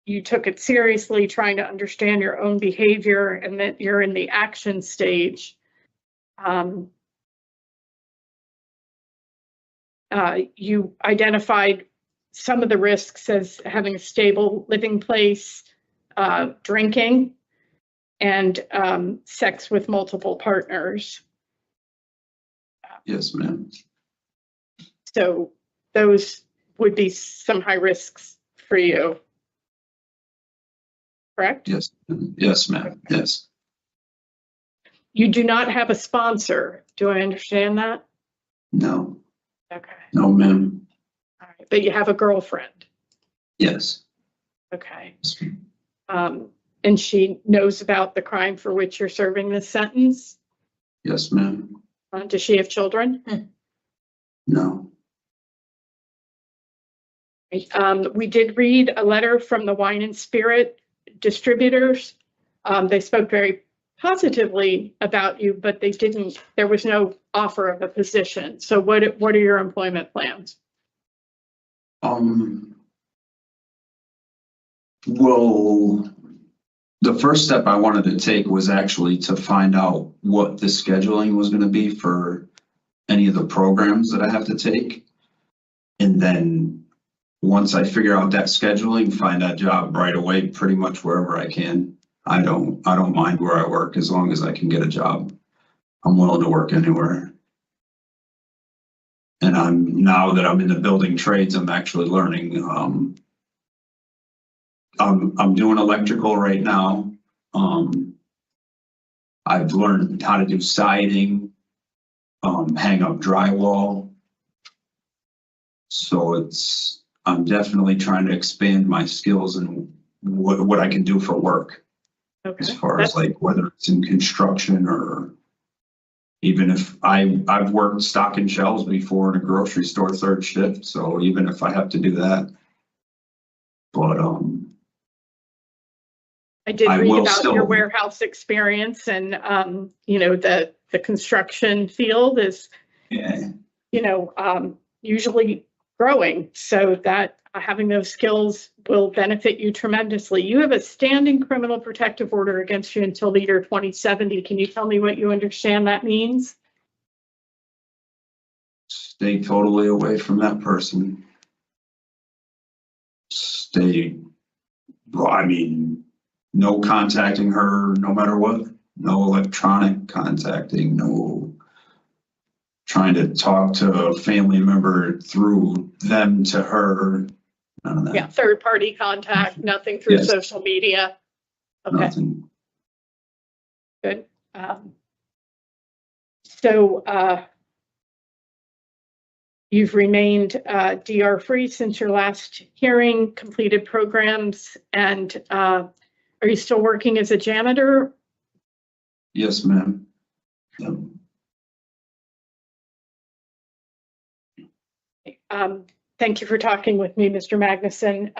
you took it seriously, trying to understand your own behavior, and that you're in the action stage. You identified some of the risks as having a stable living place, drinking, and sex with multiple partners. Yes, ma'am. So those would be some high risks for you, correct? Yes, yes, ma'am. Yes. You do not have a sponsor. Do I understand that? No. Okay. No, ma'am. All right. But you have a girlfriend. Yes. Okay. And she knows about the crime for which you're serving this sentence? Yes, ma'am. Does she have children? No. We did read a letter from the Wine and Spirit distributors. They spoke very positively about you, but they didn't, there was no offer of a position. So what are your employment plans? Well, the first step I wanted to take was actually to find out what the scheduling was going to be for any of the programs that I have to take. And then once I figure out that scheduling, find that job right away, pretty much wherever I can. I don't mind where I work as long as I can get a job. I'm willing to work anywhere. And now that I'm in the building trades, I'm actually learning. I'm doing electrical right now. I've learned how to do siding, hang up drywall. So I'm definitely trying to expand my skills and what I can do for work. Okay. As far as like whether it's in construction or even if I've worked stocking shelves before in a grocery store third shift. So even if I have to do that, but I did read about your warehouse experience, and you know, the construction field is, you know, usually growing, so that having those skills will benefit you tremendously. You have a standing criminal protective order against you until the year 2070. Can you tell me what you understand that means? Stay totally away from that person. I mean, no contacting her no matter what. No electronic contacting, no trying to talk to a family member through them to her. None of that. Yeah, third party contact, nothing through social media. Okay. Nothing. Good. So you've remained DR free since your last hearing, completed programs, and are you still working as a janitor? Yes, ma'am. Yep. Thank you for talking with me, Mr. Magnuson.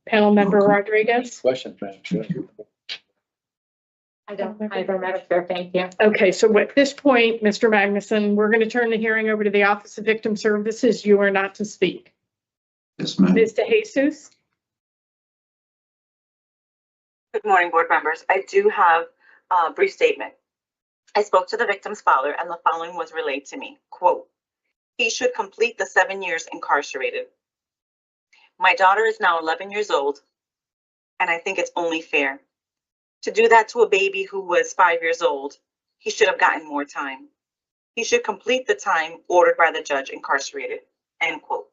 Panel member Rodriguez. Question, Madam Chair. I don't, Madam Chair, thank you. Okay, so at this point, Mr. Magnuson, we're going to turn the hearing over to the Office of Victim Services. You are not to speak. Yes, ma'am. Ms. DeJesus. Good morning, board members. I do have a brief statement. I spoke to the victim's father, and the following was relayed to me. Quote, he should complete the 7 years incarcerated. My daughter is now 11 years old, and I think it's only fair. To do that to a baby who was 5 years old, he should have gotten more time. He should complete the time ordered by the judge incarcerated, end quote.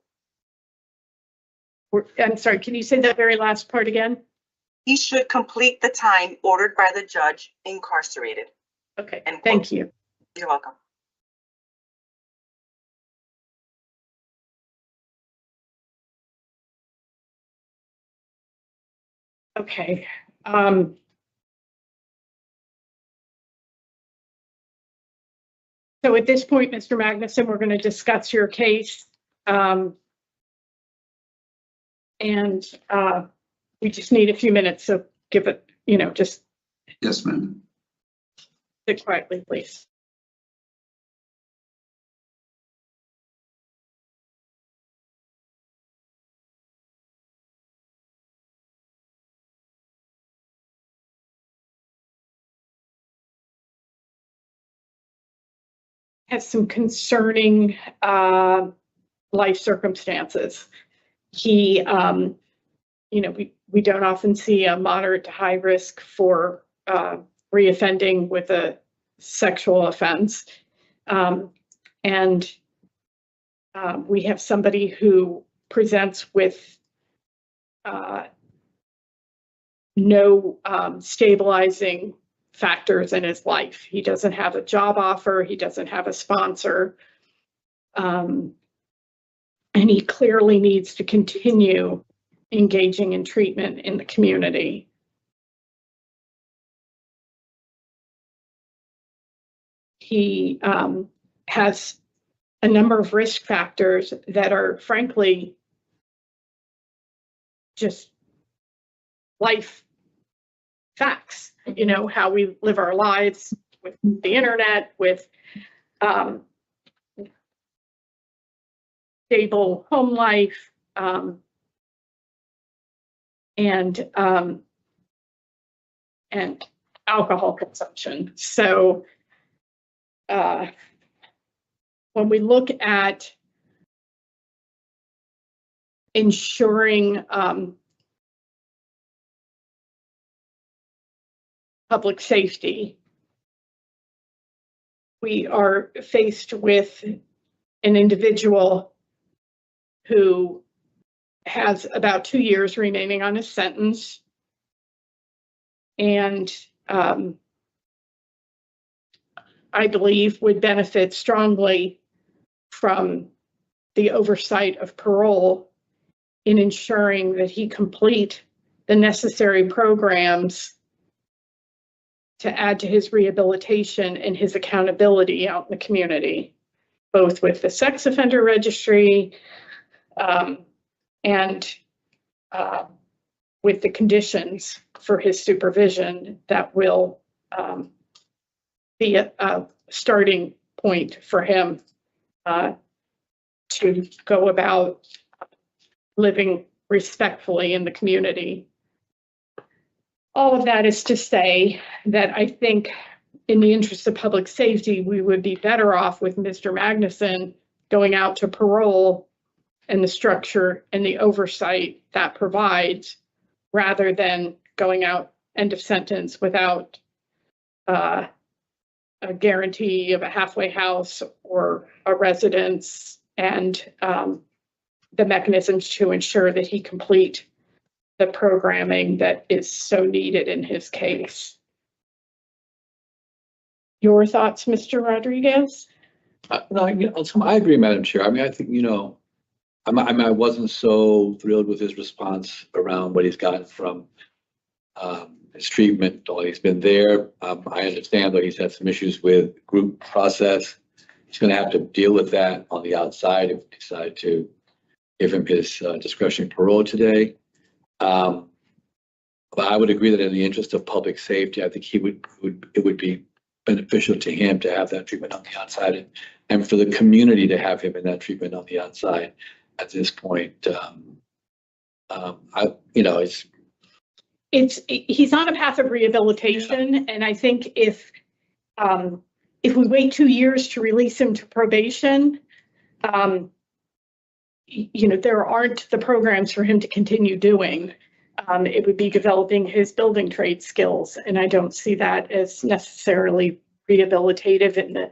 I'm sorry, can you say that very last part again? He should complete the time ordered by the judge incarcerated. Okay, thank you. You're welcome. Okay. So at this point, Mr. Magnuson, we're going to discuss your case. And we just need a few minutes, so give it, you know, just Yes, ma'am. Sit quietly, please. Has some concerning life circumstances. He, we don't often see a moderate to high risk for reoffending with a sexual offense. And we have somebody who presents with no stabilizing factors in his life. He doesn't have a job offer. He doesn't have a sponsor. And he clearly needs to continue engaging in treatment in the community. He has a number of risk factors that are frankly just life facts, how we live our lives with the internet, with stable home life, and alcohol consumption. So when we look at ensuring public safety, we are faced with an individual who has about 2 years remaining on his sentence, and I believe would benefit strongly from the oversight of parole in ensuring that he complete the necessary programs to add to his rehabilitation and his accountability out in the community, both with the sex offender registry and with the conditions for his supervision that will be a starting point for him to go about living respectfully in the community. All of that is to say that I think in the interest of public safety, we would be better off with Mr. Magnuson going out to parole and the structure and the oversight that provides, rather than going out end of sentence without a guarantee of a halfway house or a residence and the mechanisms to ensure that he complete the programming that is so needed in his case. Your thoughts, Mr. Rodriguez? No, I agree, Madam Chair. I mean, I think, I wasn't so thrilled with his response around what he's gotten from his treatment while he's been there. I understand that he's had some issues with group process. He's going to have to deal with that on the outside if we decide to give him his discretionary parole today. But I would agree that in the interest of public safety, I think it would be beneficial to him to have that treatment on the outside, and for the community to have him in that treatment on the outside at this point. He's on a path of rehabilitation, and I think if we wait 2 years to release him to probation, there aren't the programs for him to continue doing. It would be developing his building trade skills, and I don't see that as necessarily rehabilitative in the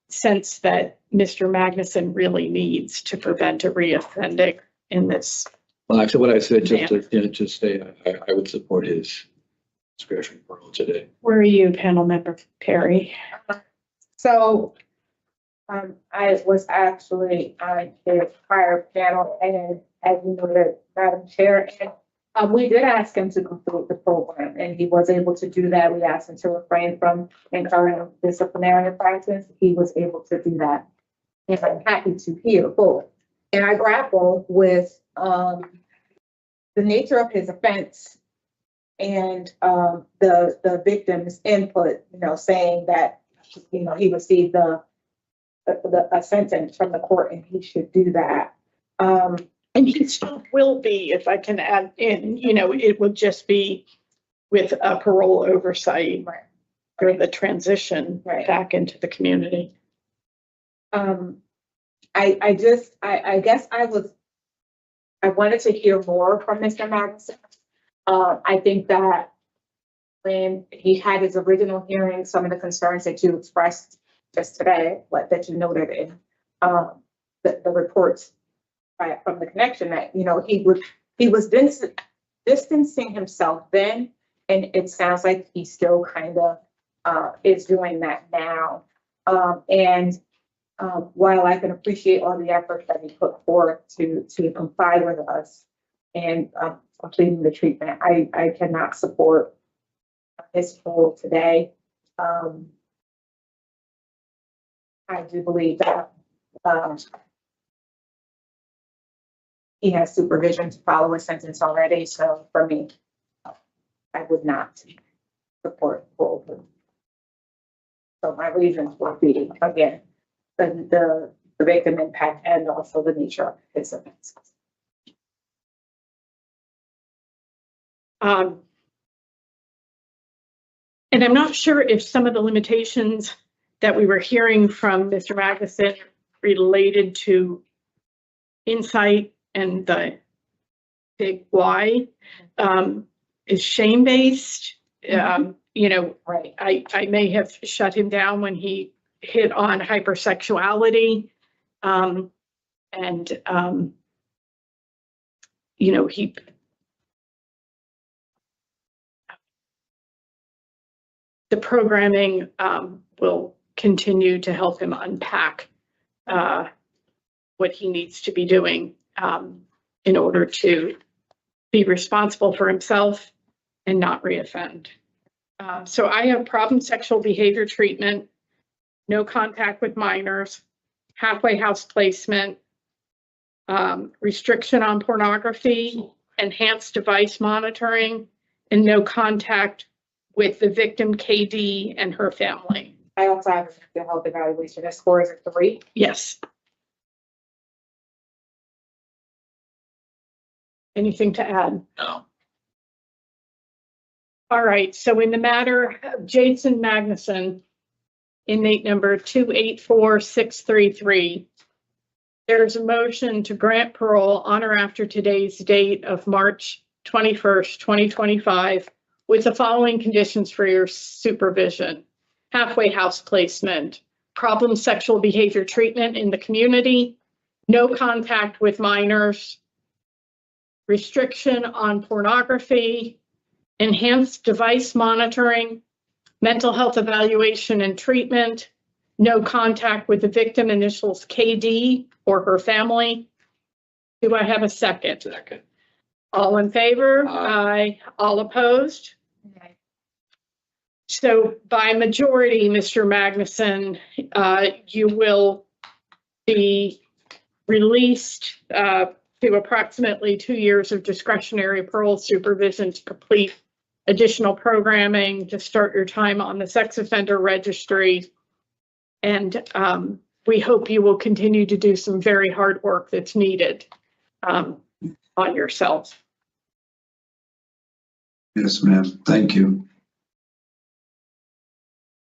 sense that Mr. Magnuson really needs to prevent a reoffending in this. Well, actually, what I said, just say, I would support his discretionary parole today. Where are you, panel member Perry? So I was actually on the prior panel, and as you noted, Madam Chair, and we did ask him to complete the program, and he was able to do that. We asked him to refrain from incurring disciplinary practice. He was able to do that, and I'm happy to hear both. And I grapple with the nature of his offense and the victim's input, saying that, he received a sentence from the court and he should do that. And he still will be, if I can add in, it would just be with a parole oversight for the transition back into the community. I guess I wanted to hear more from Mr. Magnuson. I think that when he had his original hearing, some of the concerns that you expressed just today, that you noted in the reports from the connection, that he was distancing himself then, and it sounds like he still kind of is doing that now. While I can appreciate all the effort that he put forth to comply with us and completing the treatment, I cannot support his role today. I do believe that he has supervision to follow a sentence already. So for me, I would not support both. So my reasons would be, again, the victim impact and also the nature of his offenses. And I'm not sure if some of the limitations that we were hearing from Mr. Magnuson related to insight and the big why is shame-based. I may have shut him down when he hit on hypersexuality. The programming will continue to help him unpack what he needs to be doing in order to be responsible for himself and not reoffend. So I have problem sexual behavior treatment, no contact with minors, halfway house placement, restriction on pornography, enhanced device monitoring, and no contact with the victim KD and her family. I also have the health evaluation. His score is a 3. Yes. Anything to add? No. All right, so in the matter of Jason Magnuson, inmate number 284633, there's a motion to grant parole on or after today's date of March 21st, 2025, with the following conditions for your supervision: halfway house placement, problem sexual behavior treatment in the community, no contact with minors, restriction on pornography, enhanced device monitoring, mental health evaluation and treatment, no contact with the victim, initials KD or her family. Do I have a second? Second. All in favor? Aye. All opposed? So by majority, Mr. Magnuson, you will be released to approximately 2 years of discretionary parole supervision to complete additional programming, to start your time on the sex offender registry. And we hope you will continue to do some very hard work that's needed on yourself. Yes, ma'am. Thank you.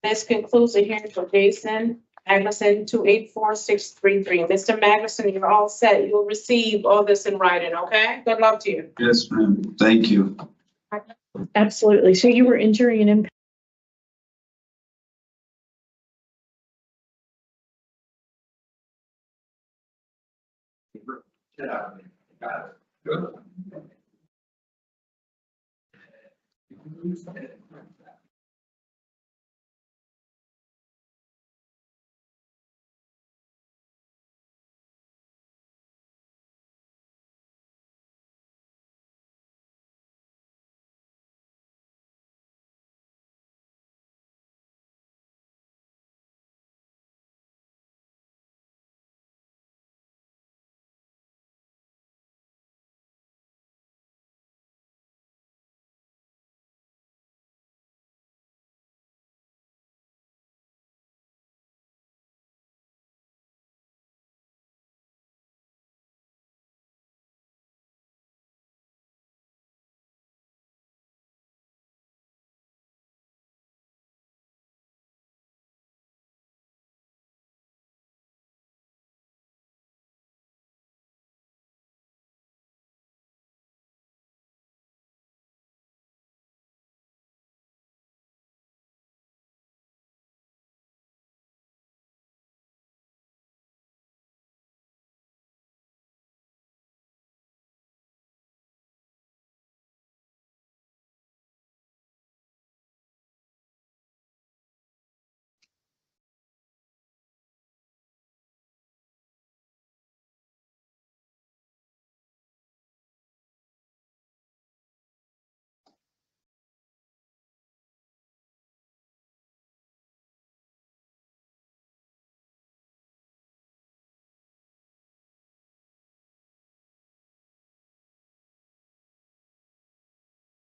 This concludes the hearing for Jason Magnuson, 284633. Mr. Magnuson, you're all set. You'll receive all this in writing, okay? Good luck to you. Yes, ma'am. Thank you. Absolutely. So you were injury and impact.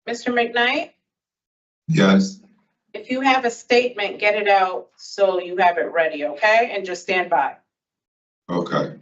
Mr. McKnight, Yes. if you have a statement, get it out so you have it ready, okay? And just stand by. Okay.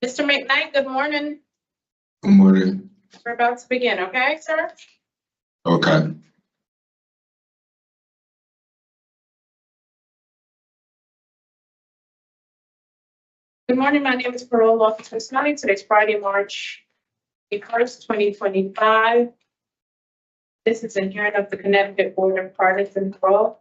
Mr. McKnight, good morning. Good morning. We're about to begin, okay, sir? Okay. Good morning, my name is Parole Officer Snelling. Today's Friday, March 1st, 2025. This is a hearing of the Connecticut Board of Pardons and Parole.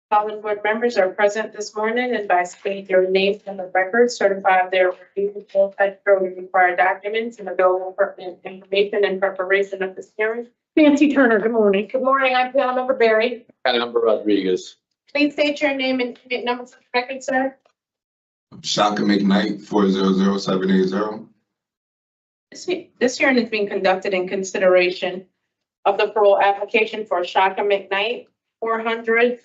Following board members are present this morning and by stating their names in the record, certify their review of all statutorily required documents and available pertinent information in preparation of this hearing. Nancy Turner, good morning. Good morning, I'm panel member Barry. Panel member Rodriguez. Please state your name and unit number for the record, sir. Shaka McKnight, 400780. This hearing is being conducted in consideration of the parole application for Shaka McKnight, 400-780.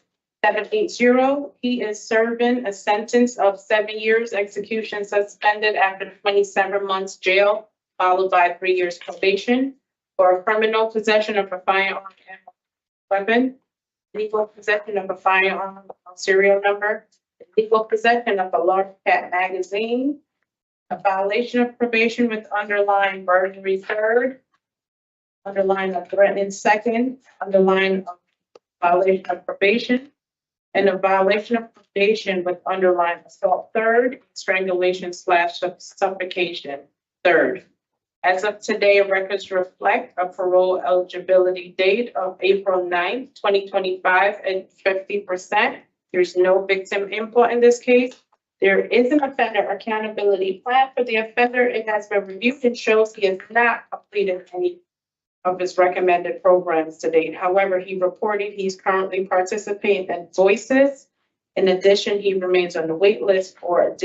He is serving a sentence of 7 years execution suspended after 27 months jail, followed by 3 years probation for a criminal possession of a firearm and weapon, legal possession of a firearm serial number, legal possession of a large cat magazine, a violation of probation with underlying burglary third, underlying of threatening second, underlying of violation of probation, and a violation of probation with underlying assault third, strangulation / suffocation third. As of today, records reflect a parole eligibility date of April 9th, 2025 at 50%. There's no victim input in this case. There is an offender accountability plan for the offender. It has been reviewed and shows he has not completed any of his recommended programs to date. However, he reported he's currently participating in Voices. In addition, he remains on the wait list for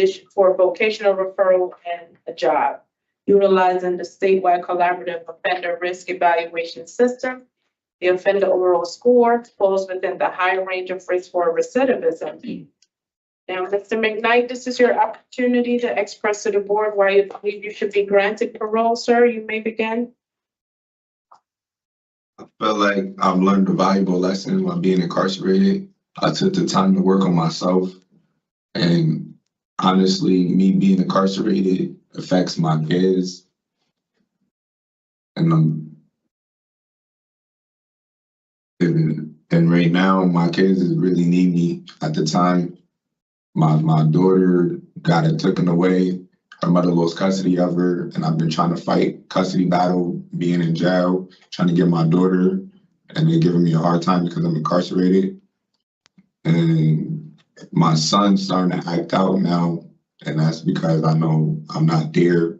vocational referral and a job. Utilizing the statewide collaborative offender risk evaluation system, the offender overall score falls within the higher range of risk for recidivism. Now, Mr. McKnight, this is your opportunity to express to the board why you believe you should be granted parole, sir. You may begin. I feel like I've learned a valuable lesson while being incarcerated. I took the time to work on myself, and honestly, me being incarcerated affects my kids. And right now, my kids really need me. At the time, my daughter got it taken away. Her mother lost custody of her, and I've been trying to fight custody battle, being in jail, trying to get my daughter, and they're giving me a hard time because I'm incarcerated. And my son's starting to act out now, and that's because I know I'm not there.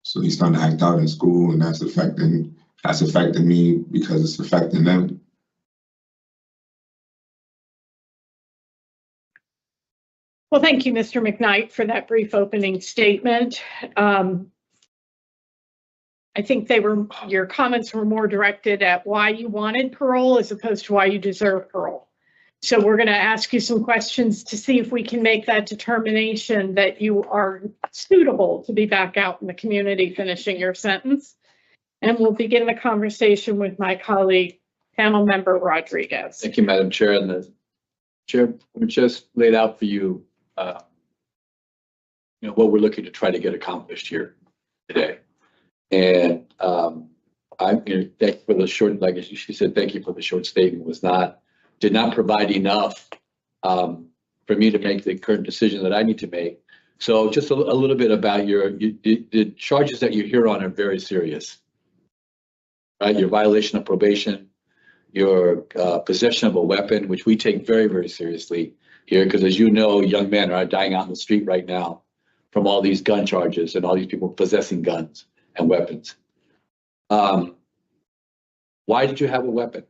So he's starting to act out in school, and that's affecting me because it's affecting them. Well, thank you, Mr. McKnight, for that brief opening statement. I think your comments were more directed at why you wanted parole as opposed to why you deserve parole. So we're going to ask you some questions to see if we can make that determination that you are suitable to be back out in the community finishing your sentence. And we'll begin the conversation with my colleague, panel member Rodriguez. Thank you, Madam Chair. And the Chair, we just laid out for you, what we're looking to try to get accomplished here today. And I'm going to thank for the short, like she said, thank you for the short statement. Did not provide enough for me to make the current decision that I need to make. So just a little bit about the charges that you're here on are very serious, right? Your violation of probation, your possession of a weapon, which we take very, very seriously here, because as you know, young men are dying out in the street right now from all these gun charges and all these people possessing guns and weapons. Why did you have a weapon?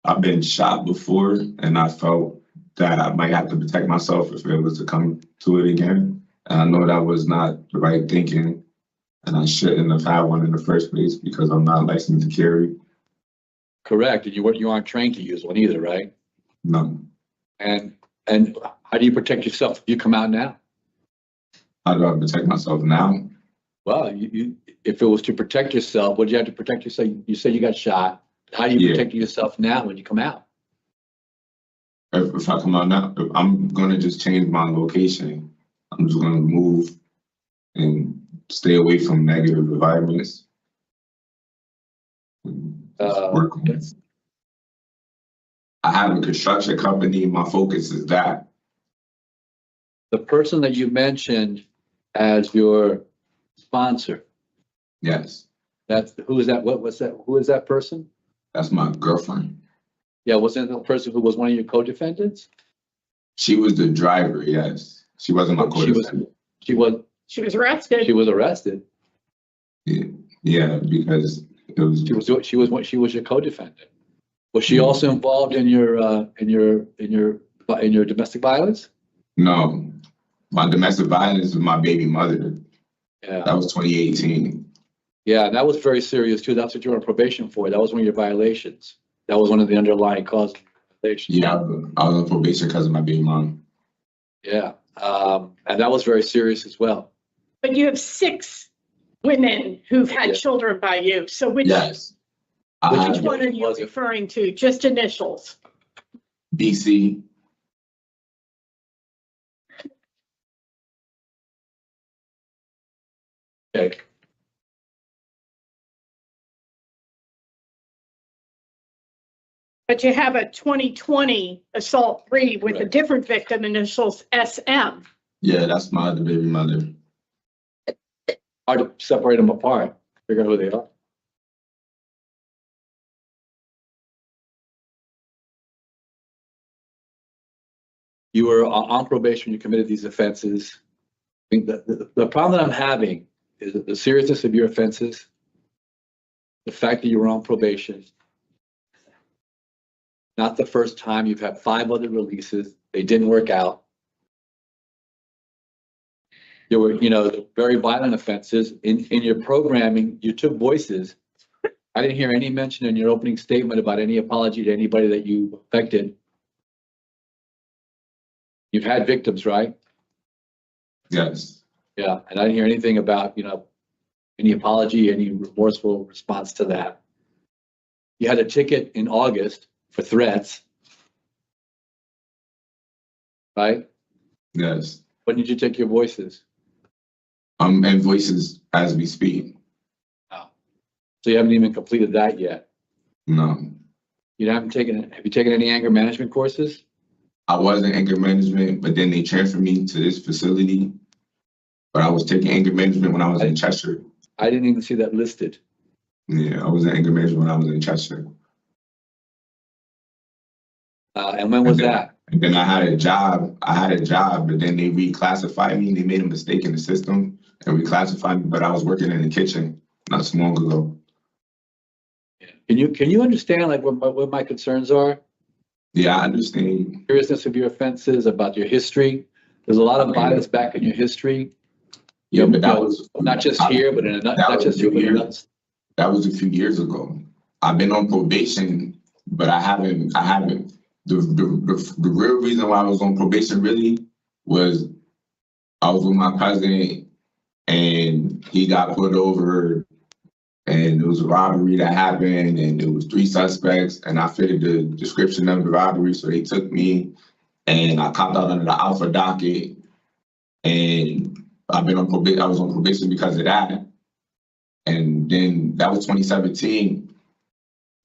I've been shot before, and I felt that I might have to protect myself if it was to come to it again. And I know that was not the right thinking, and I shouldn't have had one in the first place because I'm not licensed to carry. Correct, and you aren't trained to use one either, right? No. And how do you protect yourself if you come out now? How do I protect myself now? Well, if it was to protect yourself, what do you have to protect yourself? You said you got shot. How do you protect yourself now when you come out? If I come out now, I'm going to just change my location. I'm just going to move and stay away from negative environments. Work on it. I have a construction company. My focus is that. The person that you mentioned as your sponsor, Yes, who is that? What was that? Who is that person? that's my girlfriend. Yeah, wasn't it the person who was one of your co-defendants? She was the driver, yes. She wasn't my co-defendant. She was arrested. She was arrested. Yeah, because it was. She was your co-defendant. Was she also involved in your domestic violence? No, my domestic violence was my baby mother. Yeah. That was 2018. Yeah, that was very serious too. That's what you were on probation for. That was one of your violations. That was one of the underlying causes of violation. Yeah, I was on probation because of my baby mom. Yeah, and that was very serious as well. But you have 6 women who've had children by you. So which one are you referring to? Just initials. BC. Okay. But you have a 2020 assault 3 with a different victim, initials SM. Yeah, that's my other baby mother. Hard to separate them apart, figure out who they are. You were on probation, you committed these offenses. I think the problem that I'm having is the seriousness of your offenses, the fact that you were on probation. Not the first time. You've had 5 other releases. They didn't work out. There were, the very violent offenses. In your programming, you took voices. I didn't hear any mention in your opening statement about any apology to anybody that you affected. You've had victims, right? Yes. Yeah, and I didn't hear anything about, any apology, any remorseful response to that. You had a ticket in August for threats, right? Yes. When did you take your voices? And voices as we speak. Oh. So you haven't even completed that yet? No. Have you taken any anger management courses? I was in anger management, but then they transferred me to this facility. But I was taking anger management when I was in Cheshire. I didn't even see that listed. Yeah, I was in anger management when I was in Cheshire. And when was that? And then I had a job, but then they reclassified me. They made a mistake in the system and reclassified me, but I was working in the kitchen not so long ago. Can you understand what my concerns are? Yeah, I understand. Seriousness of your offenses, about your history. There's a lot of violence back in your history. Yeah, but that was not just here, but not just here. That was a few years ago. I've been on probation, but I haven't. The real reason why I was on probation really was I was with my cousin and he got pulled over and it was a robbery that happened and there was 3 suspects and I fitted the description of the robbery. So they took me and I copped out under the Alpha docket and I've been on probation. I was on probation because of that. And then that was 2017.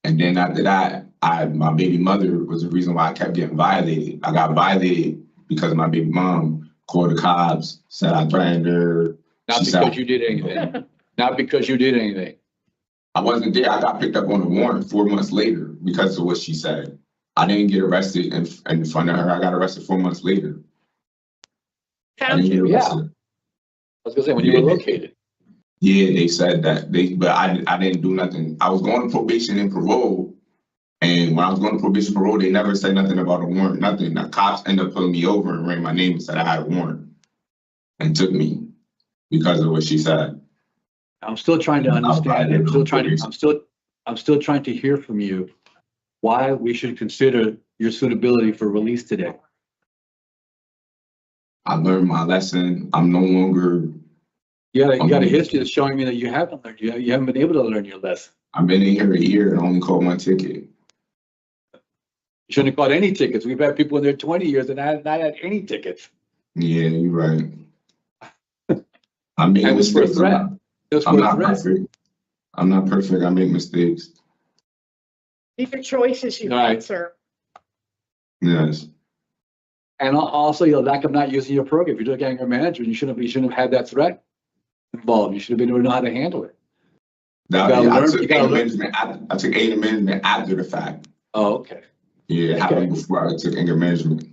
And then after that, my baby mother was the reason why I kept getting violated. I got violated because my baby mom called the cops, said I threatened her. Not because you did anything. Not because you did anything. I wasn't there. I got picked up on a warrant 4 months later because of what she said. I didn't get arrested in front of her. I got arrested 4 months later. Found you. Yeah. I was gonna say when you were located. Yeah, they said that but I didn't do nothing. I was going to probation and parole. And when I was going to probation parole, they never said nothing about a warrant, nothing. The cops ended up pulling me over and ran my name and said I had a warrant and took me because of what she said. I'm still trying to understand. I'm still trying to hear from you why we should consider your suitability for release today. I learned my lesson. I'm no longer. You got a history that's showing me that you haven't learned. You haven't been able to learn your lesson. I've been in here a year and only caught 1 ticket. You shouldn't have caught any tickets. We've had people in there 20 years and not had any tickets. Yeah, you're right. I make That was for a mistakes. threat. That was I'm for a not threat. perfect. I'm not perfect. I make mistakes. These are choices you Right. make, sir. Yes. And also your lack of not using your program. If you're doing anger management, you shouldn't have had that threat involved. You should have been able to know how to handle it. That, gotta I learn- took you gotta anger learn- management. I took anger management after the fact. Oh, okay. Yeah, it happened before I took anger management.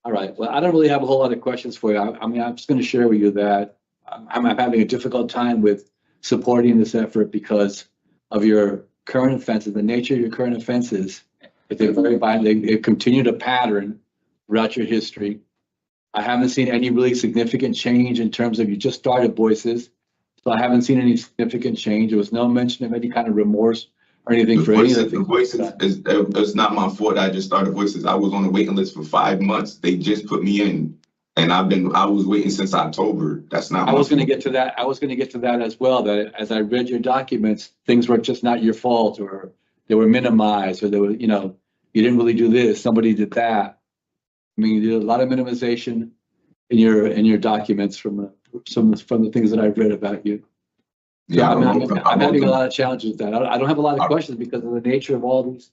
All right. Well, I don't really have a whole lot of questions for you. I mean, I'm just going to share with you that I'm having a difficult time with supporting this effort because of your current offenses, the nature of your current offenses. If they're very violent, they continue to pattern throughout your history. I haven't seen any really significant change in terms of you just started voices. So I haven't seen any significant change. There was no mention of any kind of remorse or anything The for any of the voices, things. it's not my fault. I just started voices. I was on the waiting list for 5 months. They just put me in, and I was waiting since October. That's not. I was going to get to that. I was going to get to that as well. That as I read your documents, things were just not your fault, or they were minimized, or they were, you didn't really do this. Somebody did that. I mean, you did a lot of minimization in your documents from the things that I've read about you. So Yeah, I'm having a lot of challenges with that. I don't have a lot of questions because of the nature of all these,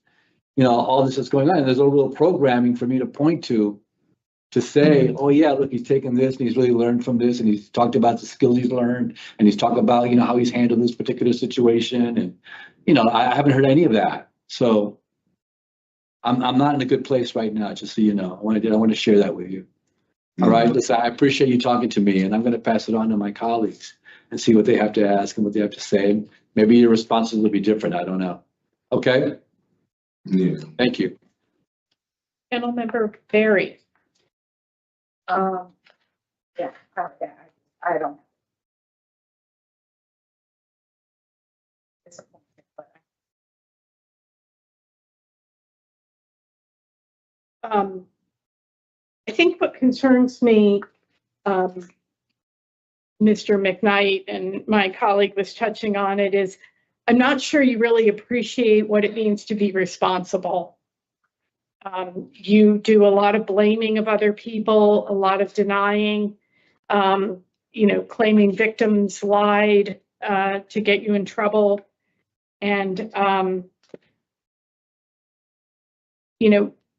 all this that's going on. And there's no real programming for me to point to say, oh yeah, look, he's taken this and he's really learned from this, and he's talked about the skills he's learned, and he's talked about, how he's handled this particular situation. And, I haven't heard any of that. So I'm not in a good place right now, just so you know. I want to share that with you. All right, listen, I appreciate you talking to me, and I'm going to pass it on to my colleagues and see what they have to ask and what they have to say. Maybe your responses will be different. I don't know. Okay? Yeah. Thank you. Panel member Barry. Yeah, I don't. I think what concerns me, Mr. McKnight, and my colleague was touching on it, is I'm not sure you really appreciate what it means to be responsible. You do a lot of blaming of other people, a lot of denying, claiming victims lied to get you in trouble. And,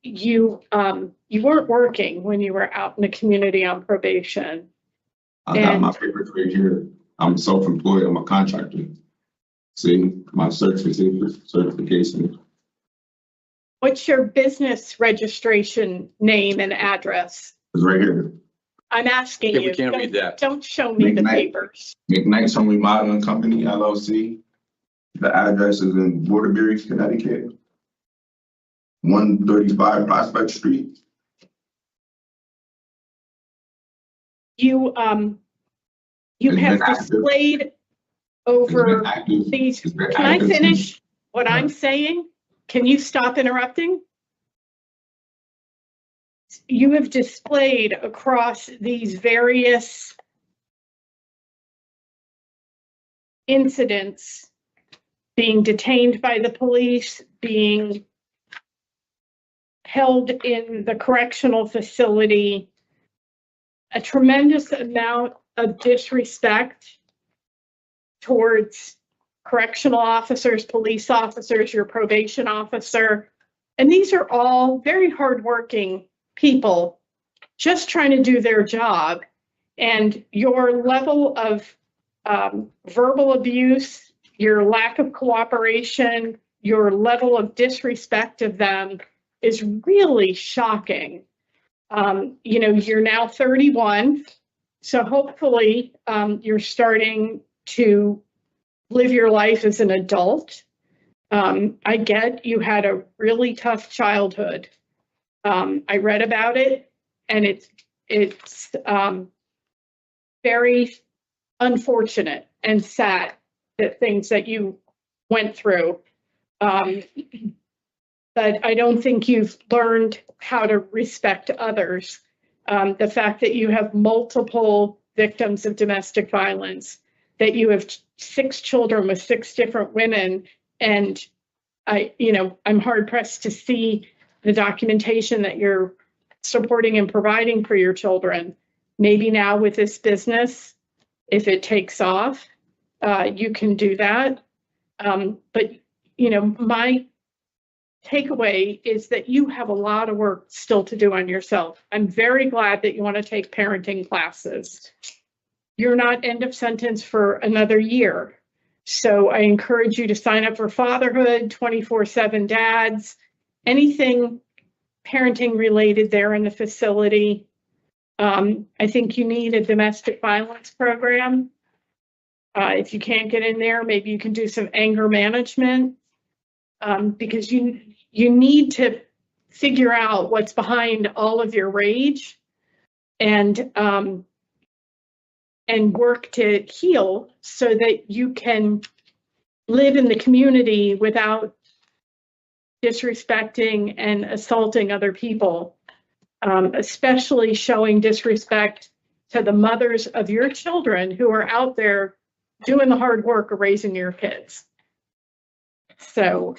you weren't working when you were out in the community on probation. I got my papers right here. I'm self-employed. I'm a contractor. See my certification. What's your business registration name and address? It's right here. I'm asking Yeah, you. we can't read that. Don't show me the papers. McKnight's Home Remodeling Company, LLC. The address is in Waterbury, Connecticut. 135 Prospect Street. You have displayed over these. Can I finish what I'm saying? Can you stop interrupting? You have displayed across these various incidents, being detained by the police, being held in the correctional facility, a tremendous amount of disrespect towards correctional officers, police officers, your probation officer. And these are all very hardworking people just trying to do their job. And your level of verbal abuse, your lack of cooperation, your level of disrespect of them is really shocking. You're now 31, so hopefully you're starting to live your life as an adult. I get you had a really tough childhood. I read about it, and it's very unfortunate and sad that things that you went through. But I don't think you've learned how to respect others. The fact that you have multiple victims of domestic violence, that you have 6 children with 6 different women, and I'm hard pressed to see the documentation that your supporting and providing for your children. Maybe now with this business, if it takes off, you can do that. But, you know, my takeaway is that you have a lot of work still to do on yourself. I'm very glad that you want to take parenting classes. You're not end of sentence for another year. So I encourage you to sign up for Fatherhood, 24/7 Dads, anything parenting related there in the facility. I think you need a domestic violence program. If you can't get in there, maybe you can do some anger management, because you need to figure out what's behind all of your rage and work to heal so that you can live in the community without disrespecting and assaulting other people, especially showing disrespect to the mothers of your children who are out there doing the hard work of raising your kids. So,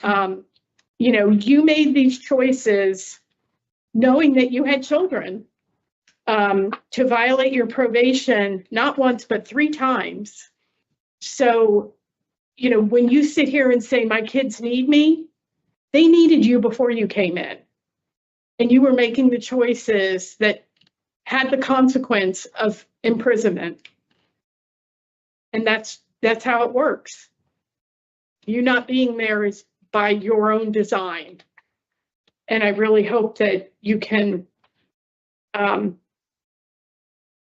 you know, you made these choices knowing that you had children, to violate your probation, not once, but 3 times. So, you know, when you sit here and say, my kids need me, they needed you before you came in. And you were making the choices that had the consequence of imprisonment. And that's how it works. You not being there is by your own design. And I really hope that you can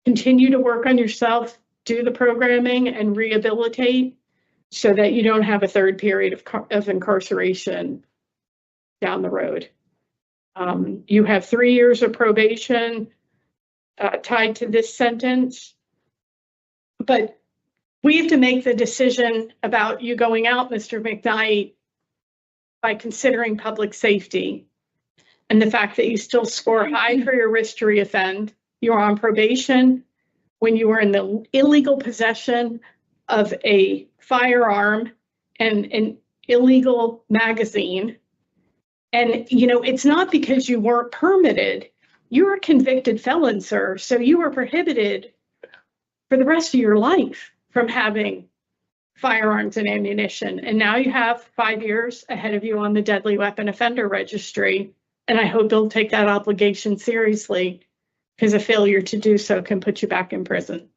continue to work on yourself, do the programming and rehabilitate so that you don't have a 3rd period of incarceration down the road. You have 3 years of probation tied to this sentence, but we have to make the decision about you going out, Mr. McKnight, by considering public safety and the fact that you still score high for your risk to reoffend. You're on probation when you were in the illegal possession of a firearm and an illegal magazine. And, you know, it's not because you weren't permitted. You're a convicted felon, sir. So you are prohibited for the rest of your life from having firearms and ammunition. And now you have 5 years ahead of you on the deadly weapon offender registry. And I hope you'll take that obligation seriously, because a failure to do so can put you back in prison.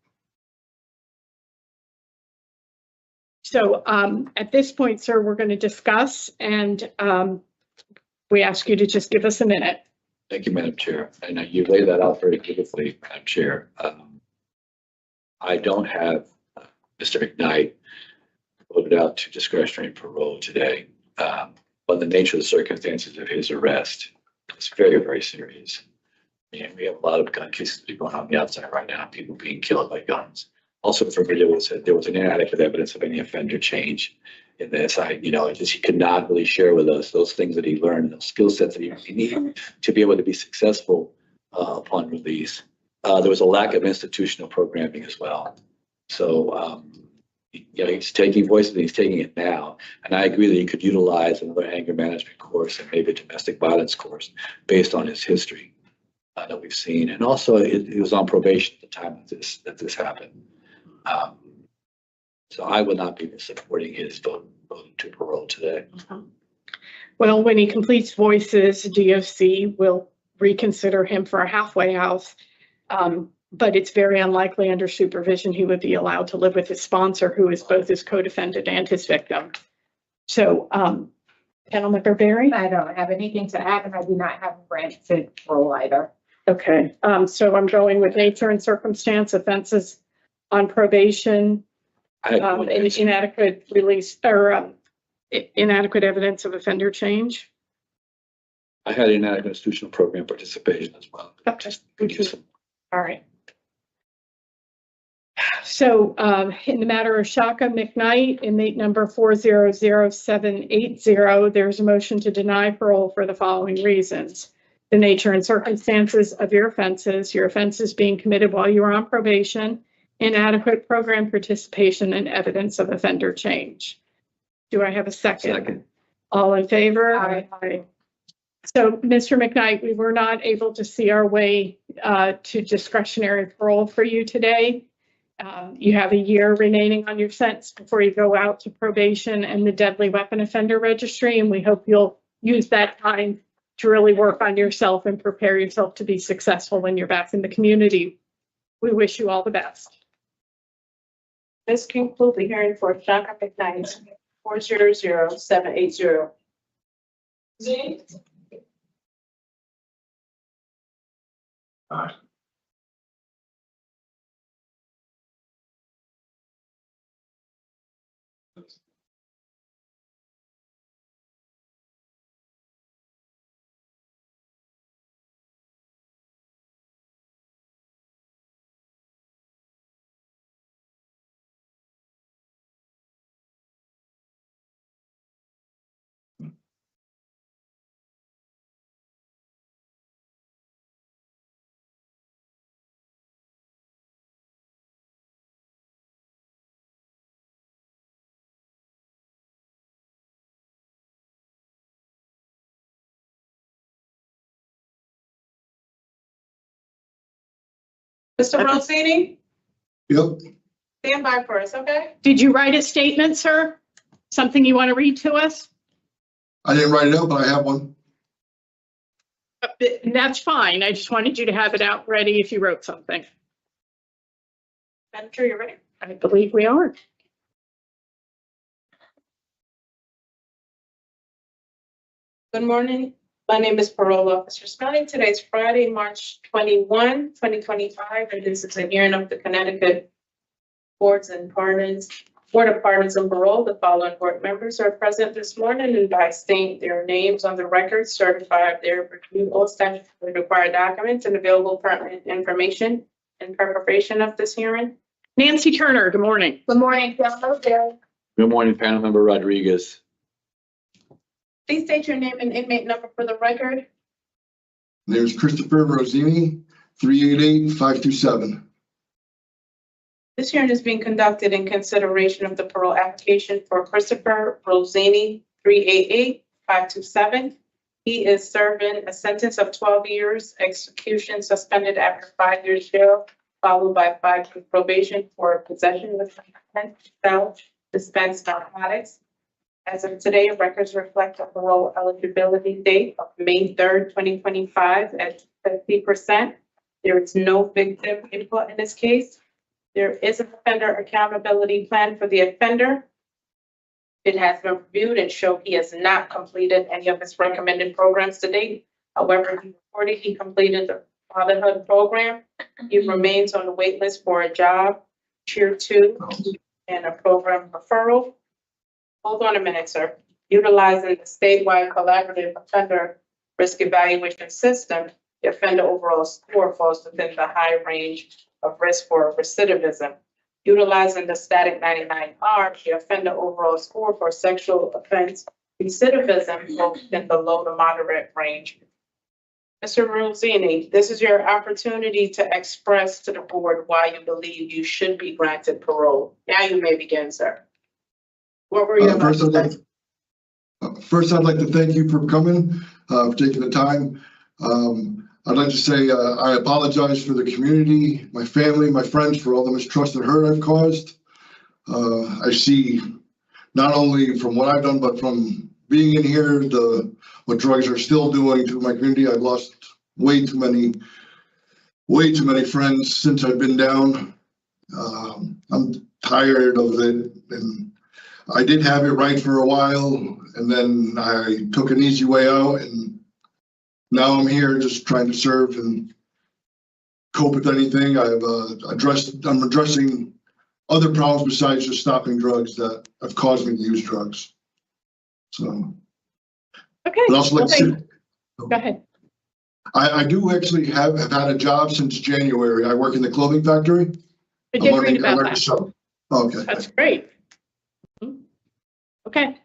So at this point, sir, we're going to discuss, and we ask you to just give us a minute. Thank you, Madam Chair. And you laid that out very beautifully, Madam Chair. I don't have Mr. McKnight voted out to discretionary parole today, but the nature of the circumstances of his arrest is very, very serious. And we have a lot of gun cases going on the outside right now, people being killed by guns. Also, for me, there was an inadequate evidence of any offender change in this. He could not really share with us those things that he learned, those skill sets that he needed to be able to be successful upon release. There was a lack of institutional programming as well. So, he's taking voices and he's taking it now. And I agree that he could utilize another anger management course and maybe a domestic violence course based on his history that we've seen. And also, he was on probation at the time that this happened. So I would not be supporting his vote to parole today. Well, when he completes voices, DOC will reconsider him for a halfway house. But it's very unlikely under supervision he would be allowed to live with his sponsor, who is both his co-defendant and his victim. So, Panelmember Berry? I don't have anything to add, and I do not have a granted parole either. Okay, so I'm going with nature and circumstance, offenses on probation, inadequate release, or inadequate evidence of offender change. I had inadequate institutional program participation as well. Okay. All right. So in the matter of Shaka McKnight, inmate number 400780, there's a motion to deny parole for the following reasons. The nature and circumstances of your offenses being committed while you were on probation, inadequate program participation, and evidence of offender change. Do I have a second? Second. All in favor? Aye. Aye. So, Mr. McKnight, we were not able to see our way to discretionary parole for you today. You have a year remaining on your sentence before you go out to probation and the deadly weapon offender registry, and we hope you'll use that time to really work on yourself and prepare yourself to be successful when you're back in the community. We wish you all the best. This concludes the hearing for Shaka McKnight, 400-780. Aye. Mr. Rosini, Yep. stand by for us, okay? Did you write a statement, sir? Something you want to read to us? I didn't write it up, but I have one. And that's fine. I just wanted you to have it out ready if you wrote something. Madam Chair, you ready? I believe we are. Good morning. My name is Parole Officer Smelling. Today is Friday, March 21, 2025, and this is a hearing of the Connecticut Board of Pardons and Parole. The following board members are present this morning and by stating their names on the record, certify their reviewed all statutorily required documents and available pertinent information in preparation of this hearing. Nancy Turner, good morning. Good morning, Good morning, panel member Rodriguez. Please state your name and inmate number for the record. Name is Christopher Rosini, 388-527. This hearing is being conducted in consideration of the parole application for Christopher Rosini, 388-527. He is serving a sentence of 12 years, execution suspended after 5 years jail, followed by 5 years probation for possession with intent to sell, dispense narcotics. As of today, records reflect a parole eligibility date of May 3rd, 2025 at 50%. There is no victim input in this case. There is an offender accountability plan for the offender. It has been reviewed and showed he has not completed any of his recommended programs to date. However, he reported he completed the fatherhood program. He remains on the wait list for a job, tier 2, and a program referral. Hold on a minute, sir. Utilizing the statewide collaborative offender risk evaluation system, the offender overall score falls within the high range of risk for recidivism. Utilizing the static 99R, the offender overall score for sexual offense recidivism falls within the low to moderate range. Mr. Rosini, this is your opportunity to express to the board why you believe you should be granted parole. Now you may begin, sir. What were you about to say? First, I'd like to thank you for coming, for taking the time. I'd like to say I apologize for the community, my family, my friends, for all the mistrust and hurt I've caused. I see not only from what I've done, but from being in here, what drugs are still doing to my community. I've lost way too many friends since I've been down. I'm tired of it, and I did have it right for a while, and then I took an easy way out, and now I'm here just trying to serve and cope with anything. I'm addressing other problems besides just stopping drugs that have caused me to use drugs. So. Okay. But also Go ahead. I do actually have had a job since January. I work in the clothing factory. I did read about that. Okay. That's great. Okay,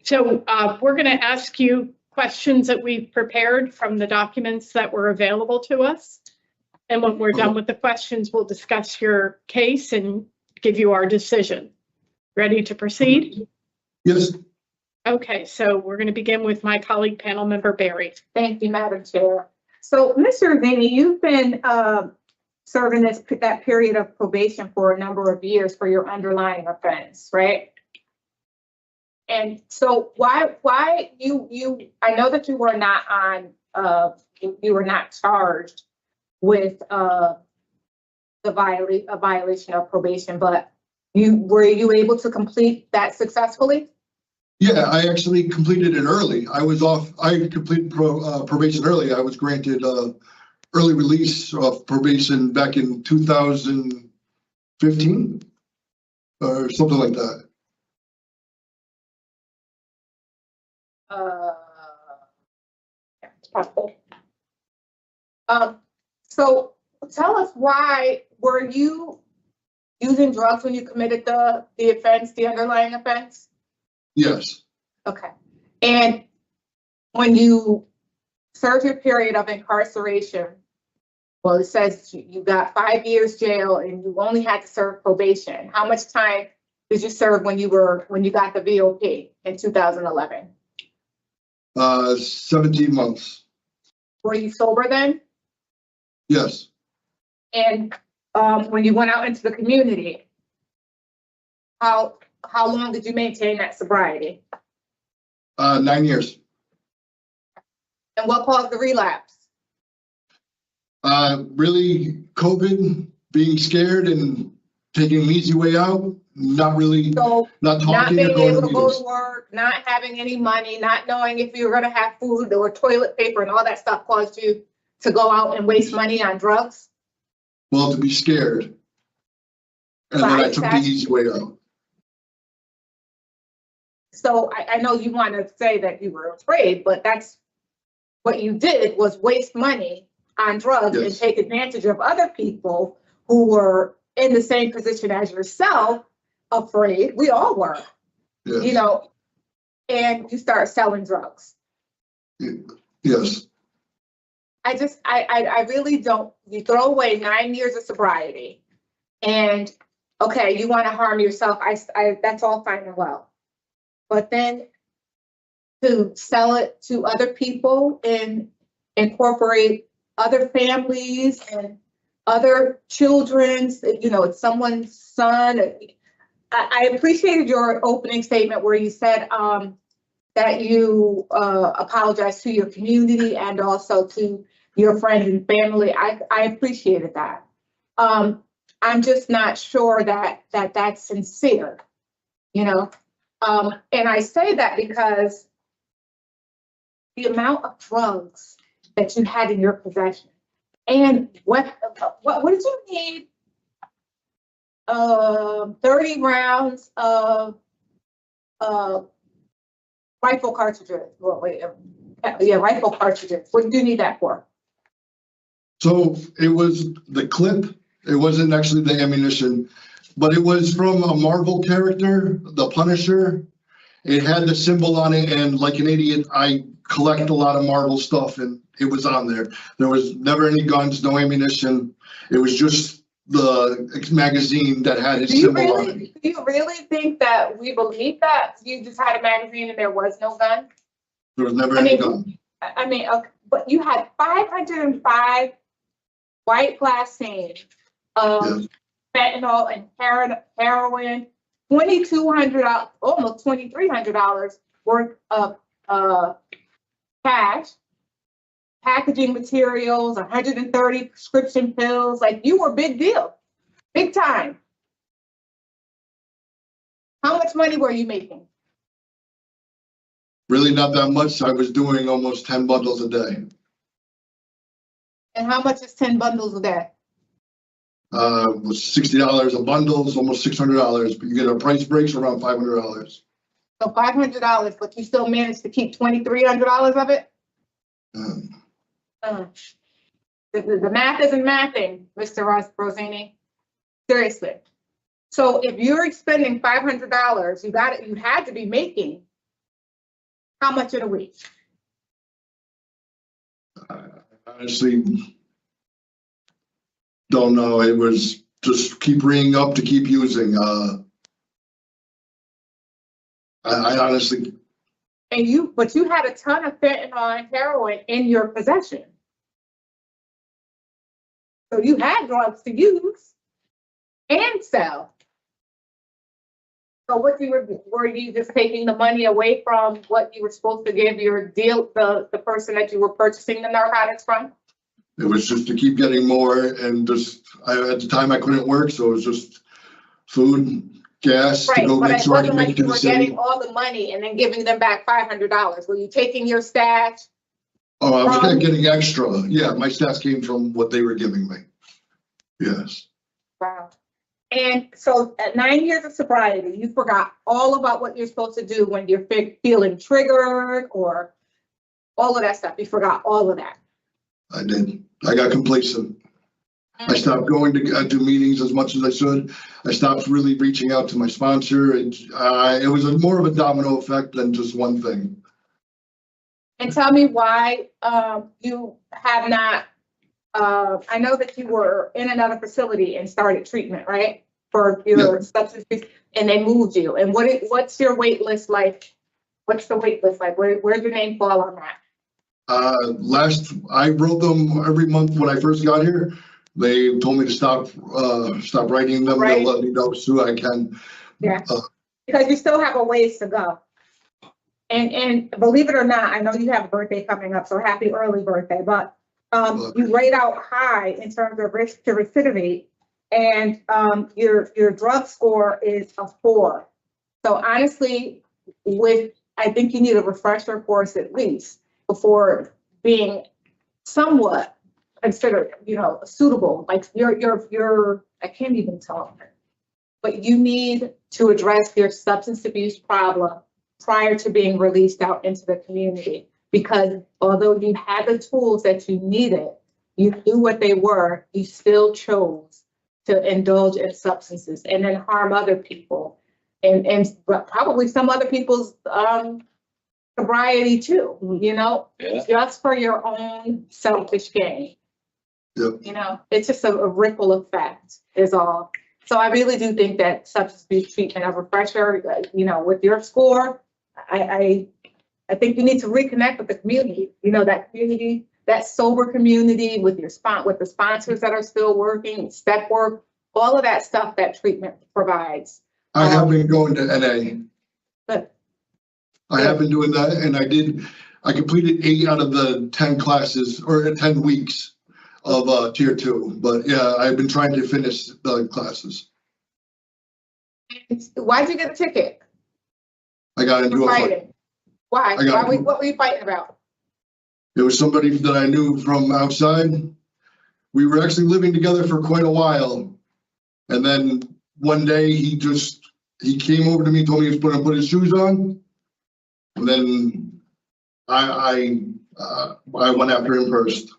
so we're going to ask you questions that we've prepared from the documents that were available to us. And when we're done with the questions, we'll discuss your case and give you our decision. Ready to proceed? Yes. Okay, so we're going to begin with my colleague panel member Barry. Thank you, Madam Chair. So, Mr. Rosini, you've been serving that period of probation for a number of years for your underlying offense, right? And so why you I know that you were not you were not charged with a violation of probation, but were you able to complete that successfully? Yeah, I actually completed it early. I completed probation early. I was granted early release of probation back in 2015 or something like that. So tell us, why were you using drugs when you committed the offense, the underlying offense? Yes. Okay. And when you served your period of incarceration, well, it says you got 5 years jail and you only had to serve probation. How much time did you serve when you got the VOP in 2011? 17 months. Were you sober then? Yes. And when you went out into the community, how long did you maintain that sobriety? 9 years. And what caused the relapse? Really, COVID, being scared and taking an easy way out, not talking Not being or going able to to go meetings. to work, not having any money, not knowing if you were going to have food or toilet paper and all that stuff caused you to go out and waste money on drugs? Well, to be scared. And then I took the easy way out. So I know you want to say that you were afraid, but that's what you did, was waste money on drugs and take advantage of other people who were in the same position as yourself, afraid. We all were, you know, and you start selling drugs. Yes. I really don't, you throw away 9 years of sobriety and okay, you want to harm yourself. That's all fine and well. But then to sell it to other people and incorporate other families and other children's, you know, it's someone's son. I appreciated your opening statement where you said that you apologized to your community and also to your friends and family. I appreciated that. I'm just not sure that that's sincere, you know. And I say that because the amount of drugs that you had in your possession, and what did you need? 30 rounds of rifle cartridges. Well, rifle cartridges. What do you need that for? So it was the clip. It wasn't actually the ammunition, but it was from a Marvel character, the Punisher. It had the symbol on it, and like an idiot, I collect a lot of Marvel stuff, and it was on there. There was never any guns, no ammunition. It was just the magazine that had his symbol on it. Do you really think that we believe that you just had a magazine and there was no gun? There was never any gun. I mean, okay, but you had 505 white glassine of fentanyl and heroin, $2,200, almost $2,300 worth of cash, packaging materials, 130 prescription pills. Like, you were big deal, big time. How much money were you making? Really not that much. I was doing almost 10 bundles a day. And how much is 10 bundles a day? Was $60 a bundle, almost $600, but you get a price breaks around $500. So $500, but you still managed to keep $2,300 of it? The math isn't mathing, Mr. Rosini. Seriously. So if you're expending $500, you had to be making how much in a week? Honestly, don't know. It was just keep ringing up to keep using. I honestly But you had a ton of fentanyl and heroin in your possession. So you had drugs to use and sell. So were you just taking the money away from what you were supposed to give your the person that you were purchasing the narcotics from? It was just to keep getting more, and just, at the time I couldn't work, so it was just food, gas to go make sure I could make it to the But city. getting all the money and then giving them back $500. Were you taking your stash? Oh, I was getting extra. Yeah, my stash came from what they were giving me. Yes. Wow. And so at 9 years of sobriety, you forgot all about what you're supposed to do when you're feeling triggered or all of that stuff. You forgot all of that. I did. I got complacent. I stopped going to meetings as much as I should. I stopped really reaching out to my sponsor. It was more of a domino effect than just one thing. And tell me why you have not, I know that you were in another facility and started treatment, right? For your substance abuse, and they moved you. And what's your wait list like? What's the wait list like? Where's your name fall on that? I wrote them every month when I first got here. They told me to stop writing them. They'll let me know as soon as I can. Yeah, because you still have a ways to go. And believe it or not, I know you have a birthday coming up, so happy early birthday, but you rate out high in terms of risk to recidivate, and your drug score is a 4. So honestly, I think you need a refresher course at least before being somewhat considered, suitable. Like you're I can't even talk, but you need to address your substance abuse problem prior to being released out into the community, because although you had the tools that you needed, you knew what they were, you still chose to indulge in substances and then harm other people and probably some other people's sobriety too, just for your own selfish gain. Yep. It's just a ripple effect is all. So I really do think that substance abuse treatment, a refresher, with your score, I think you need to reconnect with the community, that community, that sober community with with the sponsors that are still working, step work, all of that stuff that treatment provides. I have been going to NA. Good. I have been doing that, and I completed 8 out of the 10 classes or 10 weeks of tier 2. But yeah, I've been trying to finish the classes. Why'd you get a ticket? I got into a fight. Why? What were you fighting about? It was somebody that I knew from outside. We were actually living together for quite a while. And then one day he came over to me, told me he was going to put his shoes on. And then I went after him first.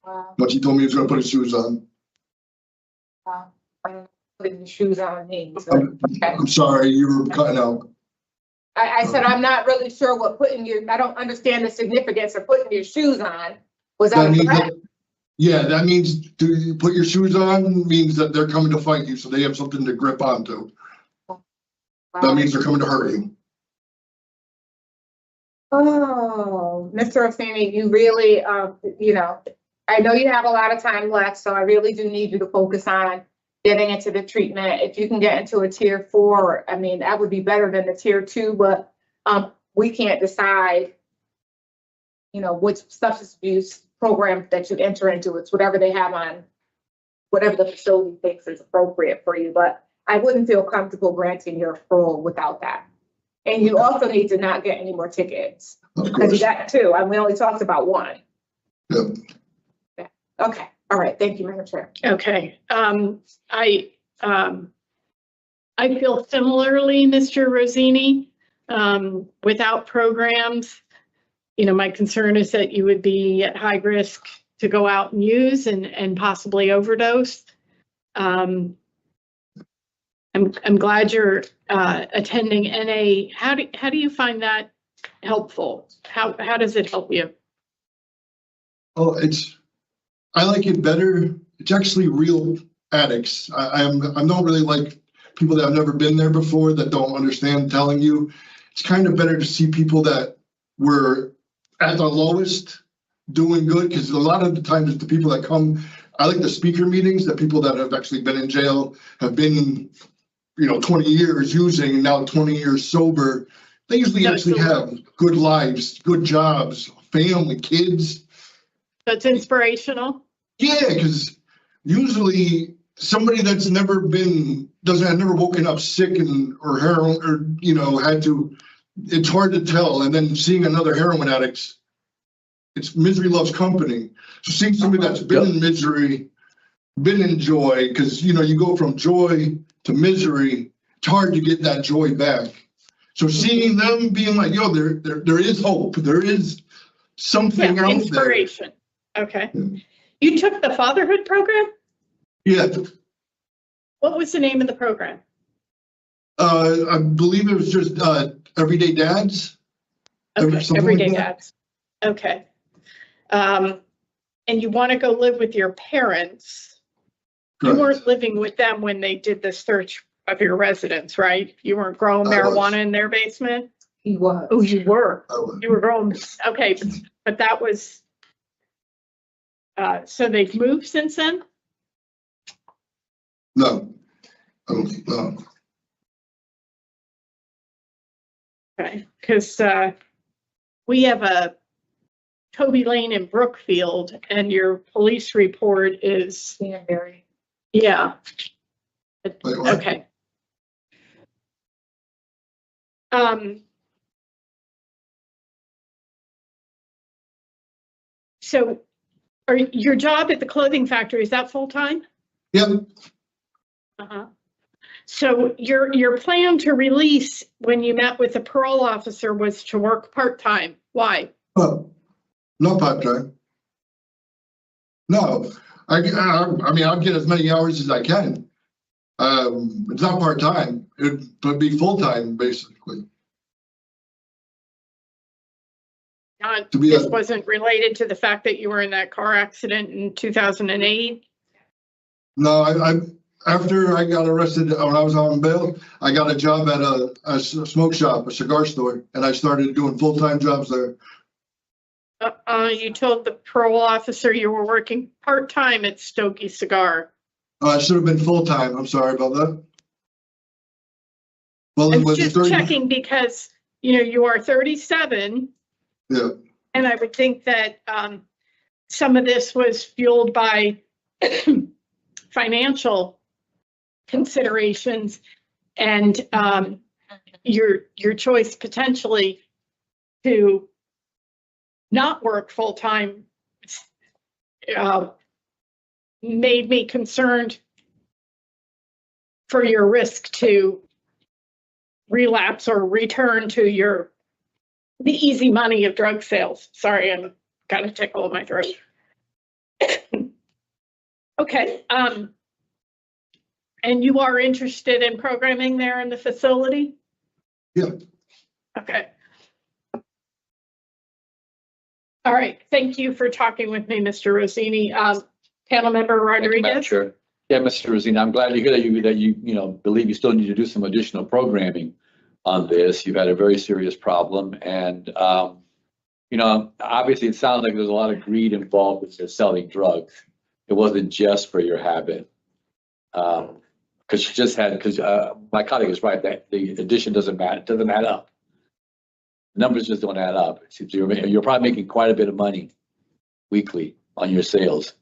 Wow. Once he told me he was going to put his shoes on. Wow. Putting the shoes on means. I'm sorry, you were cutting out. I said, I'm not really sure what I don't understand the significance of putting your shoes on. Was that a threat? That means to put your shoes on means that they're coming to fight you, so they have something to grip onto. Wow. That means they're coming to hurt you. Oh, Mr. Rosini, you really, I know you have a lot of time left, so I really do need you to focus on getting into the treatment. If you can get into a tier 4, I mean, that would be better than the tier 2, but we can't decide, which substance abuse program that you enter into. It's whatever they have on, whatever the facility thinks is appropriate for you, but I wouldn't feel comfortable granting your parole without that. And you also need to not get any more tickets. Because you got 2, and we only talked about 1. Yep. Yeah. Okay. All right. Thank you, Madam Chair. Okay. I feel similarly, Mr. Rosini. Without programs, my concern is that you would be at high risk to go out and use and possibly overdose. I'm glad you're attending NA. How do you find that helpful? How does it help you? Oh, I like it better. It's actually real addicts. I don't really like people that have never been there before that don't understand telling you. It's kind of better to see people that were at the lowest, doing good, because a lot of the times the people that come, I like the speaker meetings, the people that have actually been in jail, have been, 20 years using, now 20 years sober. They usually actually have good lives, good jobs, family, kids. That's inspirational. Yeah, because usually somebody that's never woken up sick or heroin or, had to, it's hard to tell. And then seeing another heroin addict, it's misery loves company. So seeing somebody that's been in misery, been in joy, because, you go from joy to misery, it's hard to get that joy back. So seeing them being like, there is hope. There is something out inspiration. There. Okay. Yeah. You took the fatherhood program? Yeah. What was the name of the program? I believe it was just Everyday Dads. Okay, Everyday Dads. Okay. And you want to go live with your parents. Correct. You weren't living with them when they did the search of your residence, right? You weren't growing marijuana in their basement? He was. Oh, you were? You were growing, okay, but that was, so they've moved since then? No. No. Okay, because we have a Toby Lane in Brookfield, and your police report is Danbury. Yeah. Okay. So your job at the clothing factory, is that full-time? Yep. Uh-huh. So your plan to release when you met with the parole officer was to work part-time. Why? Oh, not part-time. No, I mean, I'll get as many hours as I can. It's not part-time. It would be full-time, basically. This wasn't related to the fact that you were in that car accident in 2008? No, after I got arrested when I was on bail, I got a job at a smoke shop, a cigar store, and I started doing full-time jobs there. You told the parole officer you were working part-time at Stokey Cigar. It should have been full-time. I'm sorry about that. Well, it was just checking because, you are 37. Yeah. And I would think that some of this was fueled by financial considerations and your choice potentially to not work full-time made me concerned for your risk to relapse or return to the easy money of drug sales. Sorry, I'm got a tickle in my throat. Okay. And you are interested in programming there in the facility? Yeah. Okay. All right. Thank you for talking with me, Mr. Rosini. Panel member Rodriguez. Sure. Yeah, Mr. Rosini, I'm glad to hear that you believe you still need to do some additional programming on this. You've had a very serious problem, and obviously it sounds like there's a lot of greed involved with your selling drugs. It wasn't just for your habit. Because my colleague is right that the addition doesn't add up. The numbers just don't add up. You're probably making quite a bit of money weekly on your sales.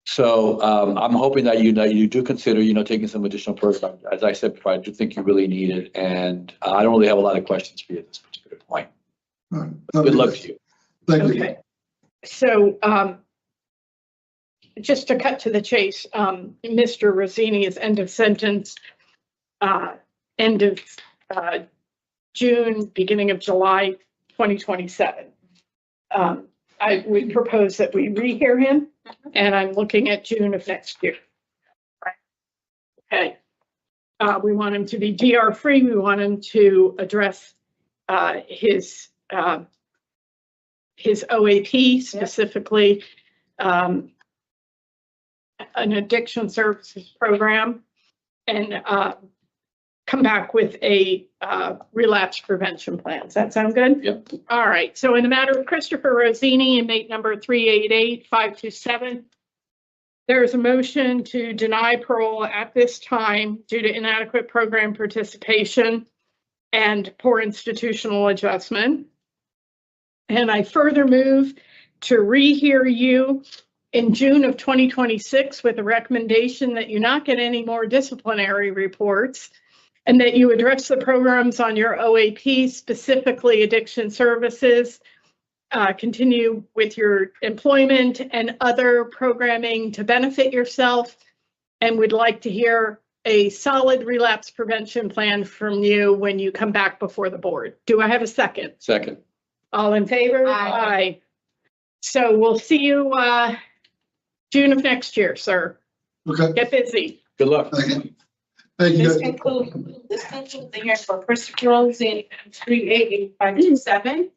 So I'm hoping that you do consider taking some additional programs. As I said before, I do think you really need it, and I don't really have a lot of questions for you at this particular point. Right. Good luck to you. Thank you. Okay. So just to cut to the chase, Mr. Rosini is end of sentence, end of June, beginning of July 2027. I would propose that we rehear him, and I'm looking at June of next year. Okay. We want him to be DR free. We want him to address his OAP, specifically an addiction services program, and come back with a relapse prevention plan. Does that sound good? Yep. All right. So in the matter of Christopher Rosini, inmate number 388-527, there is a motion to deny parole at this time due to inadequate program participation and poor institutional adjustment. And I further move to rehear you in June of 2026 with a recommendation that you not get any more disciplinary reports and that you address the programs on your OAP, specifically addiction services, continue with your employment and other programming to benefit yourself, and would like to hear a solid relapse prevention plan from you when you come back before the board. Do I have a second? Second. All in favor? Aye. So we'll see you June of next year, sir. Okay. Get busy. Good luck. Thank you. This concludes the hearing for Christopher Rosini, 388-527.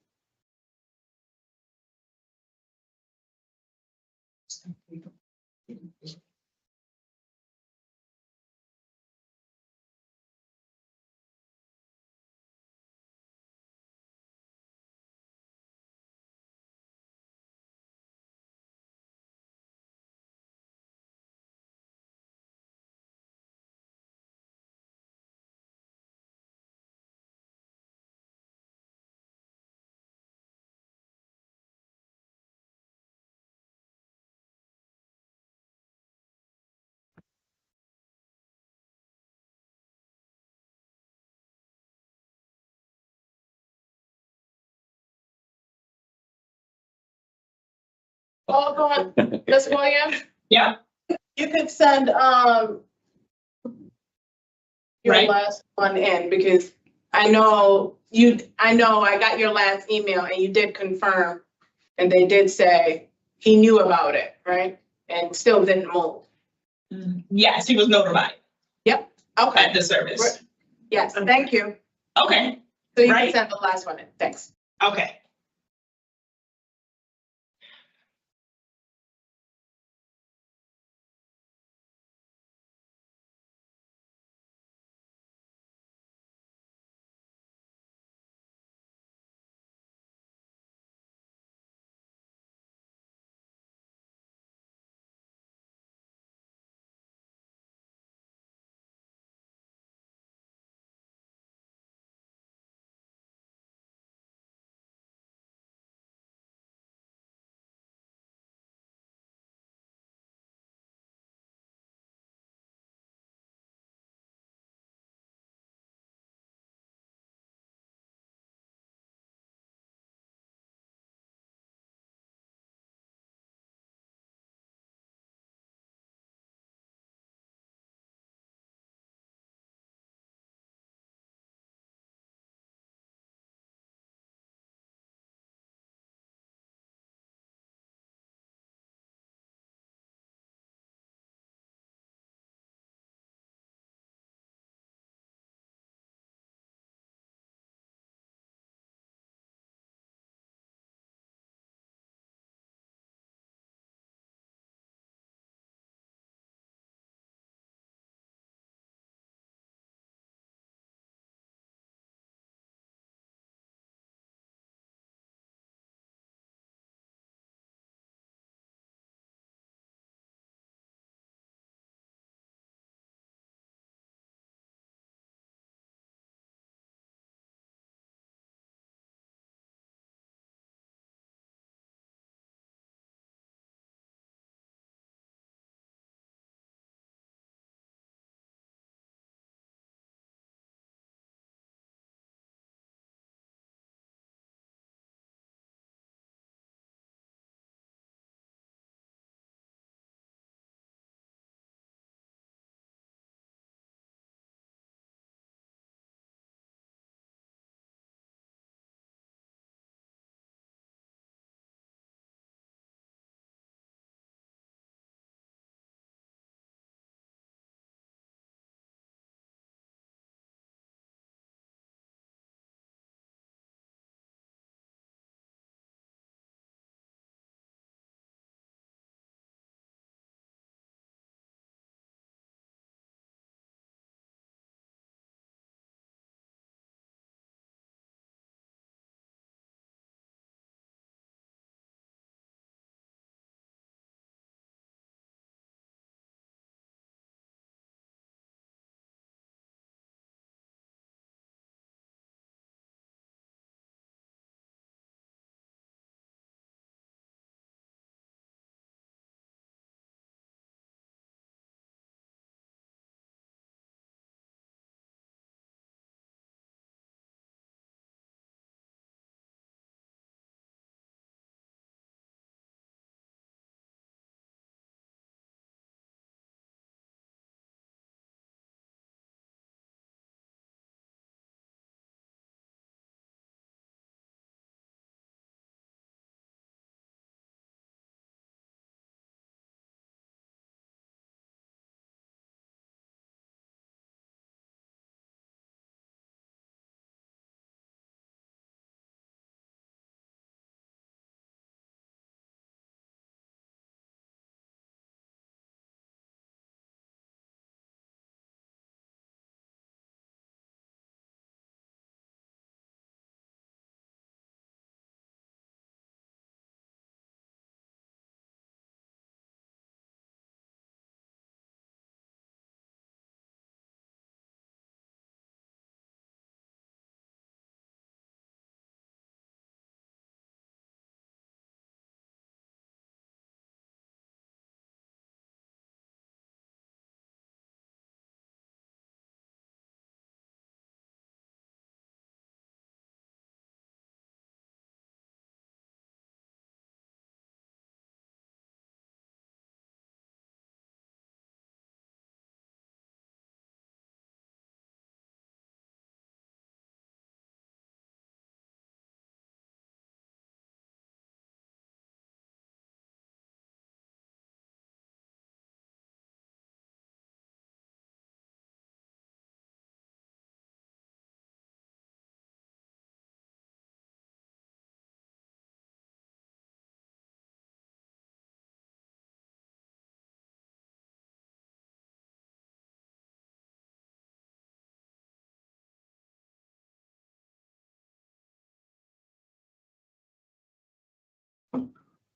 Osborn, Ms. Williams? Yeah. You could send, your Right. last one in, because I know I got your last email and you did confirm, and they did say he knew about it, right? And still didn't move. Yes, he was notified Yep, okay. at the service. Yes, thank you. Okay, So you can Right. send the last one in, thanks. okay.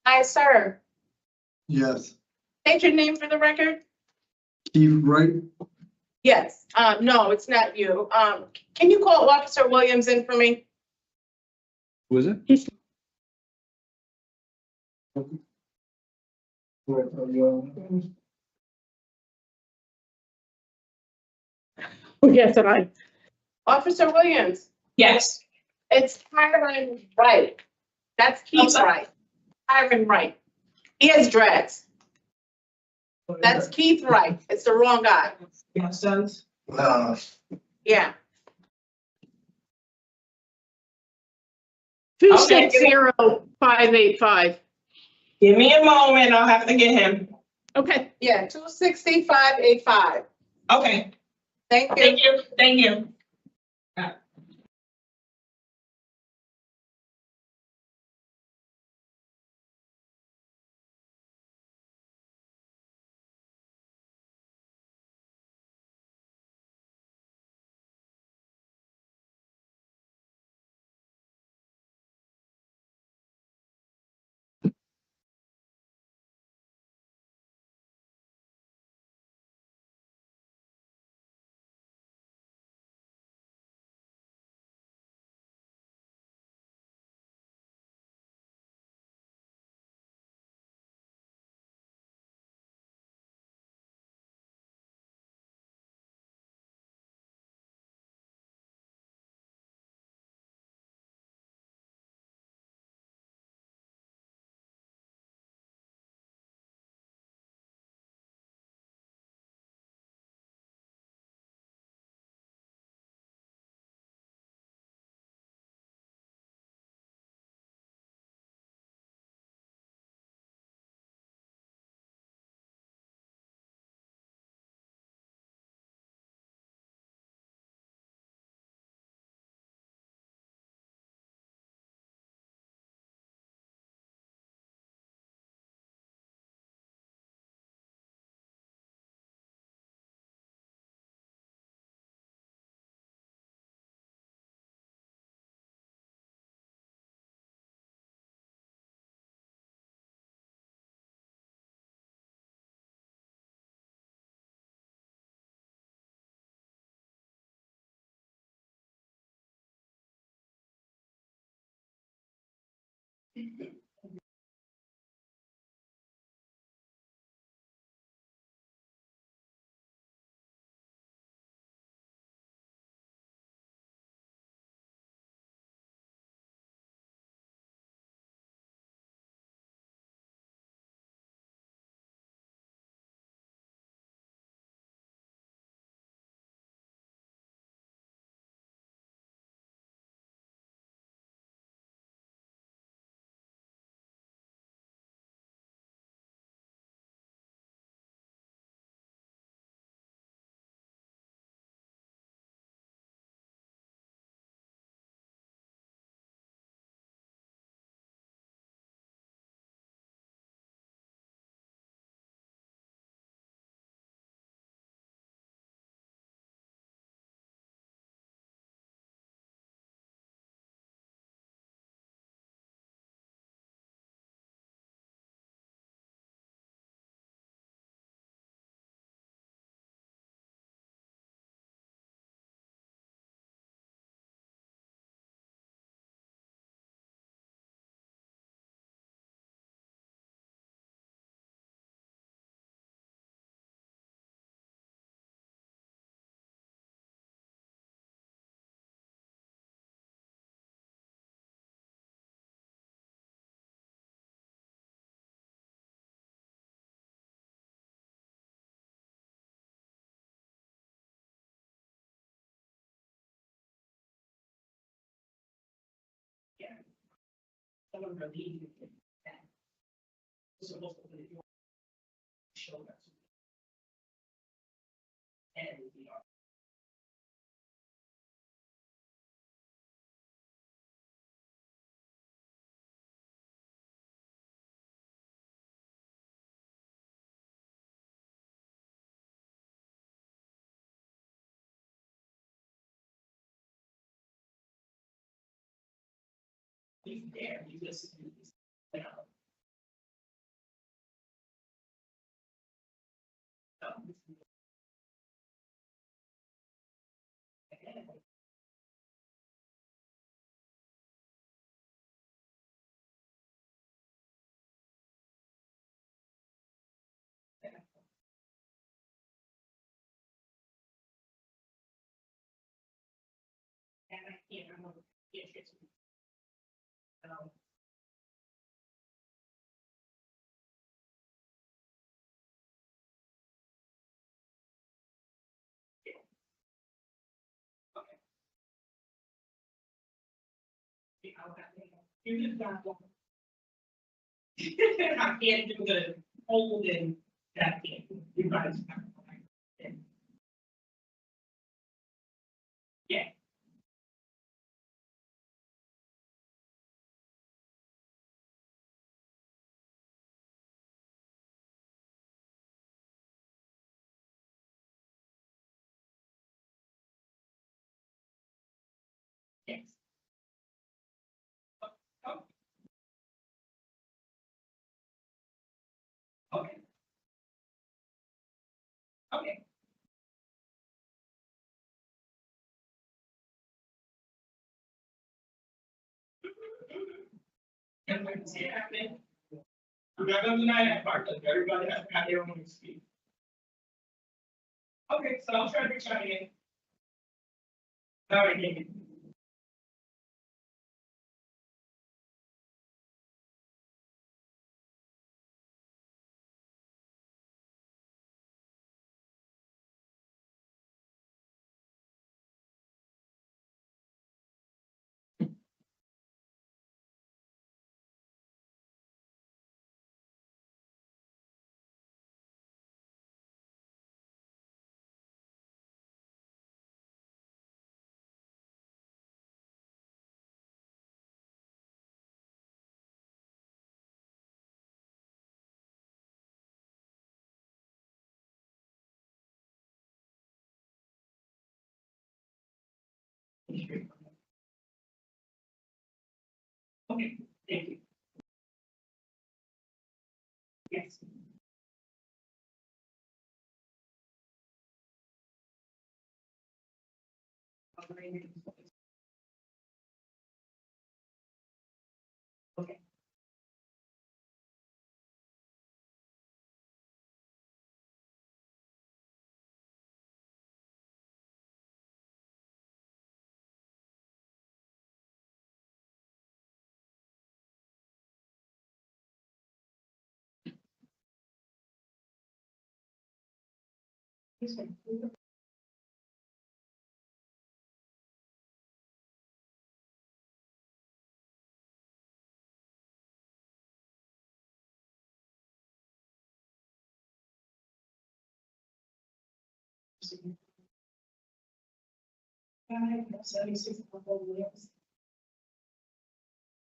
Hi, sir. Yes. State your name for the record? Keith Wright? Yes. No, it's not you. Can you call Officer Williams in for me? Who is it? Yes, and I. Officer Williams, Yes. it's Tyron Wright. That's Keith Wright. Tyron Wright. He has dreads. That's Keith Wright. It's the wrong guy. No. Yeah. 260585. Give me a moment, I'll have to get him. Okay. Yeah, 26585. Okay, Thank you. thank you, thank you. You did that one. I can't do the holding that thing. You guys have. Yeah. Yes. Oh. Okay. Okay. And when you see it happening, remember the night at Bartlett, everybody has had their own speed. Okay, so I'll try to reach out again. All right, thank you. Okay, thank you. Yes. Okay.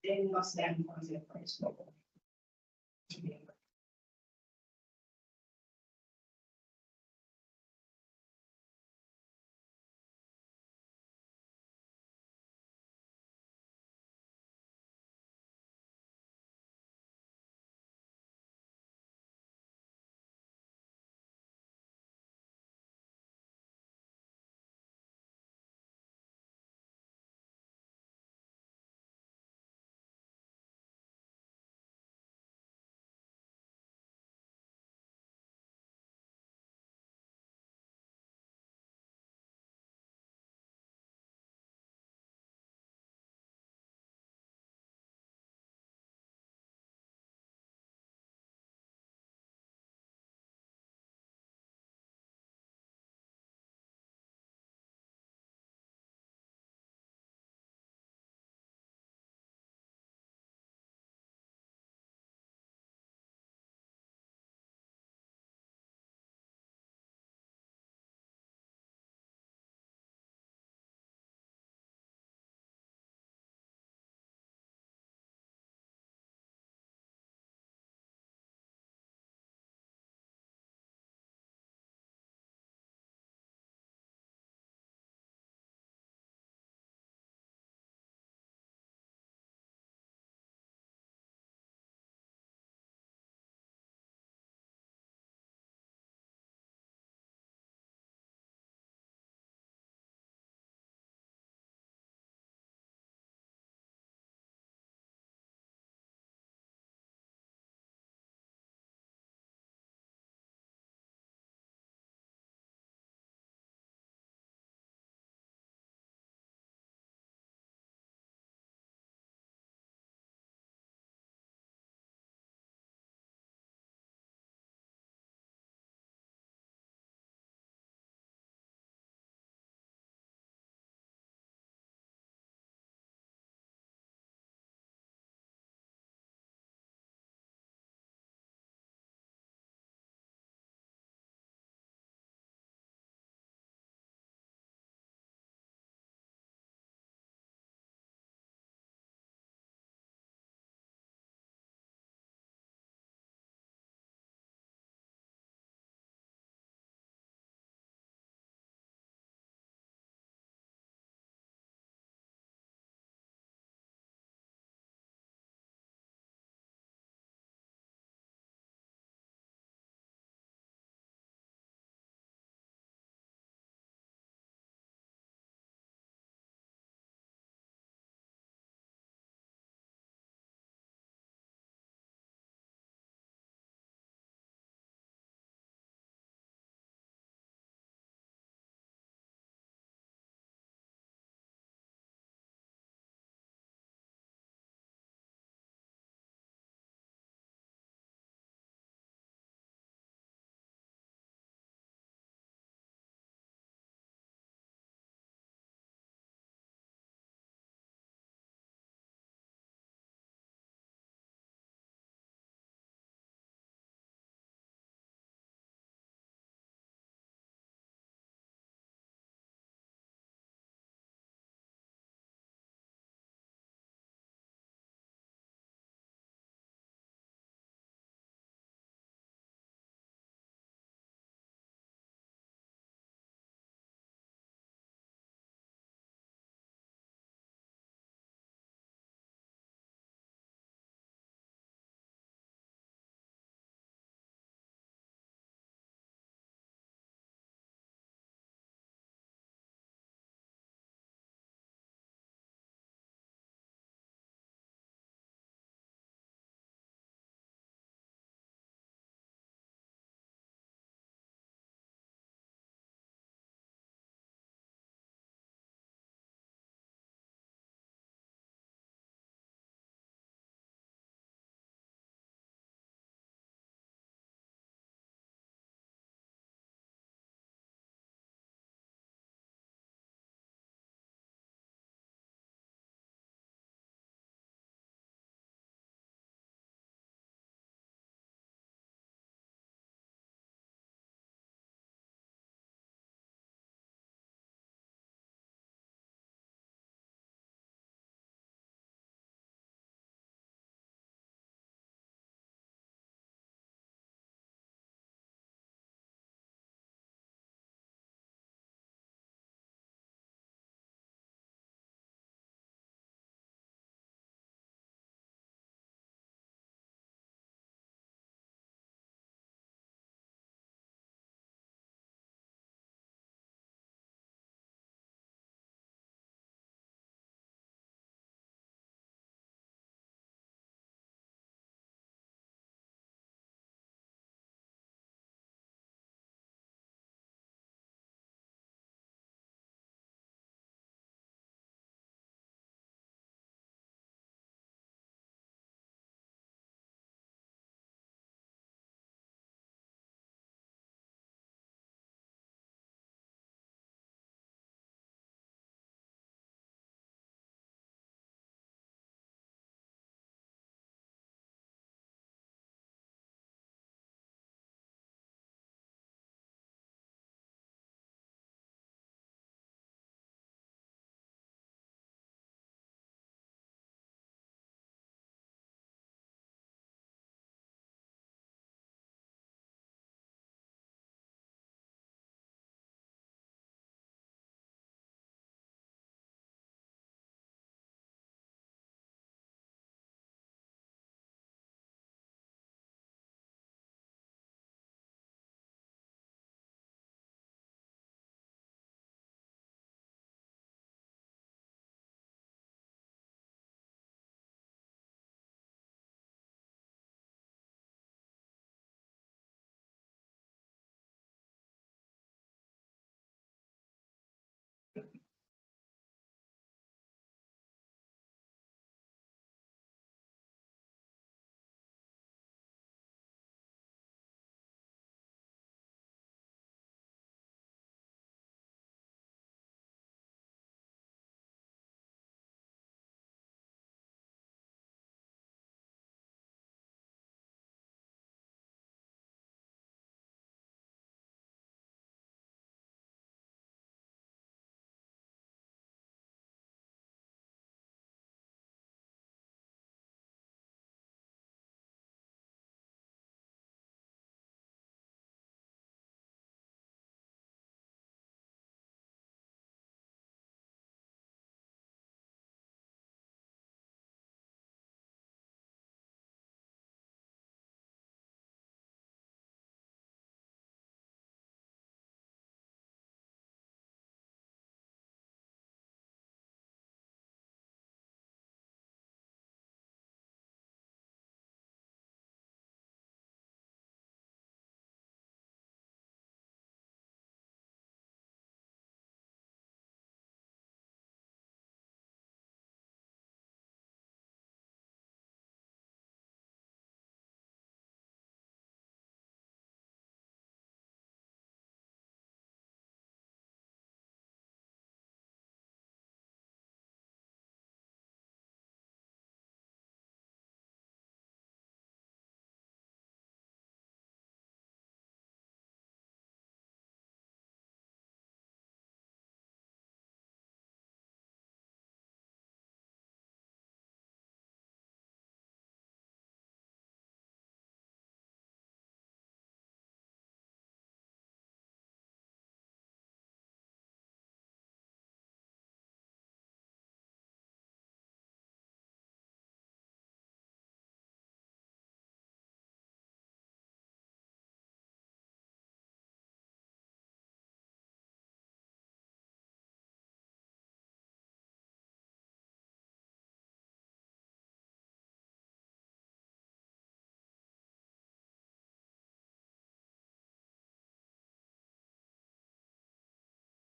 They must stand for the price.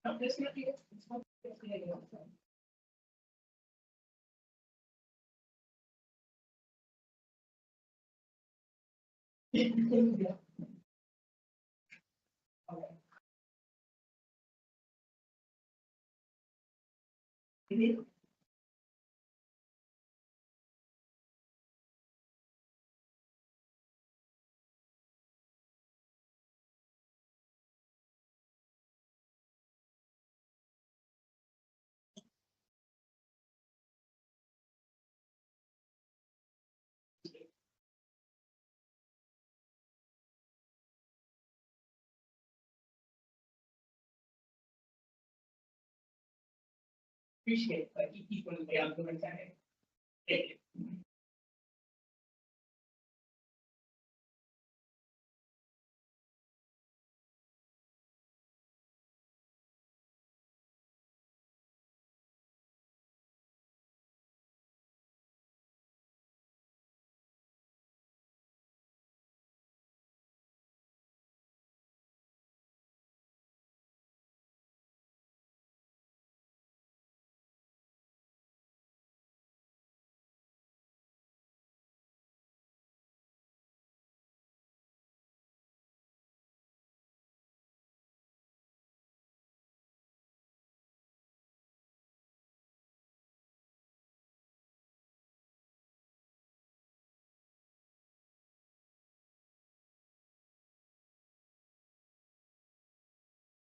No, this might be it. It's not- it's gonna be okay. Yeah. Okay. Mhm. Appreciate, like, you keep on the way I'm doing that. Thank you.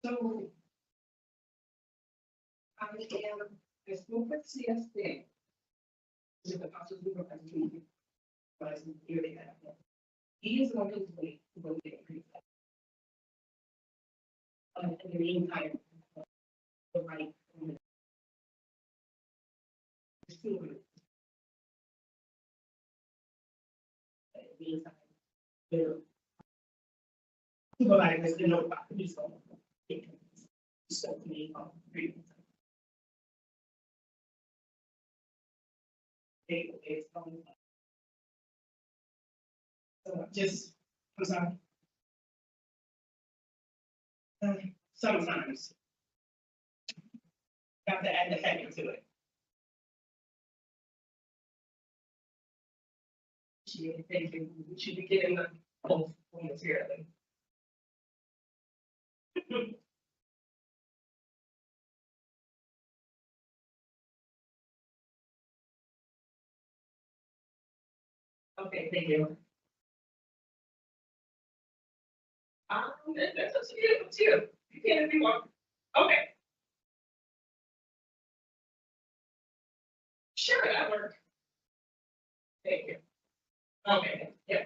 So I am, I spoke with CSD. With the possible supervisor, but I didn't hear that. He is going to wait to go get it. In the meantime, the right. Supervisor, you know, about the so. So me, so just, I'm sorry. Sometimes. Got to add the heck into it. She thinking we should be getting the whole material. Okay, thank you. That's up to you, too. You can if you want. Okay. Sure, that works. Thank you. Okay, yeah.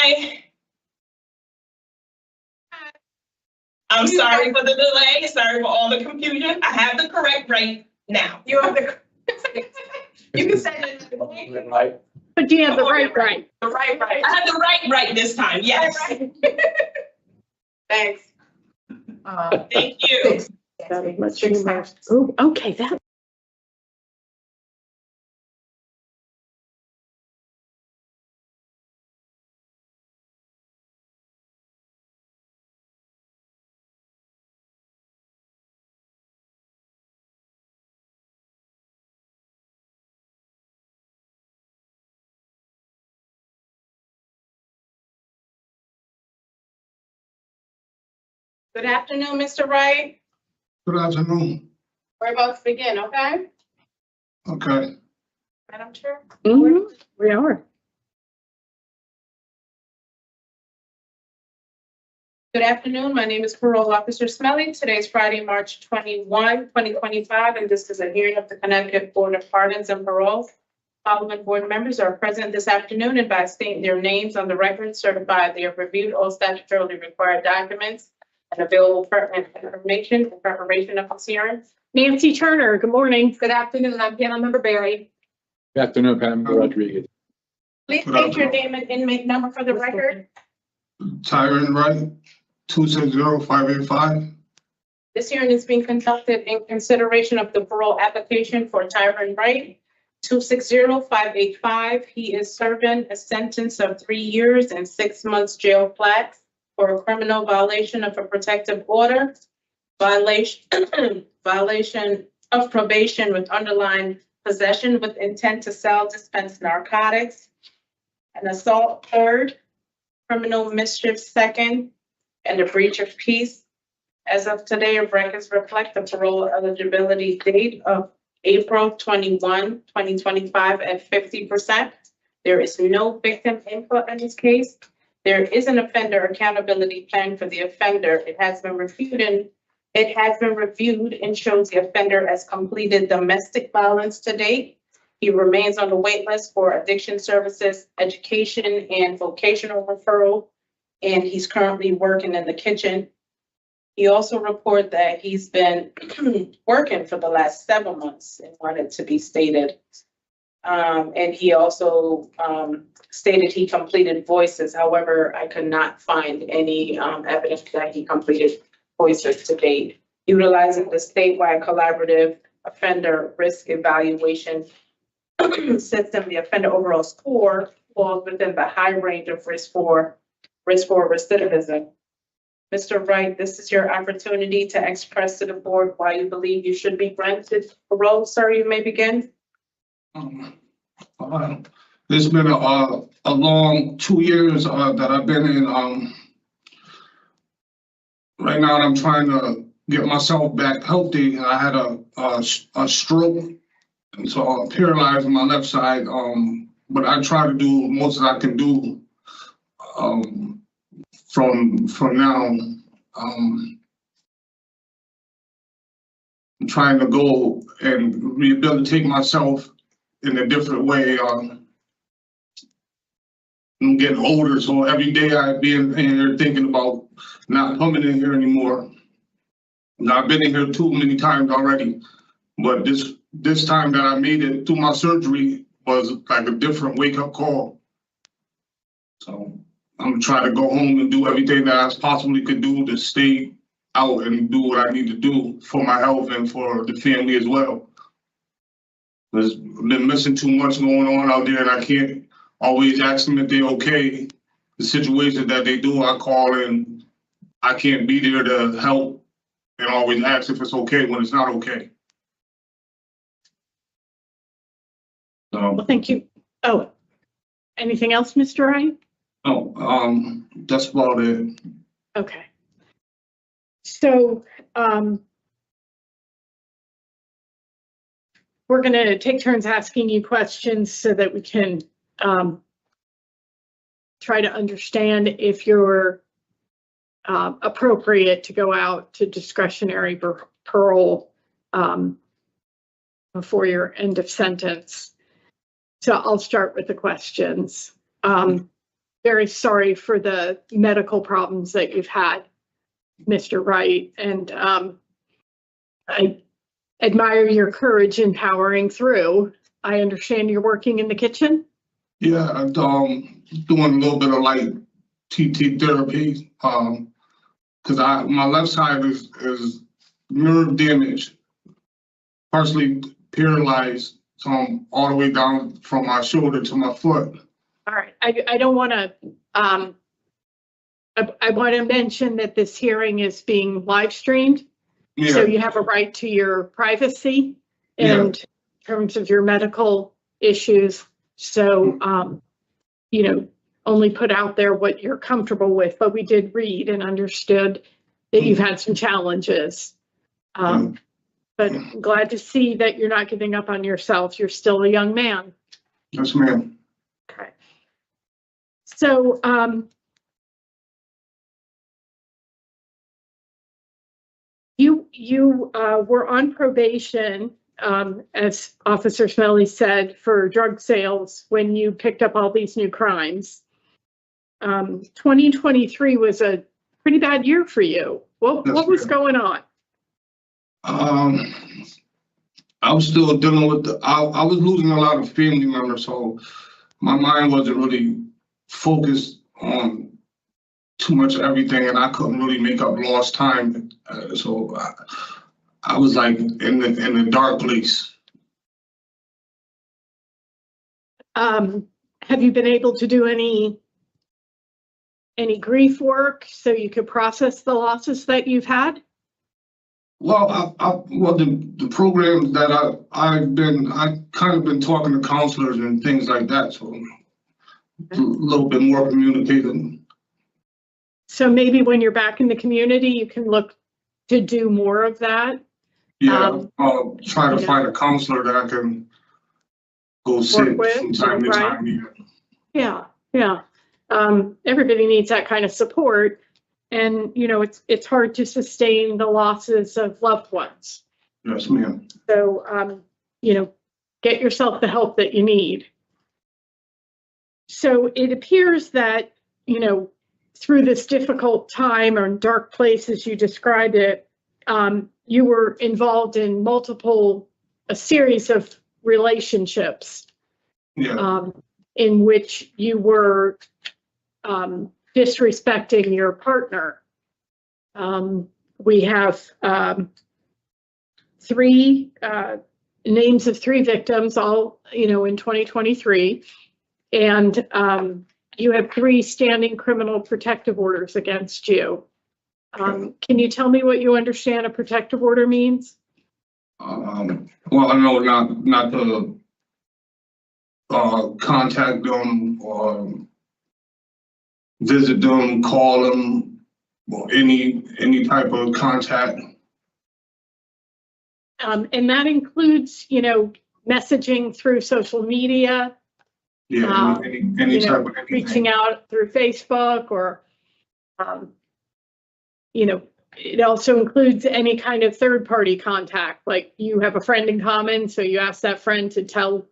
Hi. I'm sorry for the delay, sorry for all the confusion. I have the correct right now. You have the, you can say it. Right. But do you have the right? The right. I have the right this time, yes. Thanks. Thank you. Oh, okay, that. Good afternoon, Mr. Wright. Good afternoon. We're about to begin, okay? Okay. Madam Chair? We are. Good afternoon. My name is Parole Officer Smelly. Today is Friday, March 21, 2025, and this is a hearing of the Connecticut Board of Pardons and Paroles. Following board members are present this afternoon and by stating their names on the record certify they have reviewed all statutorily required documents and available pertinent information in preparation of this hearing. Nancy Turner, good morning. Good afternoon. I'm panel member Barry. Good afternoon, Pam Rodriguez. Please state your name and inmate number for the record. Tyron Wright, 260585. This hearing is being conducted in consideration of the parole application for Tyron Wright, 260585. He is serving a sentence of 3 years and 6 months jail flat for a criminal violation of a protective order, violation of probation with underlying possession with intent to sell, dispense narcotics, an assault third, criminal mischief second, and a breach of peace. As of today, records reflect the parole eligibility date of April 21, 2025 at 50%. There is no victim input in this case. There is an offender accountability plan for the offender. It has been reviewed and shows the offender has completed domestic violence to date. He remains on the wait list for addiction services, education, and vocational referral, and he's currently working in the kitchen. He also reported that he's been working for the last 7 months and wanted to be stated. And he also stated he completed voices. However, I could not find any evidence that he completed voices to date. Utilizing the statewide collaborative offender risk evaluation system, the offender overall score falls within the high range of risk for recidivism. Mr. Wright, this is your opportunity to express to the board why you believe you should be granted parole. Sir, you may begin. It's been a long 2 years that I've been in. Right now, I'm trying to get myself back healthy. I had a stroke, and so I'm paralyzed on my left side. But I try to do most that I can do from now. I'm trying to go and rehabilitate myself in a different way. I'm getting older, so every day I be in here thinking about not coming in here anymore. Now, I've been in here too many times already, but this time that I made it through my surgery was like a different wake-up call. So I'm trying to go home and do everything that I possibly could do to stay out and do what I need to do for my health and for the family as well. There's been missing too much going on out there, and I can't always ask them if they're okay. The situation that they do, I call and I can't be there to help and always ask if it's okay when it's not okay. So, Well, thank you. Oh, anything else, Mr. Wright? no, that's about it. Okay. So, we're going to take turns asking you questions so that we can try to understand if you're appropriate to go out to discretionary parole before your end of sentence. So I'll start with the questions. very sorry for the medical problems that you've had, Mr. Wright, and I admire your courage in powering through. I understand you're working in the kitchen? Yeah, I'm doing a little bit of light TT therapy, because my left side is nerve damage, partially paralyzed, so I'm all the way down from my shoulder to my foot. All right, I don't want to, I want to mention that this hearing is being live streamed. Yeah. So you have a right to your privacy and in terms of your medical issues. So, you know, only put out there what you're comfortable with, but we did read and understood that you've had some challenges. But I'm glad to see that you're not giving up on yourself. You're still a young man. Yes, ma'am. Okay. So, you were on probation, as Officer Smelly said, for drug sales when you picked up all these new crimes. 2023 was a pretty bad year for you. What was going on? I was still dealing with I was losing a lot of family members, so my mind wasn't really focused on too much of everything, and I couldn't really make up lost time. So I was like in the dark place. Have you been able to do any grief work so you could process the losses that you've had? Well, the programs that I kind of been talking to counselors and things like that, so a little bit more communicating. So maybe when you're back in the community, you can look to do more of that. Yeah, I'll try to find a counselor that I can go sit from time to time. Yeah. Everybody needs that kind of support. And, you know, it's hard to sustain the losses of loved ones. Yes, ma'am. So, you know, get yourself the help that you need. So it appears that, you know, through this difficult time or dark place, as you described it, you were involved in a series of relationships in which you were disrespecting your partner. We have 3 names of 3 victims, all, you know, in 2023. And you have 3 standing criminal protective orders against you. Can you tell me what you understand a protective order means? Well, I know not to contact them or visit them, call them, or any type of contact. And that includes, you know, messaging through social media. Yeah, any type of anything. Reaching out through Facebook or, you know, it also includes any kind of third-party contact, like you have a friend in common, so you ask that friend to tell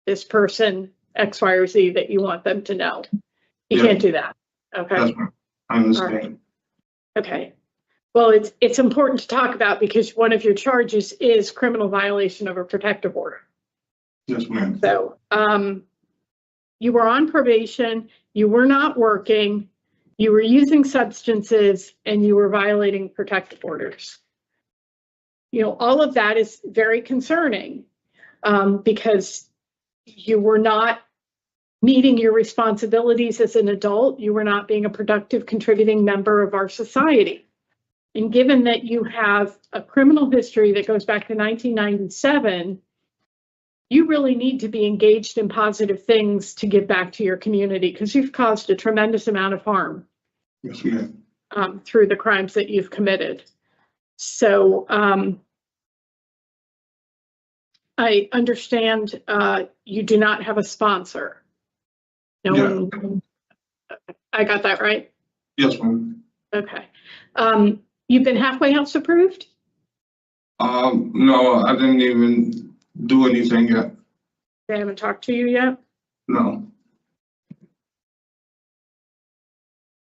this person X, Y, or Z that you want them to know. You can't do that. Okay. I understand. Right. Okay. Well, it's important to talk about because one of your charges is criminal violation of a protective order. Yes, ma'am. So, you were on probation, you were not working, you were using substances, and you were violating protective orders. You know, all of that is very concerning because you were not meeting your responsibilities as an adult. You were not being a productive, contributing member of our society. And given that you have a criminal history that goes back to 1997, you really need to be engaged in positive things to give back to your community because you've caused a tremendous amount of harm. Yes, ma'am. Through the crimes that you've committed. So I understand you do not have a sponsor. No one, I got that right? Yes, ma'am. Okay. You've been halfway house approved? No, I didn't even do anything yet. They haven't talked to you yet? No.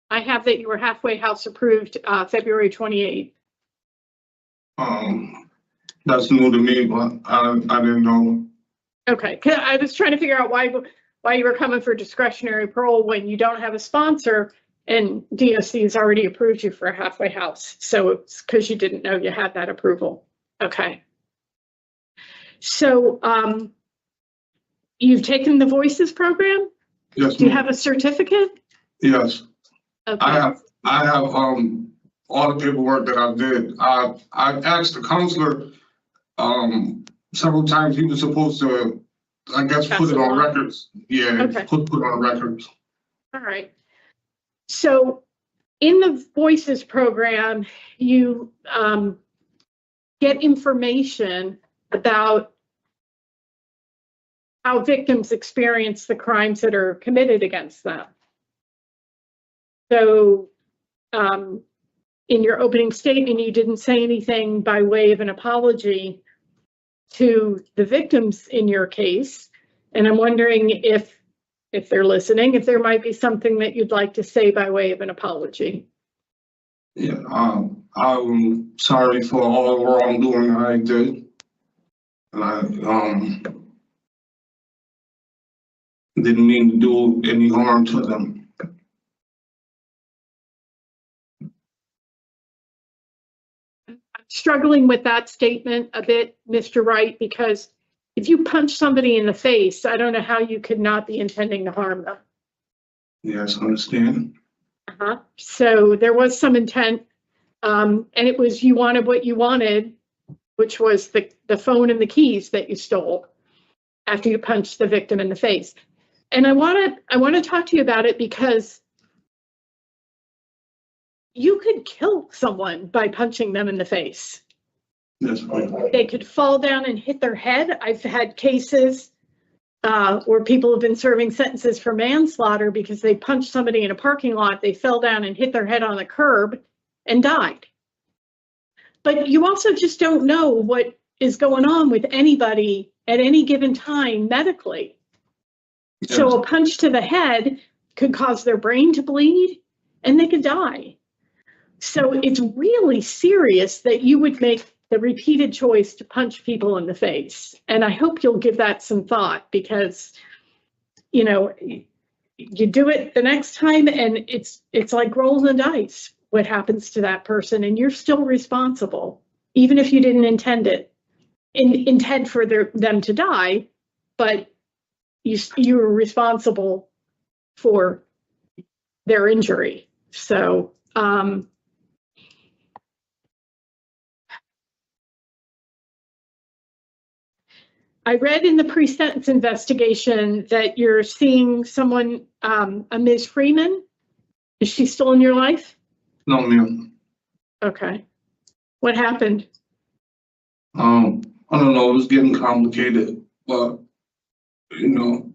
I have that you were halfway house approved, February 28th. That's new to me, but I didn't know. Okay, 'cause I was trying to figure out why you were coming for discretionary parole when you don't have a sponsor and DOC has already approved you for a halfway house. So it's because you didn't know you had that approval. Okay. So you've taken the Voices program? Yes. Do you have a certificate? Yes. Okay. I have all the paperwork that I did. I asked the counselor several times. He was supposed to, I guess, put it on records. Yeah, okay. put on records. All right. So in the Voices program, you get information about how victims experience the crimes that are committed against them. So in your opening statement, you didn't say anything by way of an apology to the victims in your case. And I'm wondering if they're listening, if there might be something that you'd like to say by way of an apology. Yeah, I'm sorry for all the wrongdoing I did. And I didn't mean to do any harm to them. Struggling with that statement a bit, Mr. Wright, because if you punch somebody in the face, I don't know how you could not be intending to harm them. Yes, I understand. So there was some intent, and it was you wanted what you wanted, which was the phone and the keys that you stole after you punched the victim in the face. And I want to talk to you about it because you could kill someone by punching them in the face. That's right. They could fall down and hit their head. I've had cases where people have been serving sentences for manslaughter because they punched somebody in a parking lot, they fell down and hit their head on the curb and died. But you also just don't know what is going on with anybody at any given time medically. Yes. So a punch to the head could cause their brain to bleed and they could die. So it's really serious that you would make the repeated choice to punch people in the face. And I hope you'll give that some thought because, you know, you do it the next time and it's like rolling the dice, what happens to that person, and you're still responsible, even if you didn't intend for them to die, but you were responsible for their injury. So, I read in the pre-sentence investigation that you're seeing someone, a Ms. Freeman. Is she still in your life? No, ma'am. Okay. What happened? I don't know. It was getting complicated, but you know,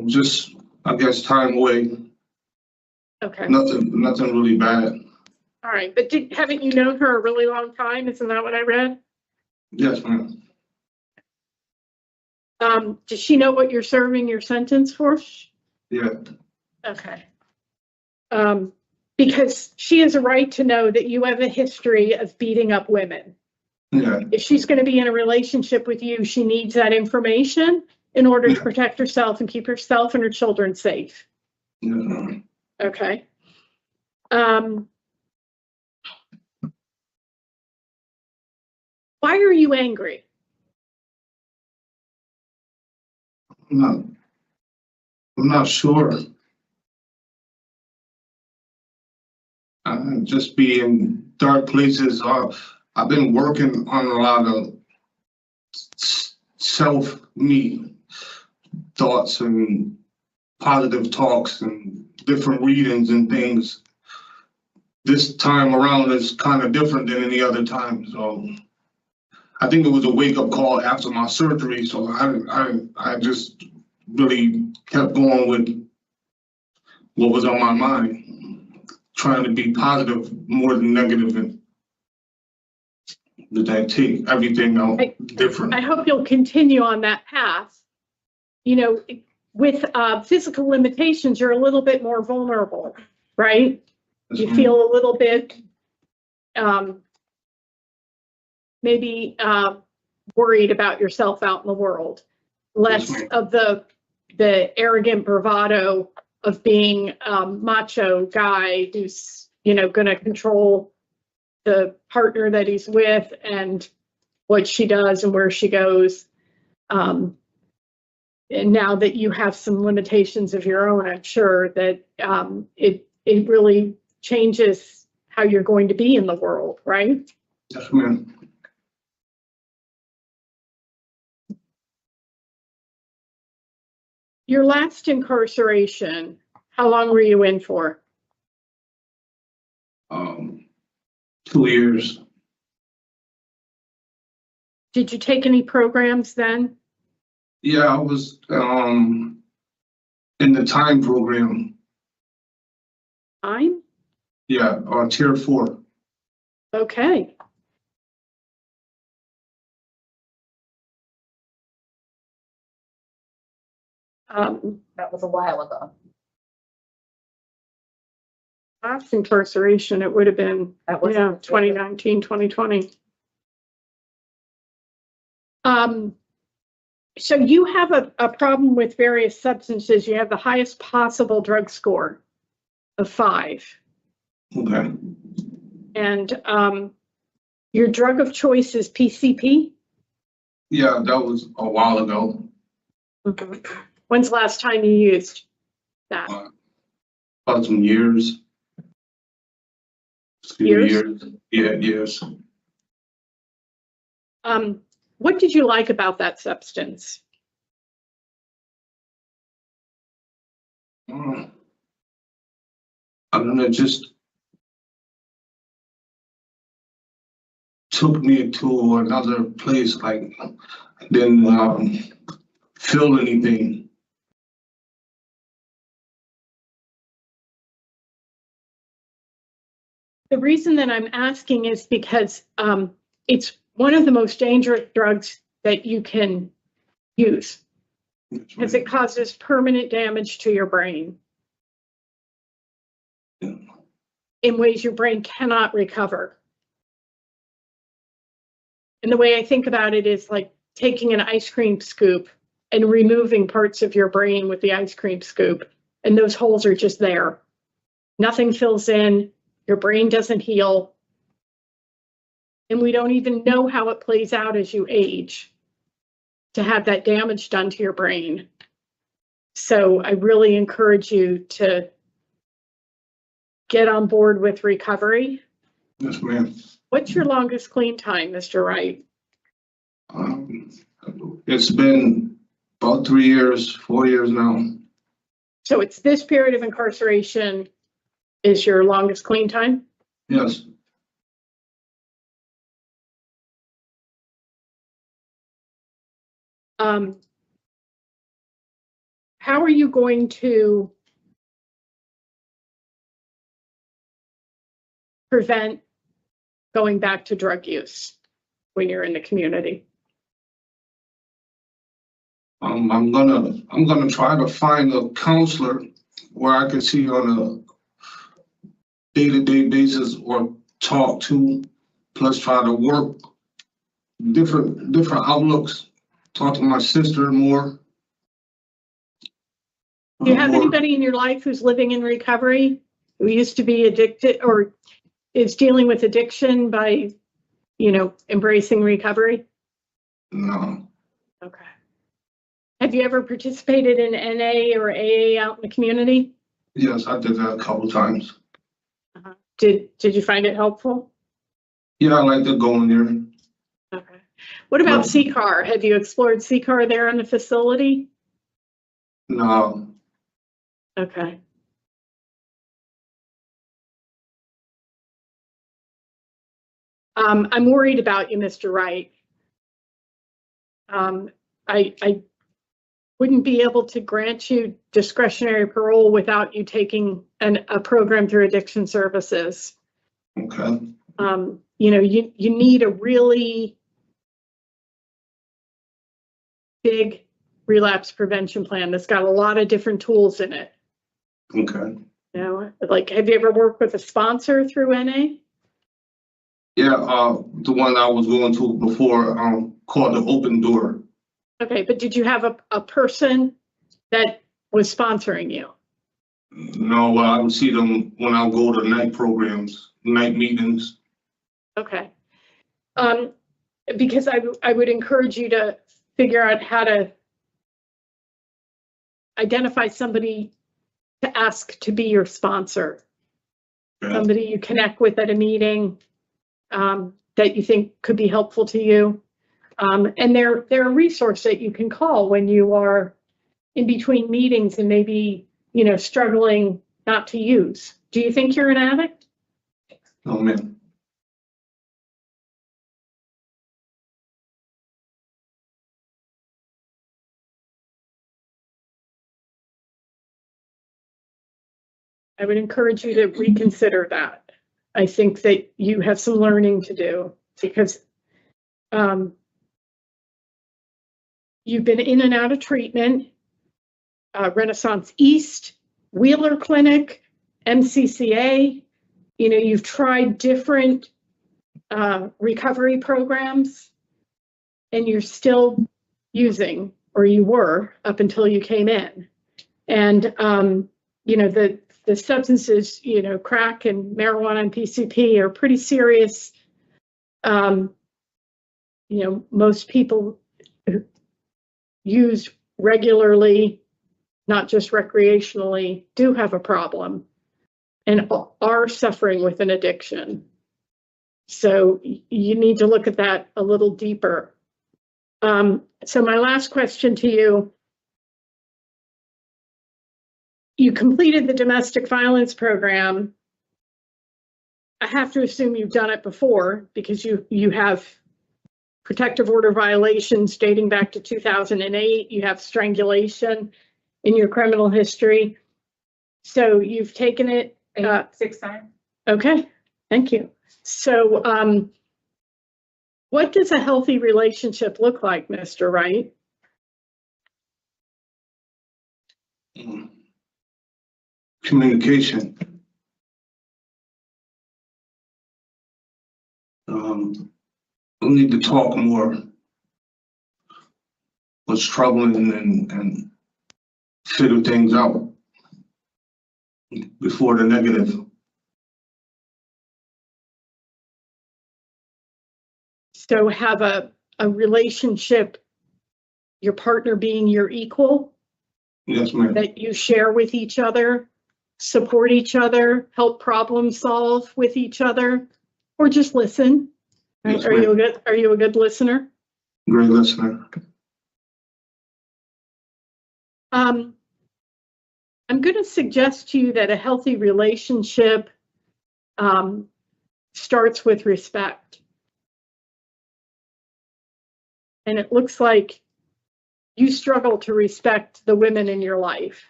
just I guess time away. Okay. Nothing really bad. All right, but haven't you known her a really long time? Isn't that what I read? Yes, ma'am. Does she know what you're serving your sentence for? Yeah. Okay. Because she has a right to know that you have a history of beating up women. Yeah. If she's going to be in a relationship with you, she needs that information in order to protect herself and keep herself and her children safe. Yeah. Okay. Why are you angry? I'm not sure. Just be in dark places. I've been working on a lot of self-me thoughts and positive talks and different readings and things. This time around is kind of different than any other time. So I think it was a wake-up call after my surgery. So I just really kept going with what was on my mind, trying to be positive more than negative, and that I take everything out different. I hope you'll continue on that path. You know, with physical limitations, you're a little bit more vulnerable, right? You feel a little bit maybe worried about yourself out in the world, less of the arrogant bravado of being a macho guy who's, you know, going to control the partner that he's with and what she does and where she goes. And now that you have some limitations of your own, I'm sure that it really changes how you're going to be in the world, right? Yes, ma'am. Your last incarceration, how long were you in for? 2 years. Did you take any programs then? Yeah, I was in the time program. Time? Yeah, tier 4. Okay. That was a while ago. Last incarceration, it would have been, That was 2019, 2020. So you have a problem with various substances. You have the highest possible drug score of 5. Okay. And your drug of choice is PCP? Yeah, that was a while ago. Okay. When's the last time you used that? About some years. Years? Yeah, years. What did you like about that substance? I don't know, it just took me to another place, like, didn't feel anything. The reason that I'm asking is because it's one of the most dangerous drugs that you can use because it causes permanent damage to your brain in ways your brain cannot recover. And the way I think about it is like taking an ice cream scoop and removing parts of your brain with the ice cream scoop. And those holes are just there. Nothing fills in, your brain doesn't heal. And we don't even know how it plays out as you age to have that damage done to your brain. So I really encourage you to get on board with recovery. Yes, ma'am. What's your longest clean time, Mr. Wright? It's been about 3 years, 4 years now. So it's this period of incarceration is your longest clean time? Yes. How are you going to prevent going back to drug use when you're in the community? I'm gonna try to find a counselor where I can see on a day-to-day basis or talk to, plus try to work different outlooks, talk to my sister more. Do you have anybody in your life who's living in recovery, who used to be addicted or is dealing with addiction by, you know, embracing recovery? No. Okay. Have you ever participated in NA or AA out in the community? Yes, I did that a couple times. Did you find it helpful? Yeah, I like to go in there. Okay. What about CCAR? Have you explored CCAR there in the facility? No. Okay. I'm worried about you, Mr. Wright. I wouldn't be able to grant you discretionary parole without you taking a program through addiction services. Okay. You know, you need a really big relapse prevention plan that's got a lot of different tools in it. Okay. You know, like, have you ever worked with a sponsor through NA? Yeah, the one I was going to before, called the Open Door. Okay, but did you have a person that was sponsoring you? No, I would see them when I go to night programs, night meetings. Okay. Because I would encourage you to figure out how to identify somebody to ask to be your sponsor. Yeah. Somebody you connect with at a meeting that you think could be helpful to you. And they're a resource that you can call when you are in between meetings and maybe, you know, struggling not to use. Do you think you're an addict? Oh, man. I would encourage you to reconsider that. I think that you have some learning to do because you've been in and out of treatment, Renaissance East, Wheeler Clinic, MCCA. You know, you've tried different recovery programs and you're still using, or you were up until you came in. And, you know, the substances, you know, crack and marijuana and PCP are pretty serious. You know, most people use regularly, not just recreationally, do have a problem and are suffering with an addiction. So you need to look at that a little deeper. So my last question to you, you completed the domestic violence program. I have to assume you've done it before because you have protective order violations dating back to 2008. You have strangulation in your criminal history. So you've taken it 6 times. Okay, thank you. So what does a healthy relationship look like, Mr. Wright? Communication. We need to talk more. What's troubling and figure things out before the negative. So have a relationship, your partner being your equal. Yes, ma'am. That you share with each other, support each other, help problem solve with each other, or just listen. Yes, Are you a good listener? Great listener. I'm going to suggest to you that a healthy relationship starts with respect. And it looks like you struggle to respect the women in your life.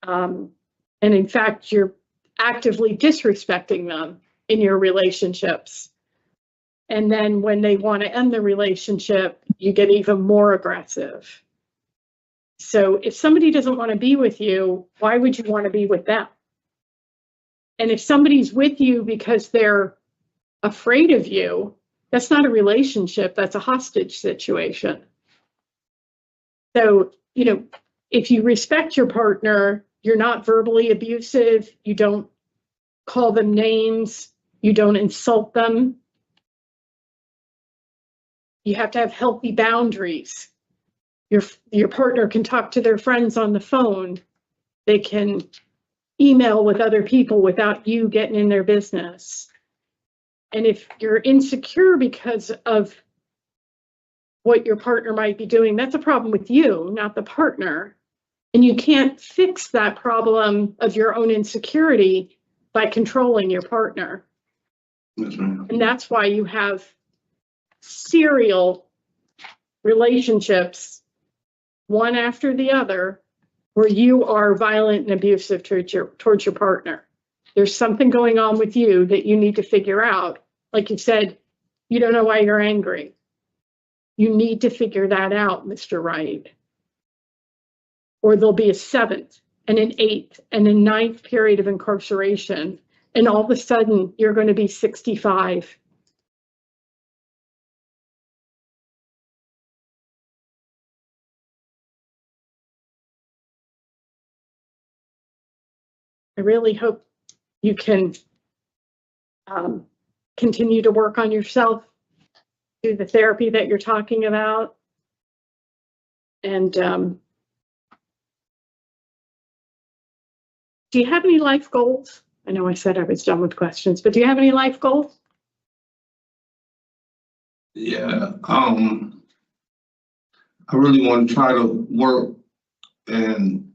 And in fact, you're actively disrespecting them in your relationships. And then when they want to end the relationship, you get even more aggressive. So if somebody doesn't want to be with you, why would you want to be with them? And if somebody's with you because they're afraid of you, that's not a relationship, that's a hostage situation. So, you know, if you respect your partner, you're not verbally abusive, you don't call them names, you don't insult them. You have to have healthy boundaries. Your partner can talk to their friends on the phone. They can email with other people without you getting in their business. And if you're insecure because of what your partner might be doing, that's a problem with you, not the partner. And you can't fix that problem of your own insecurity by controlling your partner. Yes, ma'am. And that's why you have serial relationships, one after the other, where you are violent and abusive towards your partner. There's something going on with you that you need to figure out. Like you said, you don't know why you're angry. You need to figure that out, Mr. Wright. Or there'll be a 7th and an 8th and a 9th period of incarceration. And all of a sudden, you're going to be 65. I really hope you can continue to work on yourself, do the therapy that you're talking about. And do you have any life goals? I know I said I was done with questions, but do you have any life goals? Yeah, I really want to try to work and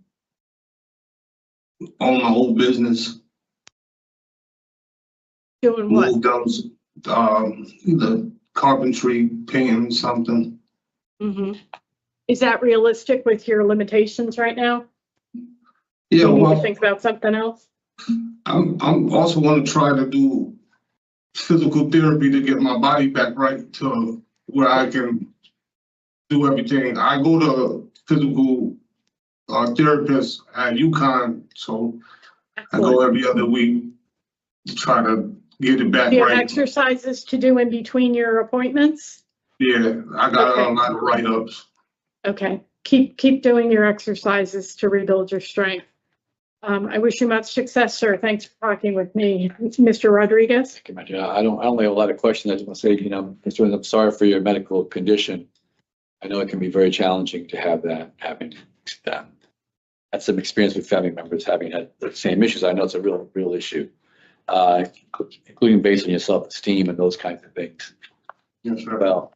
own my own business. Doing what? Move those, the carpentry, painting something. Mm-hmm. Is that realistic with your limitations right now? Yeah, you need well, to think about something else. I'm also want to try to do physical therapy to get my body back right to where I can do everything. I go to physical therapist at UConn, so I go every other week to try to get it back Do you have right. exercises to do in between your appointments? Yeah, I got a lot of write-ups. Okay, keep doing your exercises to rebuild your strength. I wish you much success, sir. Thanks for talking with me. Mr. Rodriguez? I don't have a lot of questions. I just want to say, Mr. Williams, I'm sorry for your medical condition. I know it can be very challenging to have that, having had some experience with family members having had the same issues. I know it's a real issue, including based on your self-esteem and those kinds of things. Yes, sir. Well,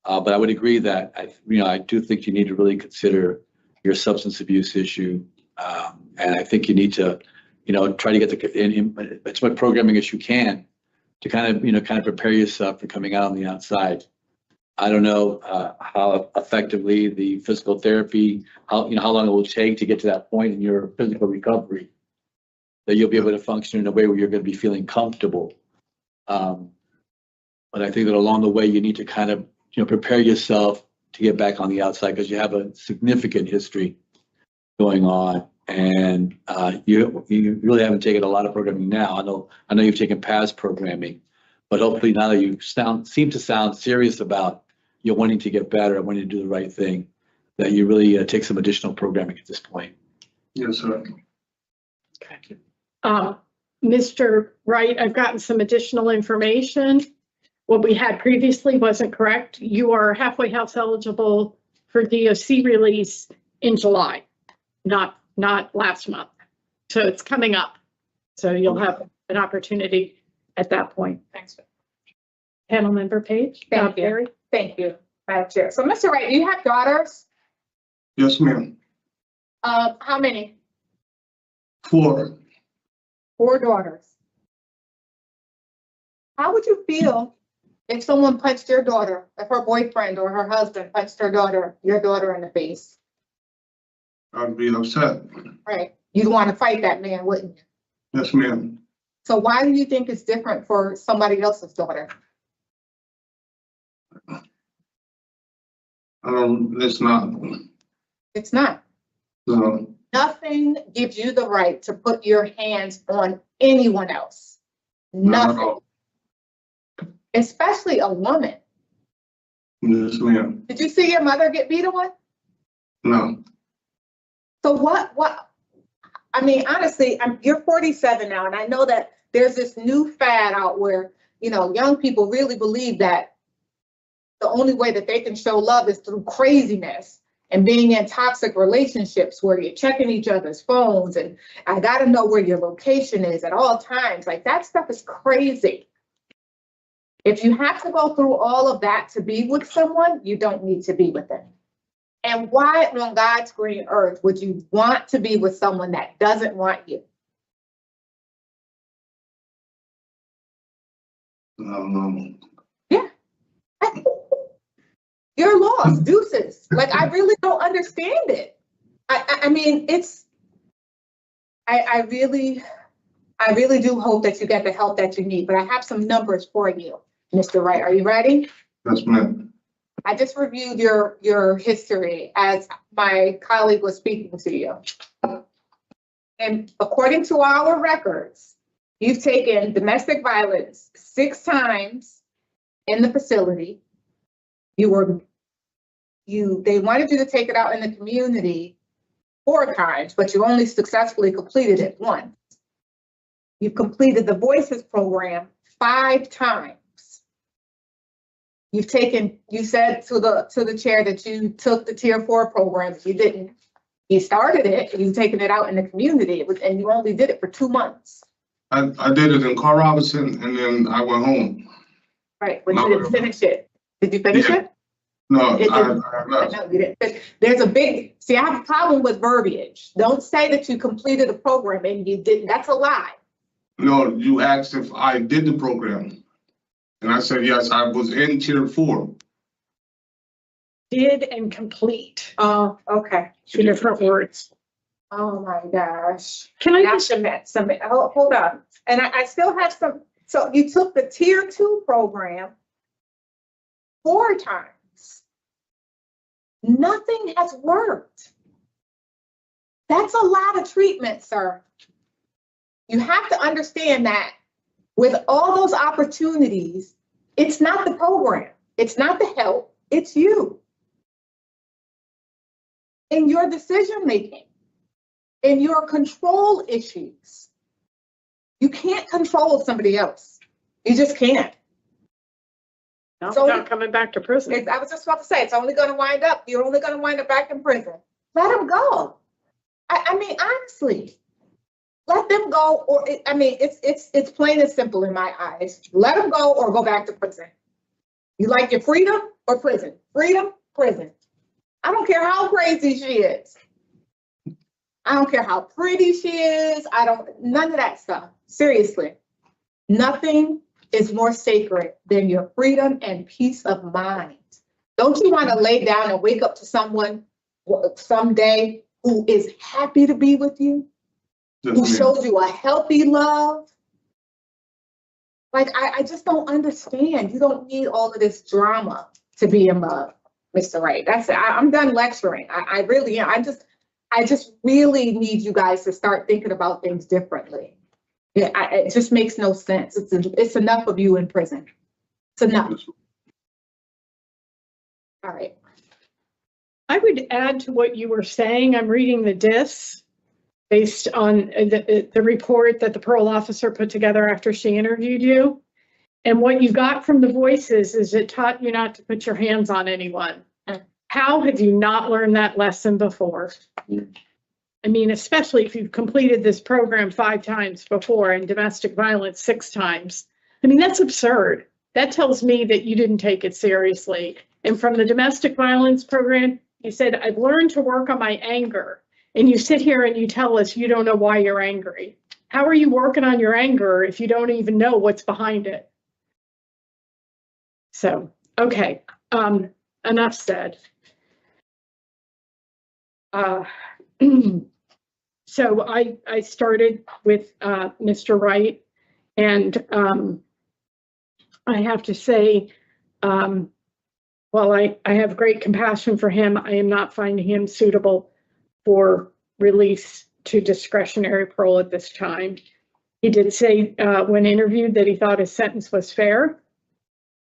but I would agree that I do think you need to really consider your substance abuse issue. And I think you need to, try to get as much programming as you can to kind of prepare yourself for coming out on the outside. I don't know how effectively the physical therapy, how long it will take to get to that point in your physical recovery, that you'll be able to function in a way where you're going to be feeling comfortable. But I think that along the way, you need to kind of, prepare yourself to get back on the outside because you have a significant history going on. And you really haven't taken a lot of programming now. I know you've taken past programming, but hopefully now that you seem to sound serious about wanting to get better and wanting to do the right thing, that you really take some additional programming at this point. Yes, sir. Okay. Mr. Wright, I've gotten some additional information. What we had previously wasn't correct. You are halfway house eligible for DOC release in July, not last month. So it's coming up. So you'll have an opportunity at that point. Thanks. Panel member Page. Thank you. Thank you, Madam Chair. So Mr. Wright, you have daughters? Yes, ma'am. How many? 4. 4 daughters. How would you feel if someone punched your daughter, if her boyfriend or her husband punched your daughter in the face? I'd be upset. Right. You'd want to fight that man, wouldn't you? Yes, ma'am. So why do you think it's different for somebody else's daughter? It's not. It's not. No. Nothing gives you the right to put your hands on anyone else. Nothing. Especially a woman. Yes, ma'am. Did you see your mother get beat on? No. So what, I mean, honestly, you're 47 now, and I know that there's this new fad out where, young people really believe that the only way that they can show love is through craziness and being in toxic relationships where you're checking each other's phones and I got to know where your location is at all times. Like, that stuff is crazy. If you have to go through all of that to be with someone, you don't need to be with them. And why on God's green earth would you want to be with someone that doesn't want you? Yeah. You're lost, deuces. Like, I really don't understand it. I mean, I really do hope that you get the help that you need, but I have some numbers for you, Mr. Wright. Are you ready? Yes, ma'am. I just reviewed your history as my colleague was speaking to you. And according to our records, you've taken domestic violence 6 times in the facility. They wanted you to take it out in the community 4 times, but you only successfully completed it once. You've completed the Voices program 5 times. You said to the chair that you took the Tier 4 program. You didn't. You started it, you've taken it out in the community, and you only did it for 2 months. I did it in Carl Robinson and then I went home. Right, but you didn't finish it. Did you finish it? No, No, you didn't. There's I have a problem with verbiage. Don't say that you completed a program and you didn't. That's a lie. No, you asked if I did the program. And I said, yes, I was in Tier 4. Did and complete. Oh, okay. 2 different words. Oh my gosh. Can I just submit? Hold on. And I still have some. So you took the Tier 2 program 4 times. Nothing has worked. That's a lot of treatment, sir. You have to understand that with all those opportunities, it's not the program, it's not the help, it's you. In your decision making, in your control issues. You can't control somebody else. You just can't. No, so without coming back to prison. I was just about to say, you're only going to wind up back in prison. Let them go. I mean, honestly, let them go. Or it's plain and simple in my eyes. Let them go or go back to prison. You like your freedom or prison? Freedom, prison. I don't care how crazy she is. I don't care how pretty she is. None of that stuff. Seriously. Nothing is more sacred than your freedom and peace of mind. Don't you want to lay down and wake up to someone someday who is happy to be with you? Who shows you a healthy love? Like, I just don't understand. You don't need all of this drama to be in love, Mr. Wright. I'm done lecturing. I really am. I just really need you guys to start thinking about things differently. It just makes no sense. It's enough of you in prison. It's enough. All right. I would add to what you were saying. I'm reading the DIS based on the report that the parole officer put together after she interviewed you. And what you got from the voices is it taught you not to put your hands on anyone. How have you not learned that lesson before? I mean, especially if you've completed this program 5 times before and domestic violence 6 times. I mean, that's absurd. That tells me that you didn't take it seriously. And from the domestic violence program, you said, I've learned to work on my anger. And you sit here and you tell us you don't know why you're angry. How are you working on your anger if you don't even know what's behind it? So, okay, enough said. So I started with Mr. Wright, and I have to say, while I have great compassion for him, I am not finding him suitable for release to discretionary parole at this time. He did say when interviewed that he thought his sentence was fair.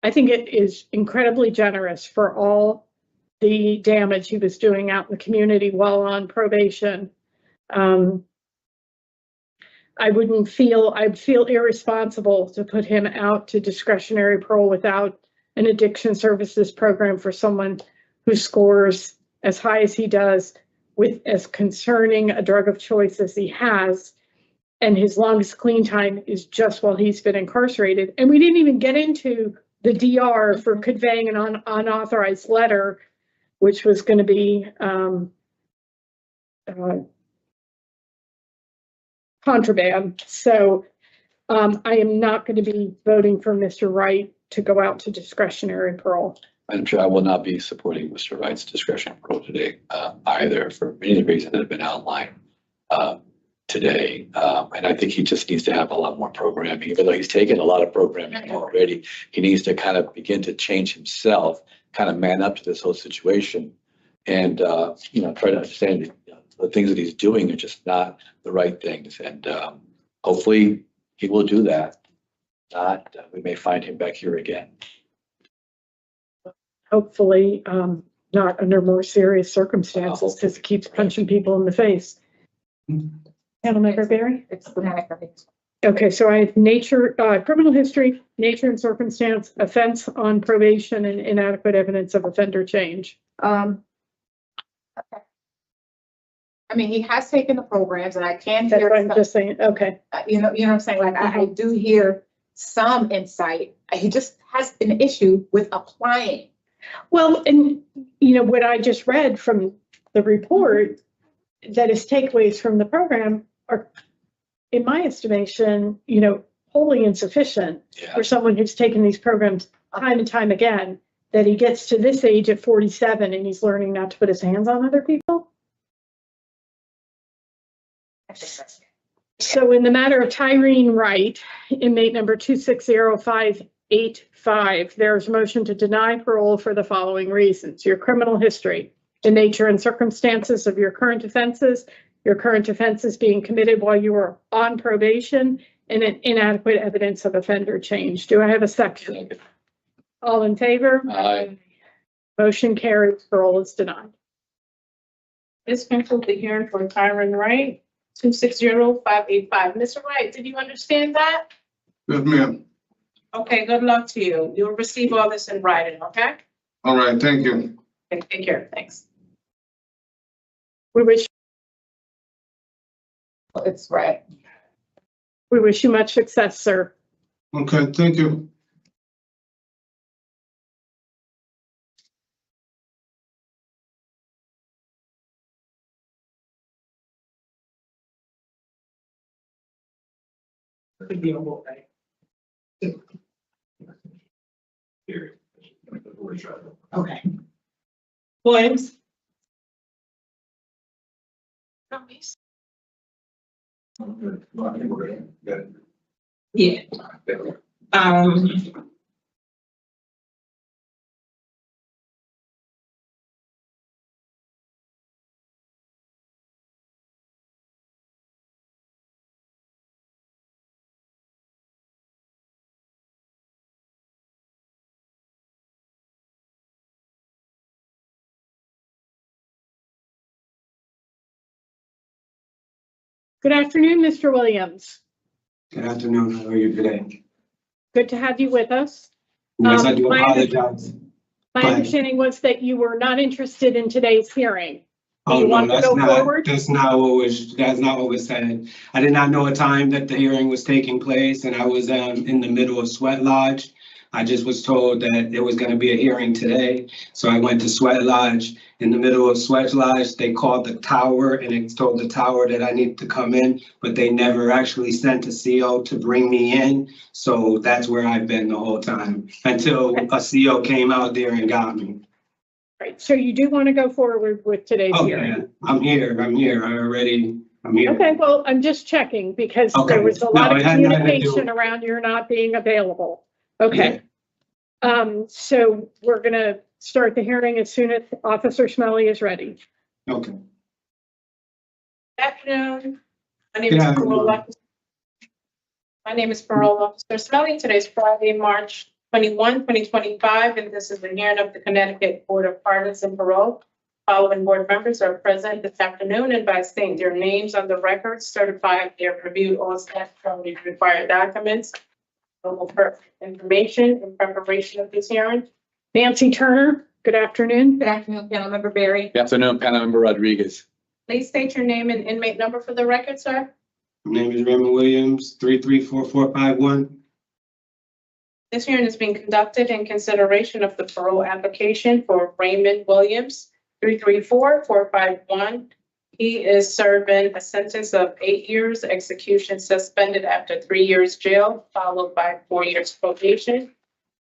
I think it is incredibly generous for all the damage he was doing out in the community while on probation. I'd feel irresponsible to put him out to discretionary parole without an addiction services program for someone who scores as high as he does with as concerning a drug of choice as he has. And his longest clean time is just while he's been incarcerated. And we didn't even get into the DR for conveying an unauthorized letter, which was going to be contraband. So I am not going to be voting for Mr. Wright to go out to discretionary parole. I'm sure I will not be supporting Mr. Wright's discretionary parole today either, for many of the reasons that have been outlined today. And I think he just needs to have a lot more programming. Even though he's taken a lot of programming already, he needs to kind of begin to change himself kind of man up to this whole situation and, you know, try to understand the things that he's doing are just not the right things. And hopefully he will do that. Not, we may find him back here again. Hopefully, not under more serious circumstances, because he keeps punching people in the face. Councilmember Barry? It's Connecticut. Okay, so I have nature, criminal history, nature and circumstance, offense on probation, and inadequate evidence of offender change. Okay. I mean, he has taken the programs, and I can That's hear. what I'm just saying, okay. You know what I'm saying? Like, I do hear some insight. He just has an issue with applying. Well, and you know, what I just read from the report, that his takeaways from the program are, in my estimation, you know, wholly insufficient for someone who's taken these programs time and time again, that he gets to this age at 47 and he's learning not to put his hands on other people. So in the matter of Tyreen Wright, inmate number 260-585, there's a motion to deny parole for the following reasons: your criminal history, the nature and circumstances of your current offenses being committed while you were on probation, and an inadequate evidence of offender change. Do I have a second? All in favor? Aye. Motion carries. Parole is denied. This concludes the hearing for Tyrone Wright, 260-585. Mr. Wright, did you understand that? Yes, ma'am. Okay, good luck to you. You'll receive all this in writing, okay? All right, thank you. Okay, take care, thanks. We wish It's right. we wish you much success, sir. Okay, thank you. Okay. Williams? Yeah. Good afternoon, Mr. Williams. Good afternoon. How are you today? Good to have you with us. Yes, I do my apologize. My understanding was that you were not interested in today's hearing. Do Oh, you no, want to that's go not, forward? that's not what was said. I did not know a time that the hearing was taking place, and I was in the middle of Sweat Lodge. I just was told that there was going to be a hearing today. So I went to Sweat Lodge. In the middle of Sweat Lodge, they called the tower and it told the tower that I need to come in, but they never actually sent a CO to bring me in. So that's where I've been the whole time until a CO came out there and got me. Right, so you do want to go forward with today's hearing? Okay, I'm here. I'm here. I'm here. Okay, well, I'm just checking because there was a lot of communication around your not being available. Okay. So we're gonna start the hearing as soon as Officer Smelly is ready. Okay. Good afternoon. My name is Parole Officer Smelly. Today's Friday, March 21, 2025, and this is the hearing of the Connecticut Board of Pardons and Parole. Following board members are present this afternoon and by stating their names on the record, certified they have reviewed all statutorily required documents, information in preparation of this hearing. Nancy Turner, good afternoon. Good afternoon, Councilmember Barry. Good afternoon, Panelmember Rodriguez. Please state your name and inmate number for the record, sir. My name is Raymond Williams, 334451. This hearing is being conducted in consideration of the parole application for Raymond Williams, 334451. He is serving a sentence of 8 years, execution suspended after 3 years jail, followed by 4 years probation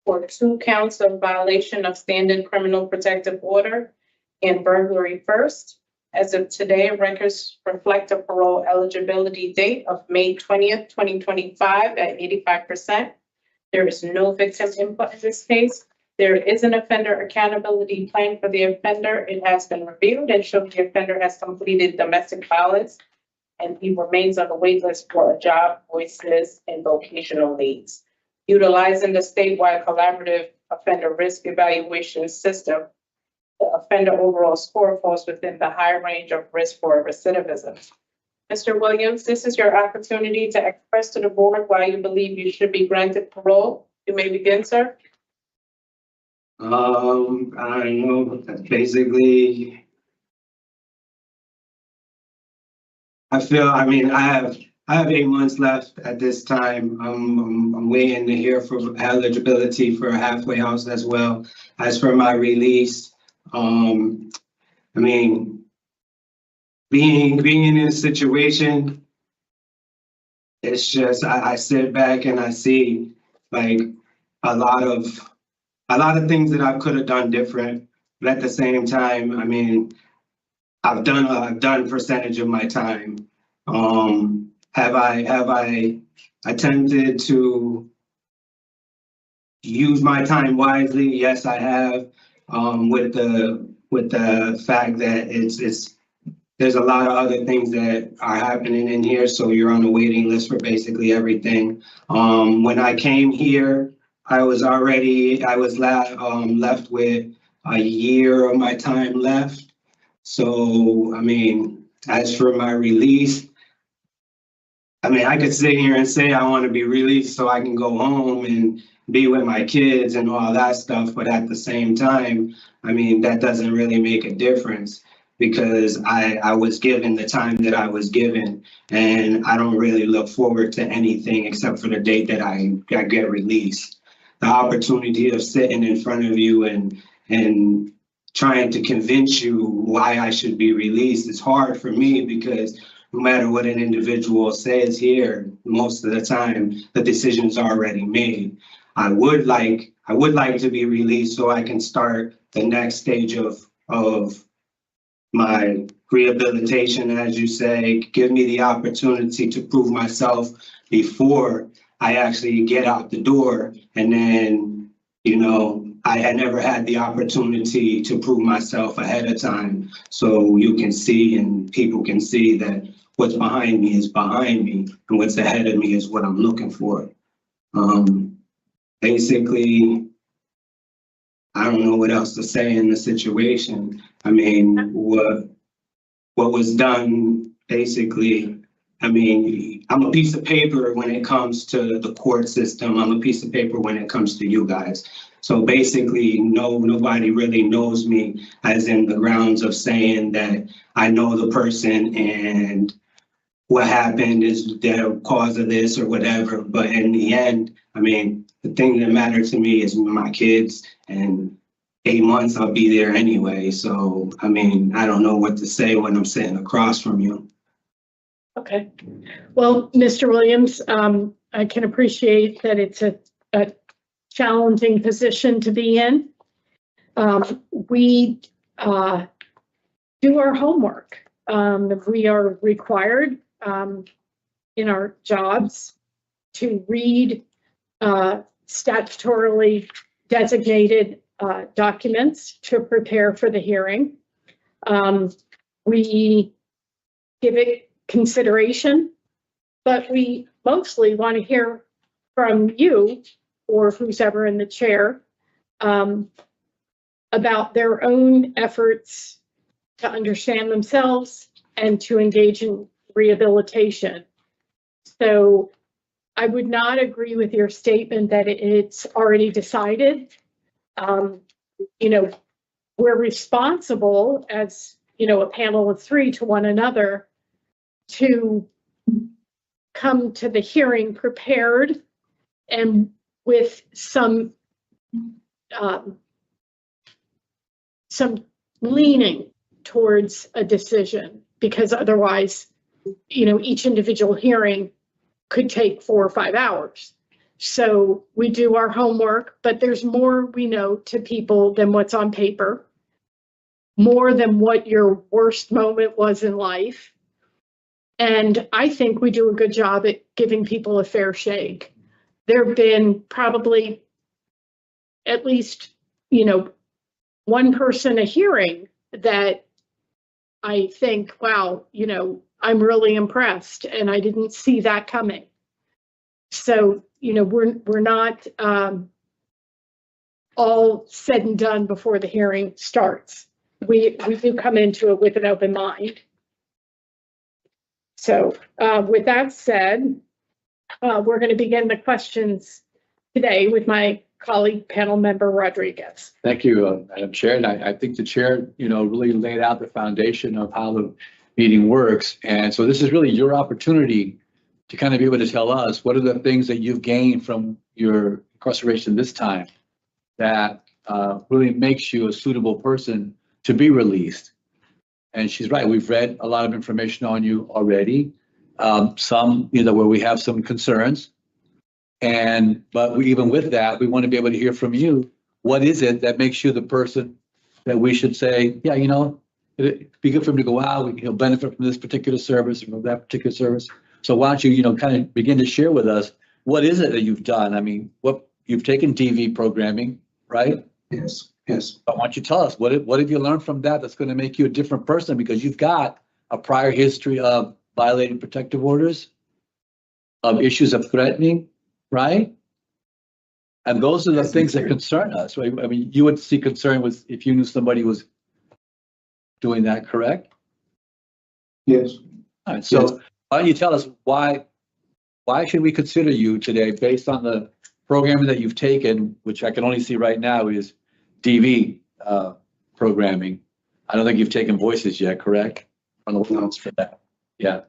for 2 counts of violation of standard criminal protective order and burglary first. As of today, records reflect a parole eligibility date of May 20th, 2025 at 85%. There is no victim input in this case. There is an offender accountability plan for the offender. It has been reviewed and shown the offender has completed domestic violence and he remains on the wait list for a job, voices, and vocational needs. Utilizing the statewide collaborative offender risk evaluation system, the offender overall score falls within the high range of risk for recidivism. Mr. Williams, this is your opportunity to express to the board why you believe you should be granted parole. You may begin, sir. I don't know, basically, I have 8 months left at this time. I'm waiting to hear for eligibility for a halfway house as well. As for my release, being in this situation, it's just, I sit back and I see like a lot of things that I could have done different, but at the same time, I've done percentage of my time. Have I attempted to use my time wisely? Yes, I have. With the fact that there's a lot of other things that are happening in here, so you're on a waiting list for basically everything. When I came here, I was left with a year of my time left. So, as for my release, I could sit here and say I want to be released so I can go home and be with my kids and all that stuff. But at the same time, that doesn't really make a difference because I was given the time that I was given, and I don't really look forward to anything except for the date that I get released. The opportunity of sitting in front of you and trying to convince you why I should be released is hard for me because no matter what an individual says here, most of the time the decision's already made. I would like to be released so I can start the next stage of my rehabilitation, as you say. Give me the opportunity to prove myself before I actually get out the door. And then, I had never had the opportunity to prove myself ahead of time. So you can see and people can see that what's behind me is behind me and what's ahead of me is what I'm looking for. Basically, I don't know what else to say in the situation. What was done, basically, I'm a piece of paper when it comes to the court system. I'm a piece of paper when it comes to you guys. So basically, nobody really knows me as in the grounds of saying that I know the person and what happened is the cause of this or whatever. But in the end, the thing that matters to me is my kids, and 8 months I'll be there anyway. So, I don't know what to say when I'm sitting across from you. Okay. Well, Mr. Williams, I can appreciate that it's a challenging position to be in. We do our homework. We are required in our jobs to read statutorily designated documents to prepare for the hearing. We give it consideration, but we mostly want to hear from you or who's ever in the chair about their own efforts to understand themselves and to engage in rehabilitation. So I would not agree with your statement that it's already decided. We're responsible as, a panel of three to one another to come to the hearing prepared and with some leaning towards a decision, because otherwise, each individual hearing could take 4 or 5 hours. So we do our homework, but there's more we know to people than what's on paper, more than what your worst moment was in life. And I think we do a good job at giving people a fair shake. There have been probably at least one person a hearing that I think, wow, I'm really impressed, and I didn't see that coming. So, we're not all said and done before the hearing starts. We do come into it with an open mind. So with that said, we're going to begin the questions today with my colleague, panel member Rodriguez. Thank you, Madam Chair. And I think the chair, really laid out the foundation of how the meeting works. And so this is really your opportunity to kind of be able to tell us what are the things that you've gained from your incarceration this time that really makes you a suitable person to be released. And she's right. We've read a lot of information on you already. Some, where we have some concerns. But even with that, we want to be able to hear from you. What is it that makes you the person that we should say, yeah, it'd be good for him to go out. He'll benefit from this particular service or from that particular service. So why don't you, kind of begin to share with us, what is it that you've done? I mean, what you've taken DV programming, right? Yes. But why don't you tell us, what have you learned from that that's going to make you a different person? Because you've got a prior history of violating protective orders, of issues of threatening, right? And those are the things that concern us, right? I mean, you would see concern with if you knew somebody was doing that, correct? Yes. All right, so why don't you tell us why should we consider you today based on the programming that you've taken, which I can only see right now is DV programming. I don't think you've taken voices yet, correct? On the notes for that. Yeah.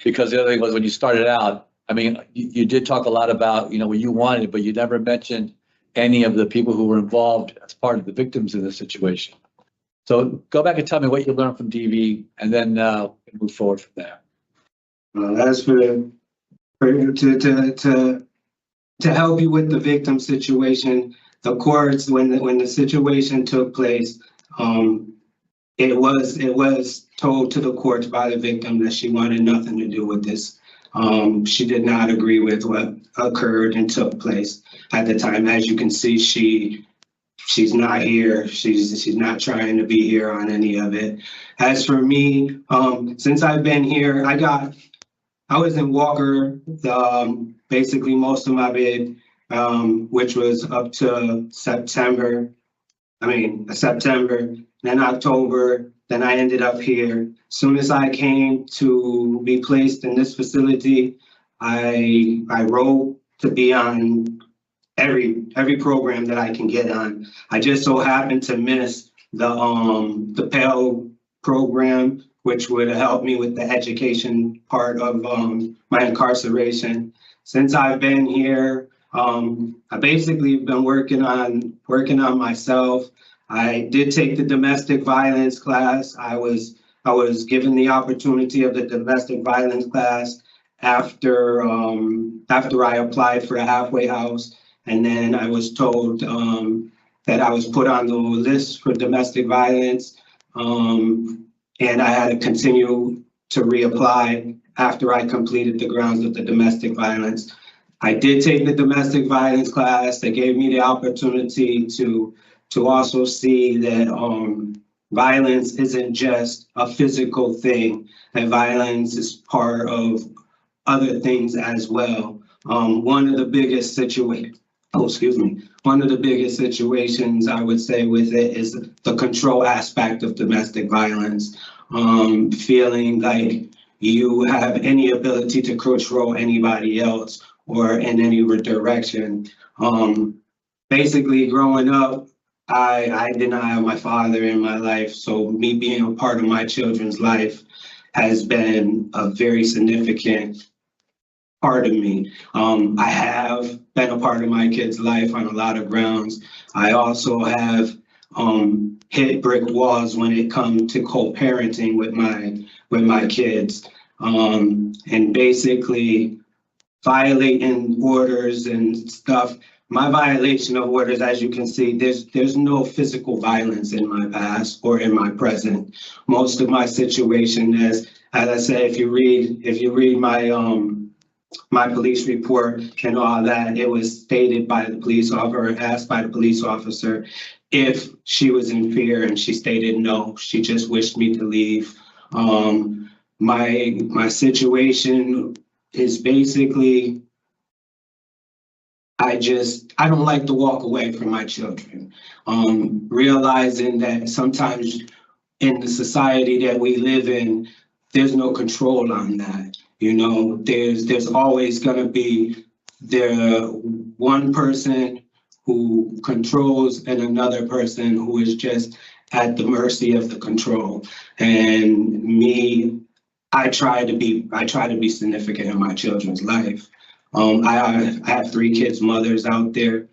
Because the other thing was when you started out, I mean, you did talk a lot about, what you wanted, but you never mentioned any of the people who were involved as part of the victims in this situation. So go back and tell me what you learned from DV, and then move forward from there. As for to help you with the victim situation, the courts, when the situation took place, it was told to the courts by the victim that she wanted nothing to do with this. She did not agree with what occurred and took place at the time. As you can see, she's not here. She's not trying to be here on any of it. As for me, since I've been here, I was in Walker, basically most of my bid, which was up to September, then October, then I ended up here. Soon as I came to be placed in this facility, I wrote to be on every program that I can get on. I just so happened to miss the Pell program, which would help me with the education part of my incarceration. Since I've been here, I basically been working on myself. I did take the domestic violence class. I was given the opportunity of the domestic violence class after I applied for the halfway house, and then I was told that I was put on the list for domestic violence, and I had to continue to reapply after I completed the grounds of the domestic violence. I did take the domestic violence class. They gave me the opportunity to also see that violence isn't just a physical thing, that violence is part of other things as well. One of the biggest situations I would say with it is the control aspect of domestic violence. Feeling like you have any ability to control anybody else or in any direction. Basically growing up, I did not have my father in my life, so me being a part of my children's life has been a very significant part of me. I have been a part of my kid's life on a lot of grounds. I also have hit brick walls when it comes to co-parenting with my kids, and basically violating orders and stuff. My violation of orders, as you can see, there's no physical violence in my past or in my present. Most of my situation is, as I said, if you read my my police report and all that, it was stated by the police officer, asked by the police officer if she was in fear, and she stated no, she just wished me to leave. My situation is basically, I don't like to walk away from my children. Realizing that sometimes in the society that we live in, there's no control on that. You know, there's always gonna be the one person who controls and another person who is just at the mercy of the control. And me, I try to be significant in my children's life. I have 3 kids' mothers out there.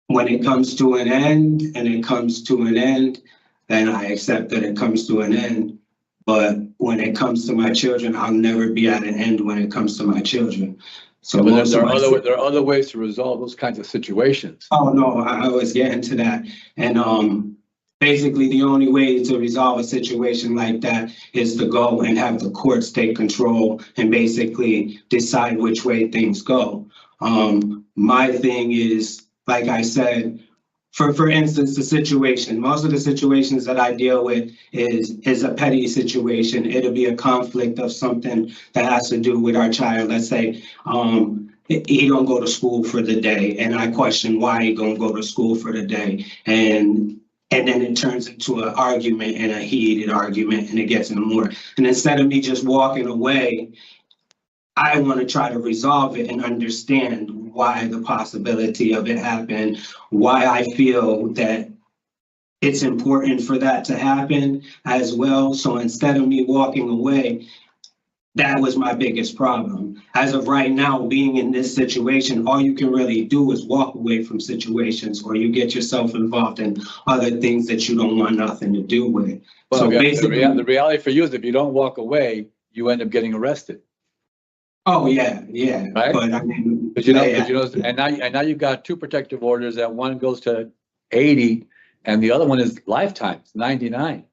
When it comes to an end, and it comes to an end, then I accept that it comes to an end. But when it comes to my children, I'll never be at an end when it comes to my children. So But there are other ways to resolve those kinds of situations. Oh, no, I was getting to that. And basically the only way to resolve a situation like that is to go and have the courts take control and basically decide which way things go. My thing is, like I said, for instance, the situation, most of the situations that I deal with is a petty situation. It'll be a conflict of something that has to do with our child. Let's say he don't go to school for the day, and I question why he don't go to school for the day. And then it turns into an argument, and a heated argument, and it gets into more. And instead of me just walking away, I want to try to resolve it and understand why the possibility of it happened, why I feel that it's important for that to happen as well. So instead of me walking away, that was my biggest problem. As of right now, being in this situation, all you can really do is walk away from situations, or you get yourself involved in other things that you don't want nothing to do with. Well, So basically, the reality for you is if you don't walk away, you end up getting arrested. oh yeah, Right? but I mean, But you know, and now you've got 2 protective orders, that one goes to 80 and the other one is lifetime, it's 99.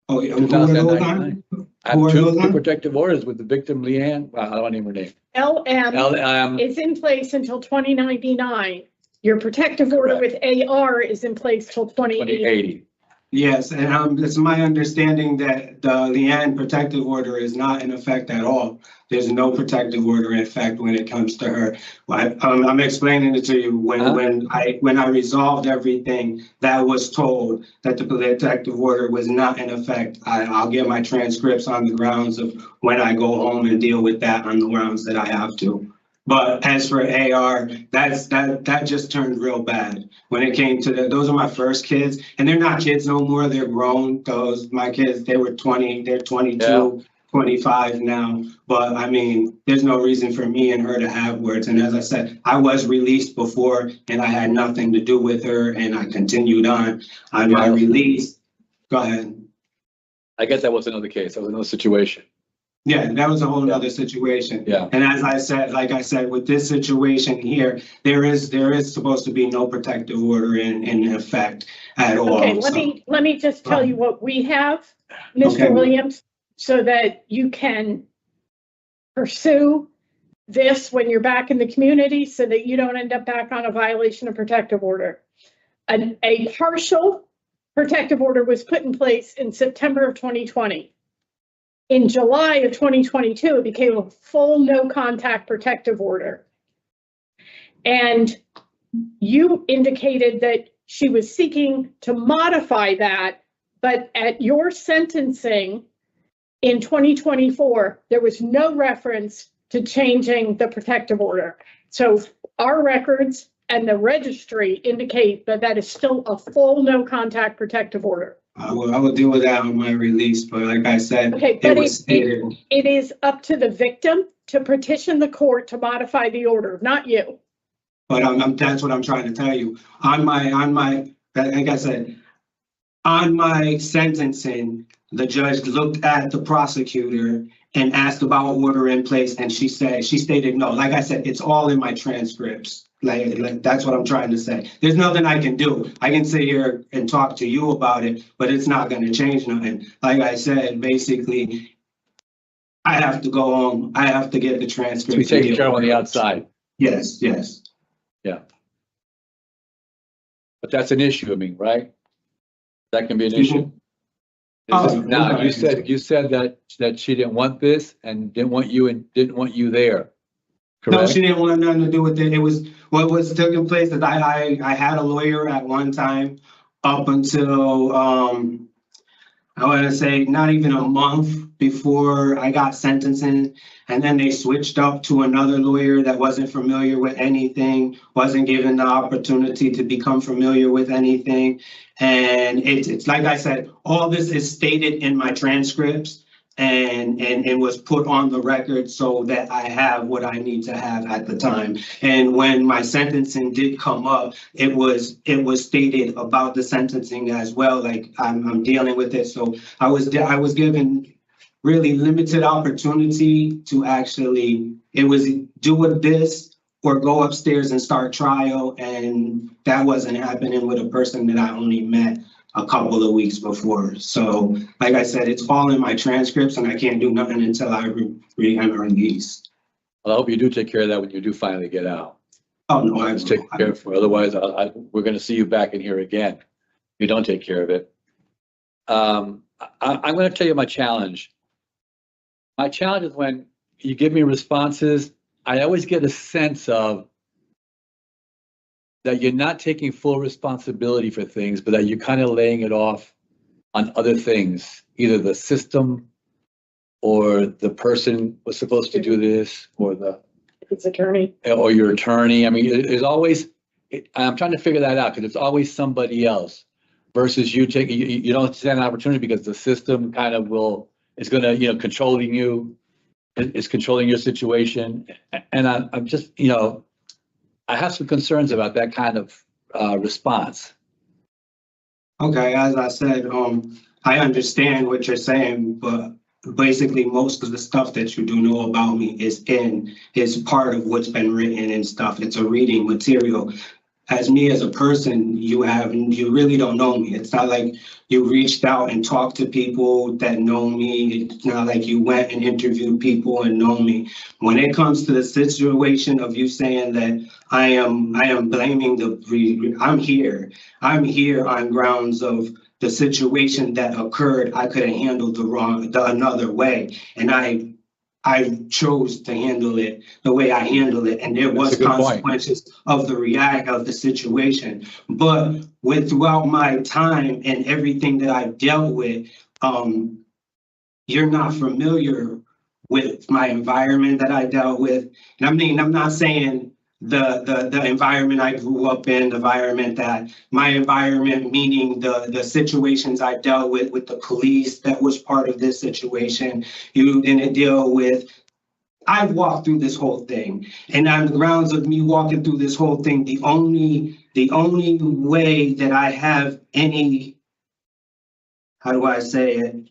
Oh, yeah, who are those 2099. on? I have Who are those two on? protective orders with the victim Leanne, I don't name her name. LM is in place until 2099. Your protective order with AR is in place till 2080. Yes, and it's my understanding that the Leanne protective order is not in effect at all. There's no protective order in effect when it comes to her. I'm explaining it to you. When I resolved everything, that was told that the protective order was not in effect. I'll get my transcripts on the grounds of when I go home and deal with that on the grounds that I have to. But as for AR, that just turned real bad when it came to those are my first kids, and they're not kids no more. They're grown. My kids, they were 20, they're 22, 25 now. But I mean, there's no reason for me and her to have words. And as I said, I was released before, and I had nothing to do with her, and I continued on my release. Go ahead. I guess that was another case. That was another situation. Yeah, that was a whole nother situation. Yeah. And as I said, like I said, with this situation here, there is supposed to be no protective order in effect at all. Okay, let me just tell you what we have, Mr. Williams, so that you can pursue this when you're back in the community, so that you don't end up back on a violation of protective order. A partial protective order was put in place in September of 2020. In July of 2022, it became a full no contact protective order. And you indicated that she was seeking to modify that, but at your sentencing in 2024, there was no reference to changing the protective order. So our records and the registry indicate that that is still a full no contact protective order. I will deal with that on my release, but like I said, it is up to the victim to petition the court to modify the order, not you. But that's what I'm trying to tell you. On my, like I said, on my sentencing, the judge looked at the prosecutor and asked about order in place, and she stated no. Like I said, it's all in my transcripts. Like that's what I'm trying to say. There's nothing I can do. I can sit here and talk to you about it, but it's not going to change nothing. Like I said, basically, I have to go home. I have to get the transcript. So we take care on the outside. Yes, yes. Yeah. But that's an issue, I mean, right? That can be an issue. Now, you said that she didn't want this and didn't want you there. No, Correct? she didn't want nothing to do with it. It was what was taking place that I had a lawyer at one time up until I want to say not even a month before I got sentencing. And then they switched up to another lawyer that wasn't familiar with anything, wasn't given the opportunity to become familiar with anything. And it's like I said, all this is stated in my transcripts and it was put on the record so that I have what I need to have at the time. And when my sentencing did come up, it was stated about the sentencing as well. Like I'm dealing with it. So I was given really limited opportunity to actually, it was do with this or go upstairs and start trial. And that wasn't happening with a person that I only met a couple of weeks before. So like I said, it's all in my transcripts and I can't do nothing until I am released. Well, I hope you do take care of that when you do finally get out. Oh, no, I just take care of it. Otherwise, we're going to see you back in here again. If you don't take care of it. I'm going to tell you my challenge. My challenge is when you give me responses, I always get a sense of that you're not taking full responsibility for things, but that you're kind of laying it off on other things, either the system or the person was supposed to do this or It's attorney. Or your attorney. I mean, there's always, I'm trying to figure that out because it's always somebody else versus you taking, you don't stand an opportunity because the system kind of is going to, controlling you, is controlling your situation. And I'm just, I have some concerns about that kind of response. Okay, as I said, I understand what you're saying, but basically most of the stuff that you do know about me is part of what's been written and stuff. It's a reading material. As me as a person, you really don't know me. It's not like you reached out and talked to people that know me. It's not like you went and interviewed people and know me. When it comes to the situation of you saying that I am blaming I'm here on grounds of the situation that occurred. I could have handled the another way. And I chose to handle it the way I handle it, and there was consequences of the situation. But throughout my time and everything that I've dealt with, you're not familiar with my environment that I dealt with. And I mean, I'm not saying the environment I grew up in, the environment meaning the situations I dealt with the police that was part of this situation. You didn't deal with. I've walked through this whole thing, and on the grounds of me walking through this whole thing, the only way that I have any, how do I say it,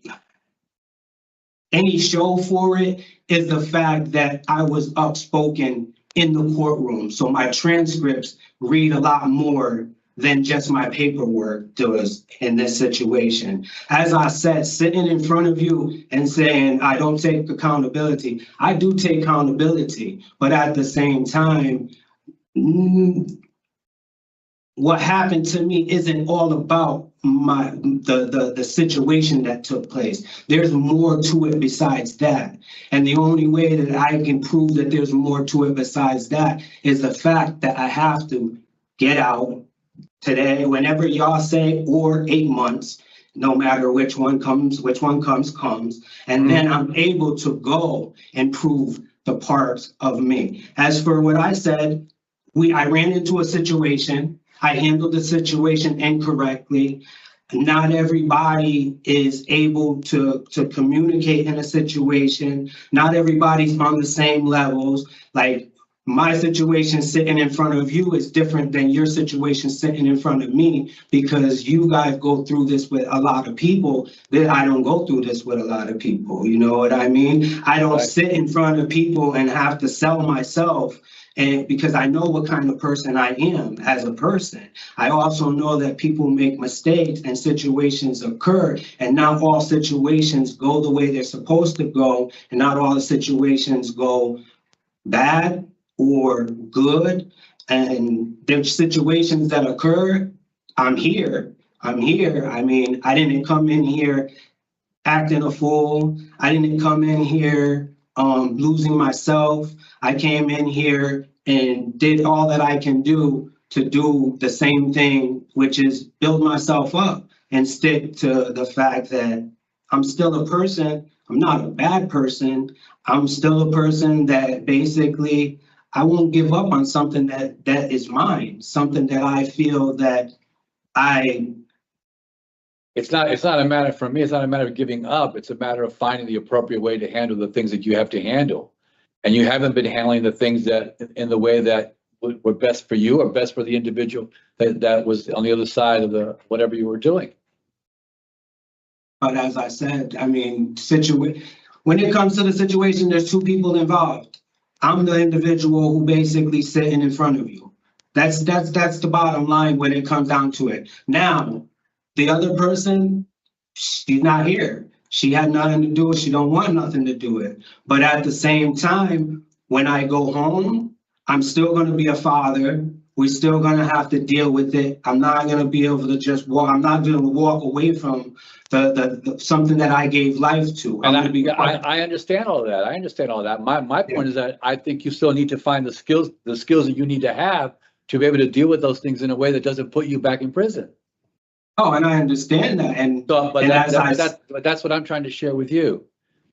any show for it is the fact that I was outspoken in the courtroom. So my transcripts read a lot more than just my paperwork does in this situation. As I said, sitting in front of you and saying, I don't take accountability. I do take accountability, but at the same time, what happened to me isn't all about the situation that took place. There's more to it besides that. And the only way that I can prove that there's more to it besides that is the fact that I have to get out today, whenever y'all say, or 8 months, no matter which one comes. And then I'm able to go and prove the parts of me. As for what I said, I ran into a situation. I handled the situation incorrectly. Not everybody is able to communicate in a situation. Not everybody's on the same levels. Like my situation sitting in front of you is different than your situation sitting in front of me, because you guys go through this with a lot of people that I don't go through this with a lot of people. You know what I mean? I don't sit in front of people and have to sell myself And because I know what kind of person I am as a person, I also know that people make mistakes and situations occur, and not all situations go the way they're supposed to go, and not all the situations go bad or good. And there's situations that occur. I'm here. I mean, I didn't come in here acting a fool. I didn't come in here losing myself. I came in here and did all that I can do to do the same thing, which is build myself up and stick to the fact that I'm still a person. I'm not a bad person. I'm still a person that basically I won't give up on something that is mine, something that I feel that It's not a matter for me, it's not a matter of giving up. It's a matter of finding the appropriate way to handle the things that you have to handle. And you haven't been handling the things that in the way that were best for you or best for the individual that was on the other side of the whatever you were doing. But as I said, I mean, when it comes to the situation, there's two people involved. I'm the individual who basically sitting in front of you. That's the bottom line when it comes down to it. Now, the other person, she's not here. She had nothing to do with it. She don't want nothing to do with it. But at the same time, when I go home, I'm still going to be a father. We're still going to have to deal with it. I'm not going to be able to just walk. I'm not going to walk away from the something that I gave life to. And I understand all that. I understand all that. My point is that I think you still need to find the skills that you need to have to be able to deal with those things in a way that doesn't put you back in prison. Oh, and I understand that. But that's what I'm trying to share with you.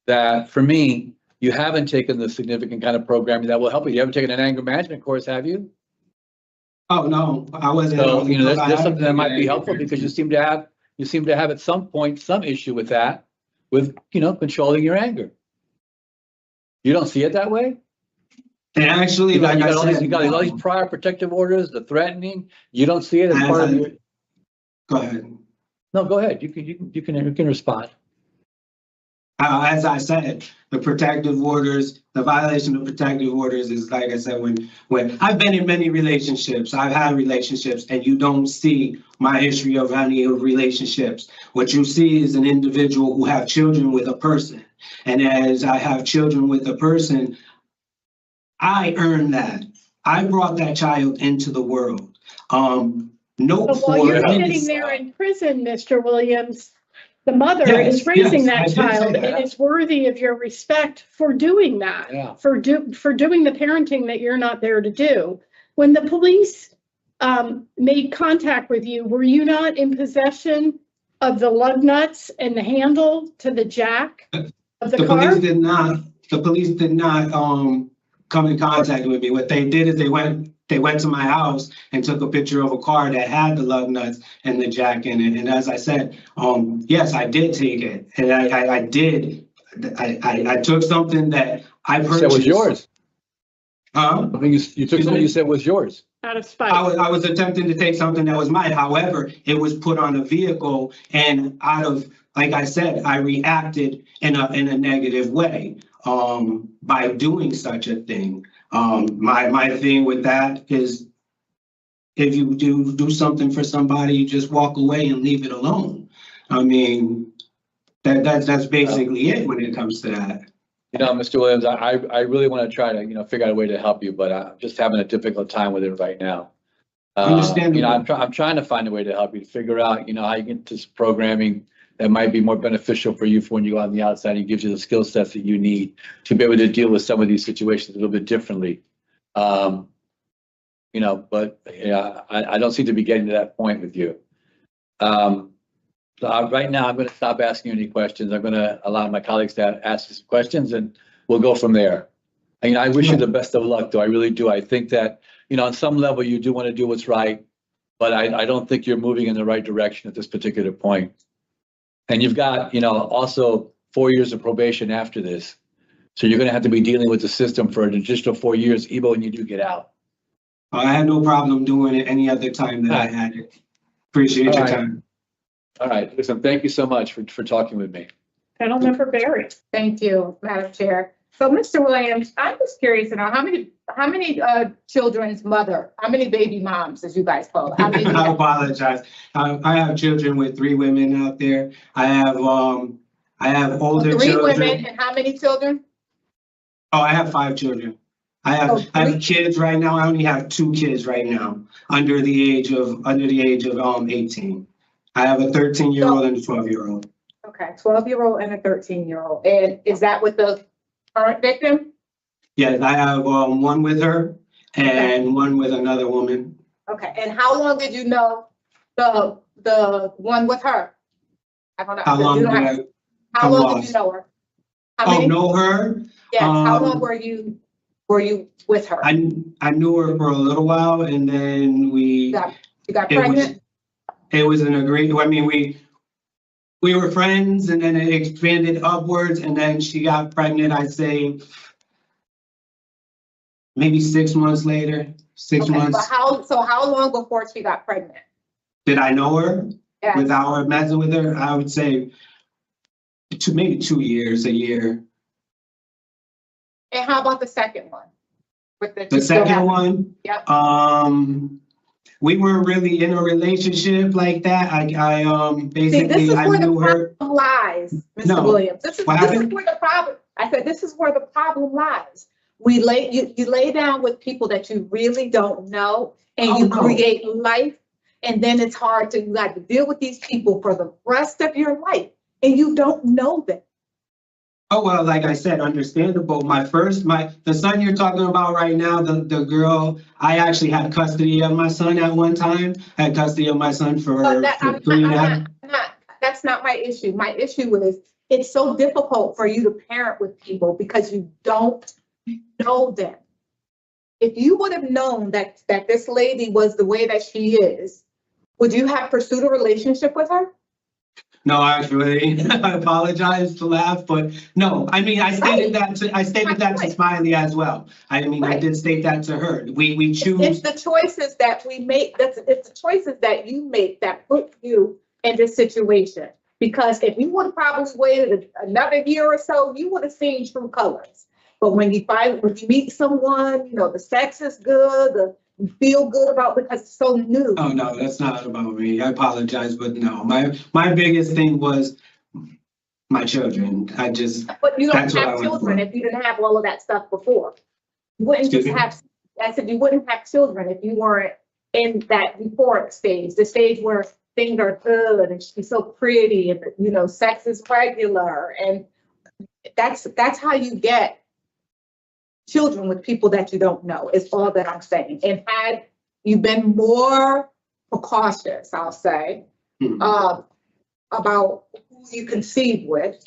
That for me, you haven't taken the significant kind of programming that will help you. You haven't taken an anger management course, have you? Oh, no, I wasn't. So, there's something that might be helpful because you seem to have at some point some issue with that, with, controlling your anger. You don't see it that way? And actually, you got all these prior protective orders, the threatening. You don't see it as part of your. Go ahead. No, go ahead. You can respond. As I said, the protective orders, the violation of protective orders is, like I said, when I've been in many relationships, I've had relationships, and you don't see my history of any relationships. What you see is an individual who have children with a person. And as I have children with a person, I earned that. I brought that child into the world. But while you're sitting there in prison, Mr. Williams, the mother is raising that child and is worthy of your respect for doing that, for doing the parenting that you're not there to do. When the police made contact with you, were you not in possession of the lug nuts and the handle to the jack of the car? The police did not come in contact with me. What they did is they went to my house and took a picture of a car that had the lug nuts and the jack in it. And as I said, yes, I did take it. And I took something that I purchased. That was yours. Huh? I mean, you took something you said was yours. Out of spite. I was attempting to take something that was mine. However, it was put on a vehicle, and like I said, I reacted in a negative way by doing such a thing. My thing with that is, if you do something for somebody, you just walk away and leave it alone. I mean, that's basically it when it comes to that. Mr. Williams, I really want to try to, figure out a way to help you, but I'm just having a difficult time with it right now. I'm trying to find a way to help you to figure out, how you get to programming that might be more beneficial for you for when you go on the outside. It gives you the skill sets that you need to be able to deal with some of these situations a little bit differently. But I don't seem to be getting to that point with you. So right now, I'm going to stop asking you any questions. I'm going to allow my colleagues to ask you some questions, and we'll go from there. I wish you the best of luck, though. I really do. I think that, on some level, you do want to do what's right, but I don't think you're moving in the right direction at this particular point. And you've got, also 4 years of probation after this. So you're going to have to be dealing with the system for an additional 4 years, even when you do get out. I had no problem doing it any other time that I had it. Appreciate your time. All right. Listen, thank you so much for talking with me. Panel member Barry. Thank you, Madam Chair. So, Mr. Williams, I'm just curious to know how many children's mother, how many baby moms, as you guys call it? How many? I apologize. I have children with 3 women out there. I have older 3 children. women and how many children? Oh, I have 5 children. I have kids right now. I only have 2 kids right now under the age of 18. I have a 13-year-old and a 12-year-old. Okay, 12-year-old and a 13-year-old. And is that with the current victim? Yes, I have one with her and one with another woman. Okay, and how long did you know the one with her? I don't know. How long did you know her? Know her? Yes, how long were you with her? I knew her for a little while, and then you got pregnant? It was an agreement. I mean, we were friends, and then it expanded upwards, and then she got pregnant, I'd say maybe 6 months later, 6 months. But how long before she got pregnant? Did I know her? Yes. Without her messing with her? I would say maybe 2 years, a year. And how about the second one? The second one? Yep. We weren't really in a relationship like that. I basically I knew her. Lies, Mr. Williams. This is where the problem. I said this is where the problem lies. You lay down with people that you really don't know, and you create life, and then it's hard to deal with these people for the rest of your life, and you don't know them. Oh, well, like I said, understandable. The son you're talking about right now, the girl, I actually had custody of my son at one time. I had custody of my son for 3.5. That's not my issue. My issue is it's so difficult for you to parent with people because you don't know them. If you would have known that this lady was the way that she is, would you have pursued a relationship with her? No, actually, I apologize to laugh, but no. I mean, I stated that to Smiley as well. I mean, I did state that to her. We choose. It's the choices that we make. It's the choices that you make that put you in this situation. Because if you would have probably waited another year or so, you would have seen true colors. But when you meet someone, the sex is good, you feel good about because it's so new. Oh, no, that's not about me. I apologize, but no. My biggest thing was my children. But you don't have children if you didn't have all of that stuff before. You wouldn't I said you wouldn't have children if you weren't in that before stage, the stage where things are good and she's so pretty and, sex is regular. And that's how you get children with people that you don't know, is all that I'm saying. And had you been more precautious, I'll say, about who you conceive with,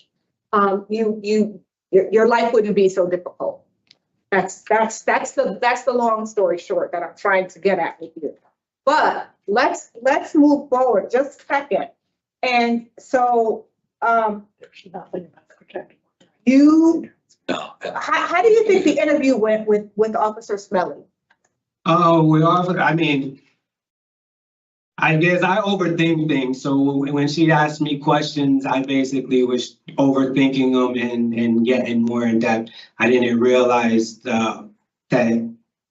your life wouldn't be so difficult. That's the long story short that I'm trying to get at with you. But let's move forward just a second. And so how do you think the interview went with Officer Smelly? I guess I overthink things. So when she asked me questions, I basically was overthinking them and getting more in depth. I didn't realize that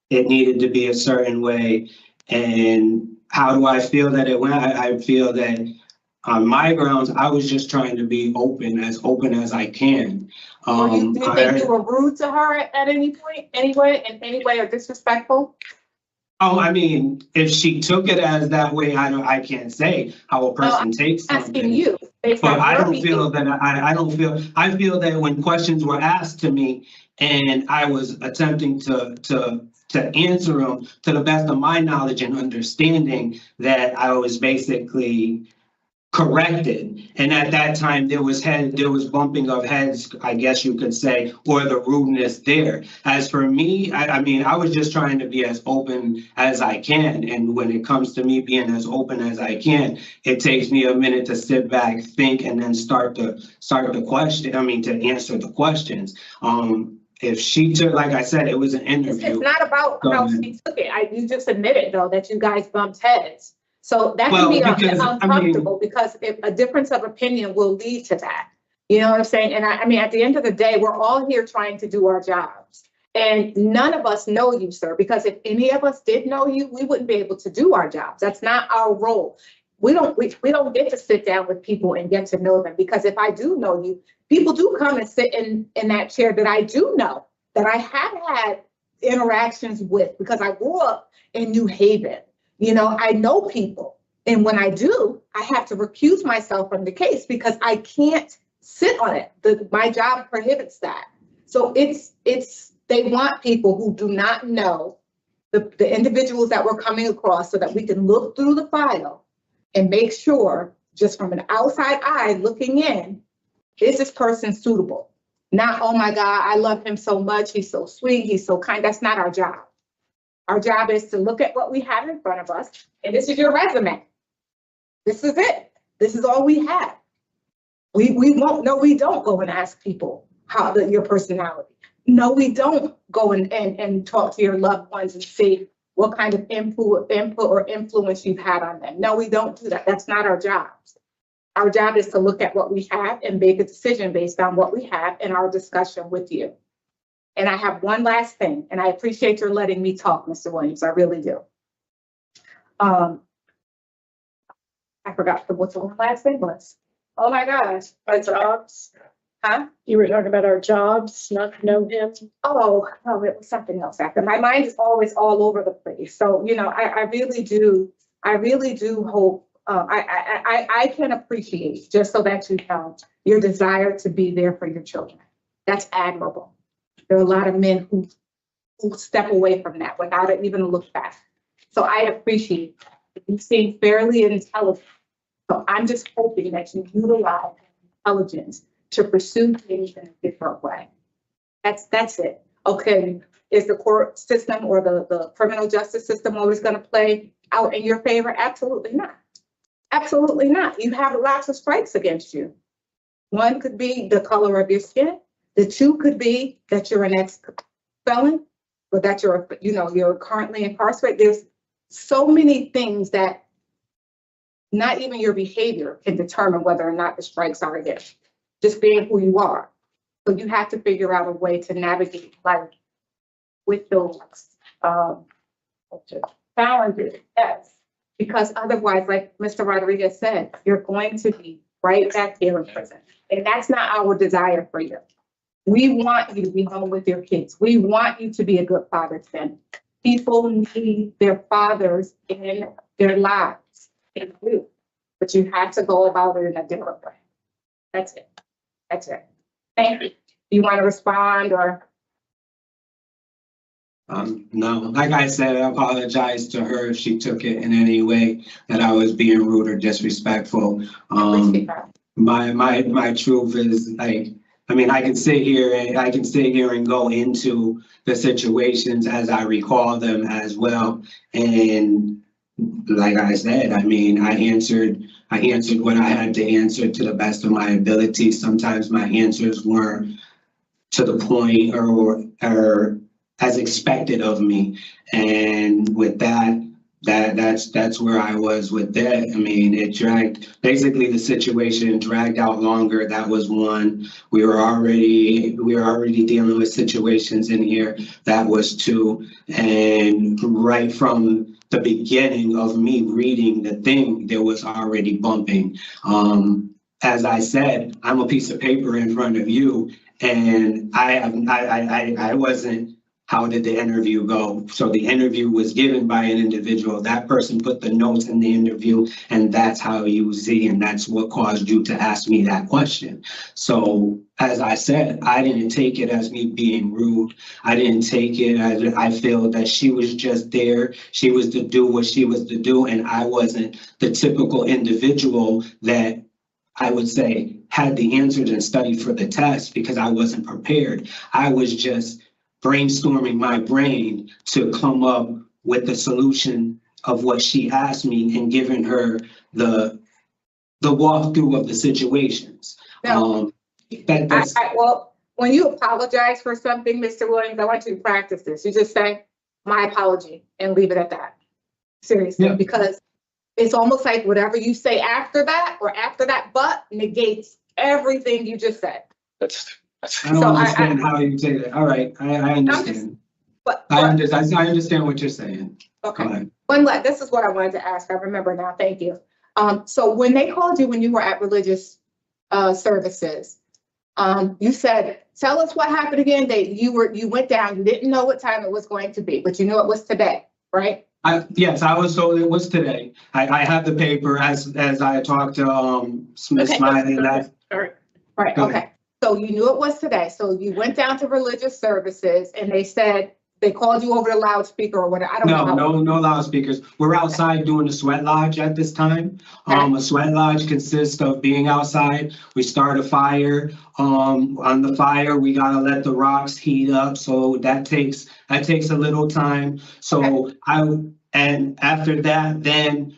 it needed to be a certain way. And how do I feel that it went? I feel that on my grounds, I was just trying to be open as I can. Do you think you were rude to her at any point, in any way, or disrespectful? Oh, I mean, if she took it as that way, I can't say how a person takes something. Asking you. But I don't feel that I feel that when questions were asked to me and I was attempting to answer them to the best of my knowledge and understanding, that I was basically corrected. And at that time there was bumping of heads, I guess you could say, or the rudeness there. As for me, I was just trying to be as open as I can. And when it comes to me being as open as I can, it takes me a minute to sit back, think, and then start the question. To answer the questions. If she took, like I said, it was an interview. It's not about how she took it. You just admitted though that you guys bumped heads. So that can be uncomfortable because if a difference of opinion will lead to that. You know what I'm saying? And I mean, at the end of the day, we're all here trying to do our jobs. And none of us know you, sir, because if any of us did know you, we wouldn't be able to do our jobs. That's not our role. We don't get to sit down with people and get to know them, because if I do know you, people do come and sit in that chair that I do know, that I have had interactions with, because I grew up in New Haven. You know, I know people. And when I do, I have to recuse myself from the case because I can't sit on it. My job prohibits that. So they want people who do not know the individuals that we're coming across, so that we can look through the file and make sure, just from an outside eye looking in, is this person suitable? Not, oh my God, I love him so much, he's so sweet, he's so kind. That's not our job. Our job is to look at what we have in front of us, and this is your resume. This is it. This is all we have. We won't, no, we don't go and ask people your personality. No, we don't go and talk to your loved ones and see what kind of input or influence you've had on them. No, we don't do that. That's not our job. Our job is to look at what we have and make a decision based on what we have in our discussion with you. And I have one last thing, and I appreciate your letting me talk, Mr. Williams. I really do. I forgot what the last thing was. Oh my gosh. Our jobs. Huh? You were talking about our jobs, not to know him. Oh, no, it was something else after. My mind is always all over the place. So, you know, I really do hope, I can appreciate, just so that you know, your desire to be there for your children. That's admirable. There are a lot of men who step away from that without it even a look back. So I appreciate that. You seem fairly intelligent. So I'm just hoping that you utilize intelligence to pursue things in a different way. That's it. Okay, is the court system or the criminal justice system always going to play out in your favor? Absolutely not. Absolutely not. You have lots of strikes against you. One could be the color of your skin. The two could be that you're an ex-felon, or that you're currently incarcerated. There's so many things that not even your behavior can determine whether or not the strikes are against you. Just being who you are. So you have to figure out a way to navigate life with those challenges, yes. Because otherwise, like Mr. Rodriguez said, you're going to be right back here in prison. And that's not our desire for you. We want you to be home with your kids. We want you to be a good father to them. People need their fathers in their lives. They do. But you have to go about it in a different way. That's it. That's it. Thank you. You want to respond or? No, like I said, I apologize to her if she took it in any way that I was being rude or disrespectful. My truth is, like, I mean, I can sit here and go into the situations as I recall them as well. And like I said, I mean, I answered what I had to answer to the best of my ability. Sometimes my answers weren't to the point or as expected of me. And with that's where I was with that. I mean, basically the situation dragged out longer. That was one. We were already dealing with situations in here. That was two. And right from the beginning of me reading the thing, there was already bumping. As I said, I'm a piece of paper in front of you, and I wasn't. How did the interview go? So the interview was given by an individual. That person put the notes in the interview, and that's how you see, and that's what caused you to ask me that question. So as I said, I didn't take it as me being rude. I didn't take it as I feel that she was just there. She was to do what she was to do, and I wasn't the typical individual that I would say had the answers and studied for the test, because I wasn't prepared. I was just brainstorming my brain to come up with the solution of what she asked me and giving her the walkthrough of the situations. Well, when you apologize for something, Mr. Williams, I want you to practice this. You just say, my apology, and leave it at that. Seriously, yeah. Because it's almost like whatever you say after that but negates everything you just said. That's. I don't understand how you say that. All right, I understand. I understand what you're saying. Okay. This is what I wanted to ask. I remember now. Thank you. So when they called you when you were at religious services, you said, tell us what happened again. You went down, you didn't know what time it was going to be, but you knew it was today, right? Yes, I was told it was today. I have the paper as I talked to Miss Smiley last. Right, okay. So you knew it was today. So you went down to religious services and they said, they called you over the loudspeaker or whatever. I don't know. No loudspeakers. We're outside doing the sweat lodge at this time. A sweat lodge consists of being outside. We start a fire. On the fire, we gotta let the rocks heat up. So that takes a little time. So and after that, then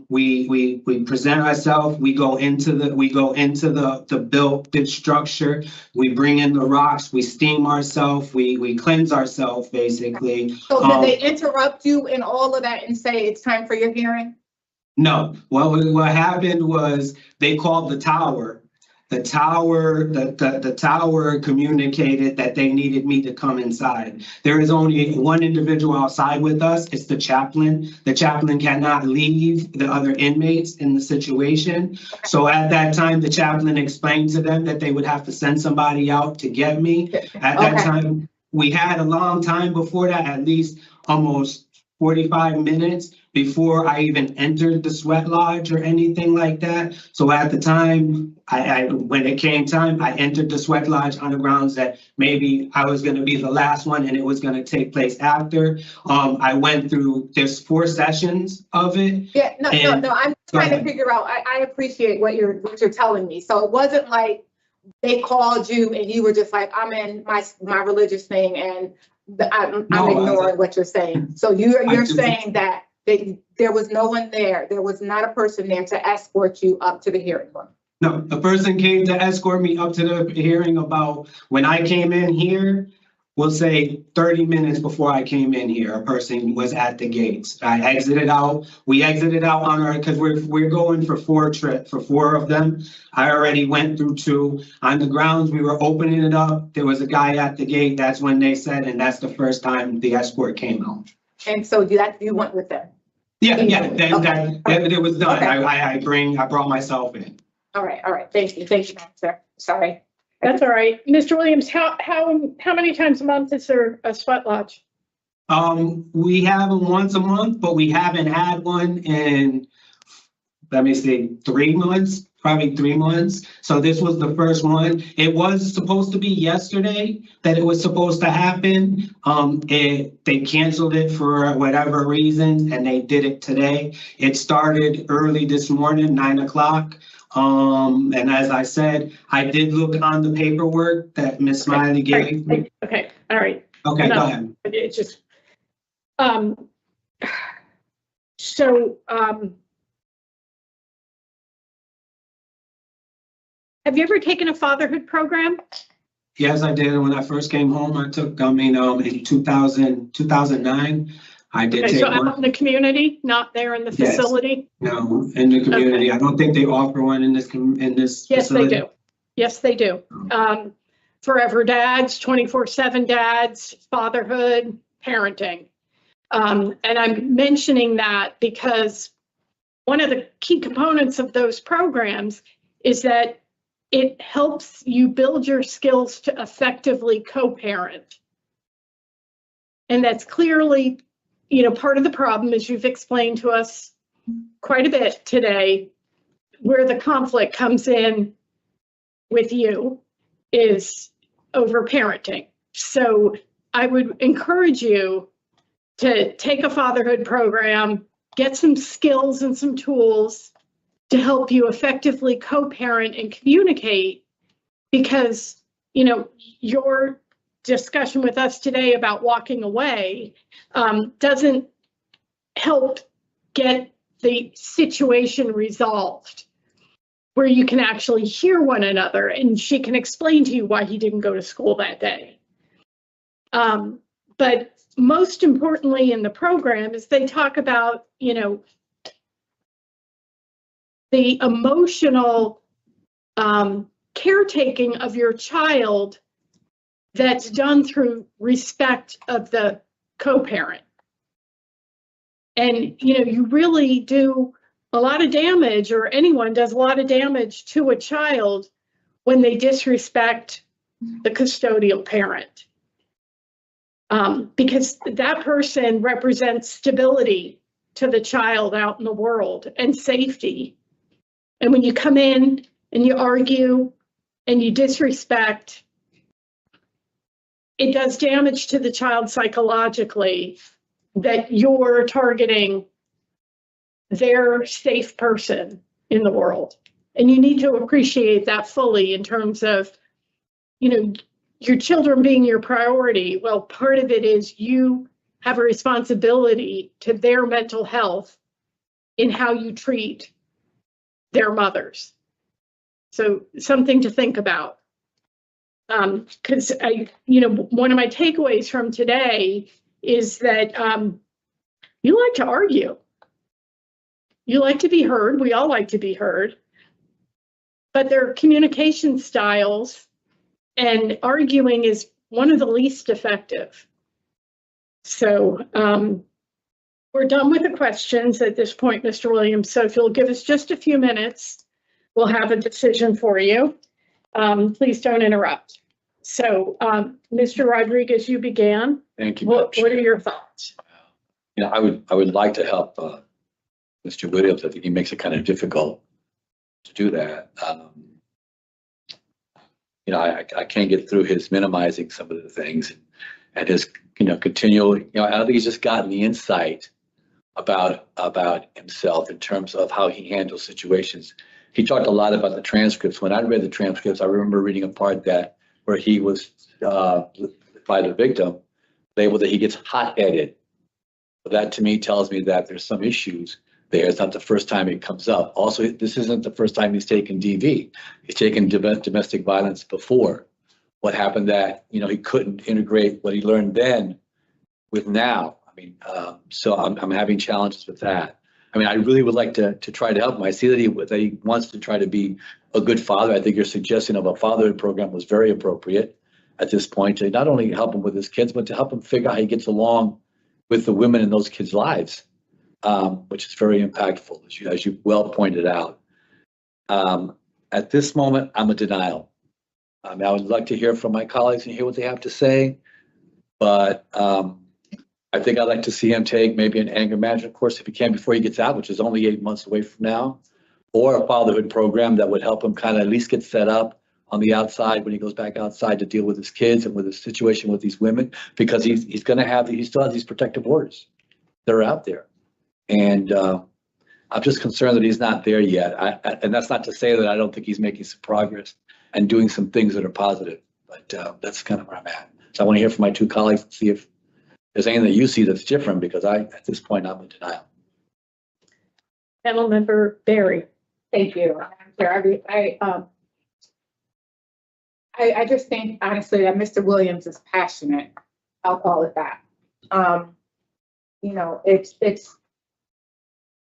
we present ourselves. We go into the built structure. We bring in the rocks. We steam ourselves. We cleanse ourselves basically. So did they interrupt you in all of that and say it's time for your hearing? No. What happened was they called the tower. The tower communicated that they needed me to come inside. There is only one individual outside with us. It's the chaplain. The chaplain cannot leave the other inmates in the situation. So at that time, the chaplain explained to them that they would have to send somebody out to get me. At that time, we had a long time before that, at least almost 45 minutes before I even entered the sweat lodge or anything like that. So at the time, when it came time, I entered the sweat lodge on the grounds that maybe I was going to be the last one and it was going to take place after. I went through, there's 4 sessions of it. Yeah, no, I'm trying to figure out, I appreciate what you're telling me. So it wasn't like they called you and you were just like, I'm in my religious thing and I'm ignoring what you're saying. So you're saying that there was no one there. There was not a person there to escort you up to the hearing room. No, the person came to escort me up to the hearing about when I came in here, we'll say 30 minutes before I came in here, a person was at the gates. I exited out. We exited out on our, because we're going for 4 of them. I already went through 2. On the grounds, we were opening it up. There was a guy at the gate. That's when they said, and that's the first time the escort came out. And so you went with them? Yeah, that it was done. Okay. I brought myself in. All right. Thank you, sir. Sorry. That's all right. Mr. Williams, how many times a month is there a sweat lodge? We have them once a month, but we haven't had one in, let me see, 3 months, probably 3 months. So this was the first one. It was supposed to be yesterday that it was supposed to happen. They canceled it for whatever reason, and they did it today. It started early this morning, 9 o'clock. And as I said, I did look on the paperwork that Ms. Smiley gave me. Okay, all right. Okay, go ahead. It's just, have you ever taken a fatherhood program? Yes, I did. When I first came home, in 2009, I did take one. So out in the community, not there in the facility? No, in the community. Okay. I don't think they offer one in this Yes, facility. They do. Yes, they do. Forever Dads, 24/7 Dads, fatherhood, parenting. And I'm mentioning that because one of the key components of those programs is that it helps you build your skills to effectively co-parent. And that's clearly, part of the problem, as you've explained to us quite a bit today, where the conflict comes in with you is over parenting. So I would encourage you to take a fatherhood program, get some skills and some tools to help you effectively co-parent and communicate, because, your discussion with us today about walking away doesn't help get the situation resolved where you can actually hear one another and she can explain to you why he didn't go to school that day. But most importantly in the program is they talk about, the emotional caretaking of your child that's done through respect of the co-parent. And, you know, you really do a lot of damage, or anyone does a lot of damage to a child when they disrespect the custodial parent. Because that person represents stability to the child out in the world and safety. And when you come in and you argue and you disrespect, it does damage to the child psychologically that you're targeting their safe person in the world. And you need to appreciate that fully in terms of, you know, your children being your priority. Well, part of it is you have a responsibility to their mental health in how you treat their mothers. So something to think about. Because one of my takeaways from today is that you like to argue. You like to be heard. We all like to be heard. But their communication styles and arguing is one of the least effective. So we're done with the questions at this point, Mr. Williams. So if you'll give us just a few minutes, we'll have a decision for you. Please don't interrupt. So Mr. Rodriguez, you began. Thank you. What are your thoughts? You know, I would like to help Mr. Williams. I think he makes it kind of difficult to do that. You know, I can't get through his minimizing some of the things and his, you know, continual, you know, I don't think he's just gotten the insight about himself in terms of how he handles situations. He talked a lot about the transcripts. When I read the transcripts, I remember reading a part that where he was by the victim labeled that he gets hot-headed. But that to me tells me that there's some issues there. It's not the first time it comes up. Also, this isn't the first time he's taken DV. He's taken domestic violence before. What happened that, you know, he couldn't integrate what he learned then with now. I mean, so I'm having challenges with that. I mean, I really would like to try to help him. I see that he wants to try to be a good father. I think your suggestion of a fatherhood program was very appropriate at this point to not only help him with his kids, but to help him figure out how he gets along with the women in those kids' lives, which is very impactful, as you well pointed out. At this moment, I'm a denial. I would like to hear from my colleagues and hear what they have to say, but I think I'd like to see him take maybe an anger management course if he can before he gets out, which is only 8 months away from now, or a fatherhood program that would help him kind of at least get set up on the outside when he goes back outside to deal with his kids and with his situation with these women, because he still has these protective orders that are out there. And I'm just concerned that he's not there yet. And that's not to say that I don't think he's making some progress and doing some things that are positive, but that's kind of where I'm at. So I want to hear from my two colleagues and see if there's anything that you see that's different, because at this point, I'm in denial. Panel member Barry. Thank you. I just think honestly that Mr. Williams is passionate. I'll call it that. You know,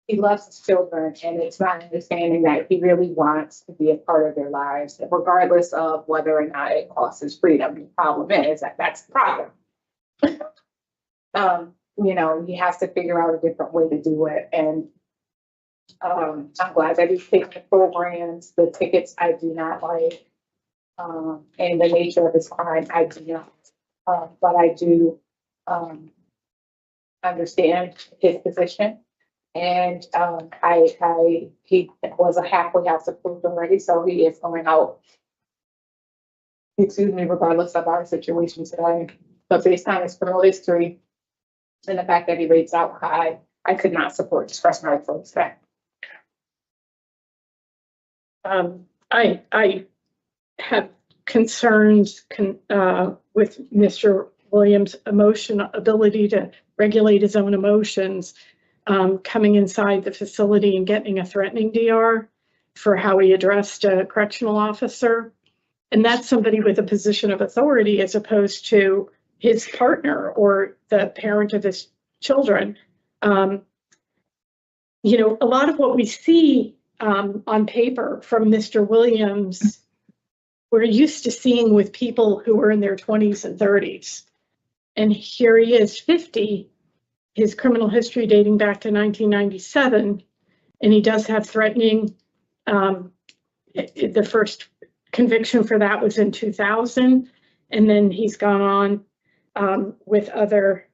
he loves his children, and it's not understanding that he really wants to be a part of their lives, regardless of whether or not it costs his freedom. The problem is that that's the problem. You know, he has to figure out a different way to do it. And I'm glad that he's taking the programs. The tickets I do not like, and the nature of his crime I do not. But I do understand his position. And he was a halfway house approved already, so he is going out, regardless of our situation today. But based on his criminal history and the fact that he rates out high, I could not support discretionary folks that. I have concerns with Mr. Williams' ability to regulate his own emotions, coming inside the facility and getting a threatening DR for how he addressed a correctional officer. And that's somebody with a position of authority as opposed to his partner or the parent of his children. You know, a lot of what we see on paper from Mr. Williams' we're used to seeing with people who are in their 20s and 30s. And here he is, 50, his criminal history dating back to 1997, and he does have threatening. The first conviction for that was in 2000, and then he's gone on with other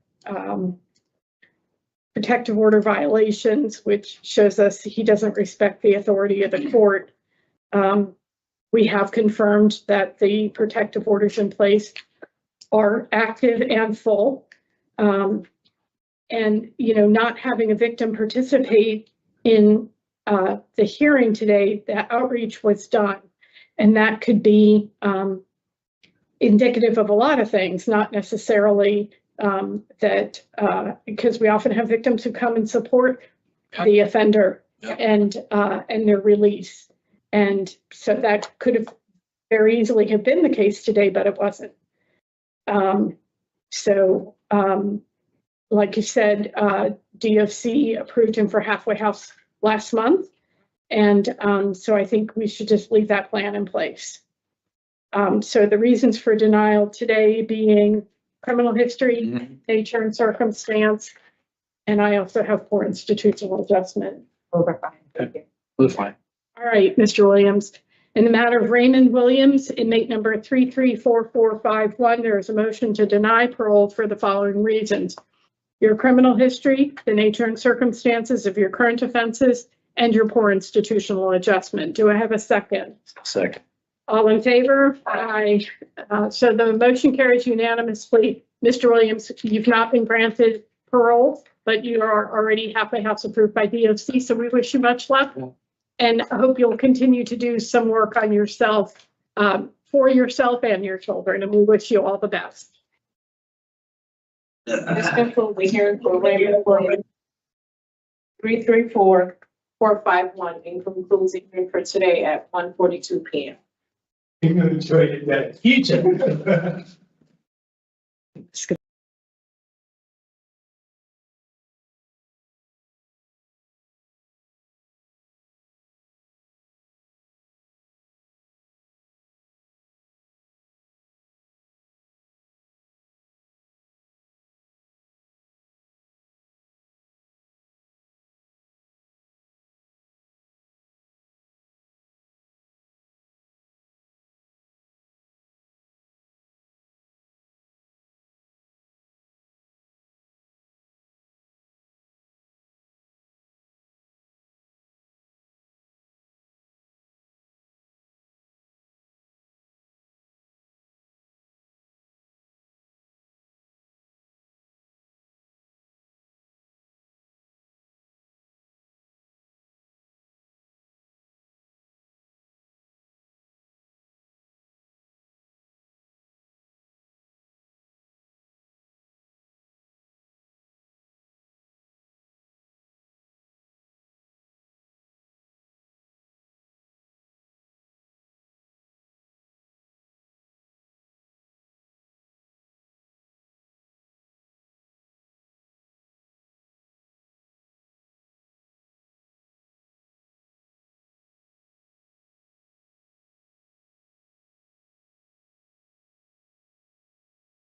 protective order violations, which shows us he doesn't respect the authority of the court. We have confirmed that the protective orders in place are active and full. And, not having a victim participate in the hearing today, that outreach was done. And that could be indicative of a lot of things, not necessarily that, because we often have victims who come and support the offender and their release. And so that could have very easily have been the case today, but it wasn't. Like you said, DOC approved him for halfway house last month. And so I think we should just leave that plan in place. So the reasons for denial today being criminal history, nature and circumstance, and I also have poor institutional adjustment. That's fine. All right, Mr. Williams. In the matter of Raymond Williams, inmate number 334451, there is a motion to deny parole for the following reasons: your criminal history, the nature and circumstances of your current offenses, and your poor institutional adjustment. Do I have a second? Second. All in favor? Aye. So the motion carries unanimously. Mr. Williams, you've not been granted parole, but you are already halfway house approved by DOC, so we wish you much luck. And I hope you'll continue to do some work on yourself, for yourself and your children, and we wish you all the best. This concludes the hearing for Raymond Williams. 334451 and concludes the hearing for today at 1:42 p.m. Enjoy that.